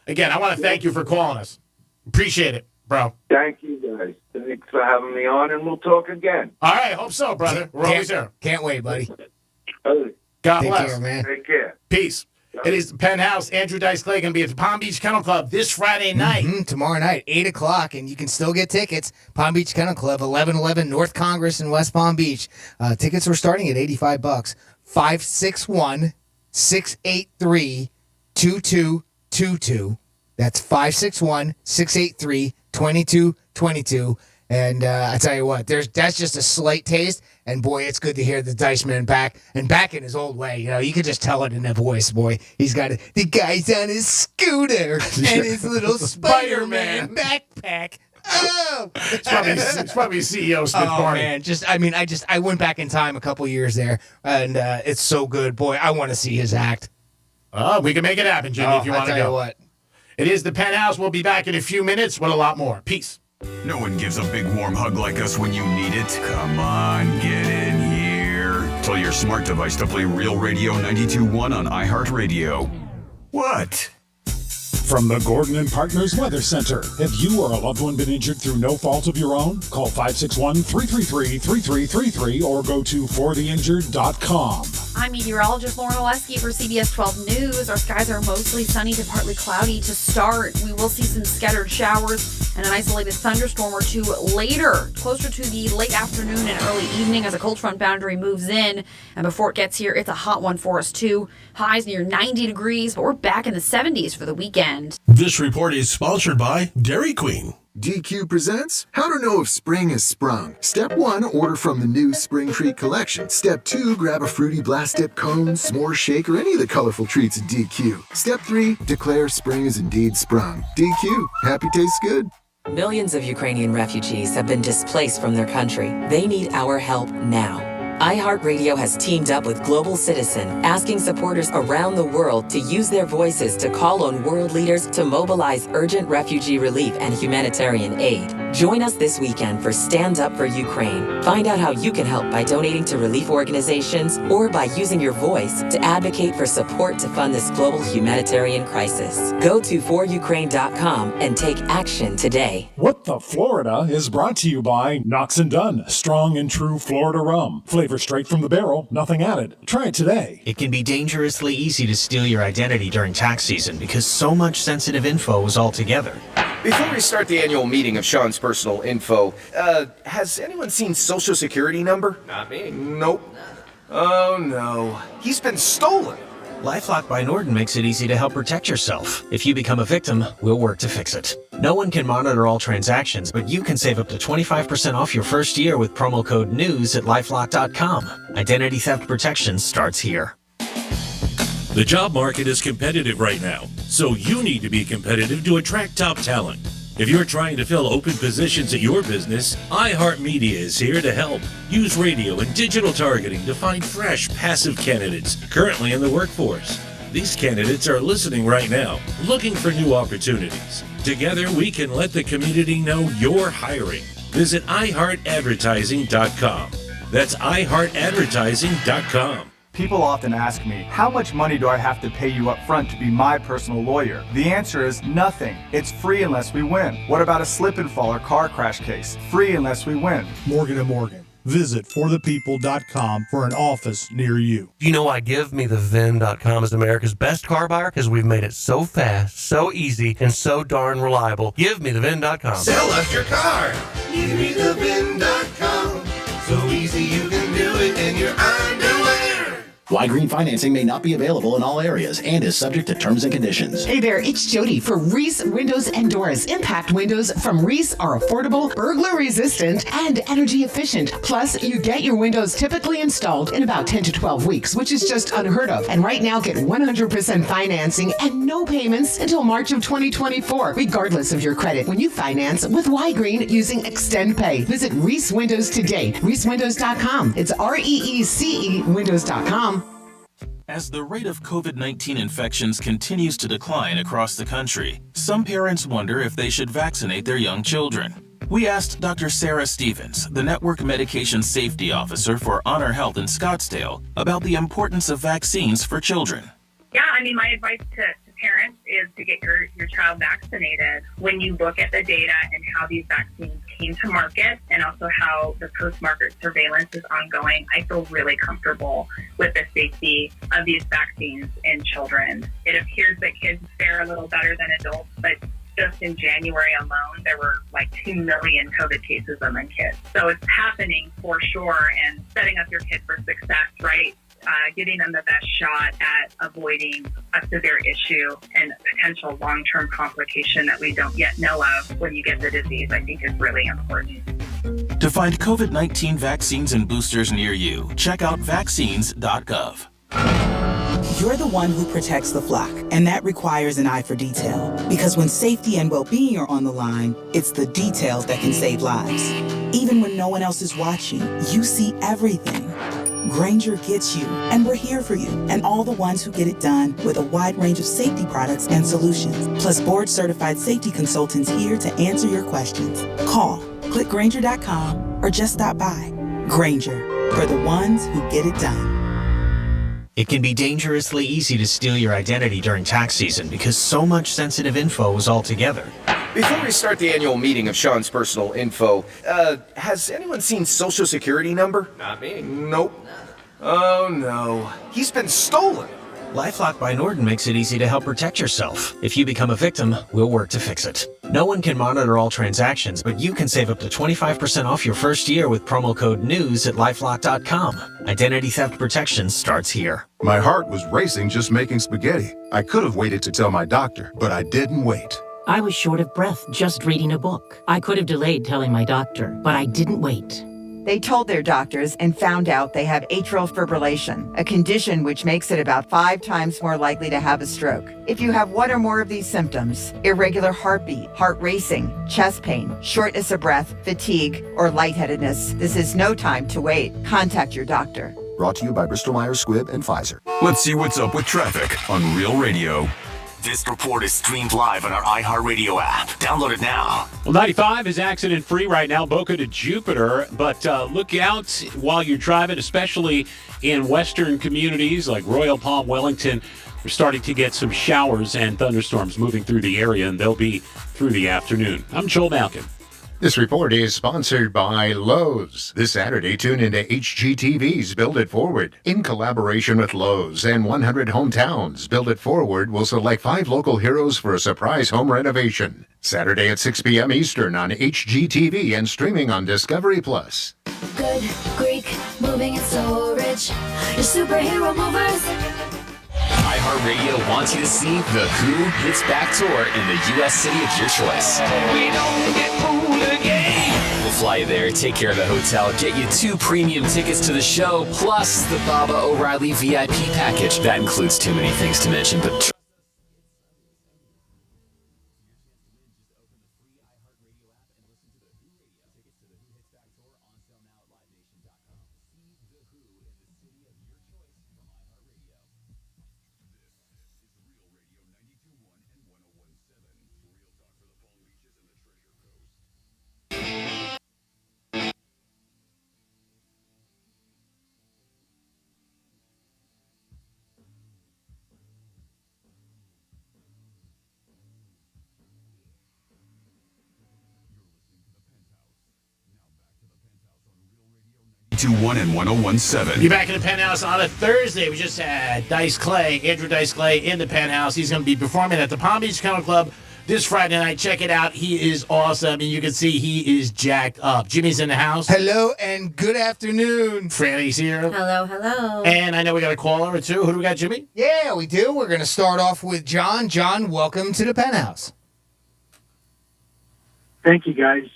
again, I want to thank you for calling us. Appreciate it, bro. Thank you, guys. Thanks for having me on, and we'll talk again. All right, hope so, brother. We're always here. Can't wait, buddy. God Take bless. care, man. Take care. Peace. It is the Penthouse. Andrew Dice Clay going to be at the Palm Beach Kennel Club this Friday night. Tomorrow night, 8 o'clock, and you can still get tickets. Palm Beach Kennel Club, 1111 North Congress in West Palm Beach. Tickets were starting at $85. 561-683-2222. That's 561-683-2222. And I tell you what, that's just a slight taste. And boy, it's good to hear the Dice Man back in his old way. You can just tell it in the voice, boy. He's got it. The guy's on his scooter and his little Spider-Man backpack. Oh, it's probably CEO Smith Barney. Man, I went back in time a couple years there, and it's so good, boy. I want to see his act. Oh, we can make it happen, Jimmy, if you want to go. I tell you what. It is the Penthouse. We'll be back in a few minutes with a lot more. Peace. No one gives a big warm hug like us when you need it. Come on, get in here. Tell your smart device to play Real Radio 92.1 on iHeartRadio. What? From the Gordon and Partners Weather Center. Have you or a loved one been injured through no fault of your own? Call 561-333-3333 or go to fortheinjured.com. I'm meteorologist Lauren Oleski for CBS 12 News. Our skies are mostly sunny to partly cloudy to start. We will see some scattered showers and an isolated thunderstorm or two later, closer to the late afternoon and early evening as a cold front boundary moves in. And before it gets here, it's a hot one for us too. Highs near 90 degrees, but we're back in the 70s for the weekend. This report is sponsored by Dairy Queen. DQ presents How to Know If Spring Has Sprung. Step 1, order from the new Spring Treat Collection. Step 2, grab a fruity blast dip cone, s'more shake, or any of the colorful treats at DQ. Step 3, declare spring is indeed sprung. DQ, happy tastes good. Millions of Ukrainian refugees have been displaced from their country. They need our help now. iHeartRadio has teamed up with Global Citizen, asking supporters around the world to use their voices to call on world leaders to mobilize urgent refugee relief and humanitarian aid. Join us this weekend for Stand Up for Ukraine. Find out how you can help by donating to relief organizations or by using your voice to advocate for support to fund this global humanitarian crisis. Go to forukraine.com and take action today. What the Florida is brought to you by Knox & Dunn, strong and true Florida rum. Flavor straight from the barrel, nothing added. Try it today. It can be dangerously easy to steal your identity during tax season because so much sensitive info is all together. Before we start the annual meeting of Sean's personal info, has anyone seen Social Security number? Not me. Nope. Oh no. He's been stolen. LifeLock by Norton makes it easy to help protect yourself. If you become a victim, we'll work to fix it. No one can monitor all transactions, but you can save up to 25% off your first year with promo code NEWS at LifeLock.com. Identity theft protection starts here. The job market is competitive right now, so you need to be competitive to attract top talent. If you're trying to fill open positions at your business, iHeartMedia is here to help. Use radio and digital targeting to find fresh, passive candidates currently in the workforce. These candidates are listening right now, looking for new opportunities. Together, we can let the community know you're hiring. Visit iHeartAdvertising.com. That's iHeartAdvertising.com. People often ask me, how much money do I have to pay you up front to be my personal lawyer? The answer is nothing. It's free unless we win. What about a slip and fall or car crash case? Free unless we win. Morgan & Morgan. Visit forthepeople.com for an office near you. You know why GiveMeTheVIN.com is America's best car buyer? Because we've made it so fast, so easy, and so darn reliable. GiveMeTheVIN.com. Sell us your car. GiveMeTheVIN.com. So easy you can do it in your underwear. Why Green financing may not be available in all areas and is subject to terms and conditions. Hey there, it's Jody for Reese Windows and Doors. Impact windows from Reese are affordable, burglar resistant, and energy efficient. Plus, you get your windows typically installed in about 10 to 12 weeks, which is just unheard of. And right now, get 100% financing and no payments until March of 2024, regardless of your credit, when you finance with Y Green using Extend Pay. Visit Reese Windows today. ReeseWindows.com. It's REECE Windows.com. As the rate of COVID-19 infections continues to decline across the country, some parents wonder if they should vaccinate their young children. We asked Dr. Sarah Stevens, the Network Medication Safety Officer for Honor Health in Scottsdale, about the importance of vaccines for children. Yeah, I mean, my advice to parents is to get your child vaccinated. When you look at the data and how these vaccines came to market and also how the post-market surveillance is ongoing, I feel really comfortable with the safety of these vaccines in children. It appears that kids fare a little better than adults, but just in January alone, there were like 2 million COVID cases among kids. So it's happening for sure, and setting up your kid for success, right? Giving them the best shot at avoiding a severe issue and potential long-term complication that we don't yet know of when you get the disease, I think is really important. To find COVID-19 vaccines and boosters near you, check out vaccines.gov. You're the one who protects the flock, and that requires an eye for detail. Because when safety and well-being are on the line, it's the details that can save lives. Even when no one else is watching, you see everything. Grainger gets you, and we're here for you, and all the ones who get it done with a wide range of safety products and solutions, plus board-certified safety consultants here to answer your questions. Call, click Grainger.com, or just stop by. Grainger, for the ones who get it done. It can be dangerously easy to steal your identity during tax season because so much sensitive info is all together. Before we start the annual meeting of Sean's personal info, has anyone seen Social Security number? Not me. Nope. Oh no. He's been stolen. LifeLock by Norton makes it easy to help protect yourself. If you become a victim, we'll work to fix it. No one can monitor all transactions, but you can save up to 25% off your first year with promo code NEWS at LifeLock.com. Identity theft protection starts here. My heart was racing just making spaghetti. I could have waited to tell my doctor, but I didn't wait. I was short of breath just reading a book. I could have delayed telling my doctor, but I didn't wait. They told their doctors and found out they have atrial fibrillation, a condition which makes it about 5 times more likely to have a stroke. If you have one or more of these symptoms, irregular heartbeat, heart racing, chest pain, shortness of breath, fatigue, or lightheadedness, this is no time to wait. Contact your doctor. Brought to you by Bristol Myers Squibb and Pfizer. Let's see what's up with traffic on Real Radio. This report is streamed live on our iHeartRadio app. Download it now. Well, 95 is accident-free right now, Boca to Jupiter, but look out while you're driving, especially in western communities like Royal Palm, Wellington. We're starting to get some showers and thunderstorms moving through the area, and they'll be through the afternoon. I'm Joel Malkin. This report is sponsored by Lowe's. This Saturday, tune into HGTV's Build It Forward. In collaboration with Lowe's and 100 Hometowns, Build It Forward will select 5 local heroes for a surprise home renovation. Saturday at 6 p.m. Eastern on HGTV and streaming on Discovery+. Good Greek moving and storage. Your superhero movers. iHeartRadio wants you to see the Who Hits Back tour in the U.S. city of your choice. We don't get cool again. We'll fly you there, take care of the hotel, get you 2 premium tickets to the show, plus the Baba O'Reilly VIP package. That includes too many things to mention, but 92.1 and 101.7. You're back in the Penthouse on a Thursday. We just had Andrew Dice Clay in the Penthouse. He's going to be performing at the Palm Beach Kennel Club this Friday night. Check it out. He is awesome, and you can see he is jacked up. Jimmy's in the house. Hello, and good afternoon. Franny's here. Hello, hello. And I know we got a caller or two. Who do we got, Jimmy? Yeah, we do. We're going to start off with John. John, welcome to the Penthouse. Thank you, guys.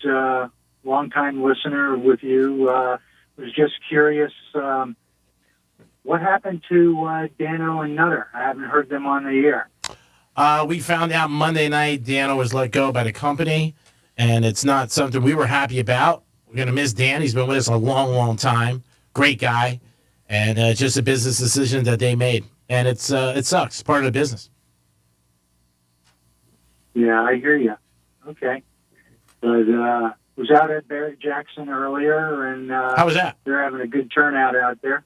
Long-time listener with you. Was just curious, what happened to Dano and Nutter? I haven't heard them on the air. We found out Monday night Dano was let go by the company, and it's not something we were happy about. We're going to miss Dan. He's been with us a long, long time. Great guy. And it's just a business decision that they made. And it sucks. It's part of the business. Yeah, I hear you. Okay. But was out at Barrett Jackson earlier, and how was that? They're having a good turnout out there.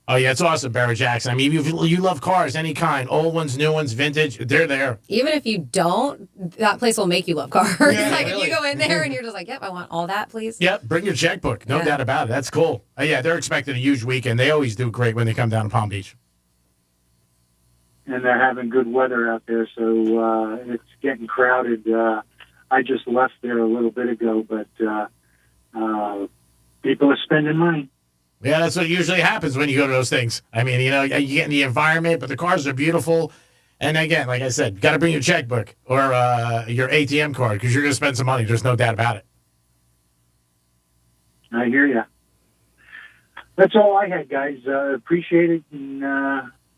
Oh, yeah, it's awesome, Barrett Jackson. I mean, you love cars, any kind, old ones, new ones, vintage, they're there. Even if you don't, that place will make you love cars. Yeah, like really. if you go in there and you're just like, yep, I want all that, please. Yep, bring your checkbook. No doubt about it. That's cool. Yeah, they're expecting a huge weekend. They always do great when they come down to Palm Beach. And they're having good weather out there, so it's getting crowded. I just left there a little bit ago, but people are spending money. Yeah, that's what usually happens when you go to those things. I mean, you get in the environment, but the cars are beautiful. And again, like I said, got to bring your checkbook or your ATM card because you're going to spend some money. There's no doubt about it. I hear you. That's all I had, guys. Appreciate it, and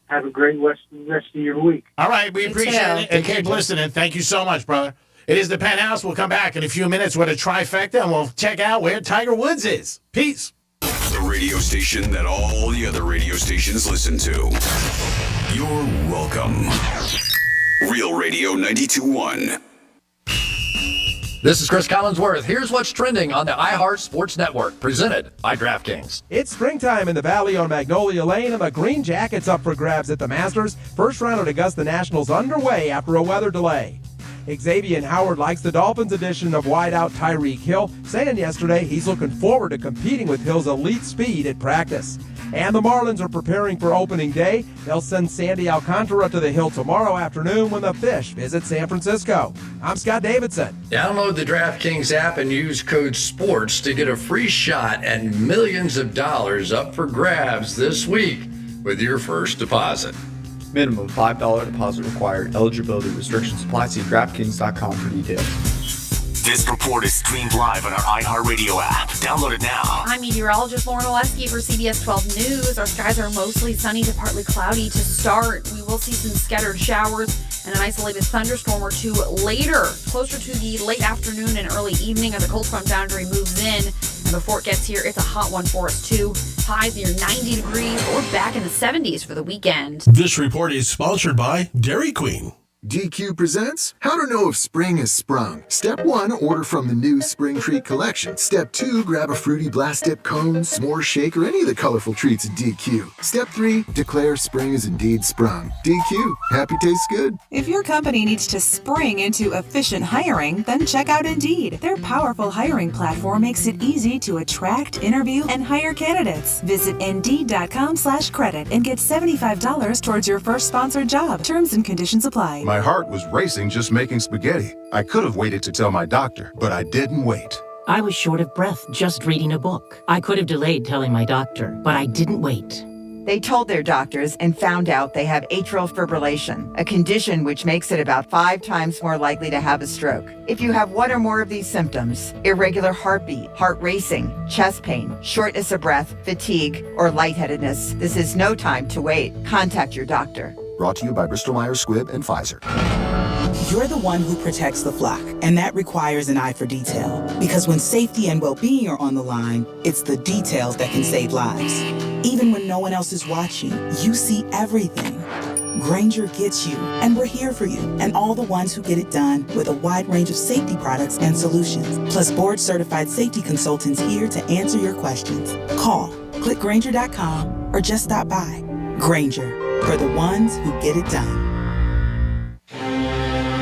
have a great rest of your week. All right, we appreciate it, and keep listening. Thank you so much, brother. It is the Penthouse. We'll come back in a few minutes with a trifecta, and we'll check out where Tiger Woods is. Peace. The radio station that all the other radio stations listen to. You're welcome. Real Radio 92.1. This is Chris Collinsworth. Here's what's trending on the iHeart Sports Network, presented by DraftKings. It's springtime in the Valley on Magnolia Lane, and the Green Jackets up for grabs at the Masters. First round at Augusta Nationals underway after a weather delay. Xavier Howard likes the Dolphins' edition of wideout Tyreek Hill, saying yesterday he's looking forward to competing with Hill's elite speed at practice. And the Marlins are preparing for opening day. They'll send Sandy Alcantara to the Hill tomorrow afternoon when the Fish visit San Francisco. I'm Scott Davidson. Download the DraftKings app and use code SPORTS to get a free shot at millions of dollars up for grabs this week with your first deposit. Minimum $5 deposit required. Eligibility restrictions apply. See DraftKings.com for details. This report is streamed live on our iHeartRadio app. Download it now. I'm meteorologist Lauren Oleski for CBS 12 News. Our skies are mostly sunny to partly cloudy to start. We will see some scattered showers and an isolated thunderstorm or two later. Closer to the late afternoon and early evening as the cold front boundary moves in. And before it gets here, it's a hot one for us too. Highs near 90 degrees or back in the 70s for the weekend. This report is sponsored by Dairy Queen. DQ presents How to Know If Spring Has Sprung. Step 1, order from the new Spring Treat collection. Step 2, grab a fruity blast dip cone, s'more shake, or any of the colorful treats at DQ. Step 3, declare spring is indeed sprung. DQ, happy tastes good. If your company needs to spring into efficient hiring, then check out Indeed. Their powerful hiring platform makes it easy to attract, interview, and hire candidates. Visit Indeed.com/credit and get $75 towards your first sponsored job. Terms and conditions apply. My heart was racing just making spaghetti. I could have waited to tell my doctor, but I didn't wait. I was short of breath just reading a book. I could have delayed telling my doctor, but I didn't wait. They told their doctors and found out they have atrial fibrillation, a condition which makes it about 5 times more likely to have a stroke. If you have one or more of these symptoms, irregular heartbeat, heart racing, chest pain, shortness of breath, fatigue, or lightheadedness, this is no time to wait. Contact your doctor. Brought to you by Bristol-Myers Squibb and Pfizer. You're the one who protects the flock, and that requires an eye for detail. Because when safety and well-being are on the line, it's the details that can save lives. Even when no one else is watching, you see everything. Grainger gets you, and we're here for you, and all the ones who get it done with a wide range of safety products and solutions, plus board-certified safety consultants here to answer your questions. Call, click Grainger.com, or just stop by. Grainger, for the ones who get it done.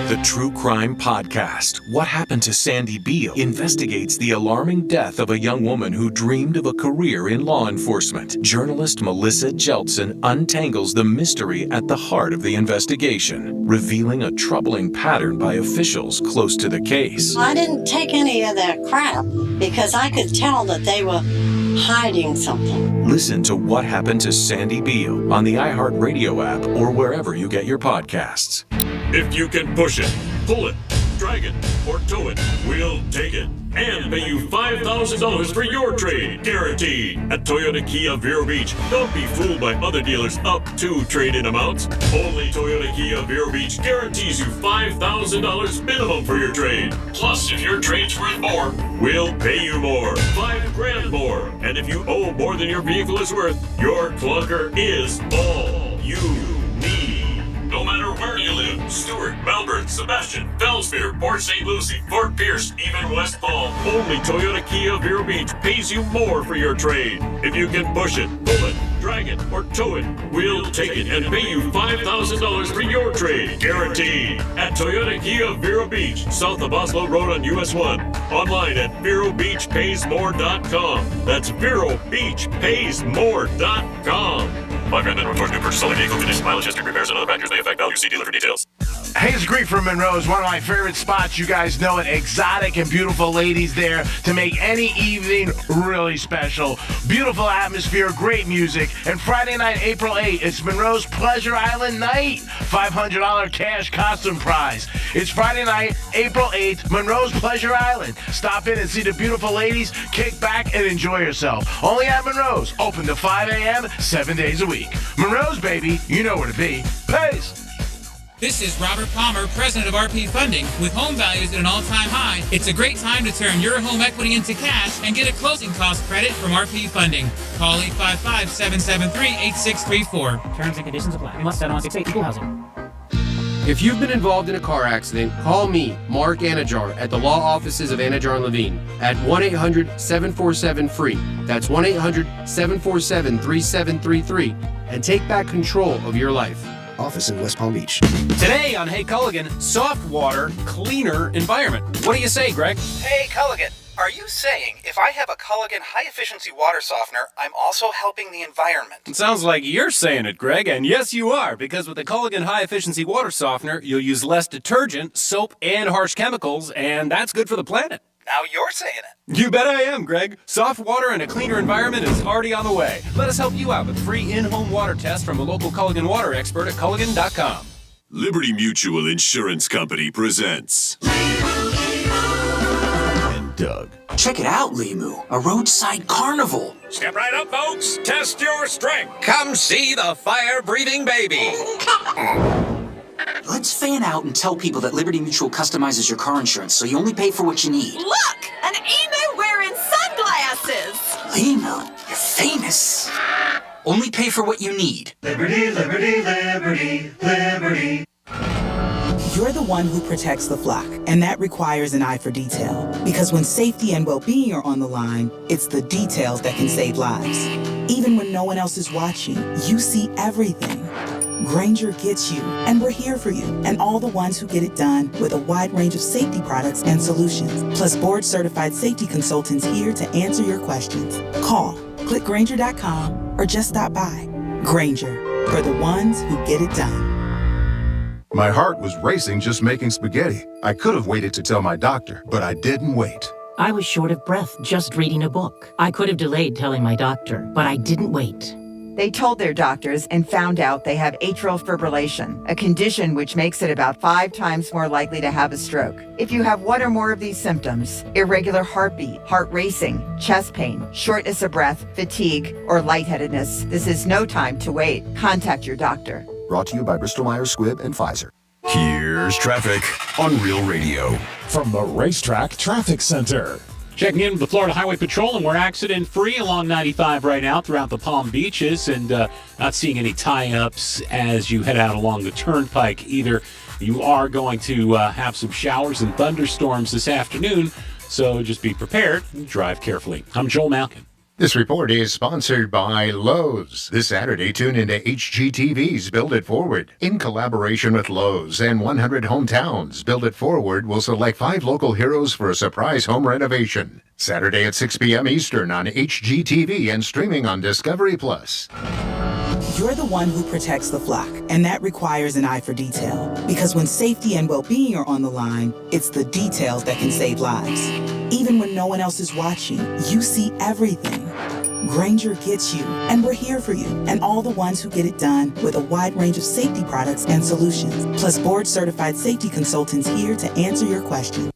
The True Crime Podcast, What Happened to Sandy Beale, investigates the alarming death of a young woman who dreamed of a career in law enforcement. Journalist Melissa Jeltsin untangles the mystery at the heart of the investigation, revealing a troubling pattern by officials close to the case. I didn't take any of that crap because I could tell that they were hiding something. Listen to What Happened to Sandy Beale on the iHeartRadio app or wherever you get your podcasts. If you can push it, pull it, drag it, or tow it, we'll take it and pay you $5,000 for your trade, guaranteed. At Toyota Kia Vero Beach, don't be fooled by other dealers up to trade-in amounts. Only Toyota Kia Vero Beach guarantees you $5,000 minimum for your trade. Plus, if your trade's worth more, we'll pay you more, $5,000 more. And if you owe more than your vehicle is worth, your clunker is all you need. No matter where you live, Stewart, Melbourne, Sebastian, Fellsmere, Port St. Lucie, Fort Pierce, even West Palm, only Toyota Kia Vero Beach pays you more for your trade. If you can push it, pull it, drag it, or tow it, we'll take it and pay you $5,000 for your trade, guaranteed. At Toyota Kia Vero Beach, south of Oslo Road on US 1. Online at VeroBeachPaysMore.com. That's VeroBeachPaysMore.com. $5,000 minimum towards new purchase, only vehicle condition, mileage, history, repairs, and other factors may affect value. See dealer for details. Hayes Creek from Monroe is one of my favorite spots. You guys know it. Exotic and beautiful ladies there to make any evening really special. Beautiful atmosphere, great music. And Friday night, April 8th, it's Monroe's Pleasure Island night. $500 cash costume prize. It's Friday night, April 8th, Monroe's Pleasure Island. Stop in and see the beautiful ladies, kick back, and enjoy yourself. Only at Monroe's. Open to 5 a.m., 7 days a week. Monroe's, baby. You know where to be. Peace. This is Robert Palmer, president of RP Funding. With home values at an all-time high, it's a great time to turn your home equity into cash and get a closing cost credit from RP Funding. Call 855-773-8634. Terms and conditions apply. We must settle on 6/8 equal housing. If you've been involved in a car accident, call me, Mark Anajar, at the law offices of Anajar and Levine at 1-800-747-FREE. That's 1-800-747-3733 and take back control of your life. Office in West Palm Beach. Today on Hey Culligan, soft water, cleaner environment. What do you say, Greg? Hey Culligan, are you saying if I have a Culligan high-efficiency water softener, I'm also helping the environment? It sounds like you're saying it, Greg, and yes you are, because with the Culligan high-efficiency water softener, you'll use less detergent, soap, and harsh chemicals, and that's good for the planet. Now you're saying it. You bet I am, Greg. Soft water and a cleaner environment is already on the way. Let us help you out with free in-home water tests from a local Culligan water expert at Culligan.com. Liberty Mutual Insurance Company presents and Doug. Check it out, Limu. A roadside carnival. Step right up, folks. Test your strength. Come see the fire-breathing baby. Let's fan out and tell people that Liberty Mutual customizes your car insurance so you only pay for what you need. Look! An emu wearing sunglasses! Limu, you're famous. Only pay for what you need. Liberty, liberty, liberty, liberty. You're the one who protects the flock, and that requires an eye for detail. Because when safety and well-being are on the line, it's the details that can save lives. Even when no one else is watching, you see everything. Grainger gets you, and we're here for you, and all the ones who get it done with a wide range of safety products and solutions, plus board-certified safety consultants here to answer your questions. Call, click Grainger.com, or just stop by. Grainger, for the ones who get it done. My heart was racing just making spaghetti. I could have waited to tell my doctor, but I didn't wait. I was short of breath just reading a book. I could have delayed telling my doctor, but I didn't wait. They told their doctors and found out they have atrial fibrillation, a condition which makes it about 5 times more likely to have a stroke. If you have one or more of these symptoms, irregular heartbeat, heart racing, chest pain, shortness of breath, fatigue, or lightheadedness, this is no time to wait. Contact your doctor. Brought to you by Bristol-Myers Squibb and Pfizer. Here's traffic on Real Radio. From the Racetrack Traffic Center. Checking in with the Florida Highway Patrol, and we're accident-free along 95 right now throughout the Palm Beaches, and not seeing any tie-ups as you head out along the Turnpike either. You are going to have some showers and thunderstorms this afternoon, so just be prepared and drive carefully. I'm Joel Malkin. This report is sponsored by Lowe's. This Saturday, tune into HGTV's Build It Forward. In collaboration with Lowe's and 100 Hometowns, Build It Forward will select 5 local heroes for a surprise home renovation. Saturday at 6 p.m. Eastern on HGTV and streaming on Discovery+. You're the one who protects the flock, and that requires an eye for detail. Because when safety and well-being are on the line, it's the details that can save lives. Even when no one else is watching, you see everything. Granger gets you, and we're here for you, and all the ones who get it done with a wide range of safety products and solutions, plus board-certified safety consultants here to answer your questions.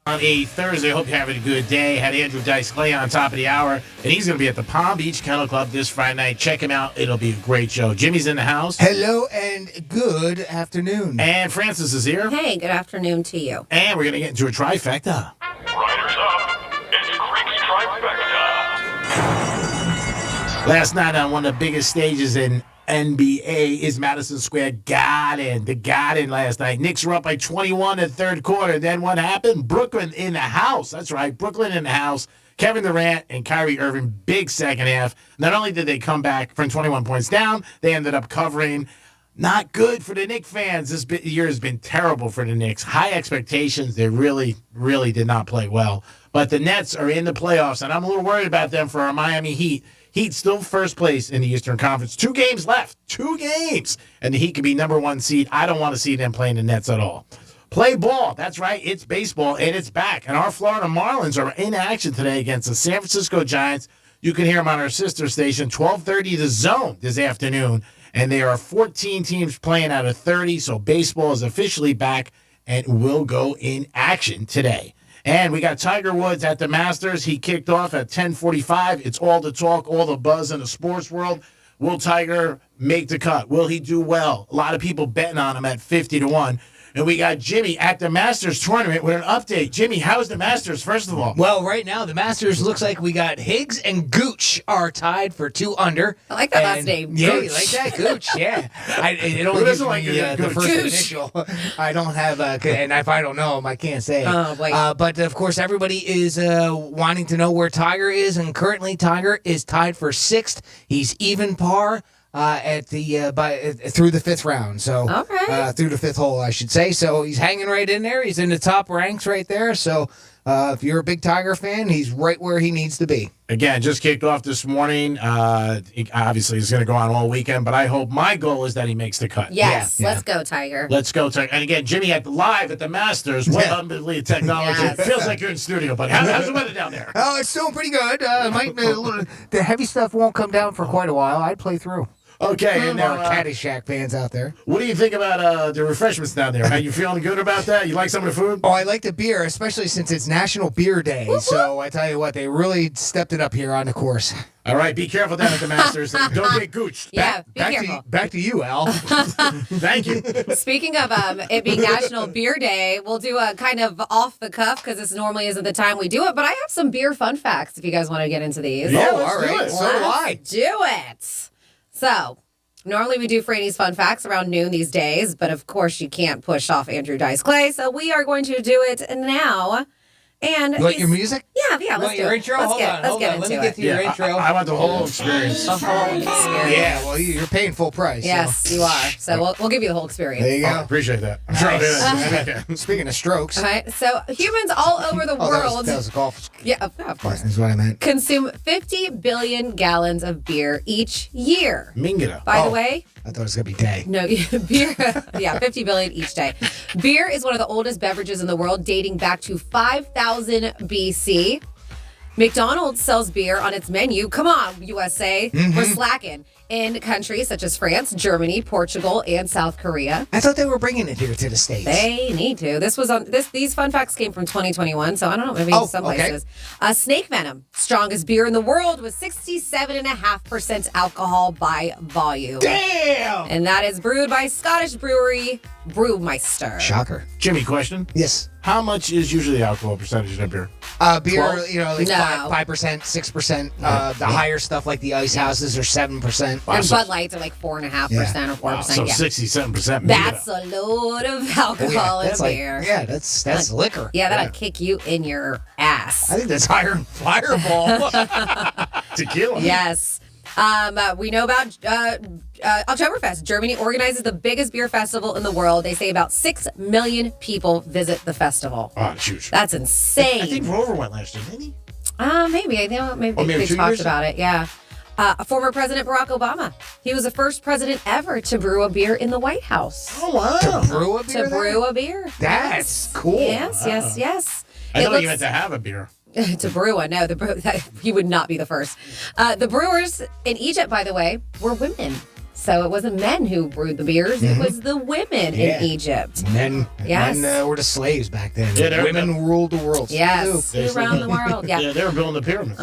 On a Thursday, hope you're having a good day. Had Andrew Dice Clay on top of the hour, and he's going to be at the Palm Beach Kennel Club this Friday night. Check him out. It'll be a great show. Jimmy's in the house. Hello and good afternoon. And Francis is here. Hey, good afternoon to you. And we're going to get into a trifecta. Riders up. It's Creek's Trifecta. Last night on one of the biggest stages in NBA is Madison Square Garden. The Garden last night. Knicks were up by 21 in the third quarter. Then what happened? Brooklyn in the house. That's right. Brooklyn in the house. Kevin Durant and Kyrie Irving, big second half. Not only did they come back from 21 points down, they ended up covering. Not good for the Knicks fans. This year has been terrible for the Knicks. High expectations. They really, really did not play well. But the Nets are in the playoffs, and I'm a little worried about them for our Miami Heat. Heat still first place in the Eastern Conference. 2 games left. 2 games. And the Heat could be number 1 seed. I don't want to see them playing the Nets at all. Play ball. That's right. It's baseball, and it's back. And our Florida Marlins are in action today against the San Francisco Giants. You can hear them on our sister station, 12:30 The Zone this afternoon. And there are 14 teams playing out of 30, so baseball is officially back and will go in action today. And we got Tiger Woods at the Masters. He kicked off at 10:45. It's all the talk, all the buzz in the sports world. Will Tiger make the cut? Will he do well? A lot of people betting on him at 50-1. And we got Jimmy at the Masters tournament with an update. Jimmy, how's the Masters, first of all? Well, right now, the Masters looks like we got Higgs and Gooch are tied for 2 under. I like that last name. Yeah, Gooch. you like that? Gooch, yeah. It only gives me the first initial. I don't have, and if I don't know them, I can't say. Oh, boy. But, of course, everybody is wanting to know where Tiger is, and currently Tiger is tied for 6th. He's even par. Through the 5th round, so through the 5th hole, I should say. So he's hanging right in there. He's in the top ranks right there. So if you're a big Tiger fan, he's right where he needs to be. Again, just kicked off this morning. Obviously, he's going to go on all weekend, but I hope my goal is that he makes the cut. Yes, let's go, Tiger. Let's go, Tiger. And again, Jimmy live at the Masters. What unbelievable technology. Yes. It feels like you're in studio, but how's the weather down there? Oh, it's doing pretty good. The heavy stuff won't come down for quite a while. I'd play through. Okay, and now Caddyshack fans out there. What do you think about the refreshments down there? Are you feeling good about that? You like some of the food? Oh, I like the beer, especially since it's National Beer Day. So I tell you what, they really stepped it up here on the course. All right, be careful down at the Masters. Don't get gooched. Yeah, be careful. Back to you, Al. Thank you. Speaking of it being National Beer Day, we'll do a kind of off the cuff because this normally isn't the time we do it, but I have some beer fun facts if you guys want to get into these. Yeah, all right. So do I. Do it. So, normally we do Franny's Fun Facts around noon these days, but of course you can't push off Andrew Dice Clay, so we are going to do it now. And you want your music? Yeah, let's you want do your it. intro? Let's Hold on. Let me get to your intro. I want the whole experience. The whole experience. Yeah, well, you're paying full price. Yes, you are. So we'll give you the whole experience. There you go. Oh, appreciate that. I'm sure I'll do that. Speaking of strokes. All right, so humans all over the world. That was a golf. Yeah, of course. That's what I meant. Consume 50 billion gallons of beer each year. Minga. By the way, I thought it was going to be day. No, beer, 50 billion each day. Beer is one of the oldest beverages in the world, dating back to 5,000 BC. McDonald's sells beer on its menu. Come on, USA. We're slacking. In countries such as France, Germany, Portugal, and South Korea. I thought they were bringing it here to the States. They need to. These fun facts came from 2021, so I don't know, maybe some places. Snake venom, strongest beer in the world, with 67.5% alcohol by volume. Damn! And that is brewed by Scottish brewery Brewmeister. Shocker. Jimmy, question? Yes. How much is usually the alcohol percentage in a beer? Beer, 12? like No. 5%, 6%. The higher stuff like the ice houses are 7%. And Bud Lights are like 4.5% or 4%. So yeah. 67%. That's a load of alcohol in that's beer. that's liquor. Yeah, that'll kick you in your ass. I think that's higher than Fireball. Tequila. Yes. We know about Oktoberfest. Germany organizes the biggest beer festival in the world. They say about 6 million people visit the festival. Oh, it's huge. That's insane. I think Rover went last year, didn't he? Maybe. I think maybe they 2 talked years? about it. Yeah. Former President Barack Obama. He was the first president ever to brew a beer in the White House. Oh, wow. To brew a beer? To brew a beer. That's cool. Yes, yes, yes. I thought you meant to have a beer. To brew one. No, he would not be the first. The brewers in Egypt, by the way, were women. So it wasn't men who brewed the beers. It was the women in Egypt. Men Yes. were the slaves back then. Yeah, women ruled the world. Yes, around the world. Yeah. Yeah, they were building the pyramids.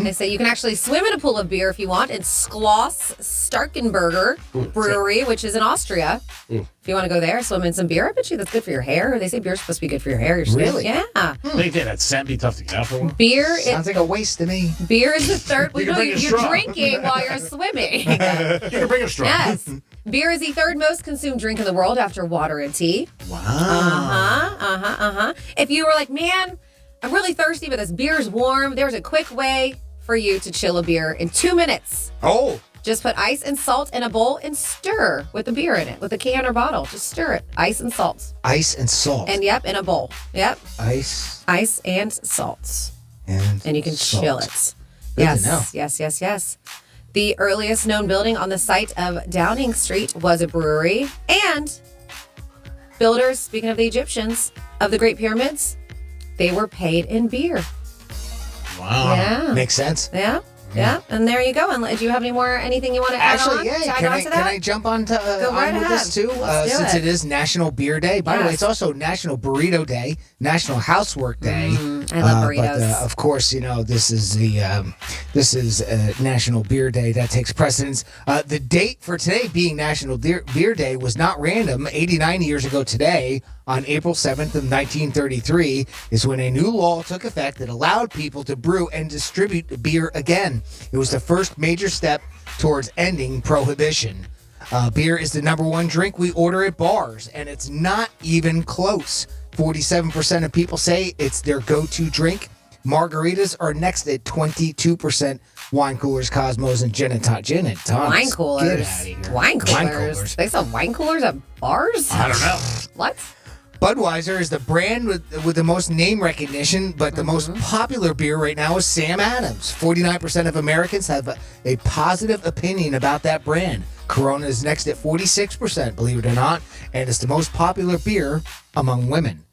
They say you can actually swim in a pool of beer if you want in Schloss Starkenberger Brewery, which is in Austria. If you want to go there, swim in some beer, I bet you that's good for your hair. They say beer's supposed to be good for your hair. Your skin. Really? Yeah. I think that sand be tough to get out for one. Beer. Sounds like a waste to me. Beer is the third. You can bring a you're straw. drinking while you're swimming. You can bring a straw. Yes. Beer is the third most consumed drink in the world after water and tea. Wow. If you were like, man, I'm really thirsty, but this beer's warm, there's a quick way for you to chill a beer in 2 minutes. Oh. Just put ice and salt in a bowl and stir with the beer in it, with a can or bottle. Just stir it. Ice and salt. Ice and salt. And in a bowl. Yep. Ice and salt. and you can chill it. Good to know. Yes. The earliest known building on the site of Downing Street was a brewery. And builders, speaking of the Egyptians, of the Great Pyramids, they were paid in beer. Wow. Yeah. Makes sense. Yeah. And there you go. And do you have anything you want to add on? Actually, yeah. Tag on to that? Can I jump on to right on with ahead. this too? Let's do Since it. it is National Beer Day. By the way, Yes. it's also National Burrito Day, National Housework Day. I love burritos. But of course, this is National Beer Day that takes precedence. The date for today being National Beer Day was not random. 89 years ago today, on April 7th of 1933, is when a new law took effect that allowed people to brew and distribute beer again. It was the first major step towards ending prohibition. Beer is the number one drink we order at bars, and it's not even close. 47% of people say it's their go-to drink. Margaritas are next at 22%. Wine coolers, Cosmos, and gin and tonics. Wine coolers. Get out of here. Wine coolers. They sell wine coolers at bars? I don't know. What? Budweiser is the brand with the most name recognition, but the most popular beer right now is Sam Adams. 49% of Americans have a positive opinion about that brand. Corona is next at 46%, believe it or not, and it's the most popular beer among women.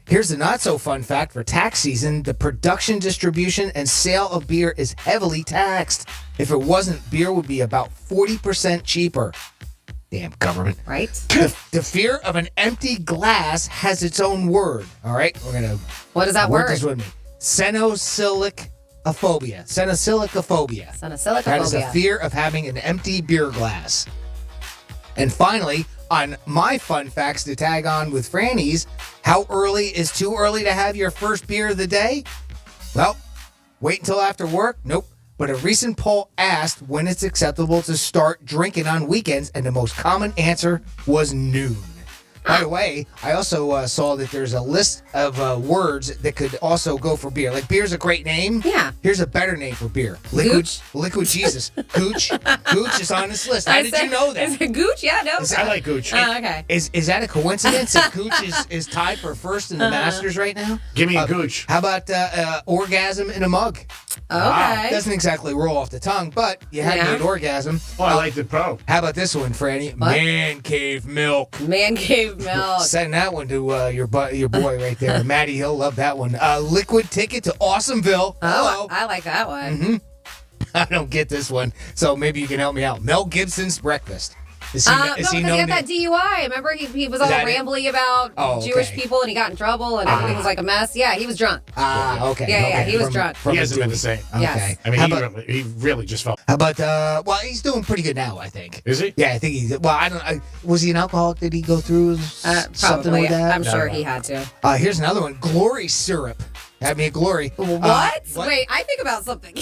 Here's the not-so-fun fact for tax season. The production, distribution, and sale of beer is heavily taxed. If it wasn't, beer would be about 40% cheaper. Damn government. Right. The fear of an empty glass has its own word. All right? We're going to... What is that word? word? This with me. Senosillicophobia. Senosillicophobia. That is the fear of having an empty beer glass. And finally, on my fun facts to tag on with Franny's, how early is too early to have your first beer of the day? Well, wait until after work? Nope. But a recent poll asked when it's acceptable to start drinking on weekends, and the most common answer was noon. By the way, I also saw that there's a list of words that could also go for beer. Like, beer's a great name. Yeah. Here's a better name for beer. Liquid Jesus. Gooch. Gooch is on this list. How did you know that? Is it Gooch? Yeah, no. I like Gooch. Oh, okay. Is that a coincidence that Gooch is tied for first in the Masters right now? Give me a Gooch. How about orgasm in a mug? Okay. Doesn't exactly roll off the tongue, but you had me at orgasm. Oh, I like the pro. How about this one, Franny? What? Man cave milk. Man cave of milk. Send that one to your boy right there. Maddie, he'll love that one. Liquid ticket to Awesomeville. Oh, I like that one. Mm-hmm. I don't get this one, so maybe you can help me out. Mel Gibson's breakfast. Is he Because he got that DUI. Remember, he was all rambly about Jewish people, and he got in trouble, and everything was like a mess. Yeah, he was drunk. Okay. Yeah, he was drunk. He hasn't been the same. Yes. I mean, he really just felt. How about, well, he's doing pretty good now, I think. Is he? Yeah, I think he's, well, was he an alcoholic? Did he go through something Probably. with that? I'm sure he had to. Here's another one. Glory syrup. Have me a glory. What? Wait, I think about something.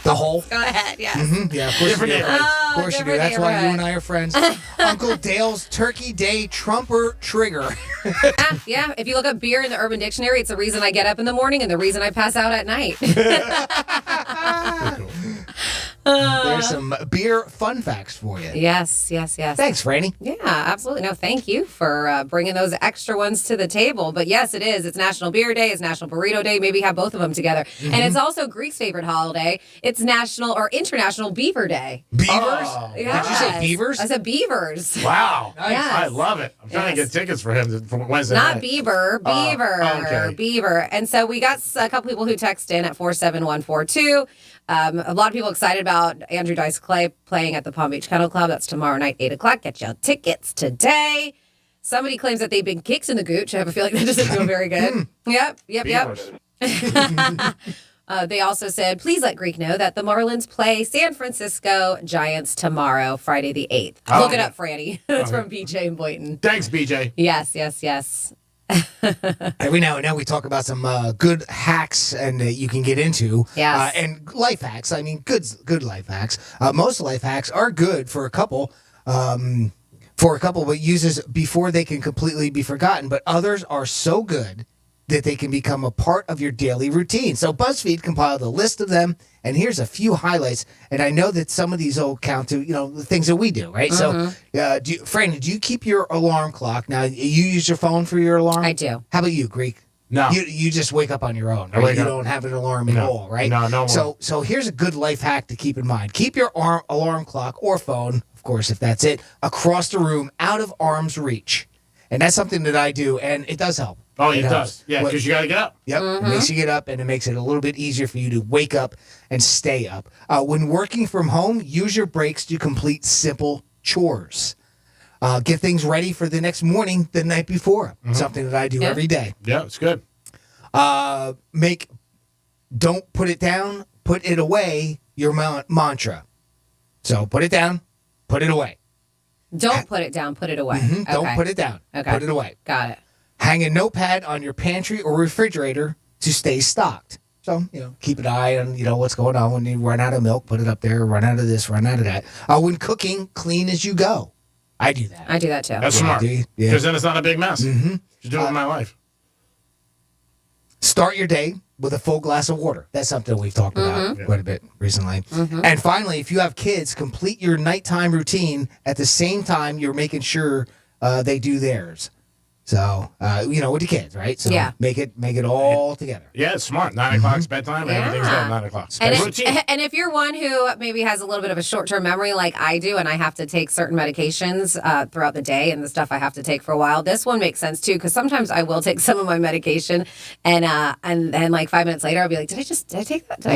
The whole? Go ahead, yes. Mm-hmm. Yeah, of course you do. Of course you do. That's why you and I are friends. Uncle Dale's Turkey Day Trumper Trigger. Yeah, if you look up beer in the Urban Dictionary, it's the reason I get up in the morning and the reason I pass out at night. There's some beer fun facts for you. Yes. Thanks, Franny. Yeah, absolutely. No, thank you for bringing those extra ones to the table. But yes, it is. It's National Beer Day. It's National Burrito Day. Maybe have both of them together. Mm-hmm. And it's also Greek's favorite holiday. It's National or International Beaver Day. Beavers? Yes. Did you say beavers? I said beavers. Wow. Yes. I love it. I'm trying to get tickets for him for Wednesday Not night. Beaver, Beaver, okay. Beaver. And so we got a couple people who text in at 47142. A lot of people excited about Andrew Dice Clay playing at the Palm Beach Kennel Club. That's tomorrow night, 8 o'clock. Get your tickets today. Somebody claims that they've been kicked in the gooch. I have a feeling that doesn't feel very good. Yep. They also said, please let Greek know that the Marlins play San Francisco Giants tomorrow, Friday the 8th. Look it up, Franny. That's from BJ and Boynton. Thanks, BJ. Yes. Every now and then we talk about some good hacks and you can get into. Yes. And life hacks. I mean, good life hacks. Most life hacks are good for a couple. But uses before they can completely be forgotten. But others are so good that they can become a part of your daily routine. So BuzzFeed compiled a list of them, and here's a few highlights. And I know that some of these will count to, the things that we do, right? So, Franny, do you keep your alarm clock? Now, you use your phone for your alarm? I do. How about you, Greek? No. You just wake up on your own, right? You don't have an alarm at all, right? No. So here's a good life hack to keep in mind. Keep your alarm clock or phone, of course, if that's it, across the room, out of arm's reach. And that's something that I do, and it does help. Oh, it does. Yeah, because you got to get up. Yep. It makes you get up, and it makes it a little bit easier for you to wake up and stay up. When working from home, use your breaks to complete simple chores. Get things ready for the next morning the night before. Something that I do every day. Yeah, it's good. Don't put it down, put it away, your mantra. So put it down, put it away. Don't put it down, put it away. Don't put it down. Okay. Put it away. Got it. Hang a notepad on your pantry or refrigerator to stay stocked. So, keep an eye on, what's going on. When you run out of milk, put it up there. Run out of this, run out of that. When cooking, clean as you go. I do that. I do that too. That's smart. Yeah. Because then it's not a big mess. Mm-hmm. Just do it in my life. Start your day with a full glass of water. That's something we've talked about quite a bit recently. And finally, if you have kids, complete your nighttime routine at the same time you're making sure they do theirs. So, with the kids, right? So make it all together. Yeah, it's smart. 9 o'clock's bedtime. Everything's done 9 o'clock. And if you're one who maybe has a little bit of a short-term memory like I do, and I have to take certain medications throughout the day and the stuff I have to take for a while, this one makes sense too, because sometimes I will take some of my medication and then like 5 minutes later I'll be like, did I take that? Did I?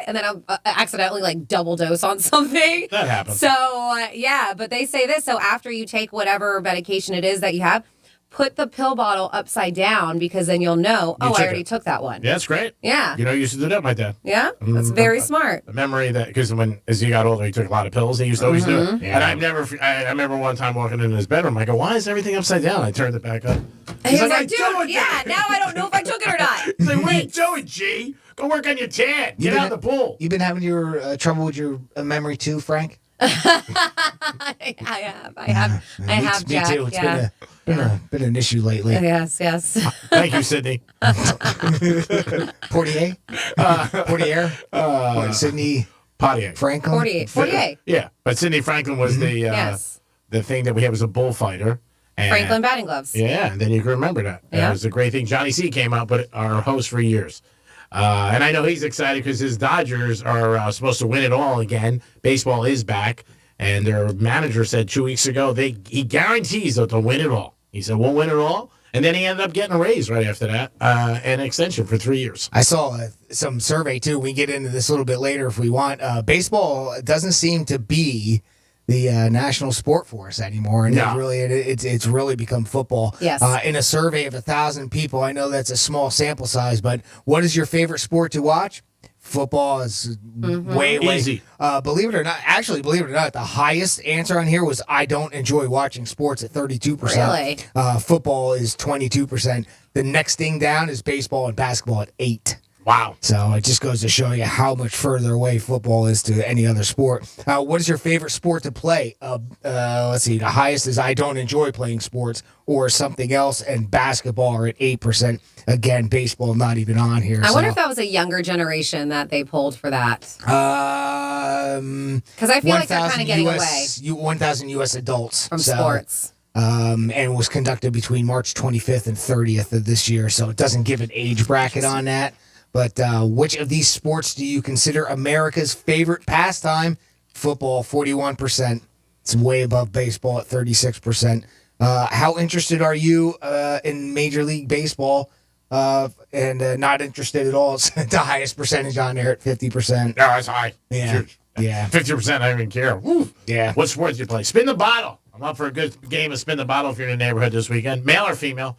And then I'll accidentally like double dose on something. That happens. So but they say this. So after you take whatever medication it is that you have, put the pill bottle upside down, because then you'll know, I already took that one. Yeah, that's great. Yeah. You used to do that, my dad. Yeah, that's very smart. The memory that, because as he got older, he took a lot of pills. He used to always do it. Yeah. And I remember one time walking into his bedroom, I go, why is everything upside down? I turned it back up. He's like, dude, now I don't know if I took it or not. He's like, what are you doing, G? Go work on your tan. Get out of the pool. You've been having your trouble with your memory too, Frank? I have, Jack. Me too. It's been an issue lately. Yes. Thank you, Sydney. Portier? Sydney Poitier. Franklin? Portier. Yeah, but Sidney Franklin was the thing that we had was a bullfighter. And, Franklin batting gloves. Yeah, and then you can remember that. Yeah. It was a great thing. Johnny C came out, but our host for years. And I know he's excited because his Dodgers are supposed to win it all again. Baseball is back. And their manager said 2 weeks ago he guarantees that they'll win it all. He said, we'll win it all. And then he ended up getting a raise right after that, an extension for 3 years. I saw some survey, too. We can get into this a little bit later if we want. Baseball doesn't seem to be the national sport for us anymore. And it's really become football. Yes. In a survey of 1,000 people, I know that's a small sample size, but what is your favorite sport to watch? Football is way easy. Believe it or not, the highest answer on here was I don't enjoy watching sports at 32%. Really? Football is 22%. The next thing down is baseball and basketball at 8%. Wow. So it just goes to show you how much further away football is to any other sport. What is your favorite sport to play? Let's see. The highest is I don't enjoy playing sports or something else, and basketball are at 8%. Again, baseball not even on here. I wonder if that was a younger generation that they polled for that. Because I feel like they're kind of getting away. 1,000 U.S. adults. From sports. And it was conducted between March 25th and 30th of this year, so it doesn't give an age bracket on that. But which of these sports do you consider America's favorite pastime? Football, 41%. It's way above baseball at 36%. How interested are you in Major League Baseball? And not interested at all. It's the highest percentage on there at 50%. No, that's high. Yeah. Yeah. 50%, I don't even care. Woo. Yeah. What sport do you play? Spin the bottle. I'm up for a good game of spin the bottle if you're in the neighborhood this weekend. Male or female.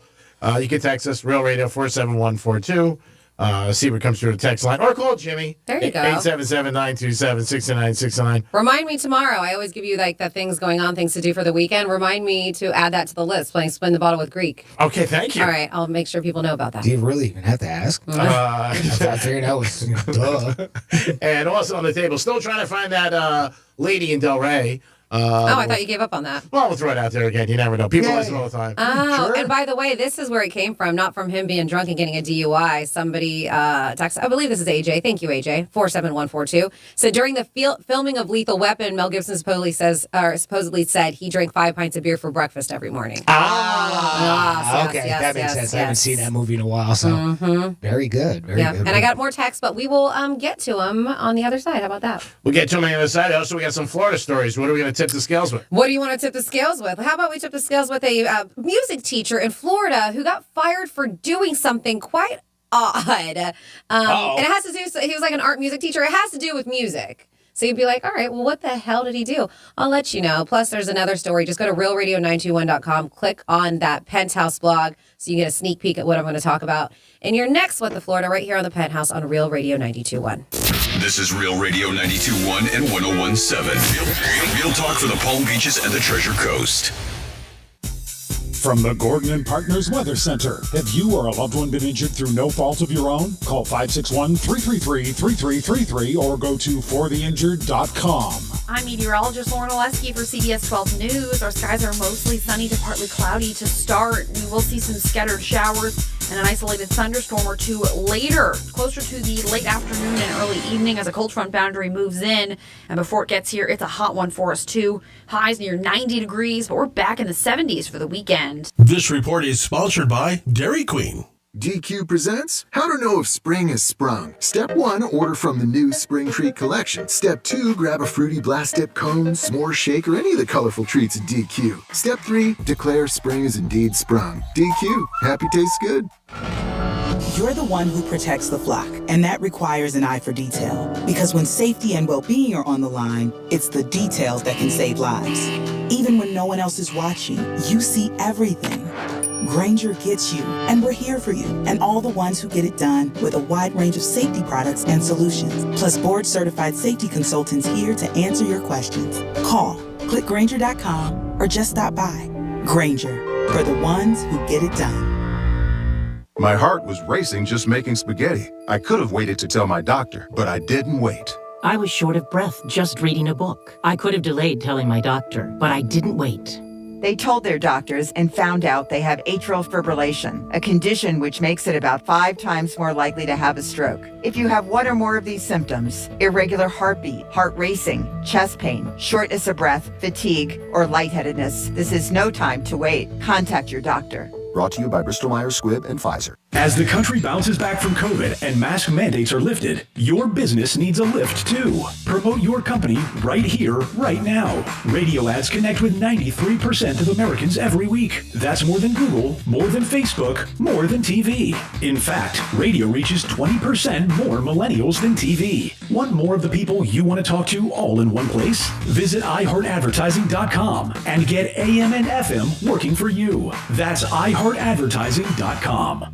You can text us, Real Radio 47142. See what comes through the text line. Or call Jimmy. There you go. 877-927-6969. Remind me tomorrow. I always give you like the things going on, things to do for the weekend. Remind me to add that to the list, playing Spin the Bottle with Greek. Okay, thank you. All right, I'll make sure people know about that. Do you really even have to ask? I figured that was duh. And also on the table, still trying to find that lady in Delray. I thought you gave up on that. Well, we'll throw it out there again. You never know. People listen all the time. Oh, and by the way, this is where it came from, not from him being drunk and getting a DUI. Somebody texted, I believe this is AJ. Thank you, AJ. 47142. So during the filming of Lethal Weapon, Mel Gibson supposedly said he drank 5 pints of beer for breakfast every morning. Okay, that makes sense. I haven't seen that movie in a while, so very good. Very good. And I got more texts, but we will get to them on the other side. How about that? We'll get to them on the other side. Also, we got some Florida stories. What are we going to tip the scales with? What do you want to tip the scales with? How about we tip the scales with a music teacher in Florida who got fired for doing something quite odd. And it has to do, he was like an art music teacher. It has to do with music. So you'd be like, all right, well, what the hell did he do? I'll let you know. Plus, there's another story. Just go to realradio921.com, click on that Penthouse blog so you get a sneak peek at what I'm going to talk about in your next What the Florida right here on the Penthouse on Real Radio 92.1. This is Real Radio 92.1 and 101.7. Real talk for the Palm Beaches and the Treasure Coast. From the Gordon and Partners Weather Center. Have you or a loved one been injured through no fault of your own? Call 561-333-3333 or go to fortheinjured.com. I'm meteorologist Lauren Oleski for CBS 12 News. Our skies are mostly sunny to partly cloudy to start. We will see some scattered showers and an isolated thunderstorm or two later, closer to the late afternoon and early evening as a cold front boundary moves in. And before it gets here, it's a hot one for us too. Highs near 90 degrees, but we're back in the 70s for the weekend. This report is sponsored by Dairy Queen. DQ presents How to Know If Spring Has Sprung. Step 1, order from the new Spring Treat Collection. Step 2, grab a fruity blast dip cone, s'more shake, or any of the colorful treats at DQ. Step 3, declare spring is indeed sprung. DQ, happy tastes good. You're the one who protects the flock, and that requires an eye for detail. Because when safety and well-being are on the line, it's the details that can save lives. Even when no one else is watching, you see everything. Grainger gets you, and we're here for you, and all the ones who get it done with a wide range of safety products and solutions, plus board-certified safety consultants here to answer your questions. Call, click Grainger.com, or just stop by. Grainger, for the ones who get it done. My heart was racing just making spaghetti. I could have waited to tell my doctor, but I didn't wait. I was short of breath just reading a book. I could have delayed telling my doctor, but I didn't wait. They told their doctors and found out they have atrial fibrillation, a condition which makes it about 5 times more likely to have a stroke. If you have one or more of these symptoms, irregular heartbeat, heart racing, chest pain, shortness of breath, fatigue, or lightheadedness, this is no time to wait. Contact your doctor. Brought to you by Bristol Myers Squibb and Pfizer. As the country bounces back from COVID and mask mandates are lifted, your business needs a lift too. Promote your company right here, right now. Radio ads connect with 93% of Americans every week. That's more than Google, more than Facebook, more than TV. In fact, radio reaches 20% more millennials than TV. Want more of the people you want to talk to all in one place? Visit iHeartAdvertising.com and get AM and FM working for you. That's iHeartAdvertising.com.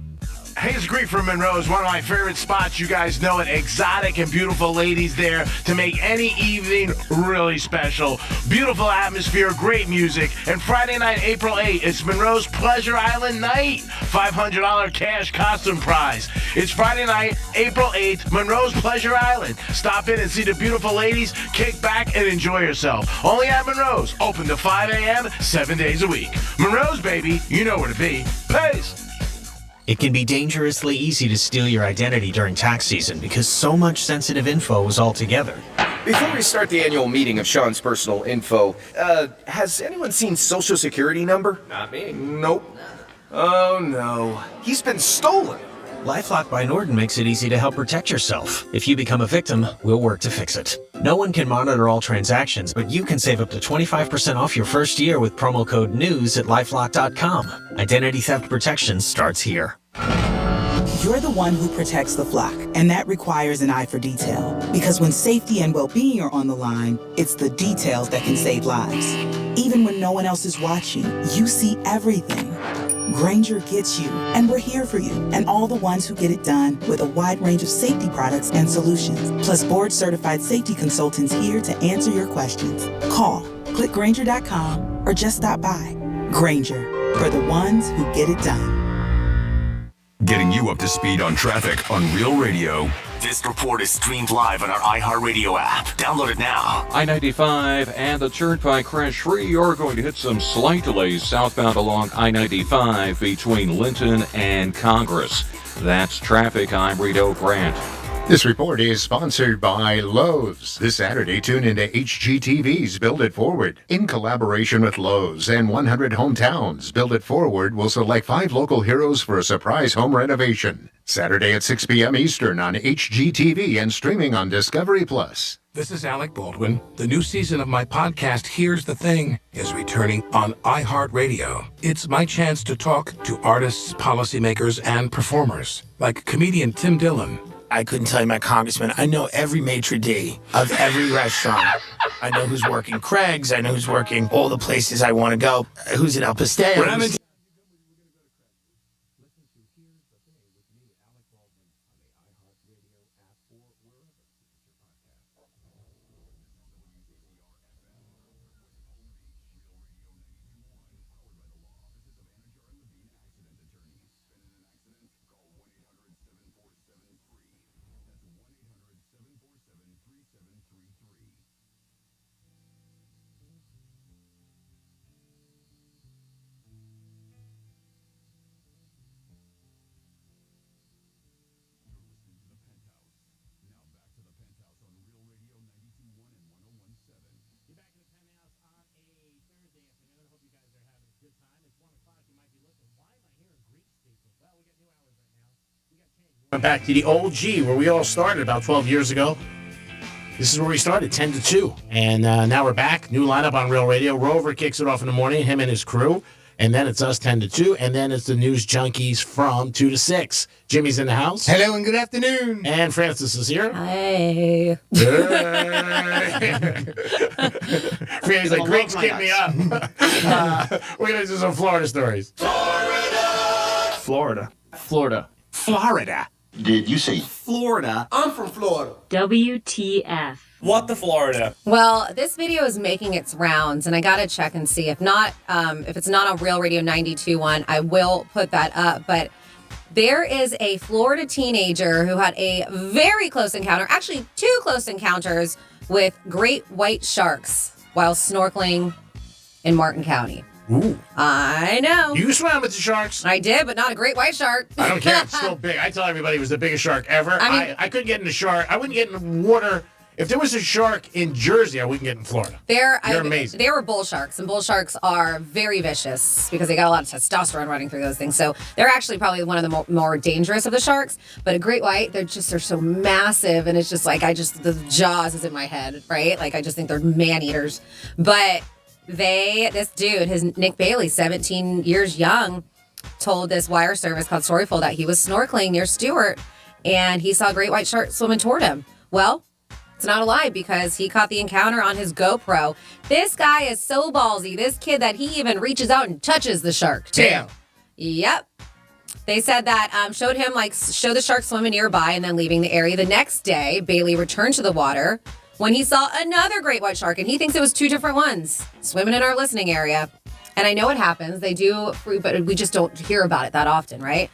Hey, it's Greek from Monroe's, one of my favorite spots. You guys know it. Exotic and beautiful ladies there to make any evening really special. Beautiful atmosphere, great music. And Friday night, April 8th, it's Monroe's Pleasure Island night. $500 cash costume prize. It's Friday night, April 8th, Monroe's Pleasure Island. Stop in and see the beautiful ladies, kick back, and enjoy yourself. Only at Monroe's. Open to 5 a.m., 7 days a week. Monroe's, baby. You know where to be. Peace. It can be dangerously easy to steal your identity during tax season because so much sensitive info is all together. Before we start the annual meeting of Sean's personal info, has anyone seen Social Security number? Not me. Nope. Oh no. He's been stolen. LifeLock by Norton makes it easy to help protect yourself. If you become a victim, we'll work to fix it. No one can monitor all transactions, but you can save up to 25% off your first year with promo code NEWS at LifeLock.com. Identity theft protection starts here. You're the one who protects the flock, and that requires an eye for detail. Because when safety and well-being are on the line, it's the details that can save lives. Even when no one else is watching, you see everything. Grainger gets you, and we're here for you, and all the ones who get it done with a wide range of safety products and solutions, plus board-certified safety consultants here to answer your questions. Call, click Grainger.com, or just stop by. Grainger, for the ones who get it done. Getting you up to speed on traffic on Real Radio. This report is streamed live on our iHeartRadio app. Download it now. I-95 and the Turnpike crash-free are going to hit some slight delays southbound along I-95 between Linton and Congress. That's traffic. I'm Rito Grant. This report is sponsored by Lowe's. This Saturday, tune into HGTV's Build It Forward. In collaboration with Lowe's and 100 Hometowns, Build It Forward will select 5 local heroes for a surprise home renovation. Saturday at 6 p.m. Eastern on HGTV and streaming on Discovery+. This is Alec Baldwin. The new season of my podcast, Here's the Thing, is returning on iHeartRadio. It's my chance to talk to artists, policymakers, and performers, like comedian Tim Dillon. I couldn't tell you my congressman. I know every maitre d' of every restaurant. I know who's working Craig's. I know who's working all the places I want to go. Who's at El Pastel. Went back to the OG where we all started about 12 years ago. This is where we started, 10 to 2. And now we're back. New lineup on Real Radio. Rover kicks it off in the morning, him and his crew. And then it's us 10 to 2. And then it's the News Junkies from 2 to 6. Jimmy's in the house. Hello and good afternoon. And Francis is here. Hey. He's like, Greeks, kick me up. We're going to do some Florida stories. Florida. Florida. Did you say Florida? I'm from Florida. WTF. What the Florida? Well, this video is making its rounds, and I gotta check and see. If not, if it's not on Real Radio 92.1, I will put that up. But there is a Florida teenager who had a very close encounter, actually 2 close encounters with great white sharks while snorkeling in Martin County. Ooh. I know. You swam with the sharks. I did, but not a great white shark. I don't care. It's still big. I tell everybody it was the biggest shark ever. I mean, I couldn't get in the shark. I wouldn't get in the water If there was a shark in Jersey, I wouldn't get in Florida. You're amazing. They were bull sharks, and bull sharks are very vicious because they got a lot of testosterone running through those things. So they're actually probably one of the more dangerous of the sharks. But a great white, they're so massive, and it's just like the jaws is in my head, right? Like I just think they're man eaters. But this dude, Nick Bailey, 17 years young, told this wire service called Storyful that he was snorkeling near Stewart, and he saw a great white shark swimming toward him. Well, it's not a lie because he caught the encounter on his GoPro. This guy is so ballsy, this kid, that he even reaches out and touches the shark. Damn. Yep. They said that showed the shark swimming nearby and then leaving the area. The next day, Bailey returned to the water when he saw another great white shark, and he thinks it was two different ones swimming in our listening area. And I know it happens. They do, but we just don't hear about it that often, right?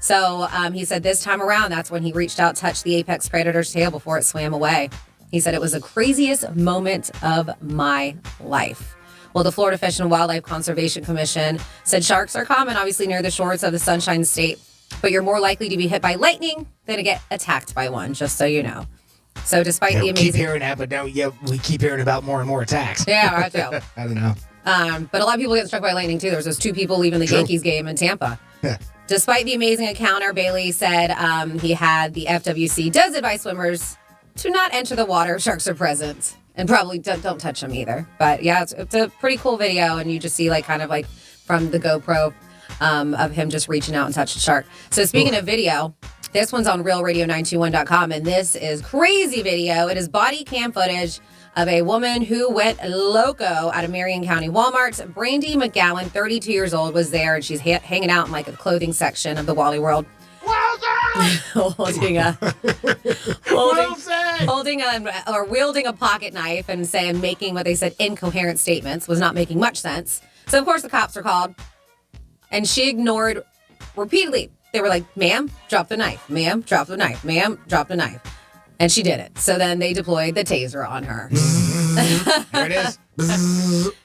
So he said this time around, that's when he reached out, touched the apex predator's tail before it swam away. He said it was the craziest moment of my life. Well, the Florida Fish and Wildlife Conservation Commission said sharks are common, obviously, near the shores of the Sunshine State, but you're more likely to be hit by lightning than to get attacked by one, just so you know. So despite the amazing... keep hearing that, but now we keep hearing about more and more attacks. Yeah, I do. I don't know. But a lot of people get struck by lightning, too. There was those two people leaving the Yankees game in Tampa. Yeah. Despite the amazing encounter, Bailey said the FWC does advise swimmers to not enter the water if sharks are present. And probably don't touch them either. But yeah, it's a pretty cool video. And you just see from the GoPro of him just reaching out and touching the shark. So speaking of video, this one's on realradio921.com. And this is crazy video. It is body cam footage of a woman who went loco at a Marion County Walmart. Brandy McGowan, 32 years old, was there. And she's hanging out in the clothing section of the Wally World. Wielding a pocket knife and making what they said incoherent statements, was not making much sense. So of course the cops are called, and she ignored repeatedly. They were like, "Ma'am, drop the knife. Ma'am, drop the knife. Ma'am, drop the knife." And she did it. So then they deployed the taser on her. There it is.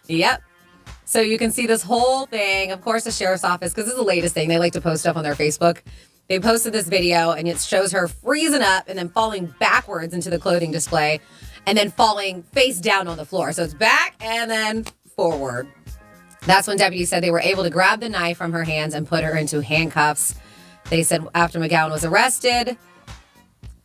Yep. So you can see this whole thing. Of course, the sheriff's office, because this is the latest thing. They like to post stuff on their Facebook. They posted this video, and it shows her freezing up and then falling backwards into the clothing display and then falling face down on the floor. So it's back and then forward. That's when deputies said they were able to grab the knife from her hands and put her into handcuffs. They said after McGowan was arrested,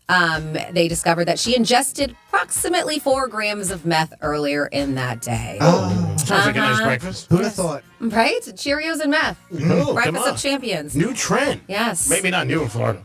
they discovered that she ingested approximately 4 grams of meth earlier in that day. Sounds like a nice breakfast. Who'd have thought? Right? Cheerios and meth. Breakfast of champions. New trend. Yes. Maybe not new in Florida.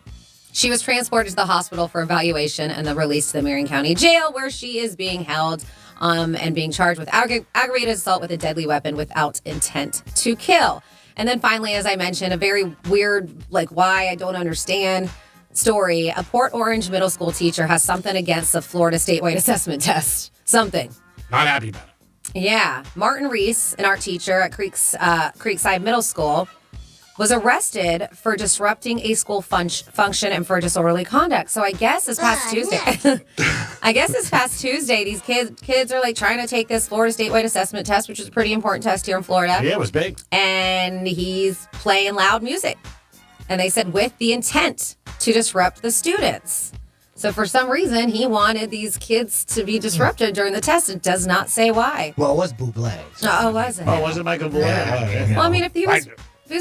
She was transported to the hospital for evaluation and then released to the Marion County Jail, where she is being held and being charged with aggravated assault with a deadly weapon without intent to kill. And then finally, as I mentioned, a very weird, why I don't understand story. A Port Orange middle school teacher has something against the Florida statewide assessment test. Something. Not happy about it. Yeah. Martin Reese, an art teacher at Creekside Middle School, was arrested for disrupting a school function and for disorderly conduct. So I guess this past Tuesday, these kids are trying to take this Florida statewide assessment test, which is a pretty important test here in Florida. Yeah, it was big. And he's playing loud music. And they said with the intent to disrupt the students. So for some reason, he wanted these kids to be disrupted during the test. It does not say why. Well, it was Bublé. Oh, was it? Oh, was it Michael Bublé? Yeah. Well, I mean, if he was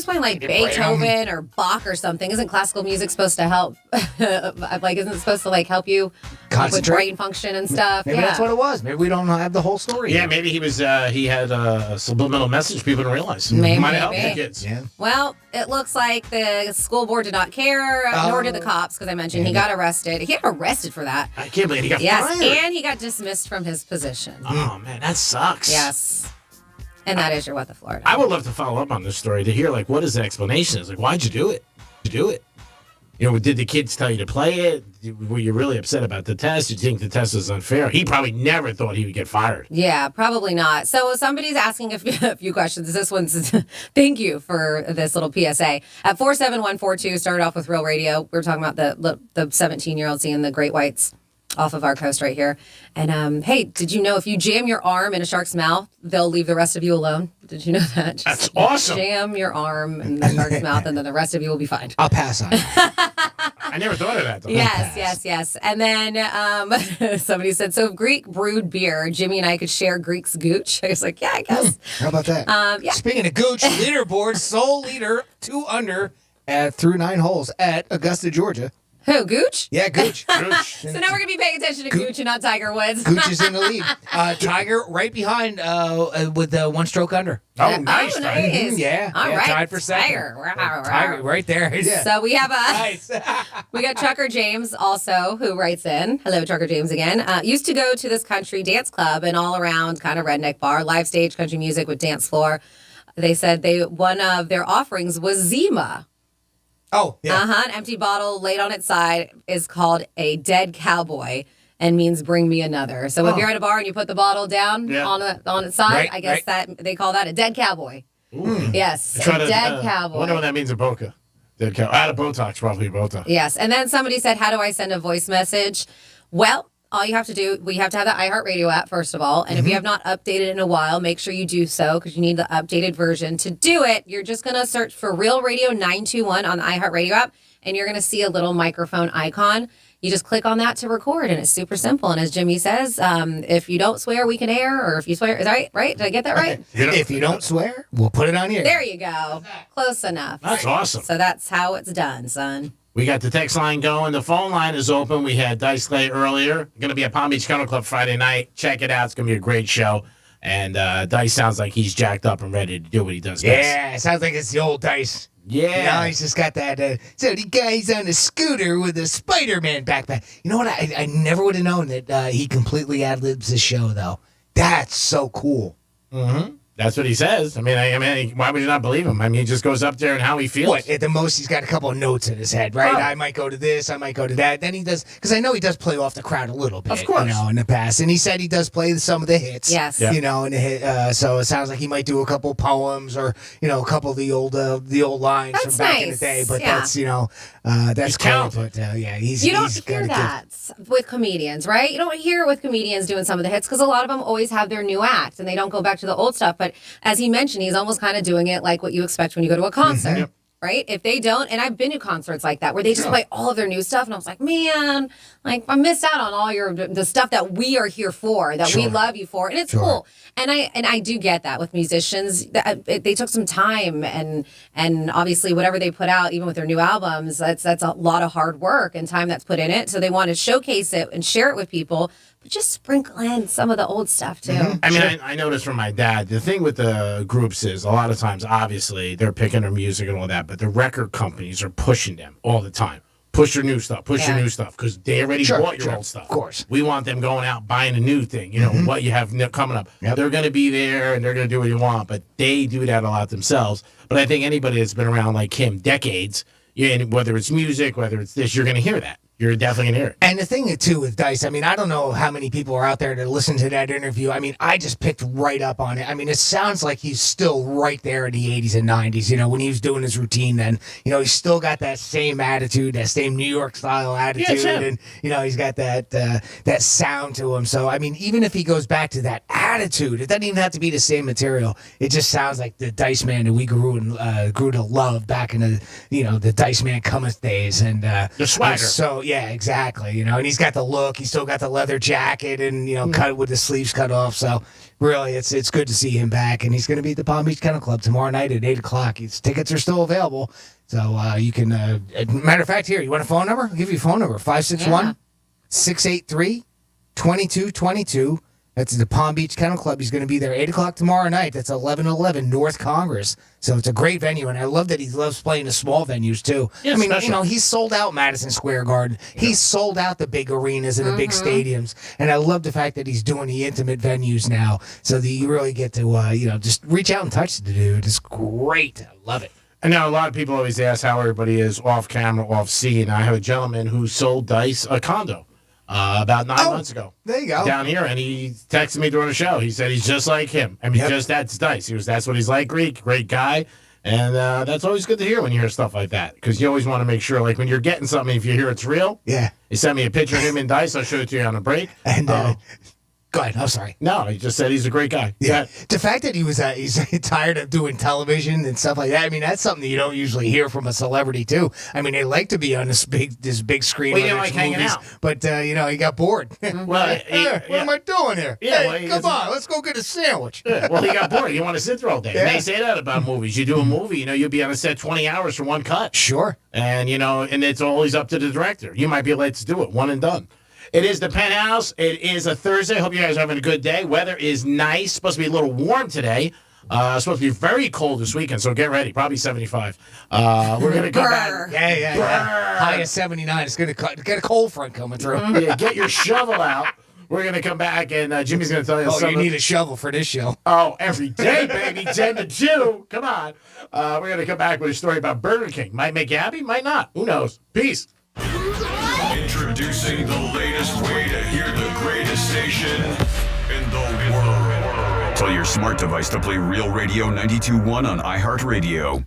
playing Beethoven or Bach or something, isn't classical music supposed to help? Isn't it supposed to help you with brain function and stuff? Maybe that's what it was. Maybe we don't have the whole story. Yeah, maybe he had a subliminal message people didn't realize. Maybe. Might have helped the kids. Yeah. Well, it looks like the school board did not care, nor did the cops, because I mentioned he got arrested. He got arrested for that. I can't believe he got fired. And he got dismissed from his position. Oh, man, that sucks. Yes. And that is your What the Florida. I would love to follow up on this story to hear, what is the explanation? It's why'd you do it? Did the kids tell you to play it? Were you really upset about the test? Did you think the test was unfair? He probably never thought he would get fired. Yeah, probably not. So somebody's asking a few questions. This one's, thank you for this little PSA. At 47142, started off with Real Radio. We were talking about the 17-year-old seeing the great whites off of our coast right here. And hey, did you know if you jam your arm in a shark's mouth, they'll leave the rest of you alone? Did you know that? That's awesome. Jam your arm in the shark's mouth and then the rest of you will be fine. I'll pass on that. I never thought of that, though. Yes. And then somebody said, so if Greek brewed beer, Jimmy and I could share Greek's gooch. I was like, yeah, I guess. How about that? Yeah. Speaking of gooch, leaderboard, sole leader, 2 under through 9 holes at Augusta, Georgia. Who, Gooch? Yeah, Gooch. So now we're going to be paying attention to Gooch and not Tiger Woods. Gooch is in the lead. Tiger right behind with 1 stroke under. Oh, nice. Oh, nice. Yeah. All right. Tied for second. Tiger right there. Yeah. So we have we got Trucker James also who writes in. Hello, Trucker James again. Used to go to this country dance club and all around kind of redneck bar, live stage country music with dance floor. They said one of their offerings was Zima. Oh, yeah. An empty bottle laid on its side is called a dead cowboy and means bring me another. So if you're at a bar and you put the bottle down on its side, I guess that they call that a dead cowboy. Ooh. Yes, a dead cowboy. I wonder what that means in Boca. Dead cowboy. Out of Botox, probably Botox. Yes, and then somebody said, how do I send a voice message? Well, all you have to do, we have to have the iHeartRadio app, first of all. And if you have not updated in a while, make sure you do so because you need the updated version. To do it, you're just going to search for Real Radio 921 on the iHeartRadio app, and you're going to see a little microphone icon. You just click on that to record, and it's super simple. And as Jimmy says, if you don't swear, we can air, or if you swear, is that right? Did I get that right? If you don't swear, we'll put it on here. There you go. Close enough. That's awesome. So that's how it's done, son. We got the text line going. The phone line is open. We had Dice Clay earlier. Going to be at Palm Beach Kennel Club Friday night. Check it out. It's going to be a great show. And Dice sounds like he's jacked up and ready to do what he does best. Yeah, it sounds like it's the old Dice. Yeah. He's just got that. So the guy's on a scooter with a Spider-Man backpack. You know what? I never would have known that he completely ad-libs his show, though. That's so cool. Mm-hmm. That's what he says. I mean, why would you not believe him? I mean, he just goes up there and how he feels. What, at the most, he's got a couple of notes in his head, right? Oh. I might go to this, I might go to that. Then he does, because I know he does play off the crowd a little bit, Of course. in the past. And he said he does play some of the hits. Yes. Yeah. And so it sounds like he might do a couple poems or, a couple of the old lines That's from back in the nice. day. But Yeah. that's cool. talented. But he's You don't he's got hear a that with comedians, right? You don't hear it with comedians doing some of the hits because a lot of them always have their new act and they don't go back to the old stuff. But as he mentioned, he's almost kind of doing it like what you expect when you go to a concert. Yep. Right? If they don't, and I've been to concerts like that where they just play all of their new stuff, and I was like, man, I missed out on all the stuff that we are here for, that we love you for, and it's cool. And I do get that with musicians. They took some time, and obviously whatever they put out, even with their new albums, that's a lot of hard work and time that's put in it. So they want to showcase it and share it with people, but just sprinkle in some of the old stuff too. I mean, I noticed from my dad, the thing with the groups is a lot of times, obviously, they're picking their music and all that, but the record companies are pushing them all the time. Push your new stuff, your new stuff, because they already bought your old stuff. Of course. We want them going out buying a new thing, what you have coming up. Yep. They're going to be there and they're going to do what you want, but they do that a lot themselves. But I think anybody that's been around like him decades, whether it's music, whether it's this, you're going to hear that. You're definitely going to hear it. And the thing, too, with Dice, I mean, I don't know how many people are out there to listen to that interview. I mean, I just picked right up on it. I mean, it sounds like he's still right there in the 80s and 90s, when he was doing his routine then. He's still got that same attitude, that same New York-style attitude. And, he's got that sound to him. So, I mean, even if he goes back to that attitude, it doesn't even have to be the same material. It just sounds like the Dice Man that we grew to love back in the Dice Man Cometh days. And the swagger. So, yeah, exactly. And he's got the look. He's still got the leather jacket and, cut with the sleeves cut off. So really, it's good to see him back. And he's going to be at the Palm Beach Kennel Club tomorrow night at 8 o'clock. His tickets are still available. So you can, matter of fact, here, you want a phone number? I'll give you a phone number, 561-683-2222. That's the Palm Beach Kennel Club. He's going to be there 8 o'clock tomorrow night. That's 1111 North Congress. So it's a great venue, and I love that he loves playing the small venues, too. Yeah, I mean, special. he's sold out Madison Square Garden. He's sold out the big arenas and the big stadiums. And I love the fact that he's doing the intimate venues now so that you really get to, just reach out and touch the dude. It's great. I love it. I know a lot of people always ask how everybody is off camera, off scene. I have a gentleman who sold Dice a condo. About 9 months ago. There you go. Down here, and he texted me during the show. He said he's just like him. I mean, that's Dice. That's what he's like. Great guy. And that's always good to hear when you hear stuff like that. Because you always want to make sure, like, when you're getting something, if you hear it's real, yeah. You send me a picture of him and Dice. I'll show it to you on a break. And Go ahead. I'm sorry. No, he just said he's a great guy. Yeah. The fact that he's tired of doing television and stuff like that, I mean, that's something that you don't usually hear from a celebrity, too. I mean, they like to be on this big screen. Well, you don't like hanging out. But, he got bored. Well, what am I doing here? Yeah, hey, come on, let's go get a sandwich. Yeah, well, he got bored. He wanted to sit there all day. Yeah. And they say that about movies. You do a movie, you'll be on a set 20 hours for one cut. Sure. And, and it's always up to the director. You might be able to do it, one and done. It is the Penthouse. It is a Thursday. Hope you guys are having a good day. Weather is nice. Supposed to be a little warm today. Supposed to be very cold this weekend, so get ready. Probably 75. We're going to come back. Yeah. High of 79. It's going to get a cold front coming through. Yeah, get your shovel out. We're going to come back, and Jimmy's going to tell you something. You need a shovel for this show. Oh, every day, baby. 10 to 2. Come on. We're going to come back with a story about Burger King. Might make you happy, might not. Who knows? Peace. Introducing the latest way to hear the greatest station in the world. Tell your smart device to play Real Radio 92.1 on iHeartRadio.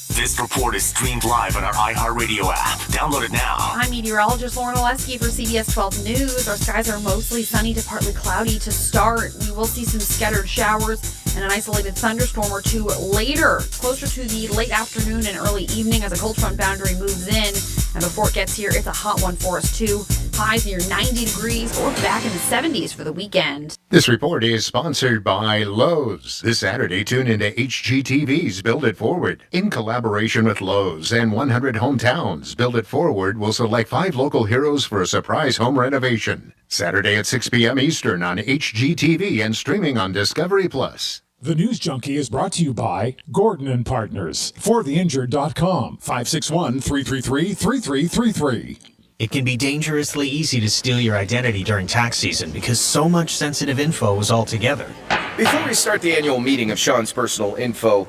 This report is streamed live on our iHeartRadio app. Download it now. I'm meteorologist Lauren Oleski for CBS 12 News. Our skies are mostly sunny to partly cloudy to start. We will see some scattered showers and an isolated thunderstorm or two later, closer to the late afternoon and early evening as a cold front boundary moves in. And before it gets here, it's a hot one for us too. Highs near 90 degrees or back in the 70s for the weekend. This report is sponsored by Lowe's. This Saturday, tune into HGTV's Build It Forward. In collaboration with Lowe's and 100 Hometowns, Build It Forward will select 5 local heroes for a surprise home renovation. Saturday at 6 p.m. Eastern on HGTV and streaming on Discovery Plus. The News Junkie is brought to you by Gordon & Partners. ForTheInjured.com. 561-333-3333. It can be dangerously easy to steal your identity during tax season because so much sensitive info is all together. Before we start the annual meeting of Sean's personal info,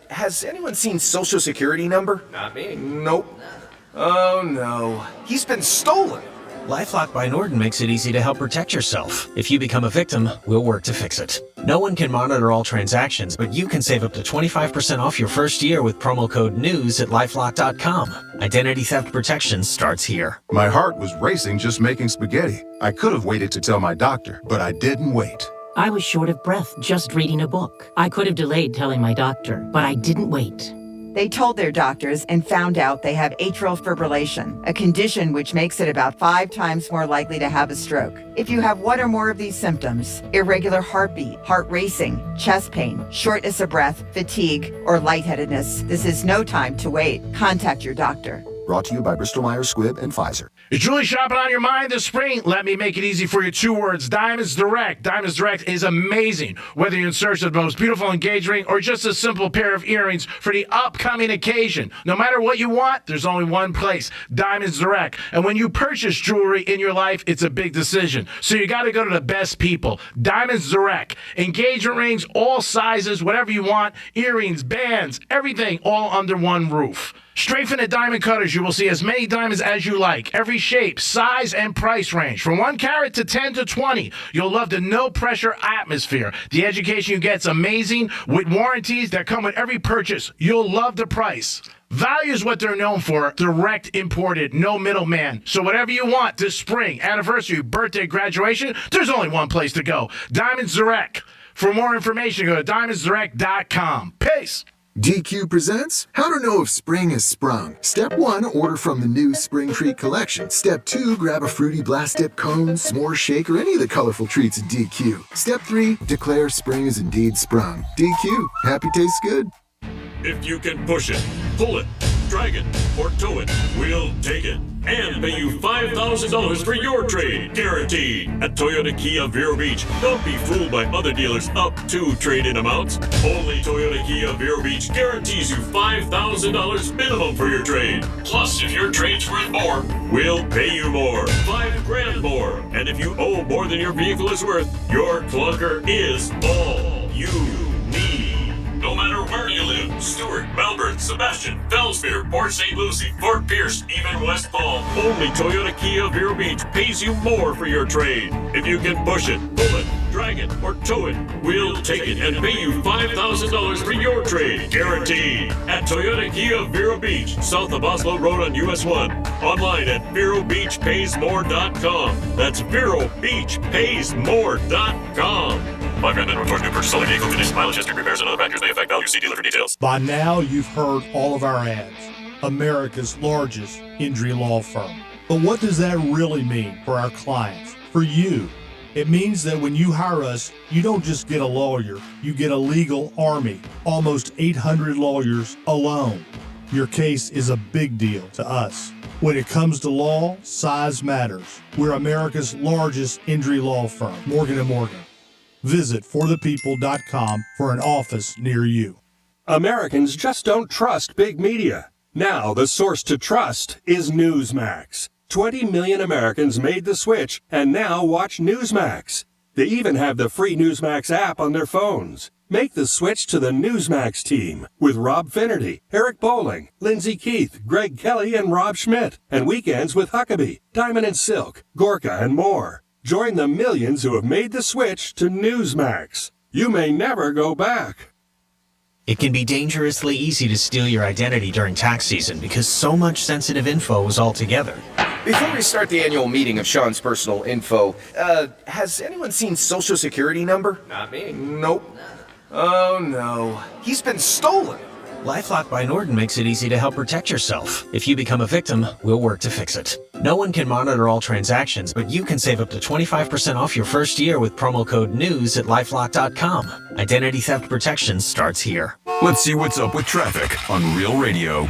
has anyone seen Social Security number? Not me. Nope. Oh no. He's been stolen. LifeLock by Norton makes it easy to help protect yourself. If you become a victim, we'll work to fix it. No one can monitor all transactions, but you can save up to 25% off your first year with promo code NEWS at LifeLock.com. Identity theft protection starts here. My heart was racing just making spaghetti. I could have waited to tell my doctor, but I didn't wait. I was short of breath just reading a book. I could have delayed telling my doctor, but I didn't wait. They told their doctors and found out they have atrial fibrillation, a condition which makes it about 5 times more likely to have a stroke. If you have one or more of these symptoms, irregular heartbeat, heart racing, chest pain, shortness of breath, fatigue, or lightheadedness, this is no time to wait. Contact your doctor. Brought to you by Bristol-Myers Squibb and Pfizer. Is Julie shopping on your mind this spring? Let me make it easy for you. 2 words, Diamonds Direct. Diamonds Direct is amazing. Whether you're in search of the most beautiful engagement ring or just a simple pair of earrings for the upcoming occasion. No matter what you want, there's only one place, Diamonds Direct. And when you purchase jewelry in your life, it's a big decision. So you got to go to the best people, Diamonds Direct. Engagement rings, all sizes, whatever you want, earrings, bands, everything, all under one roof. Straight from the diamond cutters, you will see as many diamonds as you like. Every shape, size, and price range. From 1 carat to 10 to 20. You'll love the no-pressure atmosphere. The education you get is amazing with warranties that come with every purchase. You'll love the price. Value is what they're known for. Direct imported, no middleman. So whatever you want this spring, anniversary, birthday, graduation, there's only one place to go. Diamonds Direct. For more information, go to diamondsdirect.com. Peace. DQ presents How to Know If Spring Has Sprung. Step 1, order from the new Spring Treat collection. Step 2, grab a fruity blast dip cone, s'more shake, or any of the colorful treats at DQ. Step 3, declare spring is indeed sprung. DQ, happy tastes good. If you can push it, pull it, drag it, or tow it, we'll take it. And pay you $5,000 for your trade, guaranteed. At Toyota Kia Vero Beach, don't be fooled by other dealers' up to trade-in amounts. Only Toyota Kia Vero Beach guarantees you $5,000 minimum for your trade. Plus, if your trade's worth more, we'll pay you more, $5,000 more. And if you owe more than your vehicle is worth, your clunker is all you need. No matter where you live, Stewart, Melbourne, Sebastian, Fellsmere, Port St. Lucie, Fort Pierce, even West Palm, only Toyota Kia Vero Beach pays you more for your trade. If you can push it, pull it, drag it, or tow it. We'll take it and pay you $5,000 for your trade. Guaranteed. At Toyota Kia Vero Beach, south of Oslo Road on US 1. Online at VeroBeachPaysMore.com. That's VeroBeachPaysMore.com. $5,000 minimum towards new purchase. Only vehicle condition, mileage, history, repairs, and other factors may affect value. See dealer for details. By now, you've heard all of our ads. America's largest injury law firm. But what does that really mean for our clients, for you? It means that when you hire us, you don't just get a lawyer, you get a legal army, almost 800 lawyers alone. Your case is a big deal to us. When it comes to law, size matters. We're America's largest injury law firm, Morgan & Morgan. Visit forthepeople.com for an office near you. Americans just don't trust big media. Now the source to trust is Newsmax. 20 million Americans made the switch and now watch Newsmax. They even have the free Newsmax app on their phones. Make the switch to the Newsmax team with Rob Finnerty, Eric Bowling, Lindsay Keith, Greg Kelly, and Rob Schmidt. And weekends with Huckabee, Diamond and Silk, Gorka, and more. Join the millions who have made the switch to Newsmax. You may never go back. It can be dangerously easy to steal your identity during tax season because so much sensitive info is all together. Before we start the annual meeting of Sean's personal info, has anyone seen Social Security number? Not me. Nope. Oh no. He's been stolen. LifeLock by Norton makes it easy to help protect yourself. If you become a victim, we'll work to fix it. No one can monitor all transactions, but you can save up to 25% off your first year with promo code NEWS at LifeLock.com. Identity theft protection starts here. Let's see what's up with traffic on Real Radio.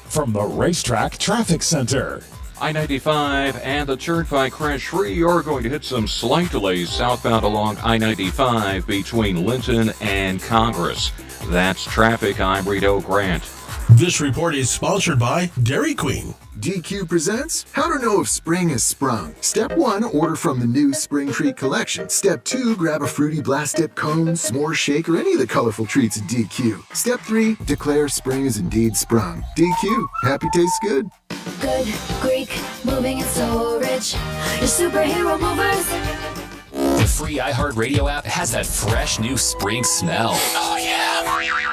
From the Racetrack Traffic Center. I-95 and the Turnpike crash-free are going to hit some slight delays southbound along I-95 between Linton and Congress. That's traffic. I'm Rito Grant. This report is sponsored by Dairy Queen. DQ presents How to Know If Spring Has Sprung. Step 1, order from the new Spring Treat collection. Step 2, grab a fruity blast dip cone, s'more shake, or any of the colorful treats at DQ. Step 3, declare spring is indeed sprung. DQ, happy tastes good. Good Greek, moving and storage. Your superhero movers. The free iHeartRadio app has that fresh new spring smell. Oh, yeah.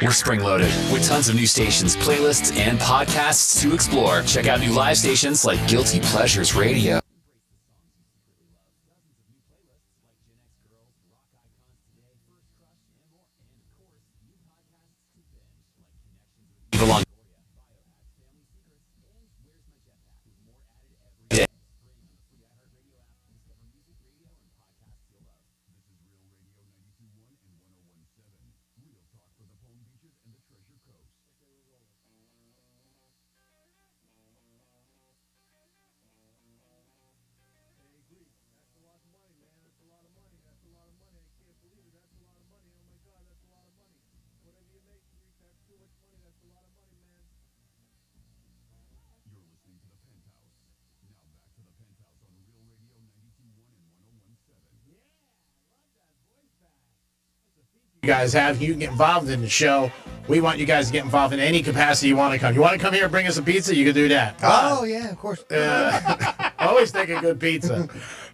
We're spring loaded with tons of new stations, playlists, and podcasts to explore. Check out new live stations like Guilty Pleasures Radio. You guys have, you can get involved in the show. We want you guys to get involved in any capacity you want to come. You want to come here and bring us a pizza? You can do that. Oh, yeah, of course. Always take a good pizza.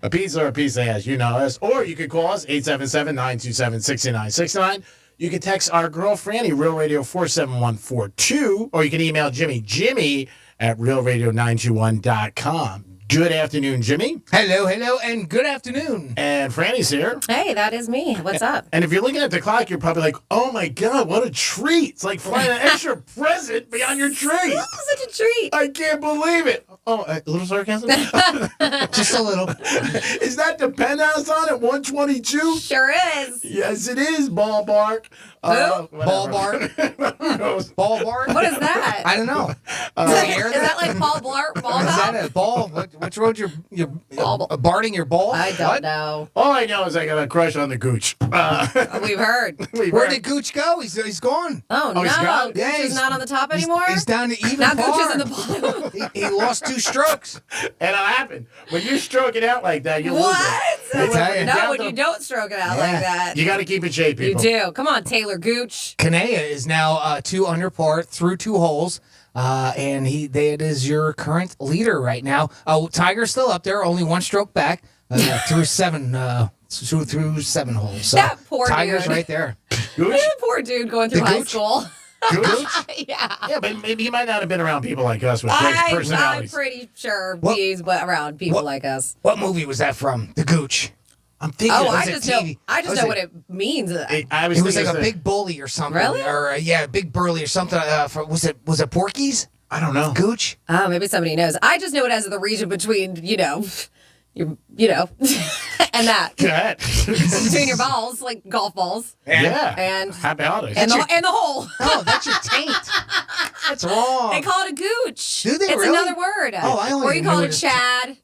A pizza or a piece of ass, you know us. Or you could call us, 877-927-6969. You can text our girl, Franny, Real Radio 47142. Or you can email Jimmy at realradio921.com. Good afternoon, Jimmy. Hello, and good afternoon. And Franny's here. Hey, that is me. What's up? And if you're looking at the clock, you're probably like, oh my God, what a treat. It's like finding an extra present beyond your tree. Such a treat. I can't believe it. Oh, a little sarcasm? Just a little. Is that the Penthouse on at 122? Sure is. Yes, it is, Ball Bark. Ball Bark? Ball Bark? What is that? I don't know. Is that like Paul Blart? Ball Is Ball? that a ball? Which road you're barting your ball? I don't know. All I know is I got a crush on the Gooch. We've heard. Where did Gooch go? He's gone. Oh, no. he's gone? Gooch is not on the top anymore? He's down to even Now par. Gooch is in the bottom. He lost 2 strokes. And it happened. When you stroke it out like that, you lose What? it. No, when you don't stroke it out like that. You got to keep it shape, You people. do. Come on, Taylor Gooch. Kanea is now 2 under par through 2 holes. And that is your current leader right now. Tiger's still up there, only 1 stroke back through 7 through 7 holes. So That poor Tiger's dude. right there. Gooch? Poor dude going through The high Gooch? school. Gooch? Yeah. Yeah, but maybe he might not have been around people like us with great I'm personalities. pretty sure What- he's around people like us. What movie was that from? The Gooch. I'm thinking. Oh, was I it just know. TV? I just Was know it- what it means. I was It was thinking like a of big bully or something. Really? Or big burly or something. Was it Porky's? I don't know. Gooch? Oh, maybe somebody knows. I just know it as the region between, and that. Go ahead. Between your balls, like golf balls. Yeah. And Happy holidays. and the hole. Oh, that's your taint. That's wrong. They call it a gooch. Do they It's really? another word. Oh, I only Or you knew call it it as Chad.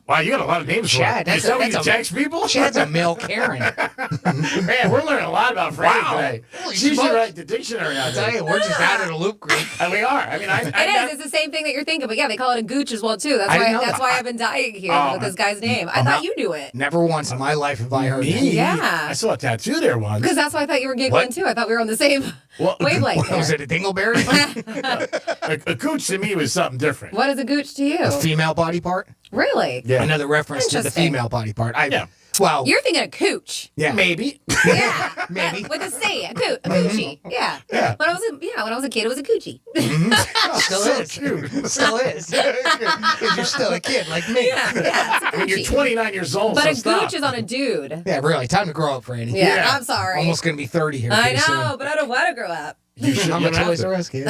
Wow, you got a lot of names Chad, for it. that's Is that a- what that's you a- text people? Chad's a male Karen. Man, we're learning a lot about Franny Wow. today. Holy She should smokes. write the dictionary out I tell there. you, we're just out of the loop, Greek. And we are. I mean, It is. It's the same thing that you're thinking, but yeah, they call it a gooch as well too. That's I didn't why. know That's that. why I've been dying here Oh, with this guy's name. I I'm thought not- you knew it Never once in my life have I heard that. Me? Yeah. I saw a tattoo there once. because that's why I thought you were giggling What? too. I thought we were on the same wavelength. Was there. it a dingleberry? A gooch to me was something different. What is a gooch to you? A female body part? Really? Yeah. Another reference to the Interesting. female body part. Yeah. Well, You're thinking of cooch. yeah. Maybe. Yeah. Maybe. With a C, a coochie. Yeah. Yeah. When I was a kid, it was a coochie. Still So is. cute. Still is. 'Cause you're still a kid like me. Yeah. It's a I mean, you're coochie. 29 years old, But so a stop. gooch is on a dude. Yeah, really. Time to grow up, Franny. Yeah. Yeah. I'm sorry. Almost going to be 30 here. I pretty know, soon. but I don't want to grow up. You should- I'm you a don't have Toys to. R Us kid.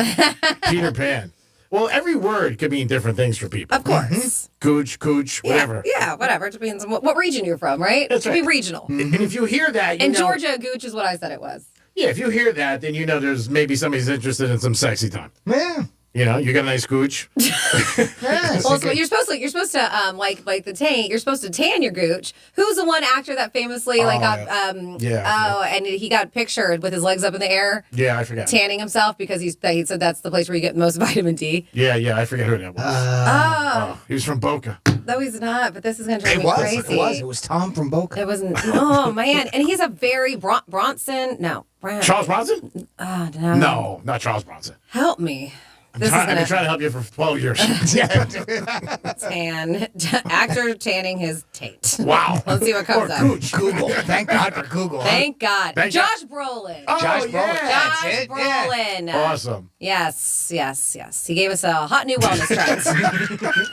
Peter Pan. Well, every word could mean different things for people. Of course. Gooch, cooch, whatever. Yeah, whatever. It depends on what region you're from, right? That's It should be right. regional. And if you hear that, you In know, Georgia, gooch is what I said it was. Yeah, if you hear that, then you know there's maybe somebody's interested in some sexy time. Yeah. You know, you got a nice gooch. Yeah, Well, so you're supposed to like the taint. You're supposed to tan your gooch. Who's the one actor that famously got and he got pictured with his legs up in the air, Yeah, I forgot. tanning himself because he said that's the place where you get the most vitamin D. Yeah, I forget who that was. Oh, He was from Boca. no, he's not. But this is gonna drive It me was. crazy. It was Tom from Boca. It wasn't. Oh man, and he's a very Bronson. No, Charles Bronson? no. No, not Charles Bronson. Help me. I've This is been gonna trying to help you for 12 years. actor tanning his taint. Wow. Let's see what comes Or up. gooch. Google. Thank God for Google. Thank God. Thank Josh Brolin. Oh, Josh Brolin. yeah. That's Josh it. Yeah. Brolin. Awesome. Yes. He gave us a hot new wellness trend.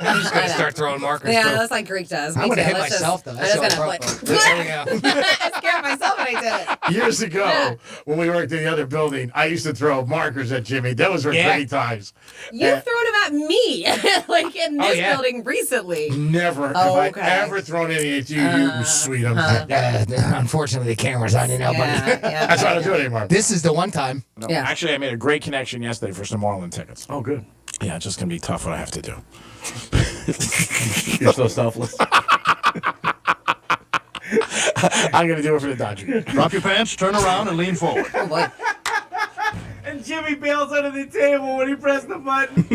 I'm just going to start throwing markers. Yeah, too. that's like Greek does. Me I'm going to too. hit Let's myself, though. I'm That's just the gonna only like. problem. There we go. I scared myself when I did it. Years ago, Yeah. when we worked in the other building, I used to throw markers at Jimmy. Those were Yeah. great times. You've thrown them at me, like in this yeah. building recently. Never Oh, have okay. I ever thrown any at you, you sweet. Unfortunately, the camera's on you now, buddy. Yeah. That's why I don't do it anymore. This is the one time. No, Yeah. Actually, I made a great connection yesterday for some Marlin tickets. Oh, good. Yeah, it's just going to be tough what I have to do. You're so selfless. I'm going to do it for the Dodgers. Drop your pants, turn around, and lean forward. Oh boy. And Jimmy bails under the table when he pressed the button.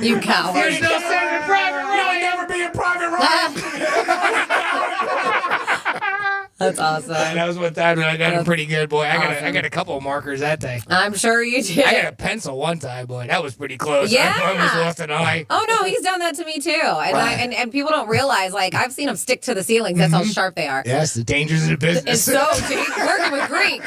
You coward. There's no saving private Ryan. You'll never be a private That's awesome. That was one time that I got it pretty good, boy. I Awesome. got a couple of markers that day. I'm sure you did. I got a pencil one time, boy. That was pretty close. Yeah. I almost lost an eye. Oh no, he's done that to me too, and Right. and people don't realize. Like I've seen them stick to the ceilings. That's how sharp they are. Yes, the dangers of the It's business. so working with Greek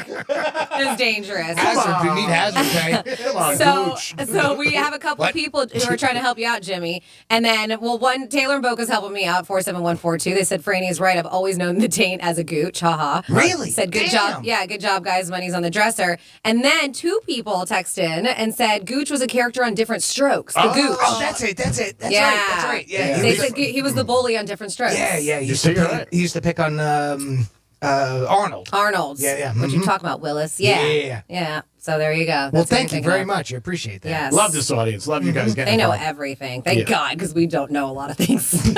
is dangerous. Hazard. You need hazard pay. Come on, So, Gooch. so we have a couple What? people who are trying to help you out, Jimmy. And then, one Taylor and Boca's helping me out. 47142. They said Franny is right. I've always known the taint as a gooch. Haha. Really? Said good Damn. job. Yeah, good job, guys. Money's on the dresser. And then 2 people texted in and said Gooch was a character on Different Strokes. The Gooch. Oh, that's it. That's right. That's right. Yeah. They said he was the bully on Different Strokes. Yeah. He You used, say to you're pick, right. he used to pick on Arnold. Arnold's. Yeah. What you talking about, Willis? Yeah. Yeah. So there you go. Well, That's thank you everything very up. much. I appreciate that. Yes. Love this audience. Love you guys getting They know involved. everything. Thank Yeah. God, because we don't know a lot of things.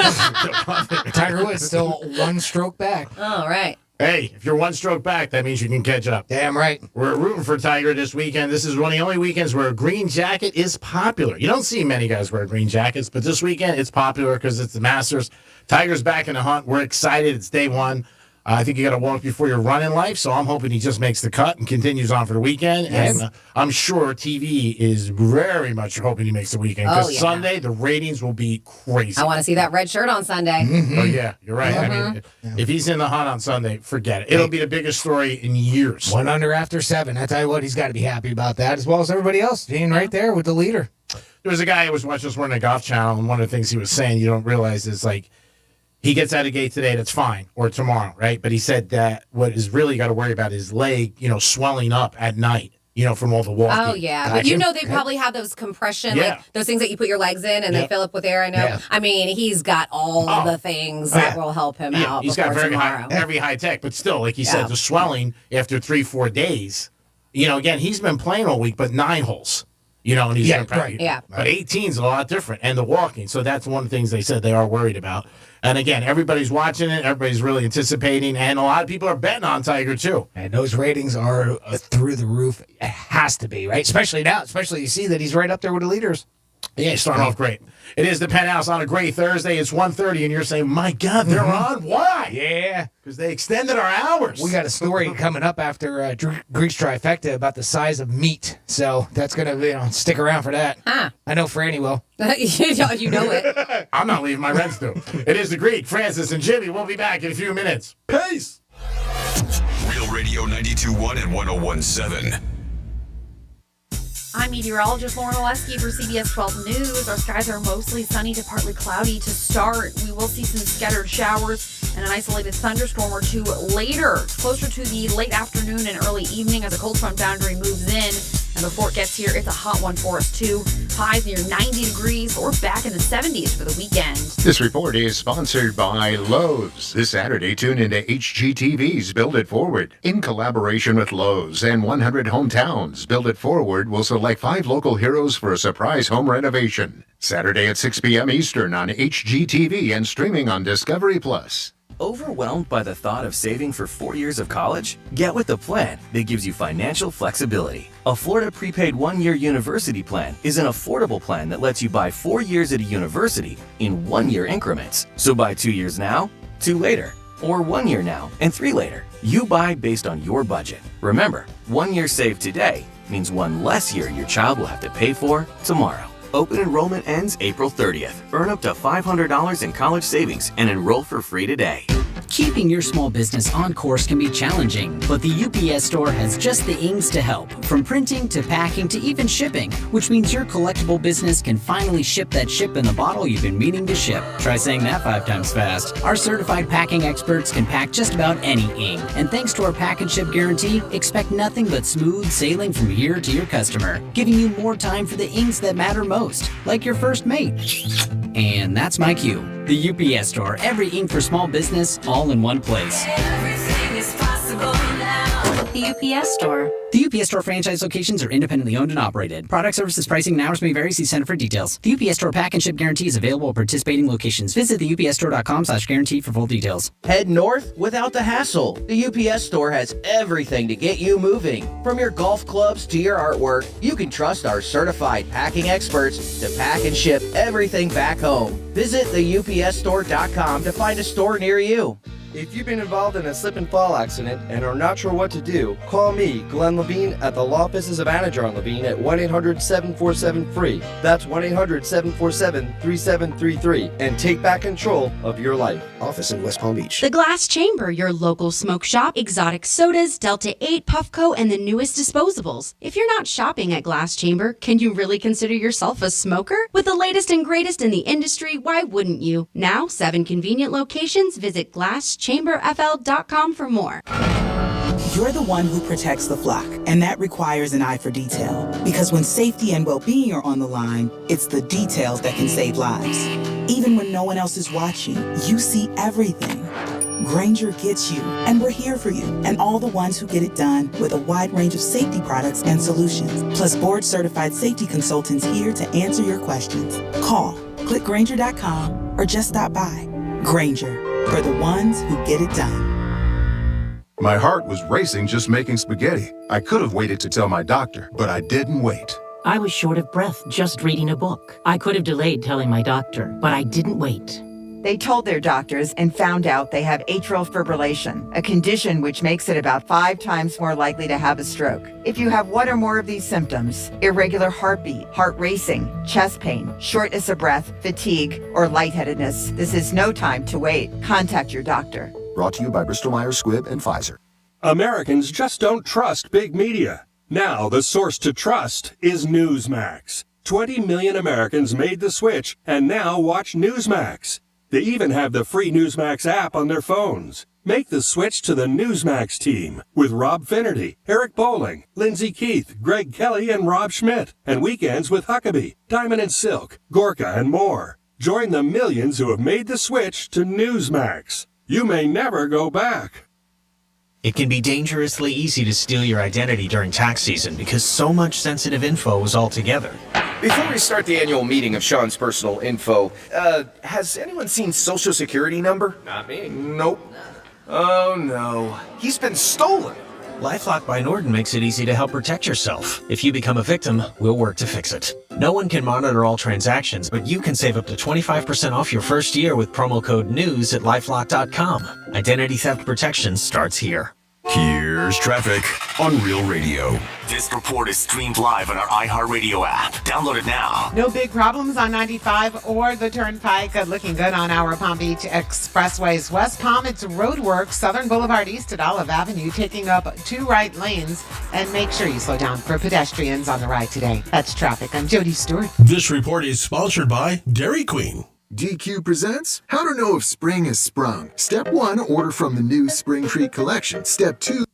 Tiger Woods still one stroke back. All right. Hey, if you're one stroke back, that means you can catch up. Damn right. We're rooting for Tiger this weekend. This is one of the only weekends where a green jacket is popular. You don't see many guys wear green jackets, but this weekend it's popular because it's the Masters. Tiger's back in the hunt. We're excited. It's day one. I think you got to walk before you run in life, so I'm hoping he just makes the cut and continues on for the weekend. Yes. And I'm sure TV is very much hoping he makes the weekend because yeah. Sunday the ratings will be crazy. I want to see that red shirt on Sunday. Oh yeah, you're right. I mean, if he's in the hunt on Sunday, forget it. It'll be the biggest story in years. 1 under after 7. I tell you what, he's got to be happy about that, as well as everybody else being right there with the leader. There was a guy who was watching this morning on the Golf Channel, and one of the things he was saying you don't realize is like he gets out of the gate today, that's fine, or tomorrow, right? But he said that what is really got to worry about is leg, swelling up at night, from all the walking. Oh, yeah. But they probably have those compression, like those things that you put your legs in and they fill up with air. I know. Yeah. I mean, he's got all the things that will help him out. He's got tomorrow. very high tech, but still, like he said, the swelling after 3-4 days, again, he's been playing all week, but 9 holes. And he's right. Yeah. But 18's a lot different, and the walking. So that's one of the things they said they are worried about. And again, everybody's watching it. Everybody's really anticipating, and a lot of people are betting on Tiger too. And those ratings are through the roof. It has to be, right? Especially now. Especially you see that he's right up there with the leaders. Yeah, he's starting off great. It is the Penthouse on a great Thursday. It's 1:30, and you're saying, my God, they're on? Why? Yeah. Because they extended our hours. We got a story coming up after Greek's Trifecta about the size of meat. So that's going to stick around for that. Huh. I know Franny will. You know it. I'm not leaving my rents due. It is the Greek, Francis, and Jimmy. We'll be back in a few minutes. Peace. Real Radio 92.1 and 101.7. I'm meteorologist Lauren Oleski for CBS 12 News. Our skies are mostly sunny to partly cloudy to start. We will see some scattered showers and an isolated thunderstorm or two later. Closer to the late afternoon and early evening as a cold front boundary moves in. And before it gets here, it's a hot one for us too. Highs near 90 degrees or back in the 70s for the weekend. This report is sponsored by Lowe's. This Saturday, tune into HGTV's Build It Forward. In collaboration with Lowe's and 100 Hometowns, Build It Forward will select 5 local heroes for a surprise home renovation. Saturday at 6 p.m. Eastern on HGTV and streaming on Discovery Plus. Overwhelmed by the thought of saving for 4 years of college? Get with a plan that gives you financial flexibility. A Florida prepaid 1-year university plan is an affordable plan that lets you buy 4 years at a university in 1-year increments. So buy 2 years now, 2 later, or 1 year now and 3 later. You buy based on your budget. Remember, 1 year saved today means 1 less year your child will have to pay for tomorrow. Open enrollment ends April 30th. Earn up to $500 in college savings and enroll for free today. Keeping your small business on course can be challenging, but the UPS Store has just the ings to help. From printing to packing to even shipping, which means your collectible business can finally ship that ship in the bottle you've been meaning to ship. Try saying that 5 times fast. Our certified packing experts can pack just about any ink. And thanks to our pack and ship guarantee, expect nothing but smooth sailing from here to your customer, giving you more time for the inks that matter most, like your first mate. And that's my cue. The UPS Store, every ink for small business, all in one place. Everything is possible now. The UPS Store. The UPS Store franchise locations are independently owned and operated. Product services, pricing, and hours may vary. See Center for details. The UPS Store pack and ship guarantee is available at participating locations. Visit the upsstore.com/guarantee for full details. Head north without the hassle. The UPS Store has everything to get you moving. From your golf clubs to your artwork, you can trust our certified packing experts to pack and ship everything back home. Visit the upsstore.com to find a store near you. If you've been involved in a slip and fall accident and are not sure what to do, call me, Glenn Levine, at the Law Offices of Anna John Levine at 1-800-747-FREE. That's 1-800-747-3733 and take back control of your life. Office in West Palm Beach. The Glass Chamber, your local smoke shop, exotic sodas, Delta 8, Puffco, and the newest disposables. If you're not shopping at Glass Chamber, can you really consider yourself a smoker? With the latest and greatest in the industry, why wouldn't you? Now, 7 convenient locations. Visit GlassChamberFL.com for more. You're the one who protects the flock, and that requires an eye for detail. Because when safety and well-being are on the line, it's the details that can save lives. Even when no one else is watching, you see everything. Grainger gets you, and we're here for you, and all the ones who get it done with a wide range of safety products and solutions, plus board-certified safety consultants here to answer your questions. Call, click Grainger.com, or just stop by. Grainger, for the ones who get it done. My heart was racing just making spaghetti. I could have waited to tell my doctor, but I didn't wait. I was short of breath just reading a book. I could have delayed telling my doctor, but I didn't wait. They told their doctors and found out they have atrial fibrillation, a condition which makes it about 5 times more likely to have a stroke. If you have one or more of these symptoms, irregular heartbeat, heart racing, chest pain, shortness of breath, fatigue, or lightheadedness, this is no time to wait. Contact your doctor. Brought to you by Bristol-Myers Squibb and Pfizer. Americans just don't trust big media. Now the source to trust is Newsmax. 20 million Americans made the switch and now watch Newsmax. They even have the free Newsmax app on their phones. Make the switch to the Newsmax team with Rob Finnerty, Eric Bowling, Lindsay Keith, Greg Kelly, and Rob Schmidt. And weekends with Huckabee, Diamond and Silk, Gorka, and more. Join the millions who have made the switch to Newsmax. You may never go back. It can be dangerously easy to steal your identity during tax season because so much sensitive info is all together. Before we start the annual meeting of Sean's personal info, has anyone seen Social Security number? Not me. Nope. Oh no. He's been stolen. LifeLock by Norton makes it easy to help protect yourself. If you become a victim, we'll work to fix it. No one can monitor all transactions, but you can save up to 25% off your first year with promo code NEWS at LifeLock.com. Identity theft protection starts here. Here's traffic on Real Radio. This report is streamed live on our iHeartRadio app. Download it now. No big problems on 95 or the Turnpike. Looking good on our Palm Beach Expressways. West Palm, it's roadwork. Southern Boulevard East at Olive Avenue, taking up 2 right lanes. And make sure you slow down for pedestrians on the ride today. That's traffic. I'm Jody Stewart. This report is sponsored by Dairy Queen. DQ presents How to Know If Spring Has Sprung. Step 1, order from the new Spring Treat collection. Step 2,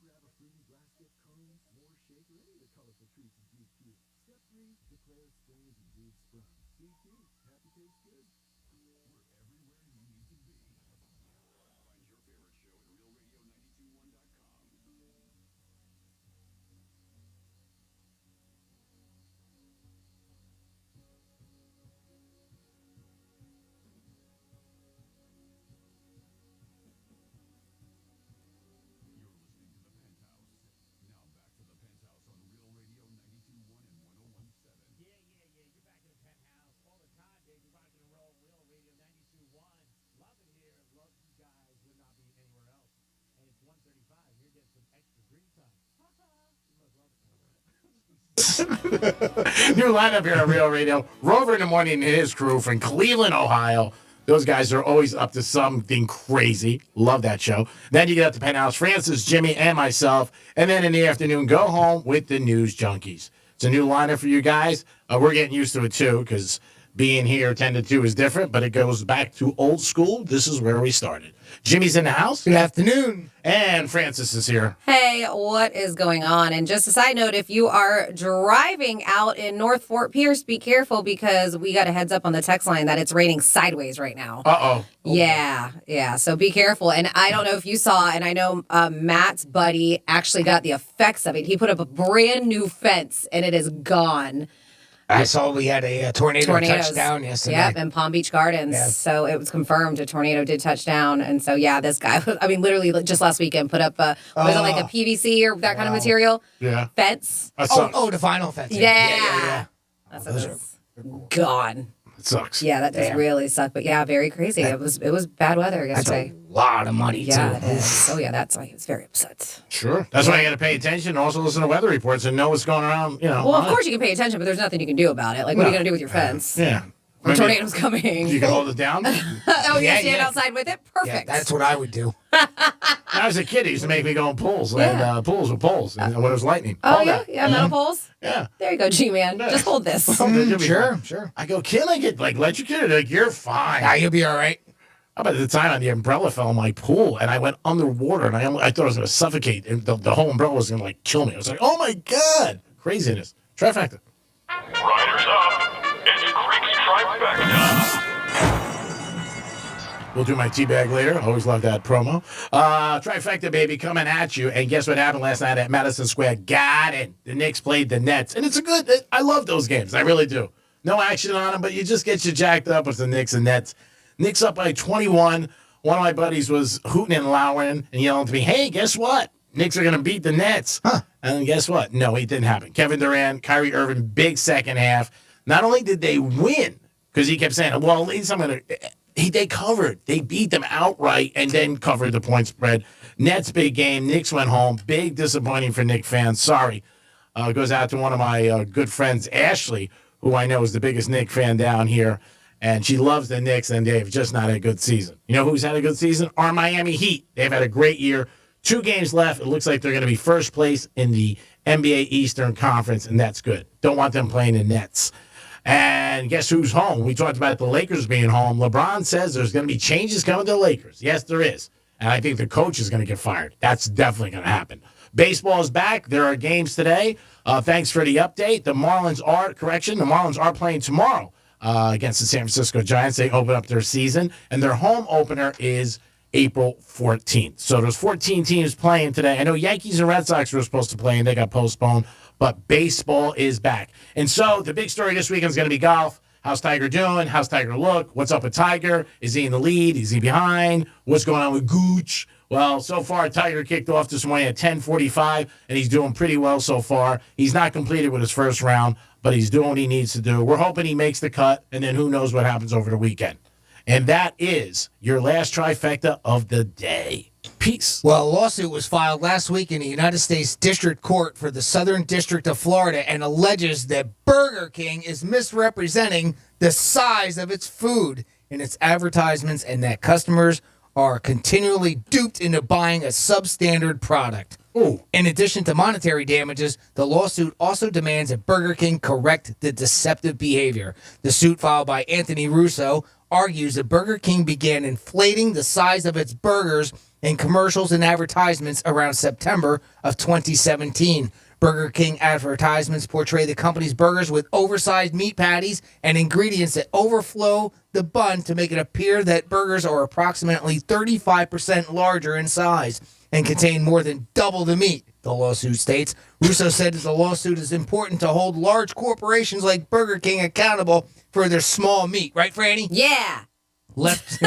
New lineup here on Real Radio. Rover in the morning and his crew from Cleveland, Ohio. Those guys are always up to something crazy. Love that show. Then you get up to Penthouse, Francis, Jimmy, and myself. And then in the afternoon, go home with the News Junkies. It's a new lineup for you guys. We're getting used to it, too, because being here 10 to 2 is different, but it goes back to old school. This is where we started. Jimmy's in the house. Good afternoon. And Francis is here. Hey, what is going on? And just a side note, if you are driving out in North Fort Pierce, be careful because we got a heads up on the text line that it's raining sideways right now. Uh-oh. Yeah. So be careful. And I don't know if you saw, and I know Matt's buddy actually got the effects of it. He put up a brand new fence, and it is gone. I saw we had a tornado touchdown yesterday. Yep, in Palm Beach Gardens. Yeah. So it was confirmed a tornado did touch down. And so, yeah, this guy, I mean, literally just last weekend put up was it like a PVC or that kind of material? Yeah. Fence. The vinyl fence. Yeah. That's gone. It sucks. Yeah, that does really suck. But yeah, very crazy. It was bad weather yesterday. That's a lot of money, yeah, too. it is. Oh, yeah, that's why he was very upset. Sure. That's why you got to pay attention and also listen to weather reports and know what's going around, Well, of course you can pay attention, but there's nothing you can do about it. Like, what are you going to do with your fence? Yeah. The tornado's coming. You can hold it down? You stand outside with it? Perfect. Yeah, that's what I would do. When I was a kid, he used to make me go in pools, and pools with poles, and when it was lightning. Oh, Hold yeah? that. Yeah, metal poles? Yeah. There you go, G-Man. Just hold this. Sure. I go, can I get electrocuted? Like, you're fine. Nah, you'll be all right. About the time the umbrella fell in my pool, and I went underwater, and I thought I was going to suffocate, and the whole umbrella was going to kill me. I was like, oh my God. Craziness. Trifecta. Riders up. It's Creek's Trifecta. We'll do my teabag later. Always love that promo. Trifecta, baby, coming at you. And guess what happened last night at Madison Square Garden? The Knicks played the Nets. And it's a good, I love those games. I really do. No action on them, but you just get you jacked up with the Knicks and Nets. Knicks up by 21. One of my buddies was hooting and lowering and yelling to me, hey, guess what? Knicks are going to beat the Nets. And then guess what? No, it didn't happen. Kevin Durant, Kyrie Irving, big second half. Not only did they win, because he kept saying, well, at least I'm going to... They covered. They beat them outright and then covered the point spread. Nets big game. Knicks went home. Big disappointing for Knicks fans. Sorry. Goes out to one of my good friends, Ashley, who I know is the biggest Knicks fan down here. And she loves the Knicks, and they've just not had a good season. You know who's had a good season? Our Miami Heat. They've had a great year. 2 games left. It looks like they're going to be first place in the NBA Eastern Conference, and that's good. Don't want them playing the Nets. And guess who's home? We talked about the Lakers being home. LeBron says there's going to be changes coming to the Lakers. Yes, there is. And I think the coach is going to get fired. That's definitely going to happen. Baseball is back. There are games today. Thanks for the update. The Marlins are playing tomorrow against the San Francisco Giants. They open up their season, and their home opener is April 14th. So there's 14 teams playing today. I know Yankees and Red Sox were supposed to play, and they got postponed. But baseball is back. And so the big story this weekend is going to be golf. How's Tiger doing? How's Tiger look? What's up with Tiger? Is he in the lead? Is he behind? What's going on with Gooch? Well, so far, Tiger kicked off this morning at 10:45, and he's doing pretty well so far. He's not completed with his first round, but he's doing what he needs to do. We're hoping he makes the cut, and then who knows what happens over the weekend. And that is your last trifecta of the day. Peace. Well, a lawsuit was filed last week in the United States District Court for the Southern District of Florida and alleges that Burger King is misrepresenting the size of its food in its advertisements and that customers are continually duped into buying a substandard product. Ooh. In addition to monetary damages, the lawsuit also demands that Burger King correct the deceptive behavior. The suit filed by Anthony Russo argues that Burger King began inflating the size of its burgers in commercials and advertisements around September of 2017. Burger King advertisements portray the company's burgers with oversized meat patties and ingredients that overflow the bun to make it appear that burgers are approximately 35% larger in size and contain more than double the meat, the lawsuit states. Russo said that the lawsuit is important to hold large corporations like Burger King accountable for their small meat. Right, Franny? Yeah. Left,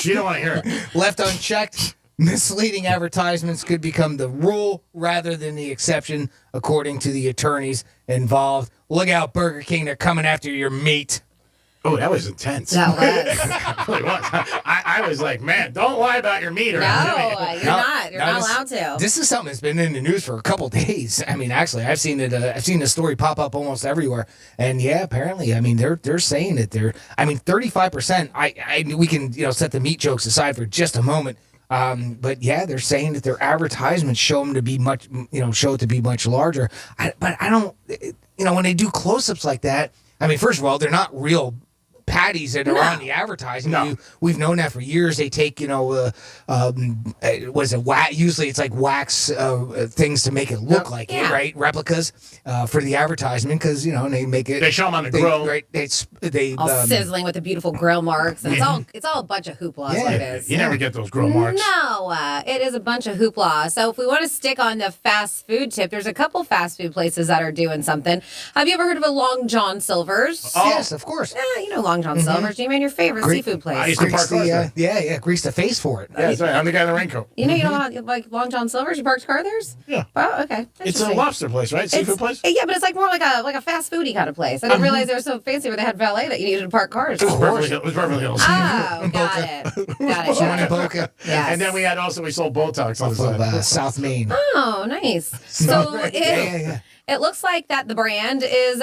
you don't want to hear it. Left unchecked, misleading advertisements could become the rule rather than the exception, according to the attorneys involved. Look out, Burger King, they're coming after your meat. Oh, that was intense. That was. It really was. I was like, man, don't lie about your meat. You're not. You're not allowed to. This is something that's been in the news for a couple days. I mean, actually, I've seen it. I've seen the story pop up almost everywhere. And yeah, apparently, I mean, they're saying that 35%. We can set the meat jokes aside for just a moment. But yeah, they're saying that their advertisements show them to be much, show it to be much larger. But I don't, when they do close-ups like that. I mean, first of all, they're not real patties that are on the advertising. No. We've known that for years. They take, usually it's like wax things to make it look like it, right? Replicas for the advertisement because, they make it. They show them on the grill. Right. They all sizzling with the beautiful grill marks. And it's all a bunch of hoopla. Is what it is. You never get those grill marks. No, it is a bunch of hoopla. So if we want to stick on the fast food tip, there's a couple fast food places that are doing something. Have you ever heard of a Long John Silver's? Oh. Yes, of course. Yeah, Long John Silver's. G-Man, your favorite seafood place. I used to park cars there. Grease the face for it. Yeah, that's right. I'm the guy in the raincoat. You know how, like Long John Silver's, you parked car theirs? Yeah. Oh, okay. It's a lobster place, right? Seafood place? Yeah, but it's like more like a fast foodie kind of place. I didn't realize they were so fancy where they had valet that you needed to park cars. It was Beverly Hills. Oh, got it. Got it. Boca. Yes. And then we sold Botox on the side. Of South Main. Oh, nice. So it looks like that the brand is,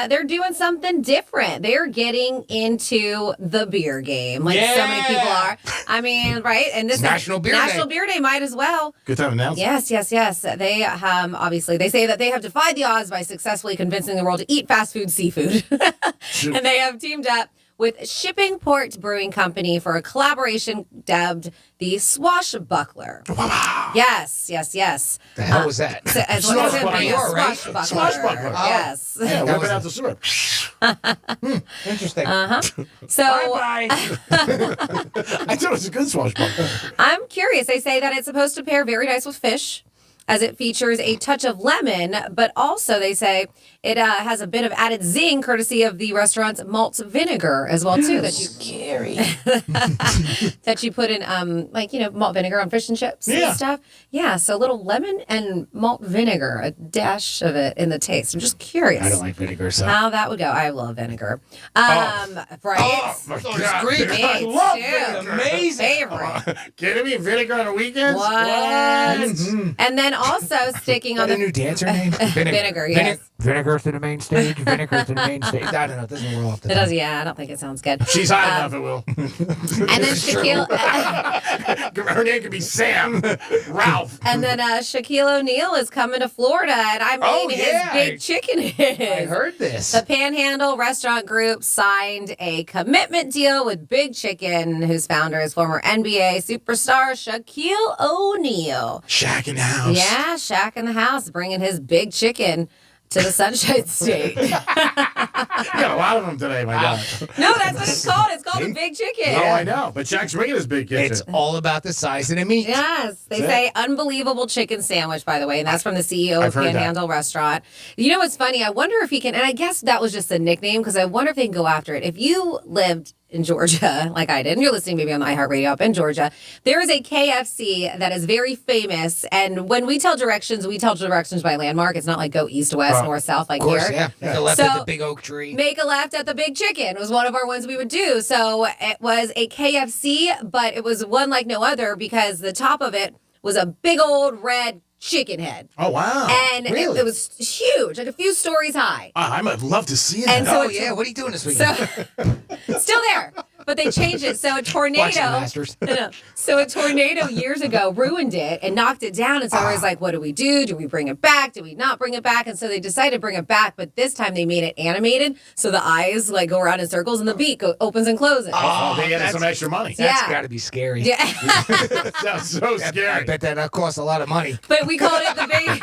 they're doing something different. They're getting into the beer game, like so many people are. I mean, right? And this National Beer Day might as well. Good time to announce. Yes. They obviously they say that they have defied the odds by successfully convincing the world to eat fast food seafood, and they have teamed up with Shipping Port Brewing Company for a collaboration dubbed the Swashbuckler. Wow. Yes. The hell was that? Swashbuckler. Swashbuckler. Yes. Yeah, whipping out the syrup. Interesting. So bye. I thought it was a good swashbuckler. I'm curious. They say that it's supposed to pair very nice with fish. as it features a touch of lemon, but also they say it has a bit of added zing courtesy of the restaurant's malt vinegar as well too. That you put in malt vinegar on fish and chips and stuff. Yeah, so a little lemon and malt vinegar, a dash of it in the taste. I'm just curious. I don't like vinegar, so how that would go. I love vinegar. Right? Oh, my God. Great. I love vinegar. Amazing. Favorite. Kidding me? Vinegar on the weekends? What? And then also sticking on the the new dancer name? Vinegar, yes. Vinegar to the main stage. Vinegar to the main stage. I don't know. It doesn't roll off the It tongue. does, yeah. I don't think it sounds good. She's hot enough, it will. And then Shaquille, Her name could be Sam, Ralph. and then Shaquille O'Neal is coming to Florida, and I mean his big chicken is. I heard this. The Panhandle Restaurant Group signed a commitment deal with Big Chicken, whose founder is former NBA superstar Shaquille O'Neal. Shaq in the house. Yeah, Shaq in the house, bringing his big chicken to the Sunshine State. You got a lot of them today, my God. No, that's what it's called. It's called a big chicken. Oh, I know. But Shaq's bringing his big kitchen. It's all about the size of the meat. Yes. They say unbelievable chicken sandwich, by the way. And that's from the CEO I've of heard Panhandle Restaurant. You know what's funny? I wonder if he can, and I guess that was just a nickname because I wonder if they can go after it. If you lived in Georgia, like I did, and you're listening maybe on the iHeartRadio up in Georgia, there is a KFC that is very famous. And when we tell directions by landmark. It's not like go east, west, north, south, like Of course, here. yeah. Make a left at the big oak tree. Make a left at the Big Chicken was one of our ones we would do. So it was a KFC, but it was one like no other because the top of it was a big old red chicken head. Oh, wow. And Really? it was huge, like a few stories high. I might love to see that. And so what are you doing this weekend? Still there. But they changed it. So a tornado. Watching Masters. No. So a tornado years ago ruined it and knocked it down. And so I was like, what do we do? Do we bring it back? Do we not bring it back? And so they decided to bring it back. But this time they made it animated. So the eyes like go around in circles and the beak opens and closes. Oh, they added some extra money. That's Yeah. got to be scary. Yeah. Sounds so scary. I bet that costs a lot of money. But we called it the big,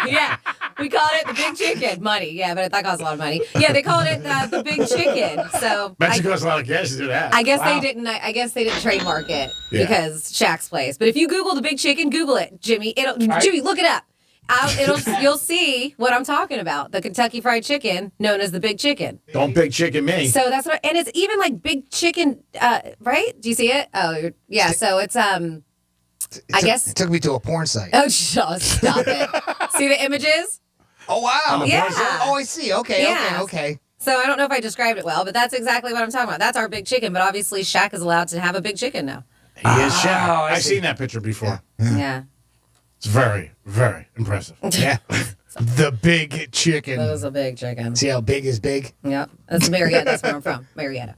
we called it the Big Chicken. Money, yeah, but that costs a lot of money. Yeah, they called it the Big Chicken. So Bet you costs a lot of cash to do that. I guess they didn't. I guess they didn't trademark it because Shaq's place. But if you Google the Big Chicken, Google it, Jimmy. Jimmy, look it up. You'll see what I'm talking about. The Kentucky Fried Chicken, known as the Big Chicken. Don't big chicken me. So that's what, and it's even like Big Chicken, right? Do you see it? Oh, yeah. So it's I guess It took me to a porn site. Oh, stop it! See the images? Oh, wow. Yeah. Oh, I see. Okay, Yeah. okay. So I don't know if I described it well, but that's exactly what I'm talking about. That's our big chicken, but obviously Shaq is allowed to have a big chicken now. He is Shaq. I I've see. seen that picture before. Yeah. It's very, very impressive. Yeah. The big chicken. That is a big chicken. See how big is big? Yep. That's Marietta. That's where I'm from. Marietta.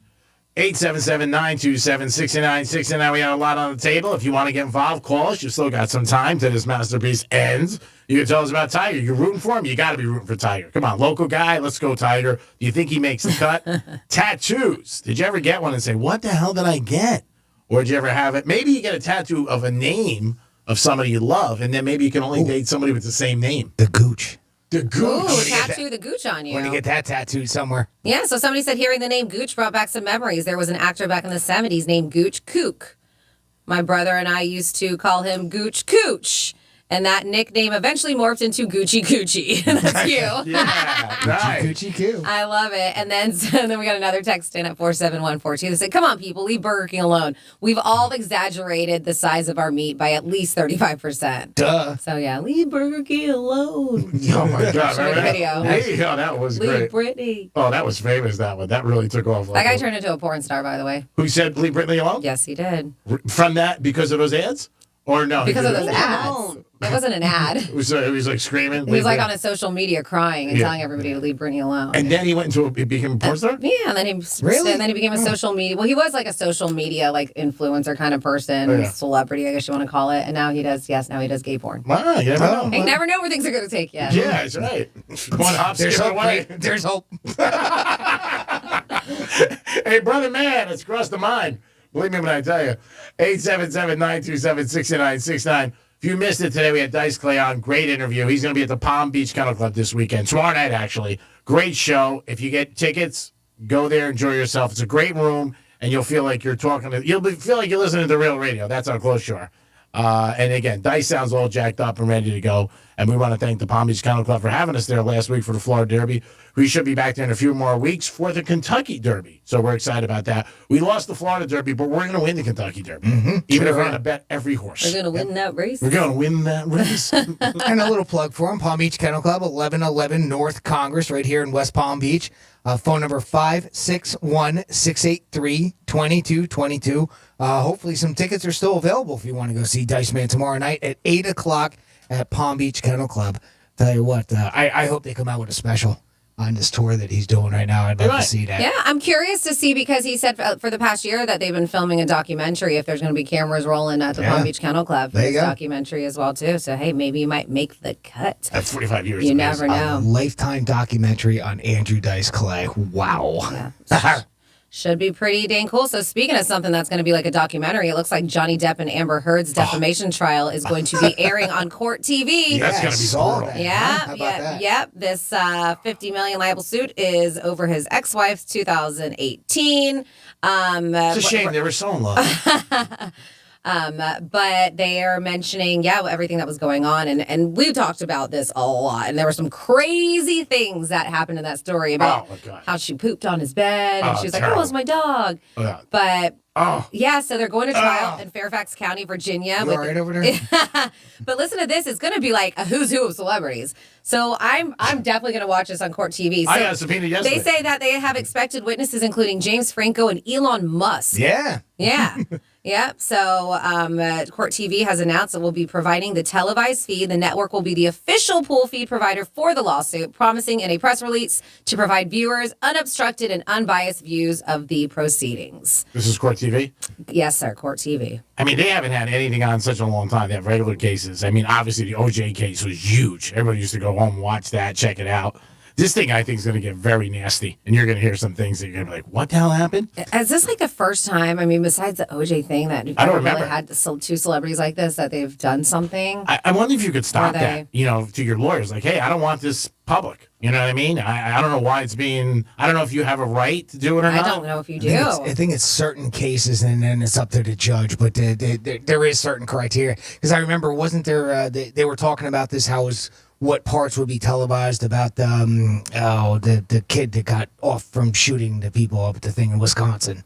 877-927-6969. We have a lot on the table. If you want to get involved, call us. You still got some time till this masterpiece ends. You can tell us about Tiger. You're rooting for him. You got to be rooting for Tiger. Come on, local guy. Let's go, Tiger. Do you think he makes the cut? Tattoos. Did you ever get one and say, what the hell did I get? Or did you ever have it? Maybe you get a tattoo of a name of somebody you love, and then maybe you can only date somebody with the same name. The Gooch. The Gooch. Ooh, tattoo the Gooch on you. Want to get that tattooed somewhere? Yeah, so somebody said hearing the name Gooch brought back some memories. There was an actor back in the 70s named Gooch Kook. My brother and I used to call him Gooch Cooch. And that nickname eventually morphed into Gucci Coochie. That's you. Yeah, right. Gucci Coo. I love it. And then we got another text in at 47142 that said, come on, people, leave Burger King alone. We've all exaggerated the size of our meat by at least 35%. Duh. So, yeah, leave Burger King alone. Oh, my God. Show me the video. Hey, oh, that was Leave great. Britney. Oh, that was famous, that one. That really took off. That guy turned into a porn star, by the way. Who said leave Britney alone? Yes, he did. From that, because of those ads? Or no? Because of he those ads. It wasn't an ad. It was like screaming. He was like Britney. on his social media crying and Yeah. telling everybody to leave Britney alone. And then he became a porn star? Yeah, and then he became a social media. Well, he was like a social media like influencer kind of person, Oh, yeah. celebrity, I guess you want to call it. And now he does gay porn. Wow, you never know. You never know where things are going to take you. Yeah, that's right. One hop, skip There's hope. away. There's hope. Hey, brother man, it's crossed the mind. Believe me when I tell you. 877-927-6969. If you missed it today, we had Dice Clay on. Great interview. He's going to be at the Palm Beach Kennel Club this weekend. Tomorrow night, actually. Great show. If you get tickets, go there, enjoy yourself. It's a great room, and you'll feel like you're talking to, feel like you're listening to real radio. That's how close you are. And again, Dice sounds all jacked up and ready to go. And we want to thank the Palm Beach Kennel Club for having us there last week for the Florida Derby. We should be back there in a few more weeks for the Kentucky Derby. So we're excited about that. We lost the Florida Derby, but we're going to win the Kentucky Derby. Even if we're going to bet every horse. We're going to win that race. We're going to win that race. And a little plug for them. Palm Beach Kennel Club, 1111 North Congress, right here in West Palm Beach. Phone number 561-683-2222. Hopefully some tickets are still available if you want to go see Dice Man tomorrow night at 8 o'clock at Palm Beach Kennel Club. Tell you what, I hope they come out with a special on this tour that he's doing right now. I'd love to see that. Yeah, I'm curious to see, because he said for the past year that they've been filming a documentary, if there's going to be cameras rolling at the Palm Beach Kennel Club for this documentary as well, too. So, hey, maybe you might make the cut. At 45 years. You never know. A lifetime documentary on Andrew Dice Clay. Wow. Yeah. Should be pretty dang cool. So speaking of something that's going to be like a documentary, it looks like Johnny Depp and Amber Heard's defamation trial is going to be airing on Court TV. That's going to be brutal. Yep. This $50 million libel suit is over his ex-wife's 2018. It's a shame. They were so in love. But they are mentioning, everything that was going on. And we talked about this a lot. And there were some crazy things that happened in that story about how she pooped on his bed. And she was like, it's my dog. But, so they're going to trial in Fairfax County, Virginia. You all right over there? But listen to this. It's going to be like a who's who of celebrities. So I'm definitely going to watch this on Court TV. So I got a subpoena yesterday. They say that they have expected witnesses, including James Franco and Elon Musk. Yeah. Yep. So Court TV has announced it will be providing the televised feed. The network will be the official pool feed provider for the lawsuit, promising in a press release to provide viewers unobstructed and unbiased views of the proceedings. This is Court TV? Yes, sir. Court TV. I mean, they haven't had anything on such a long time. They have regular cases. I mean, obviously, the OJ case was huge. Everybody used to go home, watch that, check it out. This thing, I think, is going to get very nasty. And you're going to hear some things that you're going to be like, what the hell happened? Is this like the first time, I mean, besides the OJ thing, that you've I don't ever really remember. had two celebrities like this, that they've done something? I wonder if you could stop that, to your lawyers. Like, hey, I don't want this public. You know what I mean? I don't know why it's being, I don't know if you have a right to do it or not. I don't know if you do. I think it's certain cases, and then it's up to the judge. But there is certain criteria. Because I remember, wasn't there, they were talking about this, how it was, what parts would be televised about the kid that got off from shooting the people up at the thing in Wisconsin.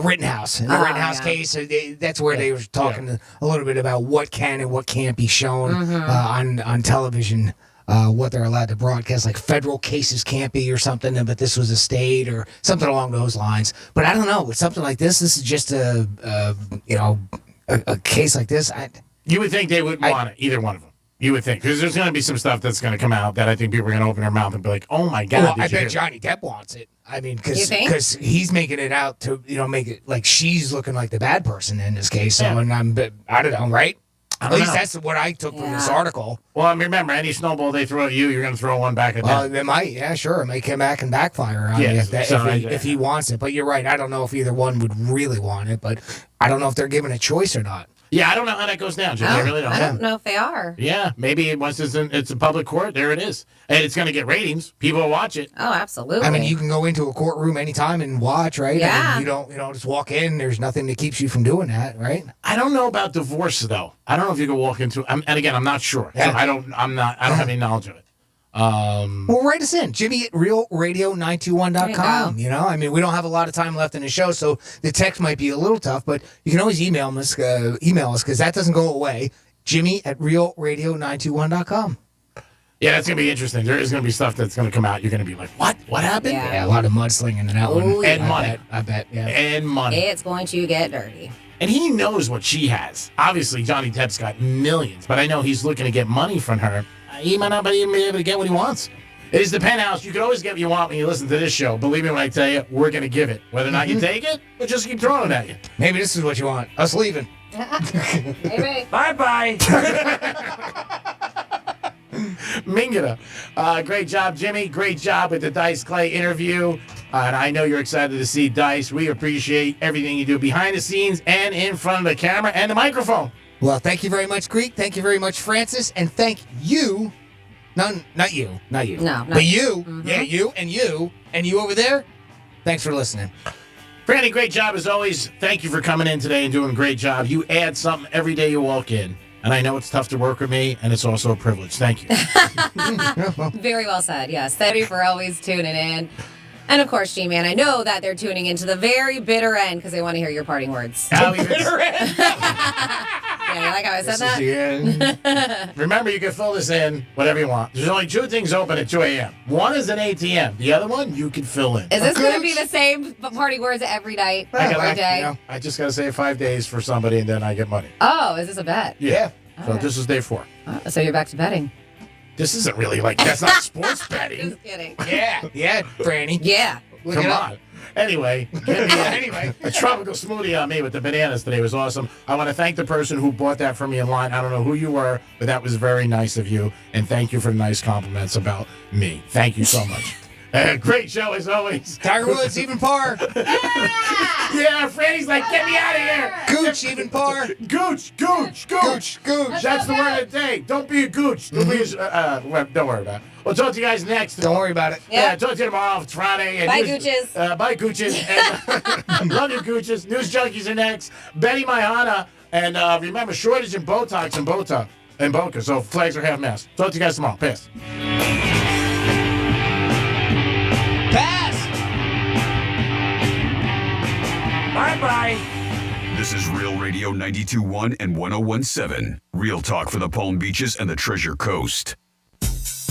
Rittenhouse. In the Rittenhouse case, that's where they were talking a little bit about what can and what can't be shown on television, what they're allowed to broadcast, like federal cases can't be or something, but this was a state or something along those lines. But I don't know. With something like this is just a case like this. You would think they would want it, either one of them. You would think, because there's going to be some stuff that's going to come out that I think people are going to open their mouth and be like, "Oh my God!" Well, I bet Johnny Depp wants it. I mean, because he's making it out to make it like she's looking like the bad person in this case. So, and I don't know, right? At least that's what I took from this article. Well, remember, any snowball they throw at you, you're going to throw one back at them. It might, sure. It may come back and backfire on you if he wants it. But you're right. I don't know if either one would really want it, but I don't know if they're given a choice or not. Yeah, I don't know how that goes down, Jim. I really don't. I don't know if they are. Yeah, maybe once it's a public court, there it is. And it's going to get ratings. People will watch it. Oh, absolutely. I mean, you can go into a courtroom anytime and watch, right? Yeah. I mean, you don't just walk in. There's nothing that keeps you from doing that, right? I don't know about divorce, though. I don't know if you can walk into and again, I'm not sure. Yeah. So I don't have any knowledge of it. Well, write us in, Jimmy at realradio921.com. I mean, we don't have a lot of time left in the show, so the text might be a little tough, but you can always email us because that doesn't go away. Jimmy at realradio921.com. Yeah, that's going to be interesting. There is going to be stuff that's going to come out. You're going to be like, what? What happened? Yeah, a lot of mudslinging in that one. And money. I bet. Yeah. And money. It's going to get dirty. And he knows what she has. Obviously, Johnny Depp's got millions, but I know he's looking to get money from her. He might not even be able to get what he wants. It is the Penthouse. You can always get what you want when you listen to this show. Believe me when I tell you, we're going to give it. Whether or not you take it, we'll just keep throwing it at you. Maybe this is what you want. Us leaving. Maybe. Bye-bye. Mingata. Great job, Jimmy. Great job with the Dice Clay interview. And I know you're excited to see Dice. We appreciate everything you do behind the scenes and in front of the camera and the microphone. Well, thank you very much, Greek. Thank you very much, Francis. And thank you. No, not you. Not you. No. But you. Mm-hmm. Yeah, you. And you over there. Thanks for listening. Franny, great job as always. Thank you for coming in today and doing a great job. You add something every day you walk in. And I know it's tough to work with me, and it's also a privilege. Thank you. Very well said. Yes. Thank you for always tuning in. And of course, G-Man, I know that they're tuning into the very bitter end because they want to hear your parting words. Bitter end. Yeah, you like how I said that? Is the end. Remember, you can fill this in whatever you want. There's only 2 things open at 2 a.m. One is an ATM. The other one, you can fill in. Is this going to be the same parting words every night, every day? I just got to say 5 days for somebody, and then I get money. Oh, is this a bet? Yeah. So right. this is day 4. Oh, so you're back to betting. This isn't really that's not sports betting. Just kidding. Yeah, Franny. Yeah. Come on. Anyway, a tropical smoothie on me with the bananas today was awesome. I want to thank the person who bought that for me in line. I don't know who you were, but that was very nice of you. And thank you for the nice compliments about me. Thank you so much. Great show as always. Tiger Woods, even par. Yeah, Franny's like, get me out of here. Gooch, even par. Gooch. Gooch. That's the word of the day. Don't be a gooch. Don't worry about it. We'll talk to you guys next. Don't worry about it. Yeah, talk to you tomorrow. It's Friday. Bye, Gooches. Bye, Gooches. And love you, Gooches. News Junkies are next. Betty Mahana. And remember, shortage in Botox and Boca. So flags are half mast. Talk to you guys tomorrow. Peace. Bye-bye. This is Real Radio 92.1 and 101.7. Real talk for the Palm Beaches and the Treasure Coast.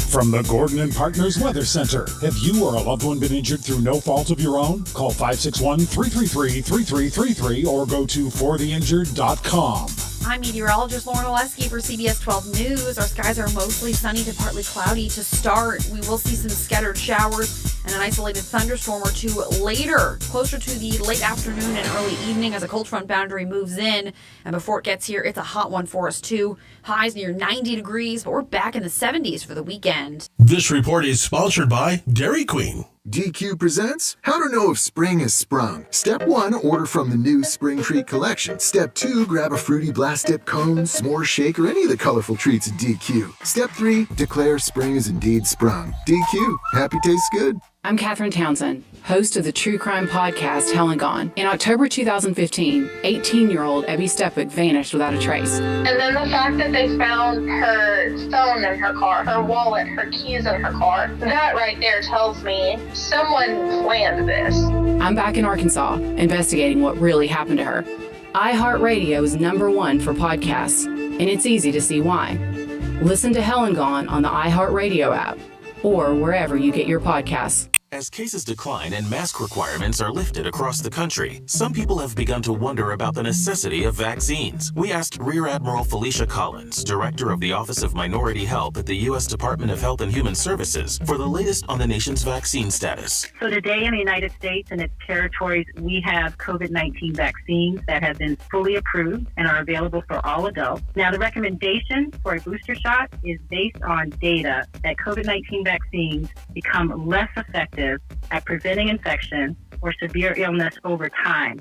From the Gordon and Partners Weather Center. Have you or a loved one been injured through no fault of your own? Call 561-333-3333 or go to fortheinjured.com. I'm meteorologist Lauren Oleski for CBS 12 News. Our skies are mostly sunny to partly cloudy to start. We will see some scattered showers and an isolated thunderstorm or two later, closer to the late afternoon and early evening as a cold front boundary moves in. And before it gets here, it's a hot one for us too. Highs near 90 degrees, but we're back in the 70s for the weekend. This report is sponsored by Dairy Queen. DQ presents How to Know If Spring Has Sprung. Step 1, order from the new Spring Treat Collection. Step 2, grab a fruity blast dip cone, s'more shake, or any of the colorful treats at DQ. Step 3, declare spring is indeed sprung. DQ, happy tastes good. I'm Katherine Townsend, host of the true crime podcast Hell and Gone. In October 2015, 18-year-old Ebby Stepwick vanished without a trace. And then the fact that they found her phone in her car, her wallet, her keys in her car, that right there tells me someone planned this. I'm back in Arkansas, investigating what really happened to her. iHeartRadio is #1 for podcasts, and it's easy to see why. Listen to Hell and Gone on the iHeartRadio app or wherever you get your podcasts. As cases decline and mask requirements are lifted across the country, some people have begun to wonder about the necessity of vaccines. We asked Rear Admiral Felicia Collins, Director of the Office of Minority Health at the U.S. Department of Health and Human Services, for the latest on the nation's vaccine status. So today in the United States and its territories, we have COVID-19 vaccines that have been fully approved and are available for all adults. Now, the recommendation for a booster shot is based on data that COVID-19 vaccines become less effective at preventing infection or severe illness over time.